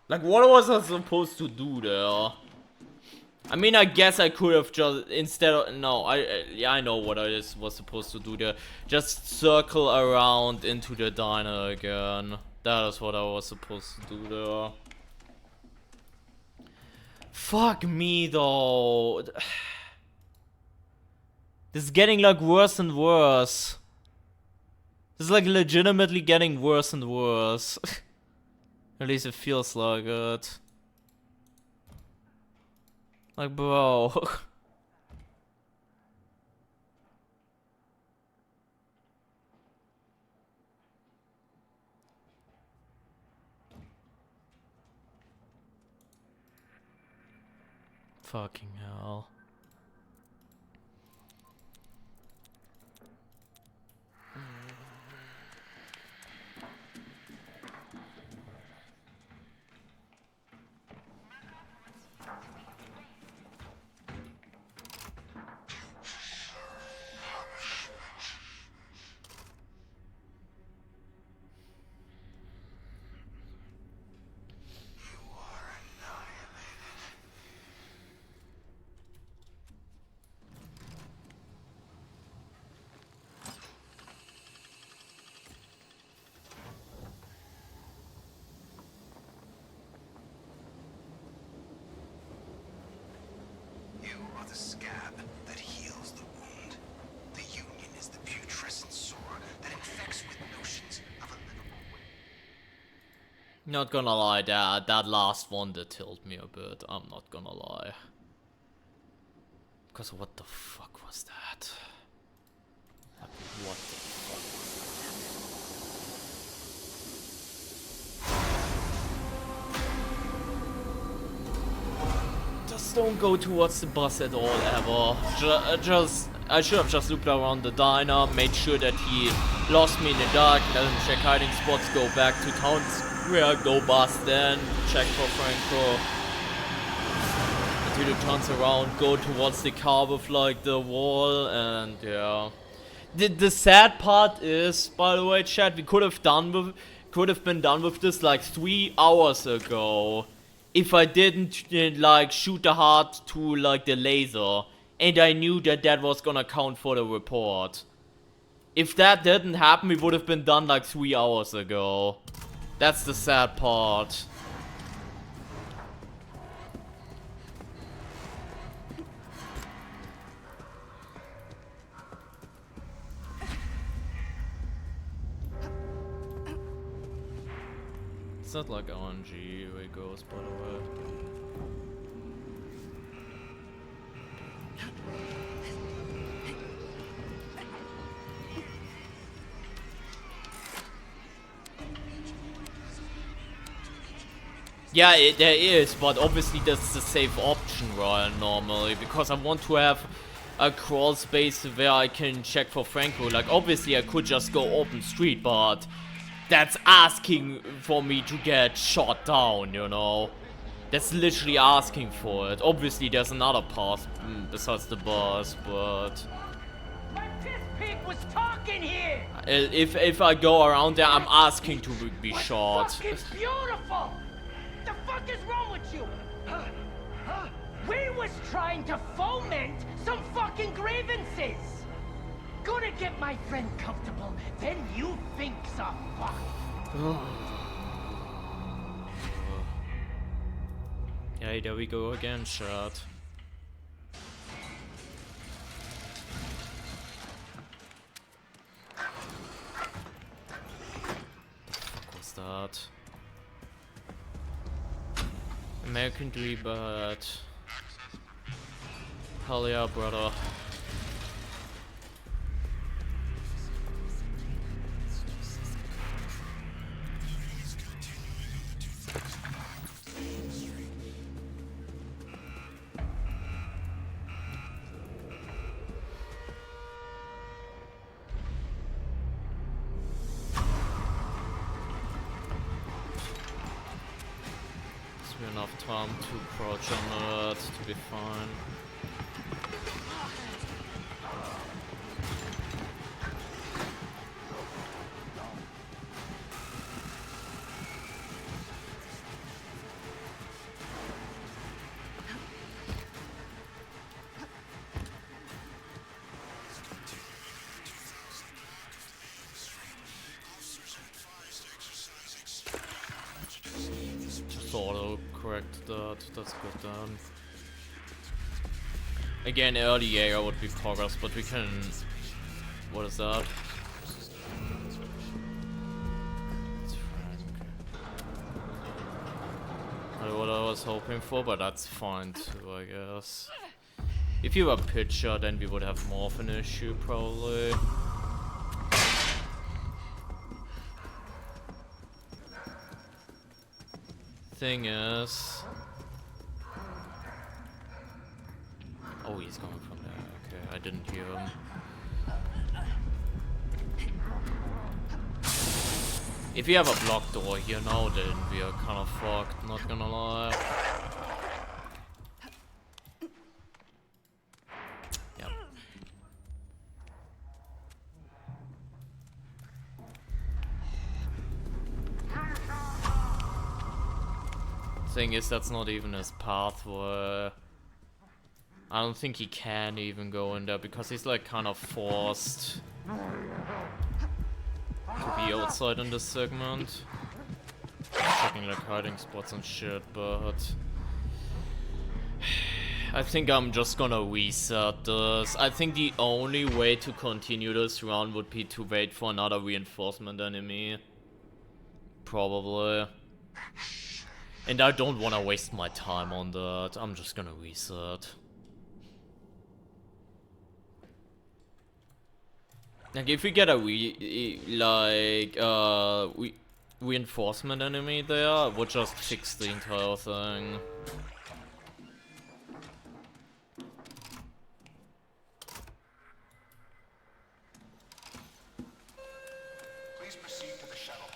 Like, what was I supposed to do there? I mean, I guess I could have just, instead of, no, I know what I was supposed to do there. Just circle around into the diner again. That is what I was supposed to do there. Fuck me, though. This is getting, like, worse and worse. This is, like, legitimately getting worse and worse. At least it feels like it. Like, bro. Fucking hell. Not gonna lie, that last one did tilt me a bit. I'm not gonna lie. Because what the fuck was that? Like, what the fuck was that? Just don't go towards the bus at all, ever. I should have just looked around the diner, made sure that he lost me in the dark, let him check hiding spots, go back to town square, go bus, then check for Franco. Until he turns around, go towards the car with like the wall, and yeah. The sad part is, by the way, chat, we could have been done with this like 3 hours ago. If I didn't like shoot the heart to like the laser. And I knew that that was gonna count for the report. If that didn't happen, we would have been done like 3 hours ago. That's the sad part. It's not like RNG where it goes, by the way. Yeah, there is, but obviously that's the safe option, Ryan, normally, because I want to have a crawl space where I can check for Franco. Like, obviously I could just go open street, but that's asking for me to get shot down, you know? That's literally asking for it. Obviously there's another path besides the bus, but... My piss pig was talking here! If I go around there, I'm asking to be shot. It's beautiful! The fuck is wrong with you? We was trying to foment some fucking grievances! Gonna get my friend comfortable, then you think some fuck. Yeah, there we go again, chat. The fuck was that? American Dreambird. Hell yeah, brother. Enough time to crouch on it to be fine. Just auto correct that, that's good then. Again, early Jaeger would be progress, but we can... What is that? Not what I was hoping for, but that's fine too, I guess. If you were pitcher, then we would have more of an issue, probably. Thing is... Oh, he's coming from there. Okay, I didn't hear him. If we have a blocked door here now, then we are kind of fucked, not gonna lie. Yep. Thing is, that's not even his pathway. I don't think he can even go in there because he's like kind of forced to be outside in this segment. Checking like hiding spots and shit, but I think I'm just gonna reset this. I think the only way to continue this round would be to wait for another reinforcement enemy. Probably. And I don't want to waste my time on that. I'm just gonna reset. Like, if we get a reinforcement enemy there, it would just fix the entire thing. Please proceed to the shuttle.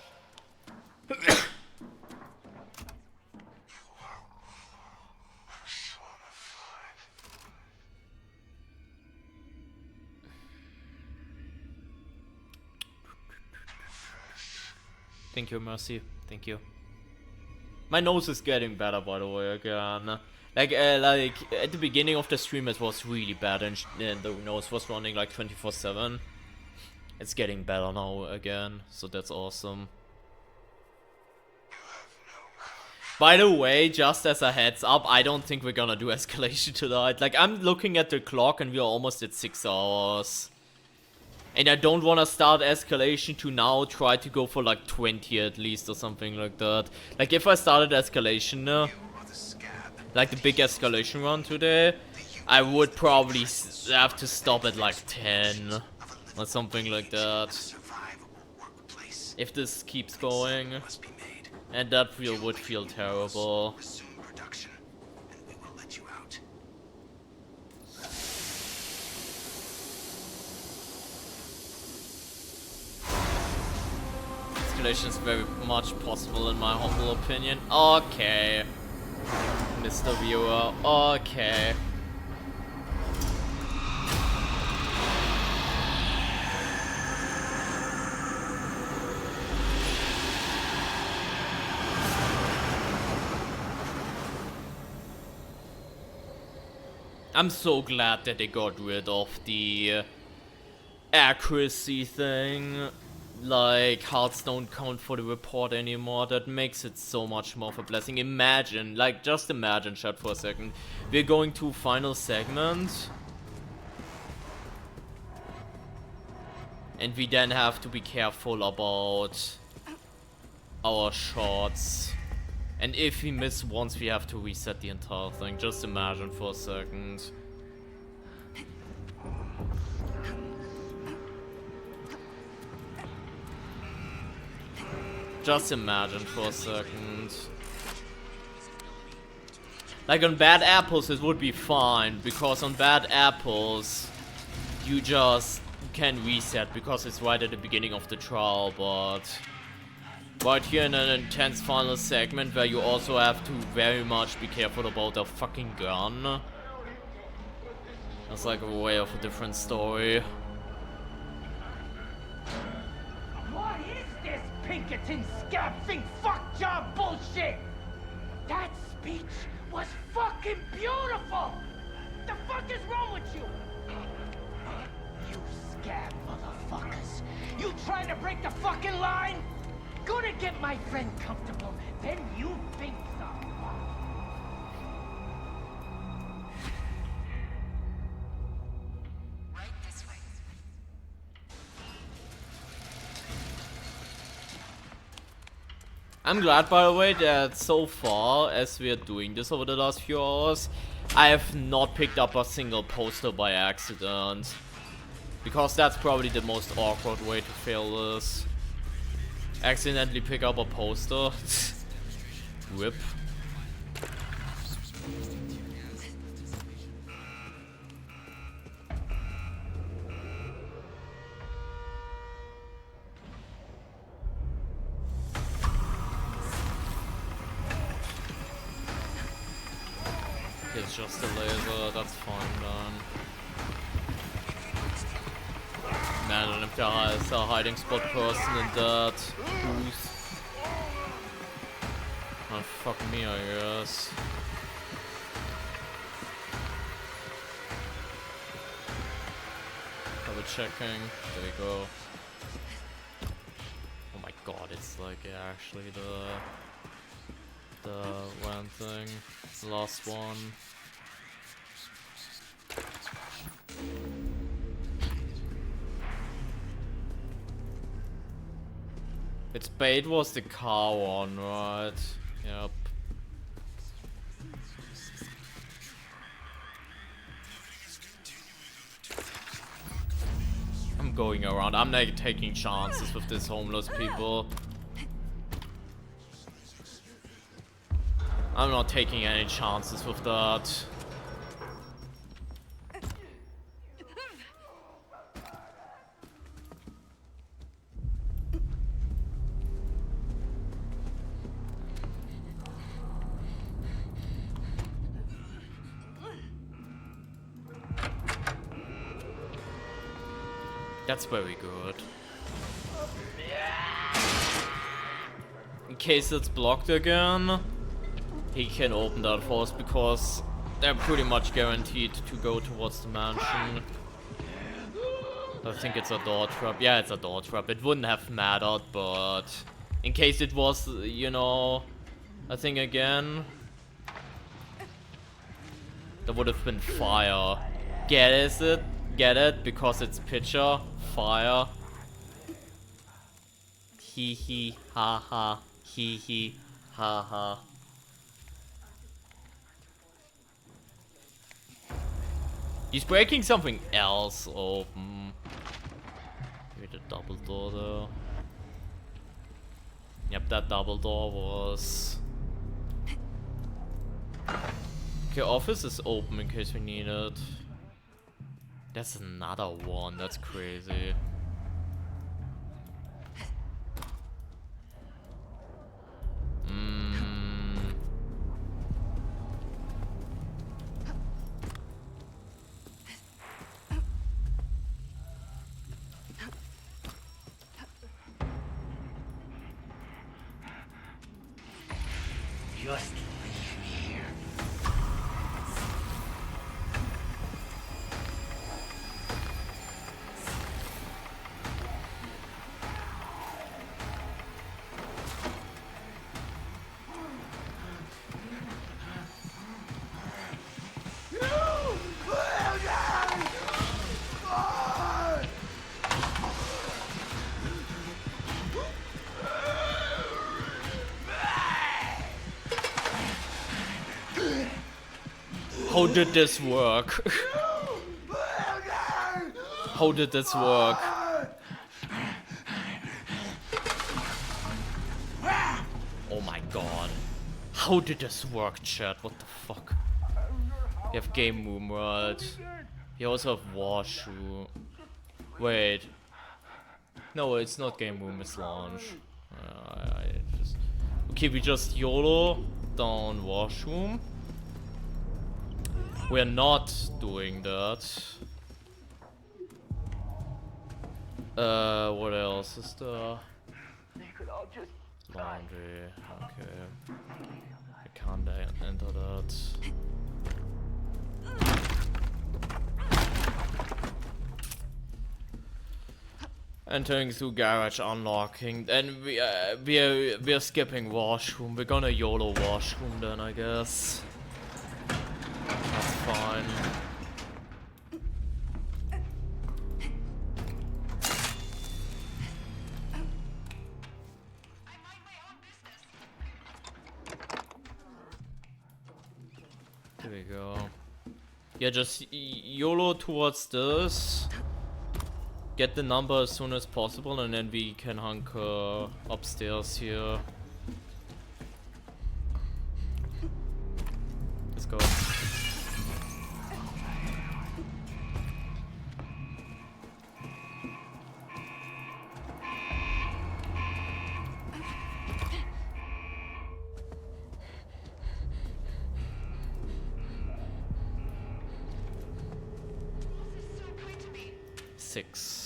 Thank you, Mercy. Thank you. My nose is getting better, by the way, again. Like at the beginning of the stream, it was really bad, and the nose was running like 24/7. It's getting better now again, so that's awesome. By the way, just as a heads up, I don't think we're gonna do escalation tonight. Like, I'm looking at the clock and we're almost at 6 hours. And I don't want to start escalation to now try to go for like 20 at least or something like that. Like, if I started escalation, like the big escalation run today, I would probably have to stop at like 10 or something like that. If this keeps going. And that would feel terrible. Escalation is very much possible in my humble opinion. Okay. Mr. Viewer, okay. I'm so glad that they got rid of the accuracy thing. Like, hearts don't count for the report anymore. That makes it so much more of a blessing. Imagine, like, just imagine, chat, for a second. We're going to final segment. And we then have to be careful about our shots. And if we miss once, we have to reset the entire thing. Just imagine for a second. Just imagine for a second. Like, on bad apples it would be fine, because on bad apples you just can reset because it's right at the beginning of the trial, but right here in an intense final segment where you also have to very much be careful about the fucking gun. That's like a way of a different story. What is this Pinkerton scab thing fuck job bullshit? That speech was fucking beautiful! The fuck is wrong with you? You scab motherfuckers! You trying to break the fucking line? Gonna get my friend comfortable, then you think so. Right this way. I'm glad, by the way, that so far, as we are doing this over the last few hours, I have not picked up a single poster by accident. Because that's probably the most awkward way to fail this. Accidentally pick up a poster. Rip. It's just a laser, that's fine then. Man, and if there is a hiding spot person in that booth. Oh, fuck me, I guess. Double checking. There we go. Oh my god, it's like actually the one thing. Last one. Its bait was the car one, right? Yep. I'm going around. I'm not taking chances with these homeless people. I'm not taking any chances with that. That's very good. In case it's blocked again, he can open that for us because they're pretty much guaranteed to go towards the mansion. I think it's a door trap. Yeah, it's a door trap. It wouldn't have mattered, but in case it was, you know, a thing again, there would have been fire. Get it? Get it? Because it's picture. Fire. Hee hee ha ha. Hee hee ha ha. He's breaking something else open. Maybe the double door though. Yep, that double door was... Okay, office is open in case we need it. That's another one, that's crazy. Just leave me here. How did this work? How did this work? Oh my god. How did this work, chat? What the fuck? You have game room, right? You also have washroom. Wait. No, it's not game room, it's lounge. Okay, we just YOLO down washroom. We're not doing that. What else is there? Laundry, okay. I can't enter that. Entering through garage, unlocking. Then we're skipping washroom. We're gonna YOLO washroom then, I guess. That's fine. Here we go. Yeah, just YOLO towards this. Get the number as soon as possible, and then we can hunker upstairs here. Let's go. Six.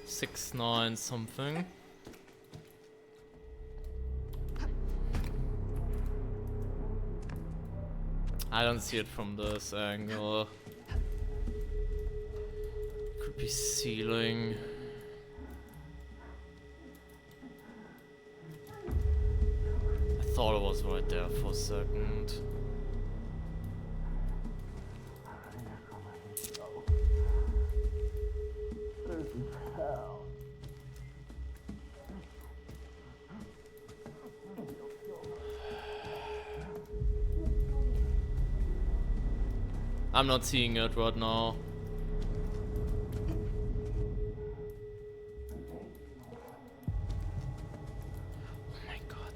Six, 9 something. I don't see it from this angle. Could be ceiling. I thought it was right there for a second. I'm not seeing it right now. Oh my god.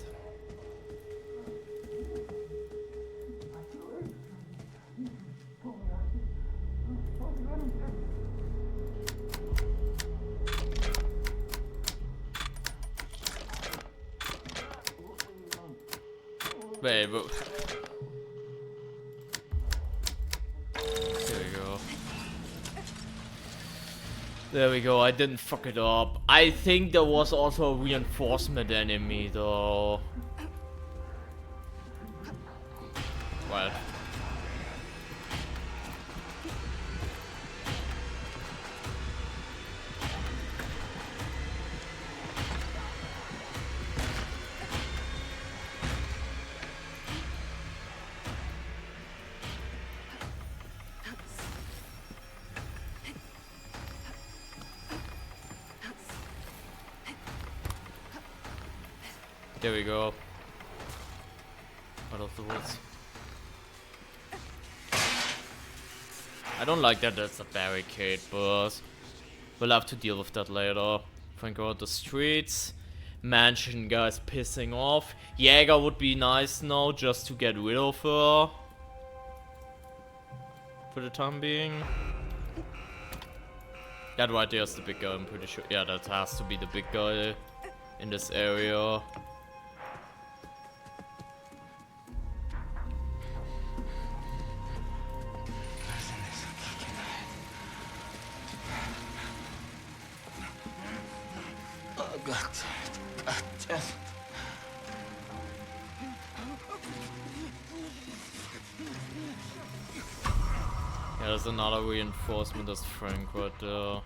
Wait, but... There we go. There we go, I didn't fuck it up. I think there was also a reinforcement enemy though. What? There we go. Out of the woods. I don't like that there's a barricade, but we'll have to deal with that later. Frank out the streets. Mansion guys pissing off. Jäger would be nice now just to get rid of her. For the time being. That right there is the big guy, I'm pretty sure. Yeah, that has to be the big guy in this area. Yeah, there's another reinforcement as Frank right there.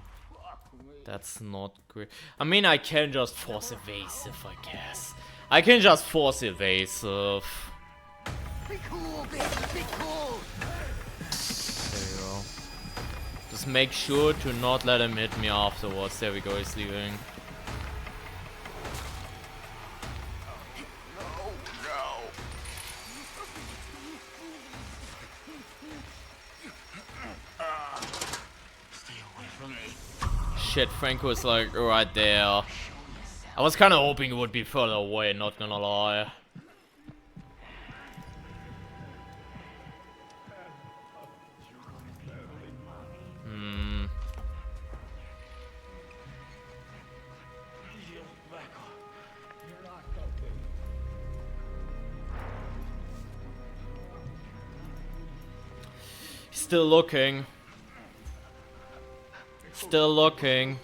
That's not great. I mean, I can just force evasive, I guess. I can just force evasive. Be cool, bitch. Be cool. There you go. Just make sure to not let him hit me afterwards. There we go, he's leaving. Shit, Franco is like right there. I was kind of hoping it would be further away, not gonna lie. Still looking. Still looking.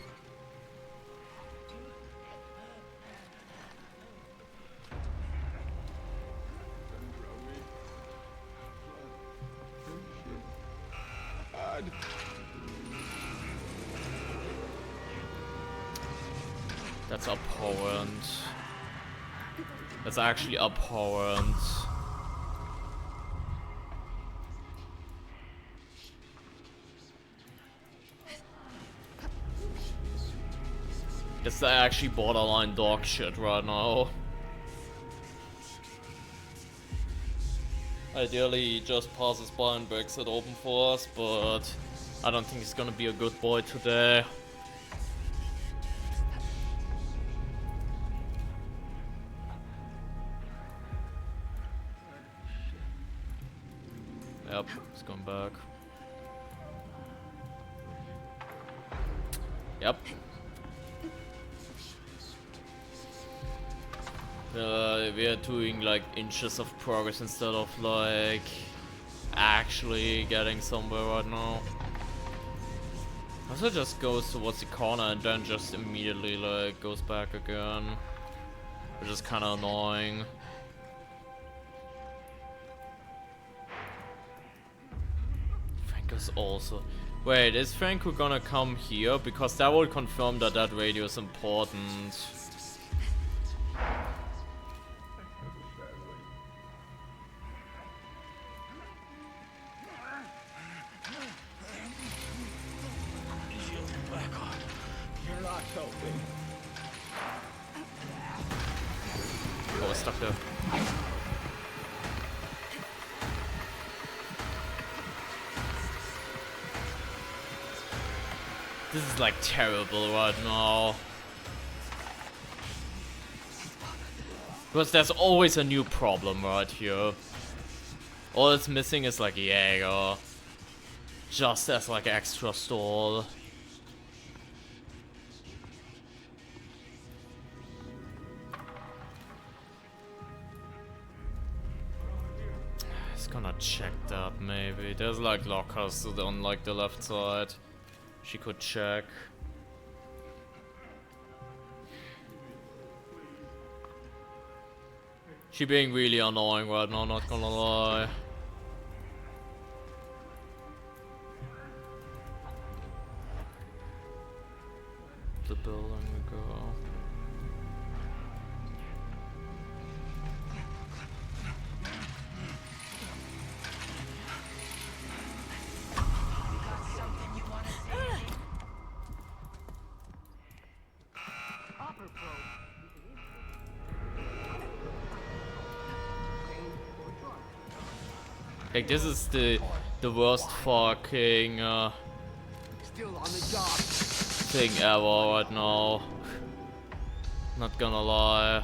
That's abhorrent. That's actually abhorrent. It's actually borderline dog shit right now. Ideally, he just passes by and breaks it open for us, but I don't think he's gonna be a good boy today. Yep, he's going back. Yep. We are doing like inches of progress instead of like actually getting somewhere right now. Also just goes towards the corner and then just immediately like goes back again, which is kind of annoying. Because also... Wait, is Franco gonna come here? Because that will confirm that that radio is important. You're not helping. Oh, it's stuck there. This is like terrible right now. Because there's always a new problem right here. All it's missing is like Jaeger. Just as like extra stall. It's gonna check that maybe. There's like lockers on like the left side. She could check. She being really annoying right now, not gonna lie. The building we go. Like this is the worst fucking Still on the job. thing ever right now. Not gonna lie.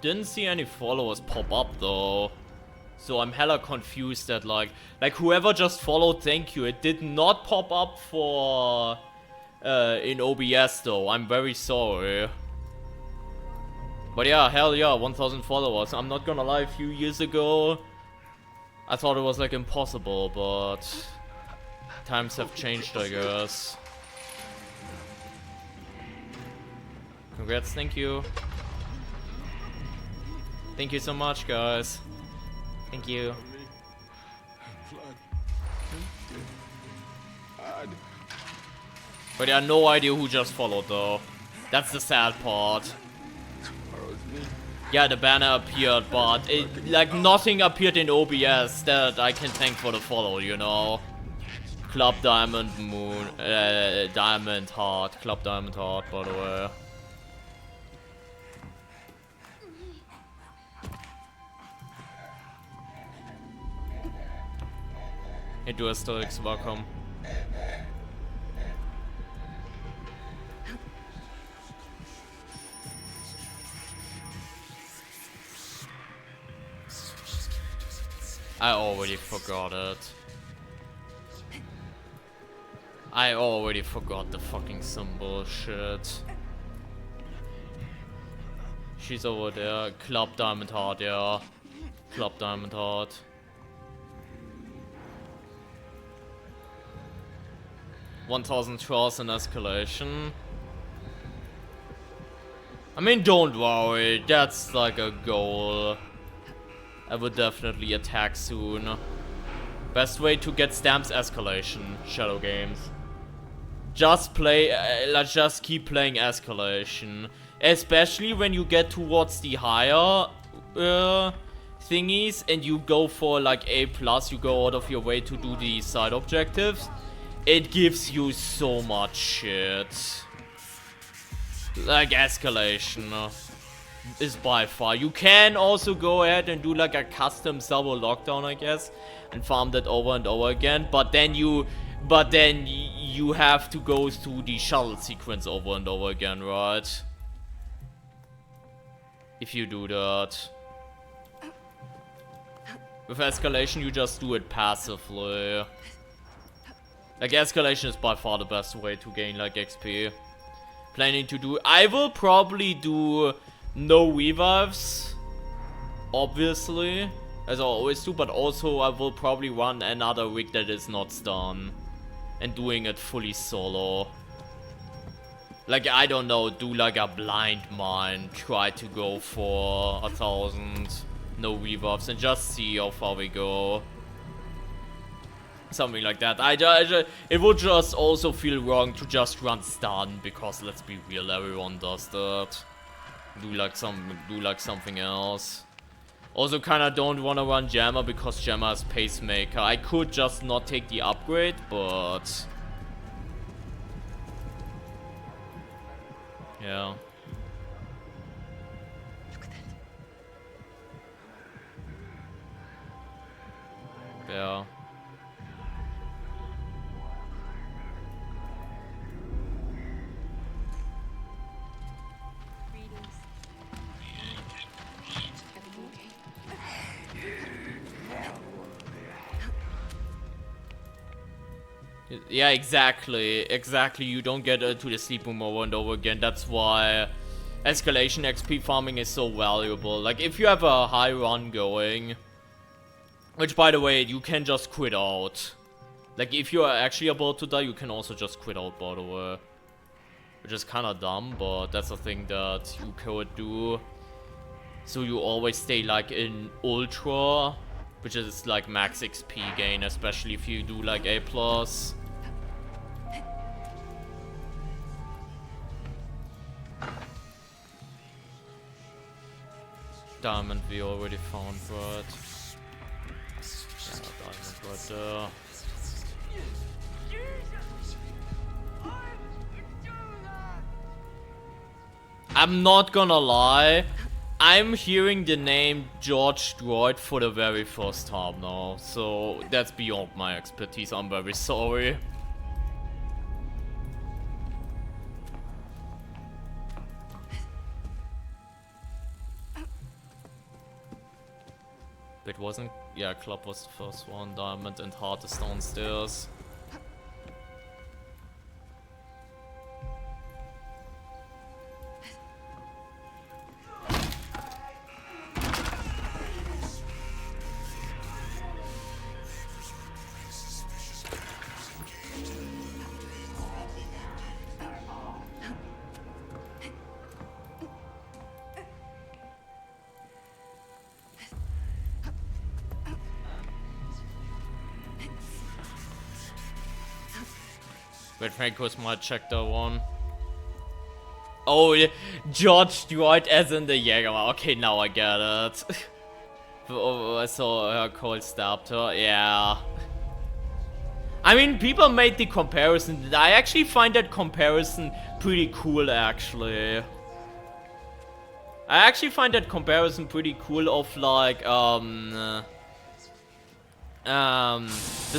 Didn't see any followers pop up though. So I'm hella confused that like whoever just followed, thank you. It did not pop up for in OBS though. I'm very sorry. But yeah, hell yeah, 1,000 followers. I'm not gonna lie, a few years ago I thought it was like impossible, but times have changed, I guess. Congrats, thank you. Thank you so much, guys. Thank you. But yeah, no idea who just followed though. That's the sad part. Yeah, the banner appeared, but it, like nothing appeared in OBS that I can thank for the follow, you know. Club Diamond Moon, Diamond Heart, Club Diamond Heart, by the way. Hey, du Asterix, welcome. I already forgot it. I already forgot the fucking symbol shit. She's over there. Club Diamond Heart, yeah. Club Diamond Heart. $1,000 in escalation. I mean, don't worry, that's like a goal. I would definitely attack soon. Best way to get stamps escalation, Shadow Games. Just play, let's just keep playing escalation. Especially when you get towards the higher thingies and you go for like A+, you go out of your way to do the side objectives. It gives you so much shit. Like escalation is by far. You can also go ahead and do like a custom solo lockdown, I guess, and farm that over and over again. But then you have to go through the shuttle sequence over and over again, right? If you do that. With escalation, you just do it passively. Like, escalation is by far the best way to gain, like, XP. Planning to do... I will probably do no revives. Obviously. As I always do. But also, I will probably run another rig that is not stun. And doing it fully solo. Like, I don't know, do like a blind mine, try to go for 1,000, no rebuffs, and just see how far we go. Something like that. It would just also feel wrong to just run stun, because let's be real, everyone does that. Do like something else. Also kinda don't wanna run Jammer because Jammer is Pacemaker. I could just not take the upgrade, but yeah. Look at that. Yeah. Greetings. Everything okay? Yeah, exactly. You don't get to the sleep room over and over again. That's why escalation XP farming is so valuable. Like, if you have a high run going, which, by the way, you can just quit out. Like, if you are actually about to die, you can also just quit out, by the way. Which is kind of dumb, but that's a thing that you could do. So you always stay, like, in Ultra, which is, like, max XP gain, especially if you do, like, A+. Diamond we already found, right? Yeah, diamond right there. I'm not gonna lie, I'm hearing the name George Droid for the very first time now, so that's beyond my expertise, I'm very sorry. It wasn't... yeah, Club was the first one, Diamond and Heart is downstairs. Wait, Franco's might check that one. Oh, yeah. George Droid as in the Jäger. Okay, now I get it. Oh, I saw her cold stabbed her. Yeah. I mean, people made the comparison. I actually find that comparison pretty cool, actually. I actually find that comparison pretty cool of, like, the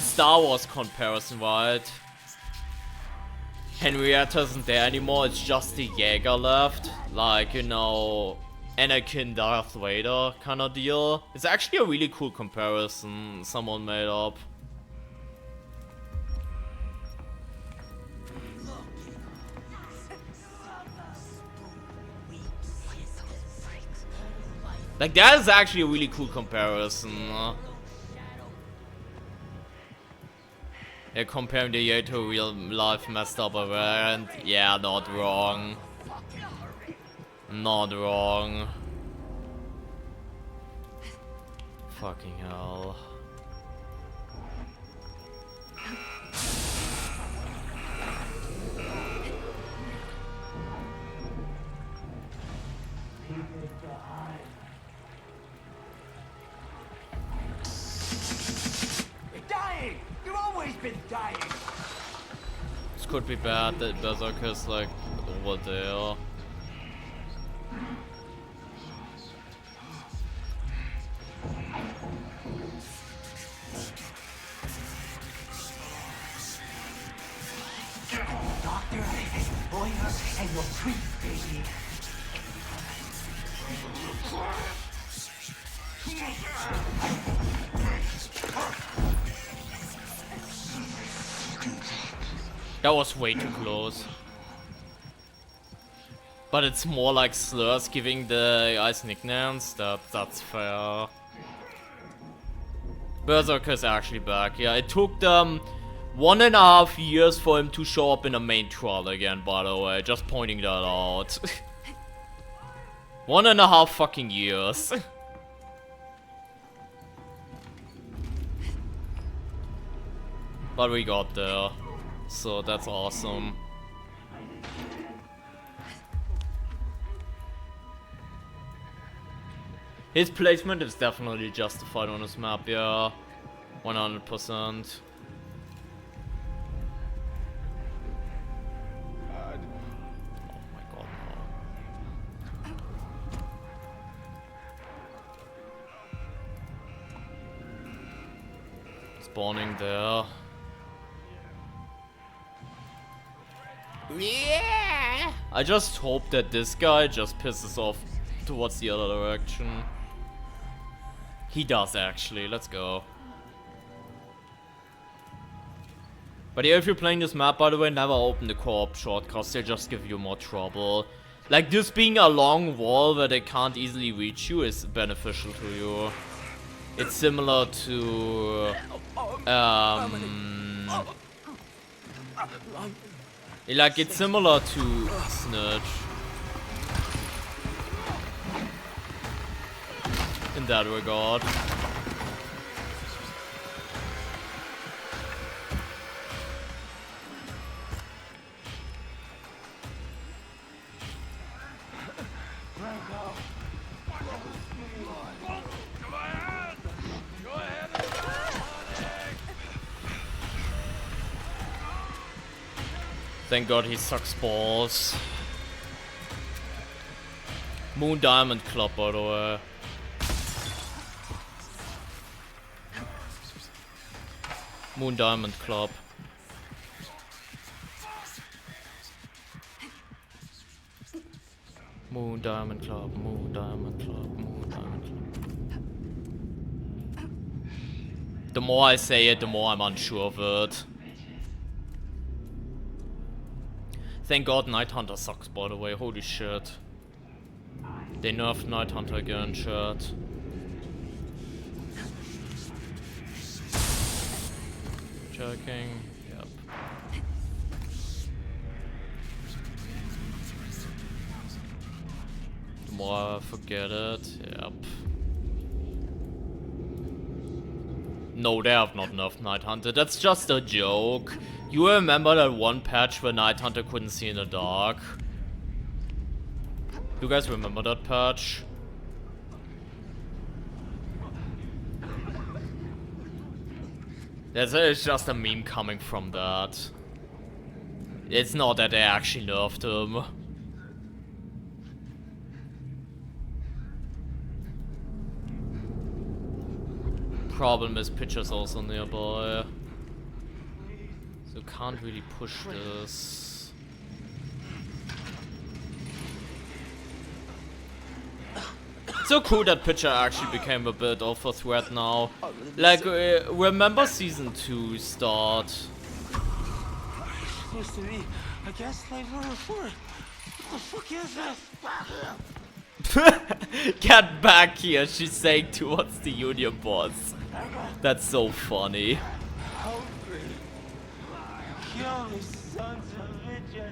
Star Wars comparison, right? Henrietta isn't there anymore, it's just the Jäger left. Like, you know, Anakin Darth Vader kind of deal. It's actually a really cool comparison someone made up. Like, that is actually a really cool comparison. Yeah, comparing the year to real life messed up event. Yeah, not wrong. Not wrong. Fucking hell. Been dying. This could be bad that Berserker's like over there. Doctor and lawyer and your sweet baby. That was way too close. But it's more like slurs giving the guys nicknames. That's fair. Berserker's actually back. Yeah, it took them 1.5 years for him to show up in a main trial again, by the way. Just pointing that out. 1.5 fucking years. But we got there. So that's awesome. His placement is definitely justified on this map, yeah. 100%. Spawning there. Yeah. I just hope that this guy just pisses off towards the other direction. He does actually, let's go. But yeah, if you're playing this map, by the way, never open the co-op shortcuts, they just give you more trouble. Like, this being a long wall where they can't easily reach you is beneficial to you. It's similar to... like, it's similar to Snitch. In that regard. Thank God he sucks balls. Moon Diamond Club, by the way. Moon Diamond Club. Moon Diamond Club, Moon Diamond Club, Moon Diamond Club. The more I say it, the more I'm unsure of it. Thank God Night Hunter sucks, by the way, holy shit. They nerfed Night Hunter again, chat. Checking, yep. The more I forget it, yep. No, they have not nerfed Night Hunter, that's just a joke. You remember that one patch where Night Hunter couldn't see in the dark? You guys remember that patch? It's just a meme coming from that. It's not that they actually nerfed him. Problem is Pitcher's also nearby. So can't really push this. So cool that Pitcher actually became a bit of a threat now. Like, remember Season 2 start? Supposed to be a gaslight number 4. What the fuck is this? Get back here, she's saying towards the Union boss. That's so funny. Hungry. Kill me, sons of bitches.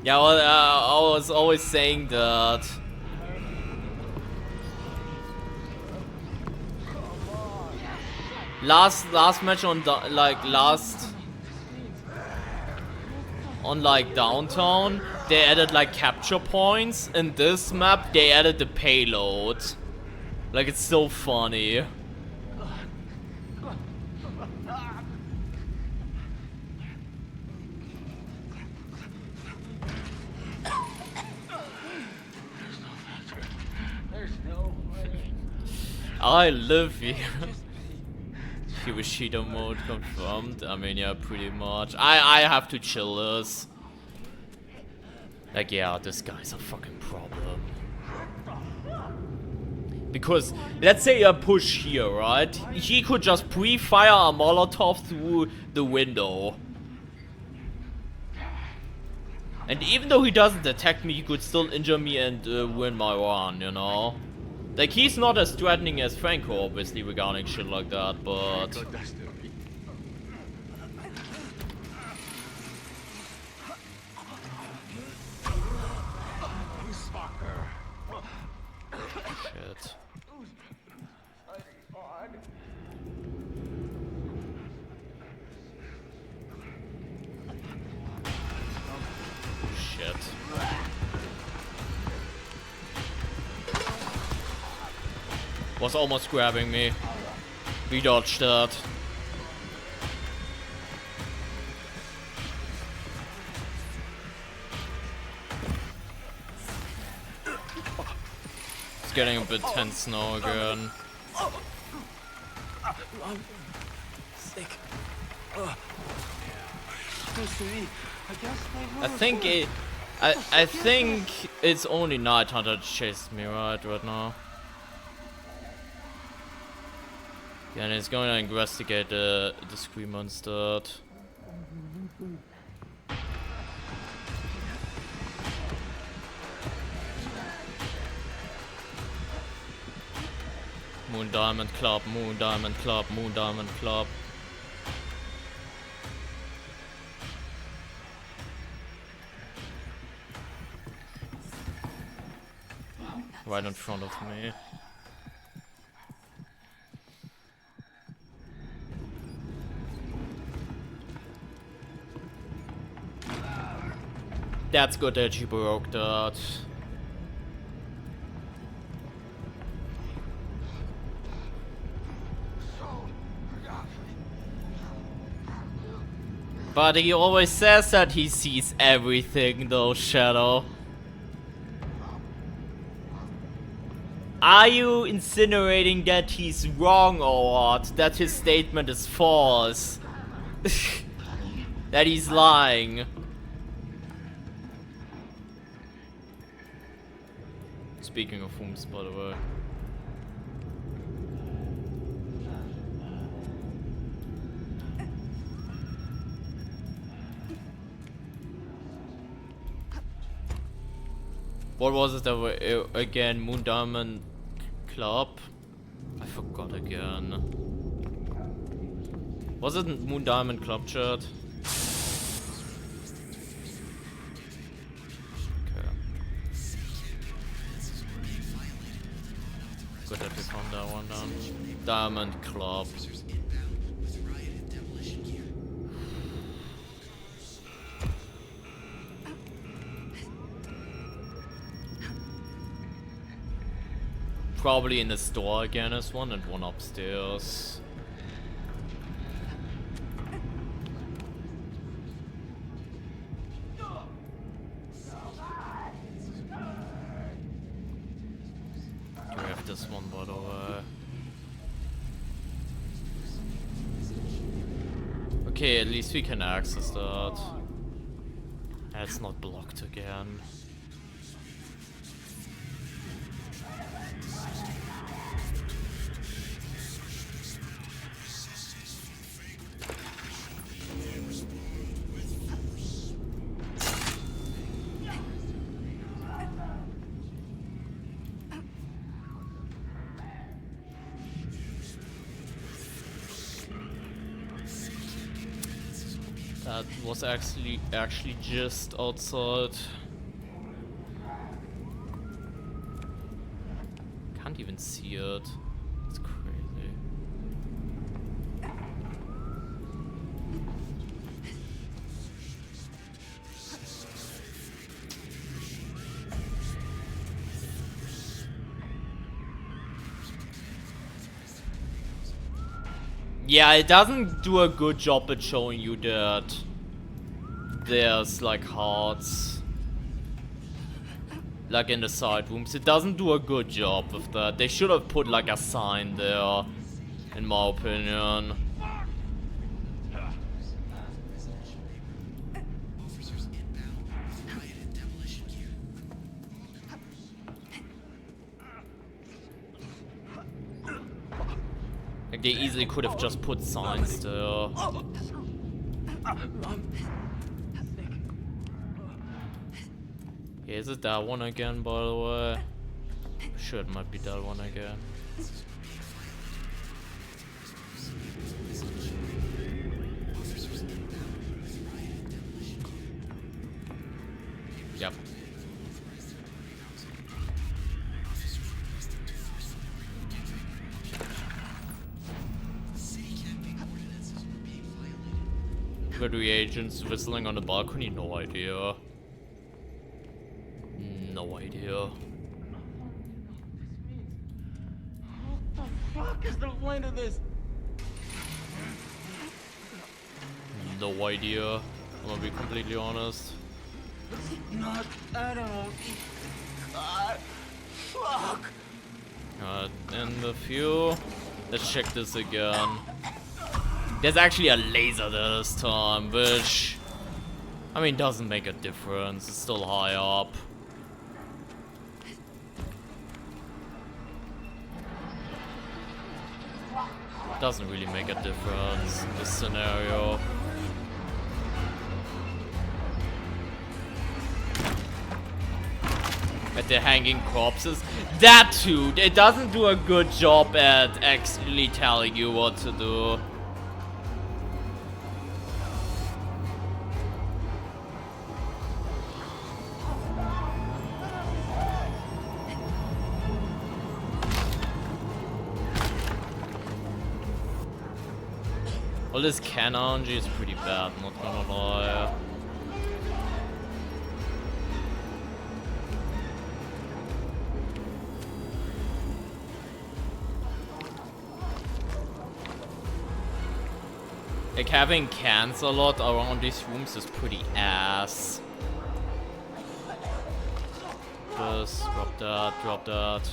Yeah, well, I was always saying that. Last match on downtown, they added like capture points. In this map, they added the payload. Like, it's so funny. I live here. Hiroshita mode confirmed. I mean, yeah, pretty much. I have to chill this. Like, yeah, this guy's a fucking problem. Because, let's say a push here, right? He could just pre-fire a Molotov through the window. And even though he doesn't attack me, he could still injure me and win my run, you know? Like, he's not as threatening as Franco, obviously, regarding shit like that, but... Was almost grabbing me. We dodged that. It's getting a bit tense now again. I'm sick. Supposed to be. I guess they were. I think it's only Nighthunter that chased me right now. Yeah, and it's going to investigate the Screamer instead. Moon Diamond Club, Moon Diamond Club, Moon Diamond Club. Right in front of me. That's good that you broke that. But he always says that he sees everything though, Shadow. Are you insinuating that he's wrong or what? That his statement is false? That he's lying? Speaking of whom's, by the way. What was it that were, again? Moon Diamond Club? I forgot again. Was it Moon Diamond Club, chat? Okay. Good that we found that one down. Diamond Club. Probably in the store again as one, and one upstairs. We have this one, by the way. Okay, at least we can access that. It's not blocked again. That was actually just outside. Can't even see it. It's crazy. Yeah, it doesn't do a good job at showing you that there's like hearts like in the side rooms. It doesn't do a good job with that. They should have put like a sign there, in my opinion. Like they easily could have just put signs there. Yeah, is it that one again, by the way? Sure, it might be that one again. Yep. Good reagents whistling on the balcony? No idea. No idea. What the fuck is the point of this? No idea. I'm gonna be completely honest. Not animal. God. Fuck. And the few. Let's check this again. There's actually a laser there this time, which, I mean, doesn't make a difference. It's still high up. Doesn't really make a difference in this scenario. At the hanging corpses. That too, it doesn't do a good job at actually telling you what to do. Well, this cannon is pretty bad, not gonna lie. Like, having cans a lot around these rooms is pretty ass. Just drop that, drop that.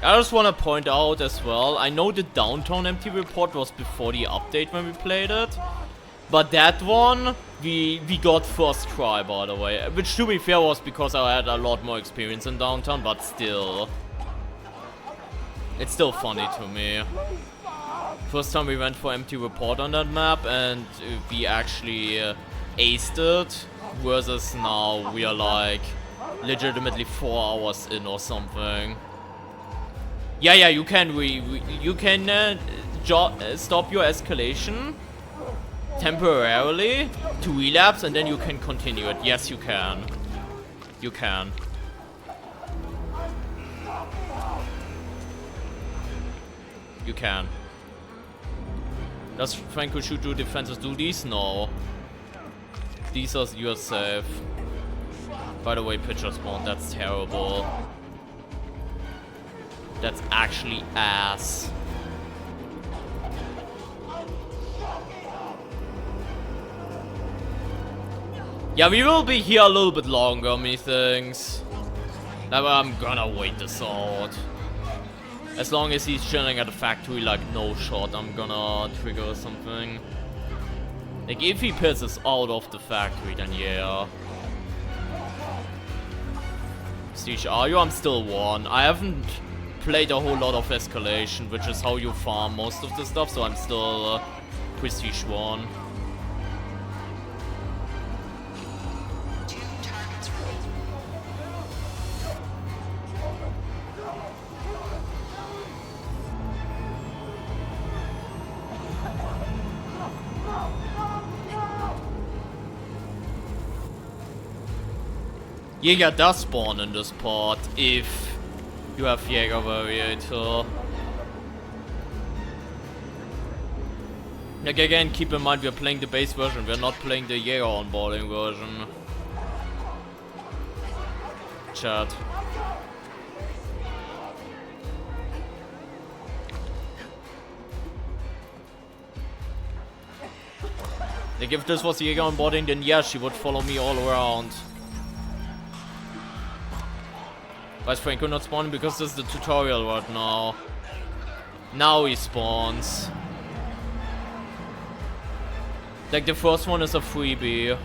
I just want to point out as well, I know the Downtown Empty report was before the update when we played it. But that one, we got first try, by the way. Which, to be fair, was because I had a lot more experience in Downtown, but still. It's still funny to me. First time we went for Empty Report on that map, and we actually aced it. Versus now, we are like legitimately 4 hours in or something. Yeah, you can stop your escalation temporarily to relapse, and then you can continue it. Yes, you can. You can. You can. Does Franco shoot two defenses do these? No. These are you are safe. By the way, pitcher spawn, that's terrible. That's actually ass. Yeah, we will be here a little bit longer, methinks. Now I'm gonna wait this out. As long as he's chilling at the factory like no shot, I'm gonna trigger something. Like, if he pisses out of the factory, then yeah. Prestige, are you? I'm still 1. I haven't played a whole lot of escalation, which is how you farm most of the stuff, so I'm still Prestige 1. Jäger does spawn in this part if you have Jäger Variator. Like, again, keep in mind we're playing the base version, we're not playing the Jäger onboarding version. Chat. Like, if this was Jäger onboarding, then yeah, she would follow me all around. Why is Franco not spawning? Because this is the tutorial right now. Now he spawns. Like, the first one is a freebie.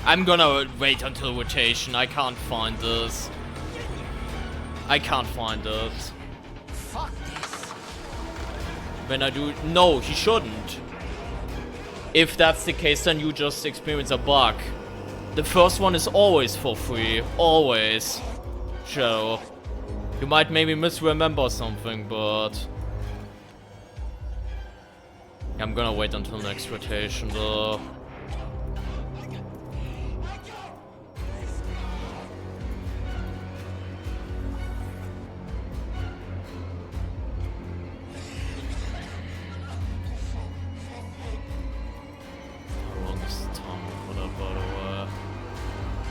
I'm gonna wait until rotation. I can't find this. I can't find this. Fuck this. When I do... No, he shouldn't. If that's the case, then you just experience a bug. The first one is always for free. Always. Shadow. You might maybe misremember something, but... I'm gonna wait until next rotation, though.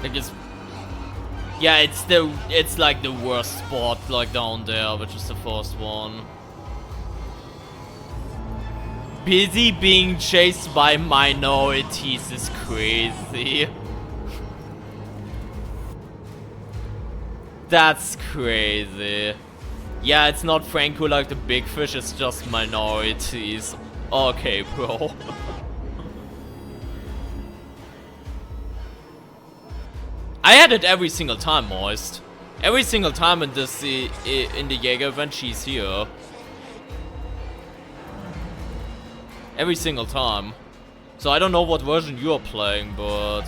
Like it's, yeah, it's like the worst spot, like down there, which is the first one. Busy being chased by minorities is crazy. That's crazy. Yeah, it's not Franco like the big fish, it's just minorities. Okay, bro. I had it every single time, Moist. Every single time in this in the Jaeger event, she's here. Every single time. So I don't know what version you're playing, but...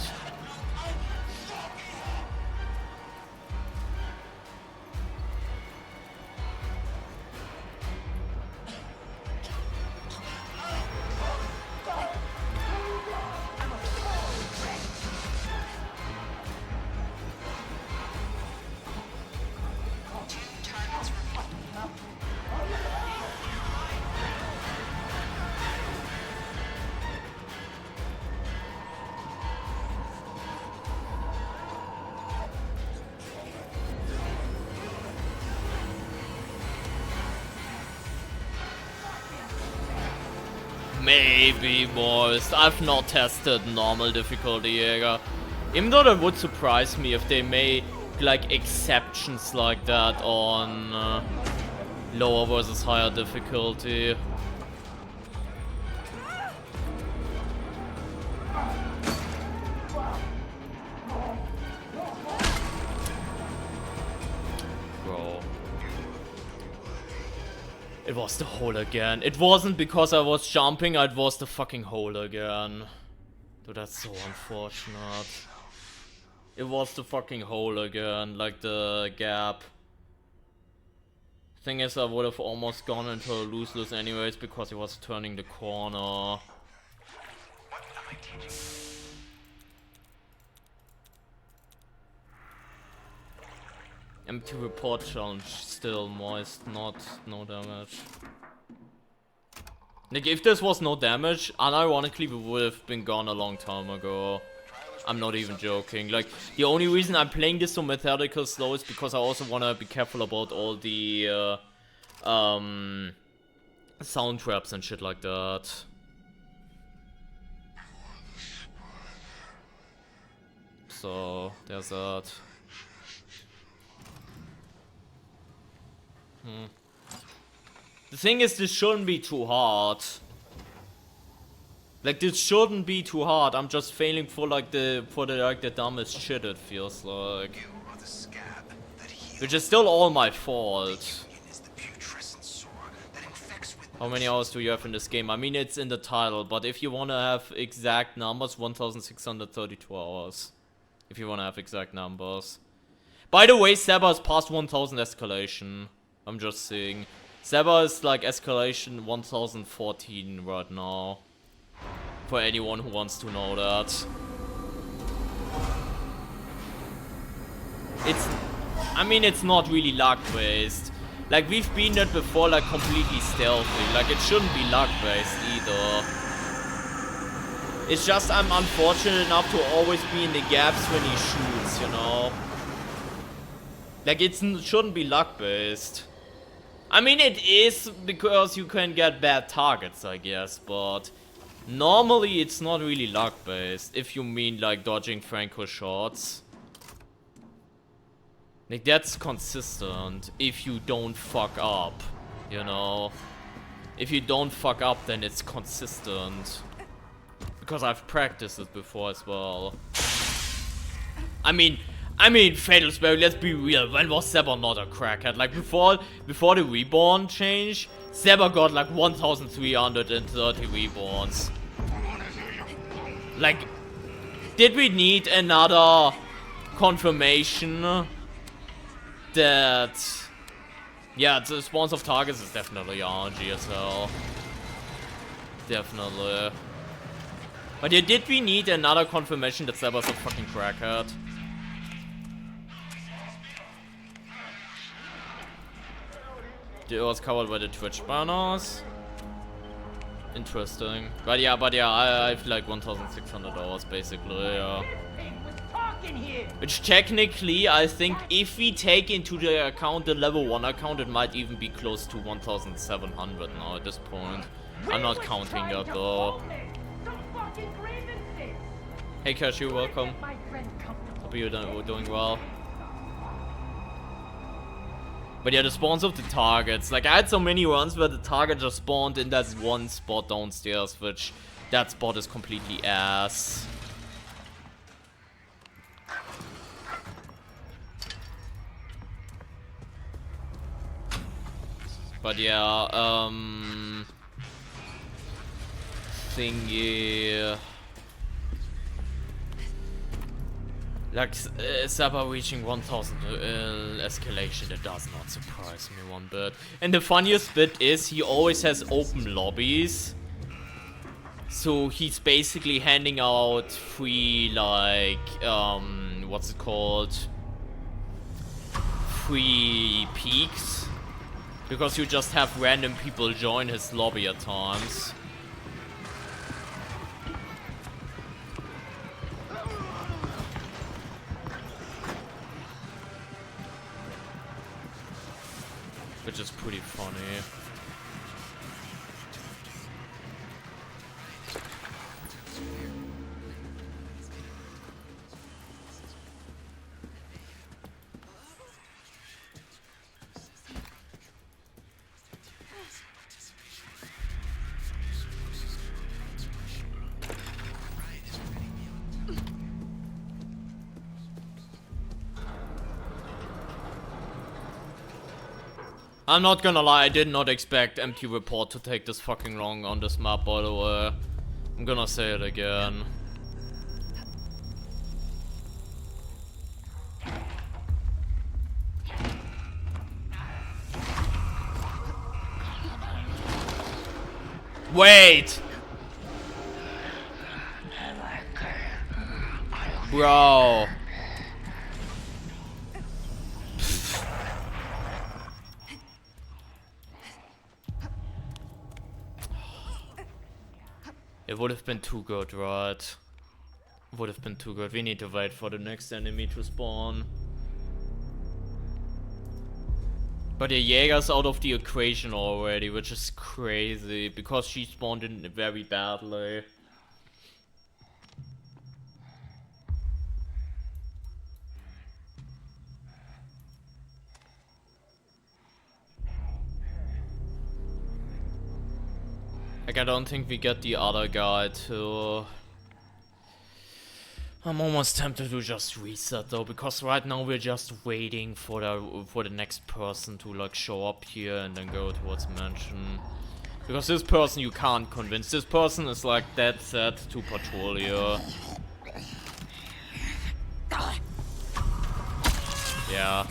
Maybe most. I've not tested normal difficulty Jaeger. Even though that would surprise me if they made like exceptions like that on lower versus higher difficulty. Bro. It was the hole again. It wasn't because I was jumping, it was the fucking hole again. Dude, that's so unfortunate. It was the fucking hole again, like the gap. Thing is, I would have almost gone into a lose-lose anyways because he was turning the corner. Empty report challenge, still moist, no damage. Like, if this was no damage, unironically we would have been gone a long time ago. I'm not even joking. Like, the only reason I'm playing this so methodical slow is because I also want to be careful about all the sound traps and shit like that. So, there's that. The thing is, this shouldn't be too hard. Like, this shouldn't be too hard. I'm just failing for like the dumbest shit, it feels like. Which is still all my fault. How many hours do you have in this game? I mean, it's in the title, but if you want to have exact numbers, 1632 hours. If you want to have exact numbers. By the way, Seba is past 1000 escalation. I'm just saying. Seba is like escalation 1014 right now. For anyone who wants to know that. I mean, it's not really luck based. Like, we've been that before, like, completely stealthy. Like, it shouldn't be luck based either. It's just I'm unfortunate enough to always be in the gaps when he shoots, you know? Like, it shouldn't be luck based. I mean, it is because you can get bad targets, I guess, but normally it's not really luck based, if you mean like dodging Franco shots. Like, that's consistent if you don't fuck up, you know? If you don't fuck up, then it's consistent. Because I've practiced it before as well. I mean, Fatal Sparrow, let's be real, when was Seba not a crackhead? Like, before the reborn change, Seba got like 1330 reborns. Like, did we need another confirmation that... Yeah, the spawns of targets is definitely RNG as hell. Definitely. But yeah, did we need another confirmation that Seba's a fucking crackhead? It was covered by the Twitch banners. Interesting. But yeah, I feel like 1,600 hours basically, yeah. Which technically, I think if we take into the account the level 1 account, it might even be close to 1,700 now at this point. I'm not counting that though. Hey Cashew, welcome. Hope you're doing well. But yeah, the spawns of the targets. Like, I had so many runs where the target just spawned in that one spot downstairs, which that spot is completely ass. But yeah, thingy. Like, Saba reaching 1,000 escalation, that does not surprise me one bit. And the funniest bit is he always has open lobbies. So he's basically handing out free, like, what's it called? Free peaks. Because you just have random people join his lobby at times. Which is pretty funny. I'm not gonna lie, I did not expect Empty Report to take this fucking long on this map, by the way. I'm gonna say it again. Wait! Bro. It would have been too good, right? Would have been too good. We need to wait for the next enemy to spawn. But the Jaeger's out of the equation already, which is crazy, because she spawned in very badly. Like, I don't think we get the other guy to... I'm almost tempted to just reset though, because right now we're just waiting for the next person to like show up here and then go towards mansion. Because this person you can't convince. This person is like dead set to patrol here. Yeah.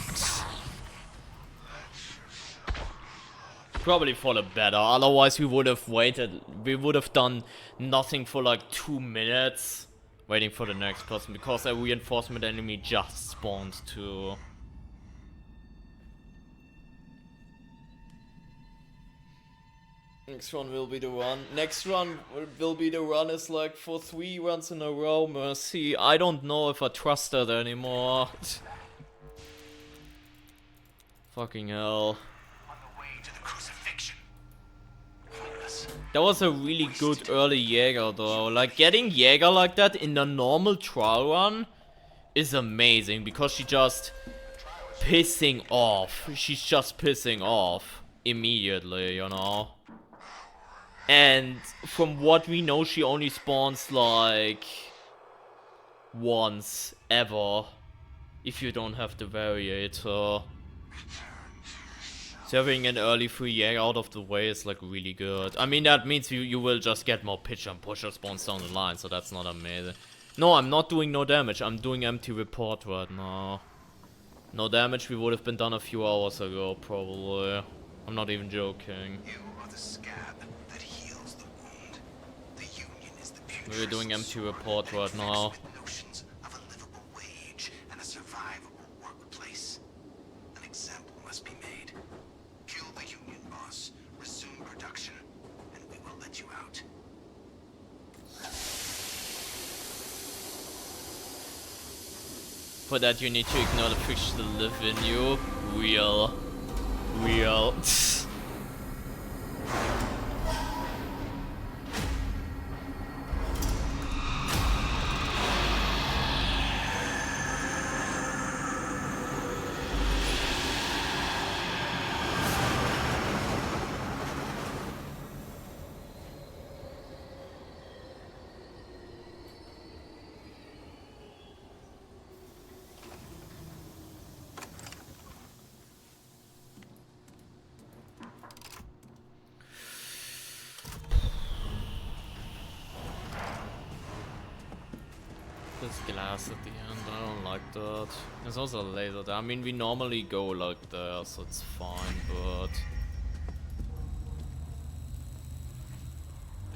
Probably for the better, otherwise we would have waited. We would have done nothing for like 2 minutes. Waiting for the next person, because a reinforcement enemy just spawned too. Next one will be the run. Next run will be the run is like for 3 runs in a row, Mercy. I don't know if I trust that anymore. Fucking hell. That was a really good early Jaeger though. Like, getting Jaeger like that in a normal trial run is amazing, because she just pissing off. She's just pissing off immediately, you know. And from what we know, she only spawns like once ever if you don't have the variator. So having an early free Jäger out of the way is like really good. I mean, that means you will just get more pitch and pusher spawns down the line, so that's not amazing. No, I'm not doing no damage. I'm doing empty report right now. No damage, we would have been done a few hours ago, probably. I'm not even joking. You are the scab that heals the wound. The Union is the We're doing empty sword report that right now. infects with notions of a livable wage and a survivable workplace. An example must be made. Kill the Union boss, resume production, and we will let you out. For that you need to ignore the fish that live in you. Real. This glass at the end, I don't like that. There's also a laser there. I mean, we normally go like that, so it's fine, but...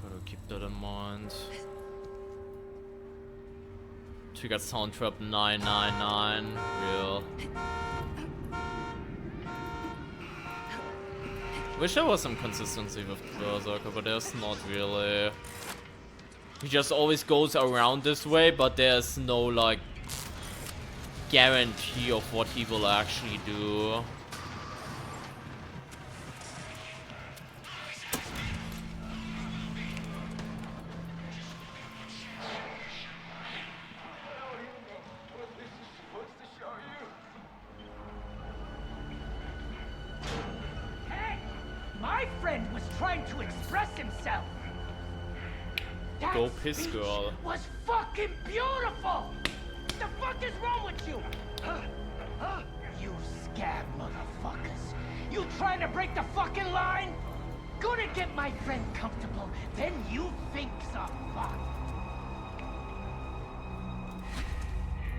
Gotta keep that in mind. Trigger sound trap 999, real. Wish there was some consistency with Berserker, but there's not really. He just always goes around this way, but there's no like guarantee of what he will actually do. Hey! My friend was trying to express himself! That Go piss, speech girl. was fucking beautiful! The fuck is wrong with you? You scab motherfuckers! You trying to break the fucking line? Gonna get my friend comfortable, then you think some fun.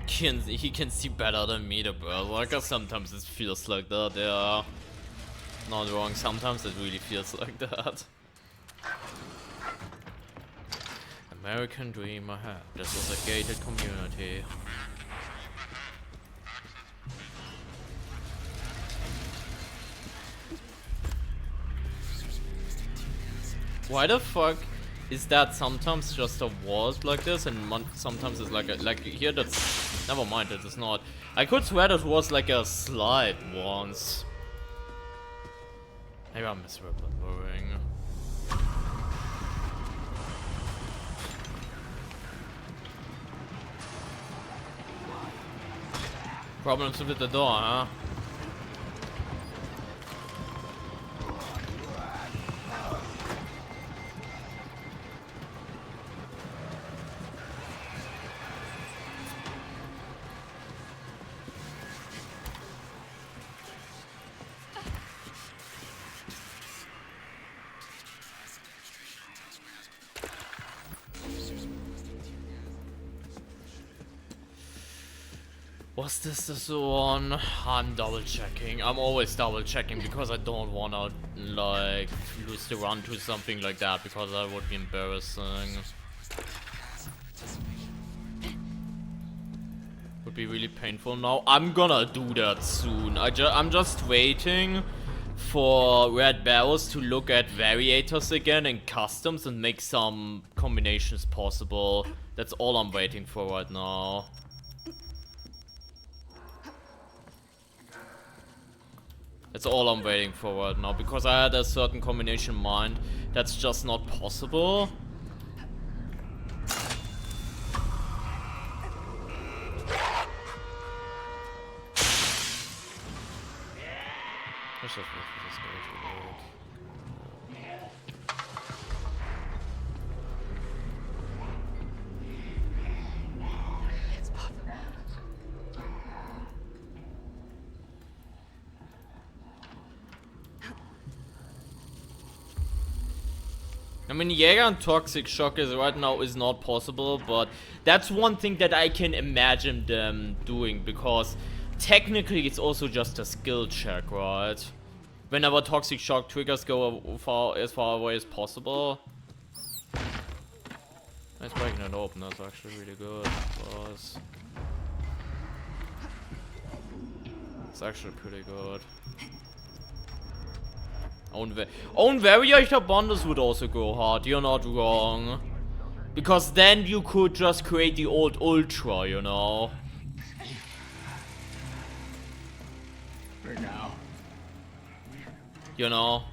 He can see better than me, the Berserker. Sometimes it feels like that, yeah. Not wrong, sometimes it really feels like that. American dream I had. This was a gated community. Why the fuck is that sometimes just a wall like this and sometimes it's like a, like here that's, never mind, it is not. I could swear that was like a slide once. Maybe I'm misremembering. Problems with the door, huh? Was this one? I'm double checking. I'm always double checking because I don't wanna like lose the run to something like that because that would be embarrassing. Would be really painful now. I'm gonna do that soon. I'm just waiting for Red Barrels to look at variators again and customs and make some combinations possible. That's all I'm waiting for right now. That's all I'm waiting for right now, because I had a certain combination in mind that's just not possible. Let's just wait for this guy to load. It's possible. I mean, Jäger and Toxic Shock is right now is not possible, but that's one thing that I can imagine them doing, because technically it's also just a skill check, right? Whenever Toxic Shock triggers go as far away as possible. Nice breaking it open, that's actually really good. It's actually pretty good. Own Variator bundles would also go hard, you're not wrong. Because then you could just create the old Ultra, you know? For now. You know?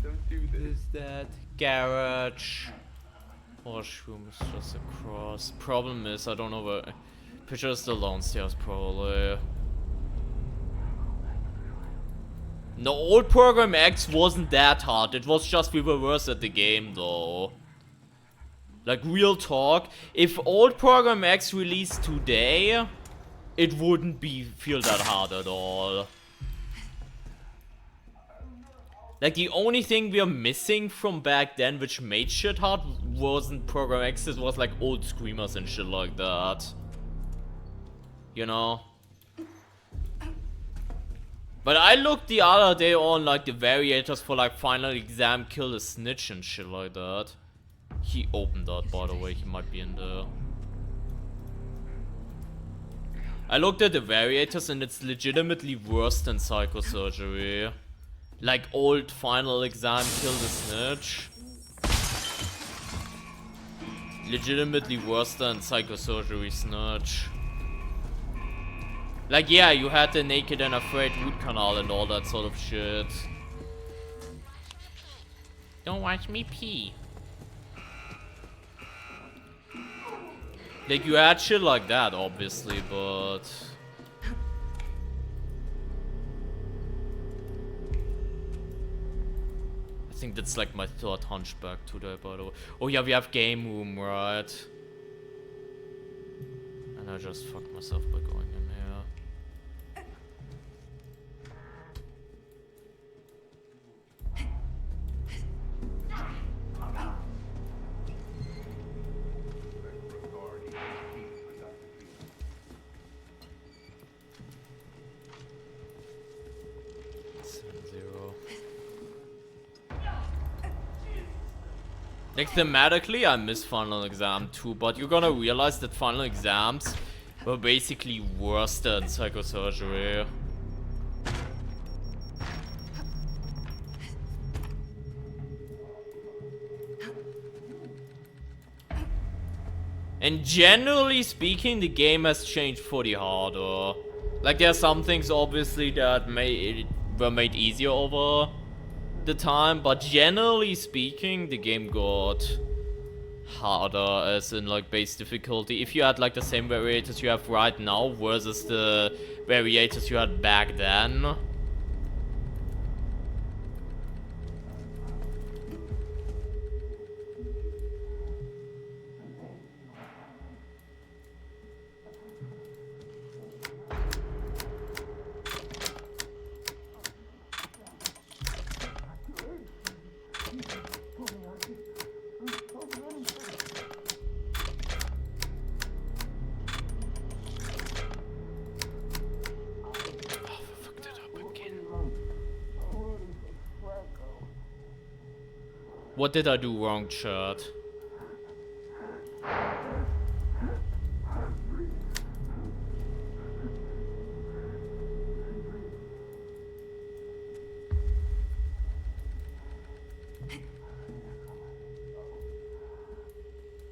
Don't do this. Is that garage? Washroom is just across. Problem is, I don't know where. Picture is still downstairs, probably. No, old Program X wasn't that hard. It was just we were worse at the game, though. Like, real talk. If old Program X released today, it wouldn't feel that hard at all. Like, the only thing we are missing from back then, which made shit hard, wasn't Program X, it was like old screamers and shit like that. You know? But I looked the other day on, like, the variators for, like, final exam, kill a snitch and shit like that. He opened that, by the way, he might be in there. I looked at the variators and it's legitimately worse than psychosurgery. Like old final exam, kill the snitch. Legitimately worse than psychosurgery snitch. Like, yeah, you had the naked and afraid root canal and all that sort of shit. Don't watch me pee. Like, you had shit like that, obviously, but... I think that's like my third hunchback today, by the way. Oh yeah, we have game room, right? And I just fucked myself by going in here. Like, thematically, I miss final exam too, but you're gonna realize that final exams were basically worse than psychosurgery. And generally speaking, the game has changed for the harder. Like, there are some things obviously that were made easier over the time, but generally speaking, the game got harder, as in like base difficulty. If you had like the same variators you have right now versus the variators you had back then. What did I do wrong, chat?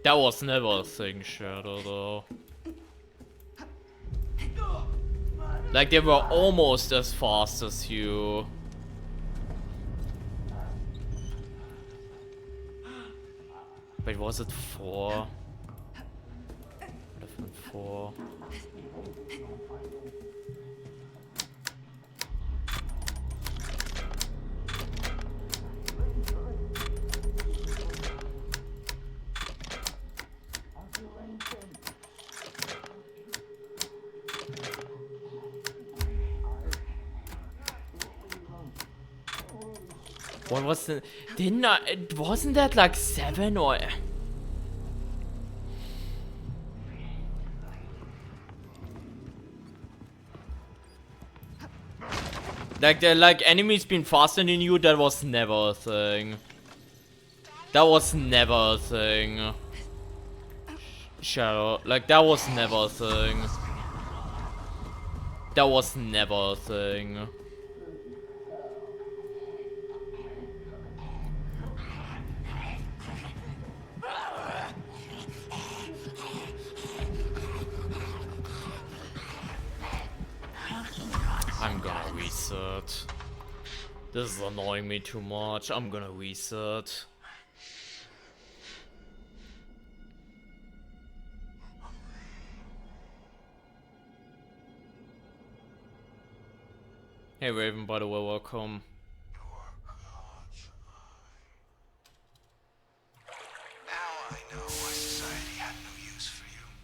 That was never a thing, Shadow, though. Like, they were almost as fast as you. Wait, was it 4? Would have been 4. What was the... Didn't I... Wasn't that like 7 or... Like enemies being faster than you, that was never a thing. That was never a thing. Shadow, like that was never a thing. That was never a thing. I'm gonna reset. This is annoying me too much. I'm gonna reset. Hey Raven, by the way, welcome.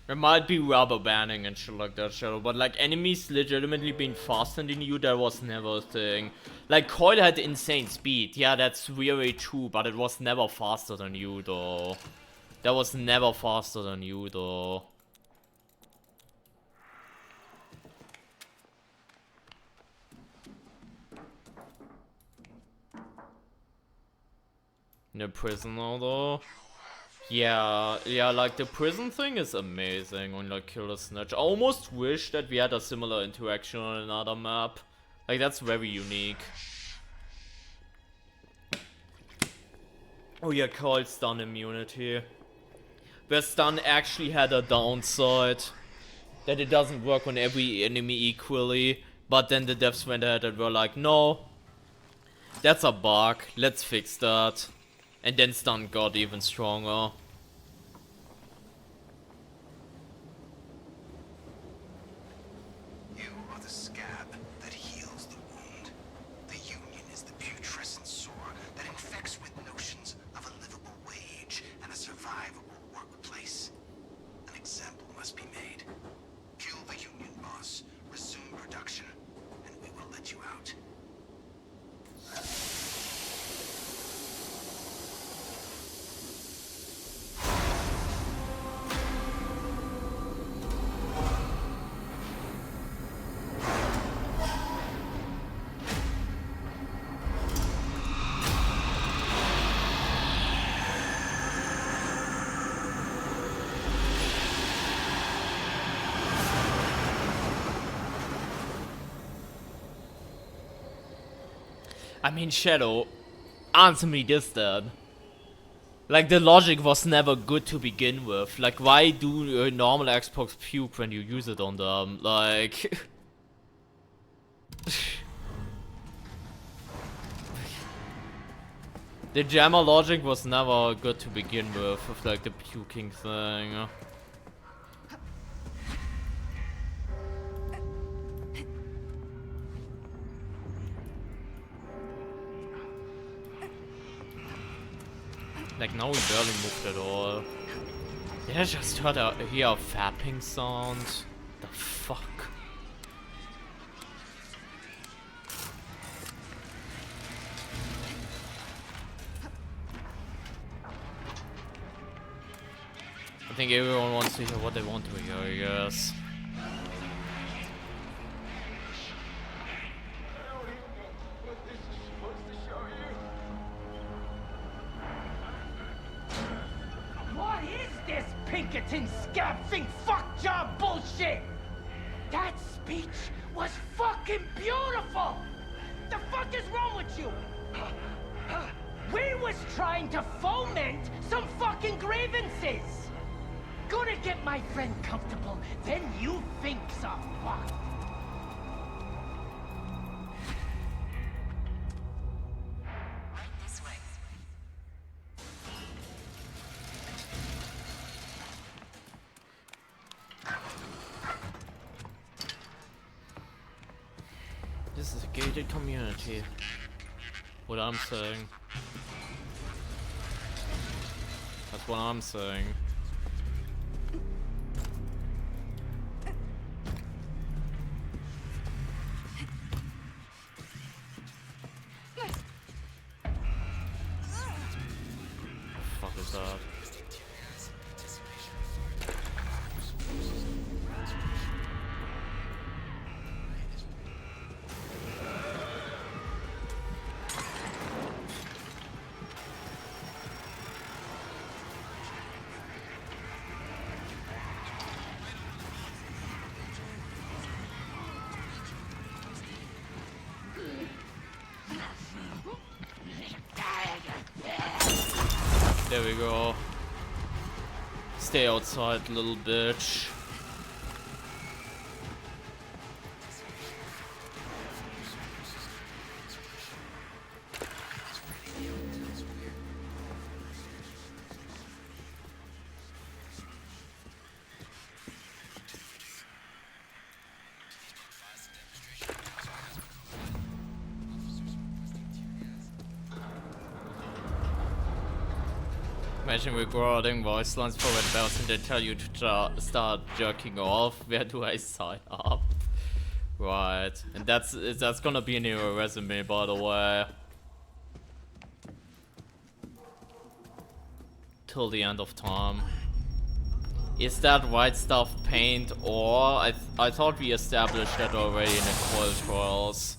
There might be rubber banding and shit like that, Shadow, but like enemies legitimately being faster than you, that was never a thing. Like Coil had insane speed, yeah, that's really true, but it was never faster than you though. That was never faster than you though. The prisoner though. Yeah, like the prison thing is amazing on like Killer Snatch. I almost wish that we had a similar interaction on another map. Like that's very unique. Oh yeah, called stun immunity. Where stun actually had a downside. That it doesn't work on every enemy equally. But then the devs went ahead and were like, no. That's a bug, let's fix that. And then stun got even stronger. You are the scab that heals the wound. The union is the putrescent sore that infects with notions of a livable wage and a survivable workplace. An example must be made. Kill the union boss, resume production, and we will let you out. I mean, Shadow, answer me this then. Like, the logic was never good to begin with. Like, why do normal Xbox puke when you use it on them? Like... The jammer logic was never good to begin with like, the puking thing. Like now we barely moved at all. Yeah, I just heard a fapping sound. The fuck? I think everyone wants to hear what they want to hear, I guess. What is this Pinkerton scab thing fuck job bullshit? That speech was fucking beautiful! The fuck is wrong with you? We was trying to foment some fucking grievances! Gonna get my friend comfortable, then you think some fuck. Right this way. This is a gated community. What I'm saying. That's what I'm saying. fuck is that? There we go. Stay outside, little bitch. Imagine recording voice lines for that person, they tell you to start jerking off. Where do I sign up? Right, and that's gonna be in your resume, by the way. Till the end of time. Is that white stuff paint, or I thought we established that already in the coil trials.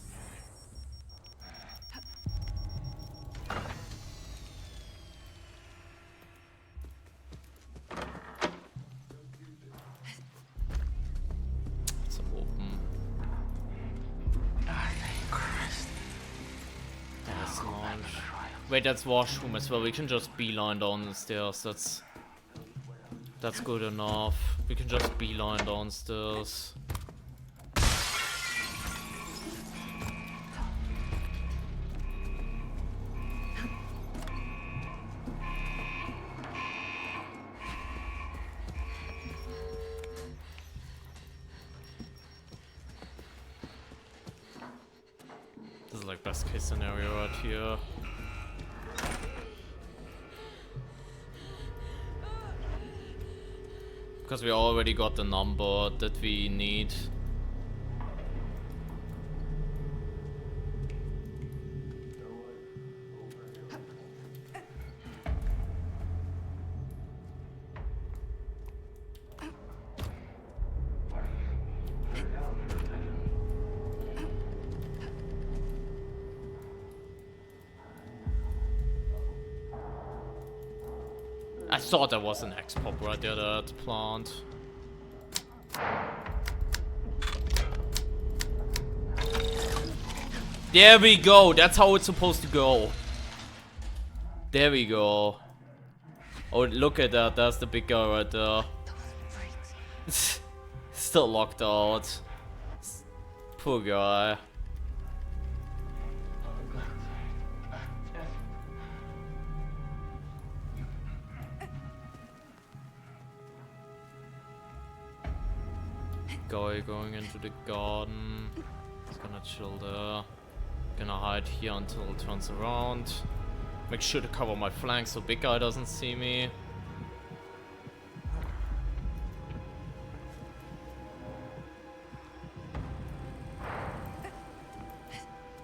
Wait, that's washroom as well. We can just beeline down the stairs. That's good enough. We can just beeline downstairs. This is like best case scenario right here. Because we already got the number that we need. I thought there was an X-pop right there, that plant. There we go, that's how it's supposed to go. There we go. Oh, look at that, that's the big guy right there. Still locked out. Poor guy. Guy going into the garden. He's gonna chill there. Gonna hide here until it turns around. Make sure to cover my flanks so big guy doesn't see me.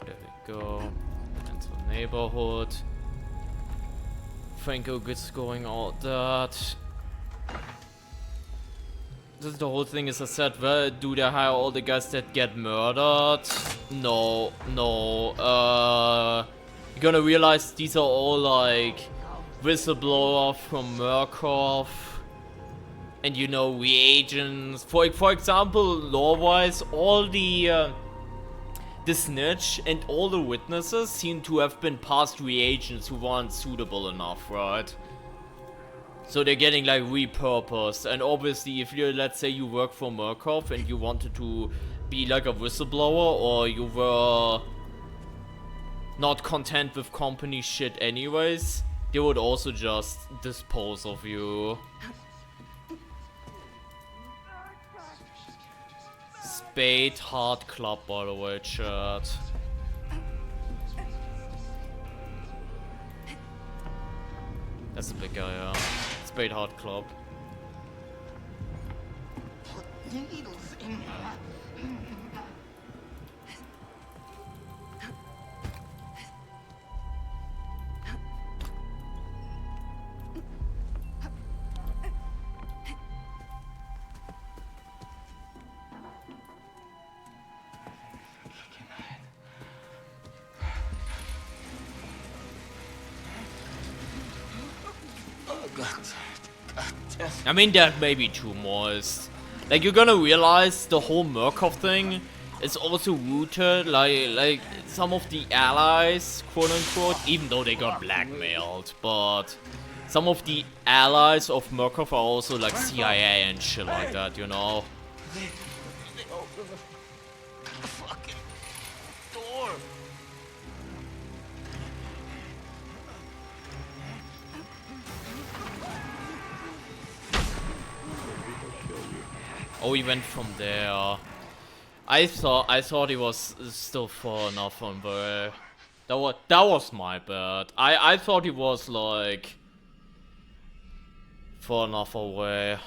There we go. Into the neighborhood. Franco gets going out that. The whole thing is, I said, well, do they hire all the guys that get murdered? No. You're gonna realize these are all like whistleblower from Murkoff, and you know, reagents. For example, lore-wise, all the snitch and all the witnesses seem to have been past reagents who weren't suitable enough, right? So they're getting like repurposed, and obviously if you, let's say you work for Murkoff and you wanted to be like a whistleblower, or you were not content with company shit anyways, they would also just dispose of you. Spade Hard Club, by the way, chat. That's a big guy, yeah. Spade Hard Club. Needles in I mean, that may be too modest. Like, you're gonna realize the whole Murkoff thing is also rooted, like some of the allies, quote unquote, even though they got blackmailed, but some of the allies of Murkoff are also like CIA and shit like that, you know? Open the fucking door. Oh, he went from there. I thought he was still far enough on the. That was my bad. I thought he was like far enough away.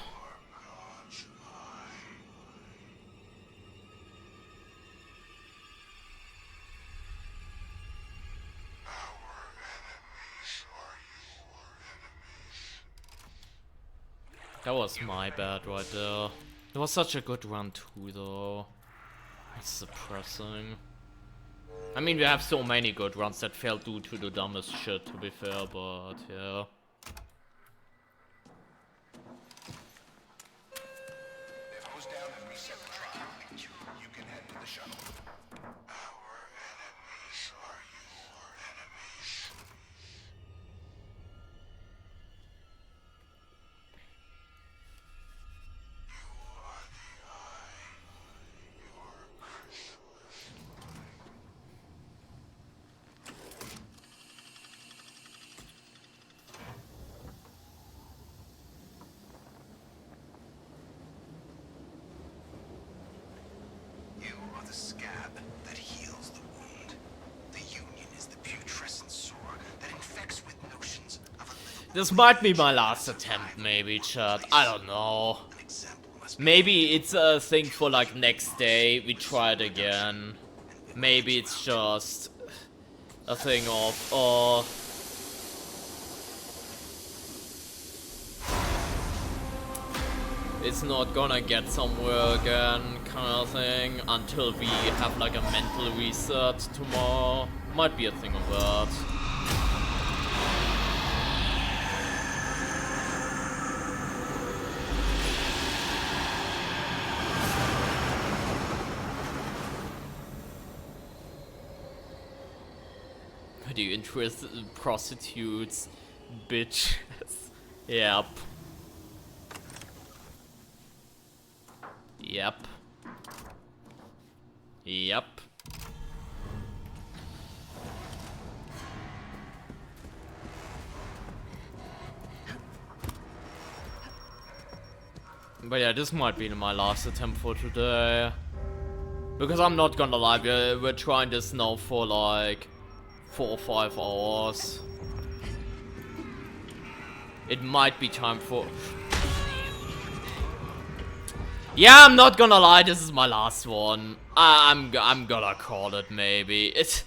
That was my bad right there. It was such a good run too, though. It's depressing. I mean, we have so many good runs that failed due to the dumbest shit, to be fair, but yeah. If hose down and reset the trial, you can head to the shuttle. Our enemies are your enemies. You are the eye. Your chrysalis. You are the scab that heals the wound. The Union is the putrescent sore that infects with notions of a livable This might be my last attempt, maybe, chat. I don't know. an example must be Maybe it's a thing for like next day, we try it again. Maybe it's just a thing of, it's not gonna get somewhere again, kind of thing, until we have like a mental reset tomorrow. Might be a thing of that. Are you interested in prostitutes, bitches? Yep. Yep. Yep. But yeah, this might be my last attempt for today. Because I'm not gonna lie, we're trying this now for like 4 or 5 hours. It might be time for... Yeah, I'm not gonna lie, this is my last one. I'm gonna call it maybe. This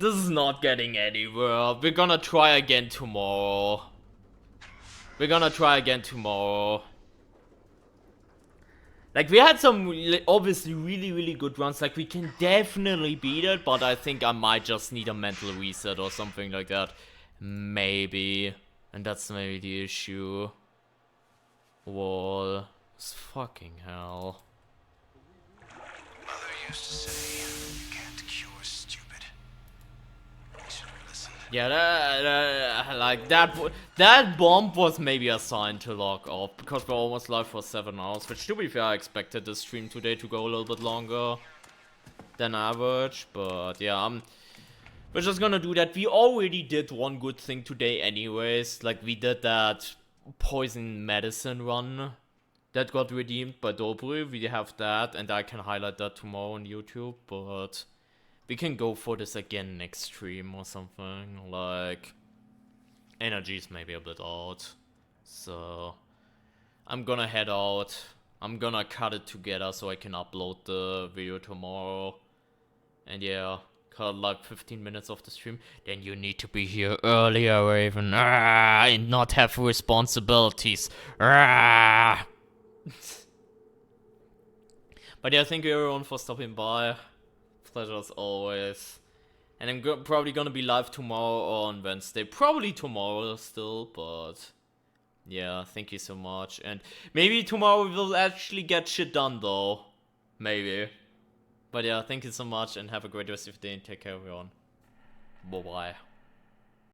is not getting anywhere. We're gonna try again tomorrow. Like, we had some obviously really good runs. Like, we can definitely beat it, but I think I might just need a mental reset or something like that. Maybe. And that's maybe the issue. Wall. Fucking hell. Mother used to say, you can't cure stupid. You should have listened. Yeah, that bomb was maybe a sign to log off, because we're almost live for 7 hours, which, to be fair, I expected the stream today to go a little bit longer than average, but yeah, we're just gonna do that. We already did one good thing today anyways, like we did that poison medicine run that got redeemed by Dobry. We have that, and I can highlight that tomorrow on YouTube, but we can go for this again next stream or something. Like, energy's maybe a bit out, so I'm gonna head out. I'm gonna cut it together so I can upload the video tomorrow. And yeah, cut like 15 minutes of the stream. Then you need to be here earlier, Raven. And not have responsibilities. But yeah, thank you everyone for stopping by. Pleasure as always. And I'm probably gonna be live tomorrow or on Wednesday. Probably tomorrow still, but yeah, thank you so much. And maybe tomorrow we'll actually get shit done though. Maybe. But yeah, thank you so much and have a great rest of your day and take care everyone. Bye bye.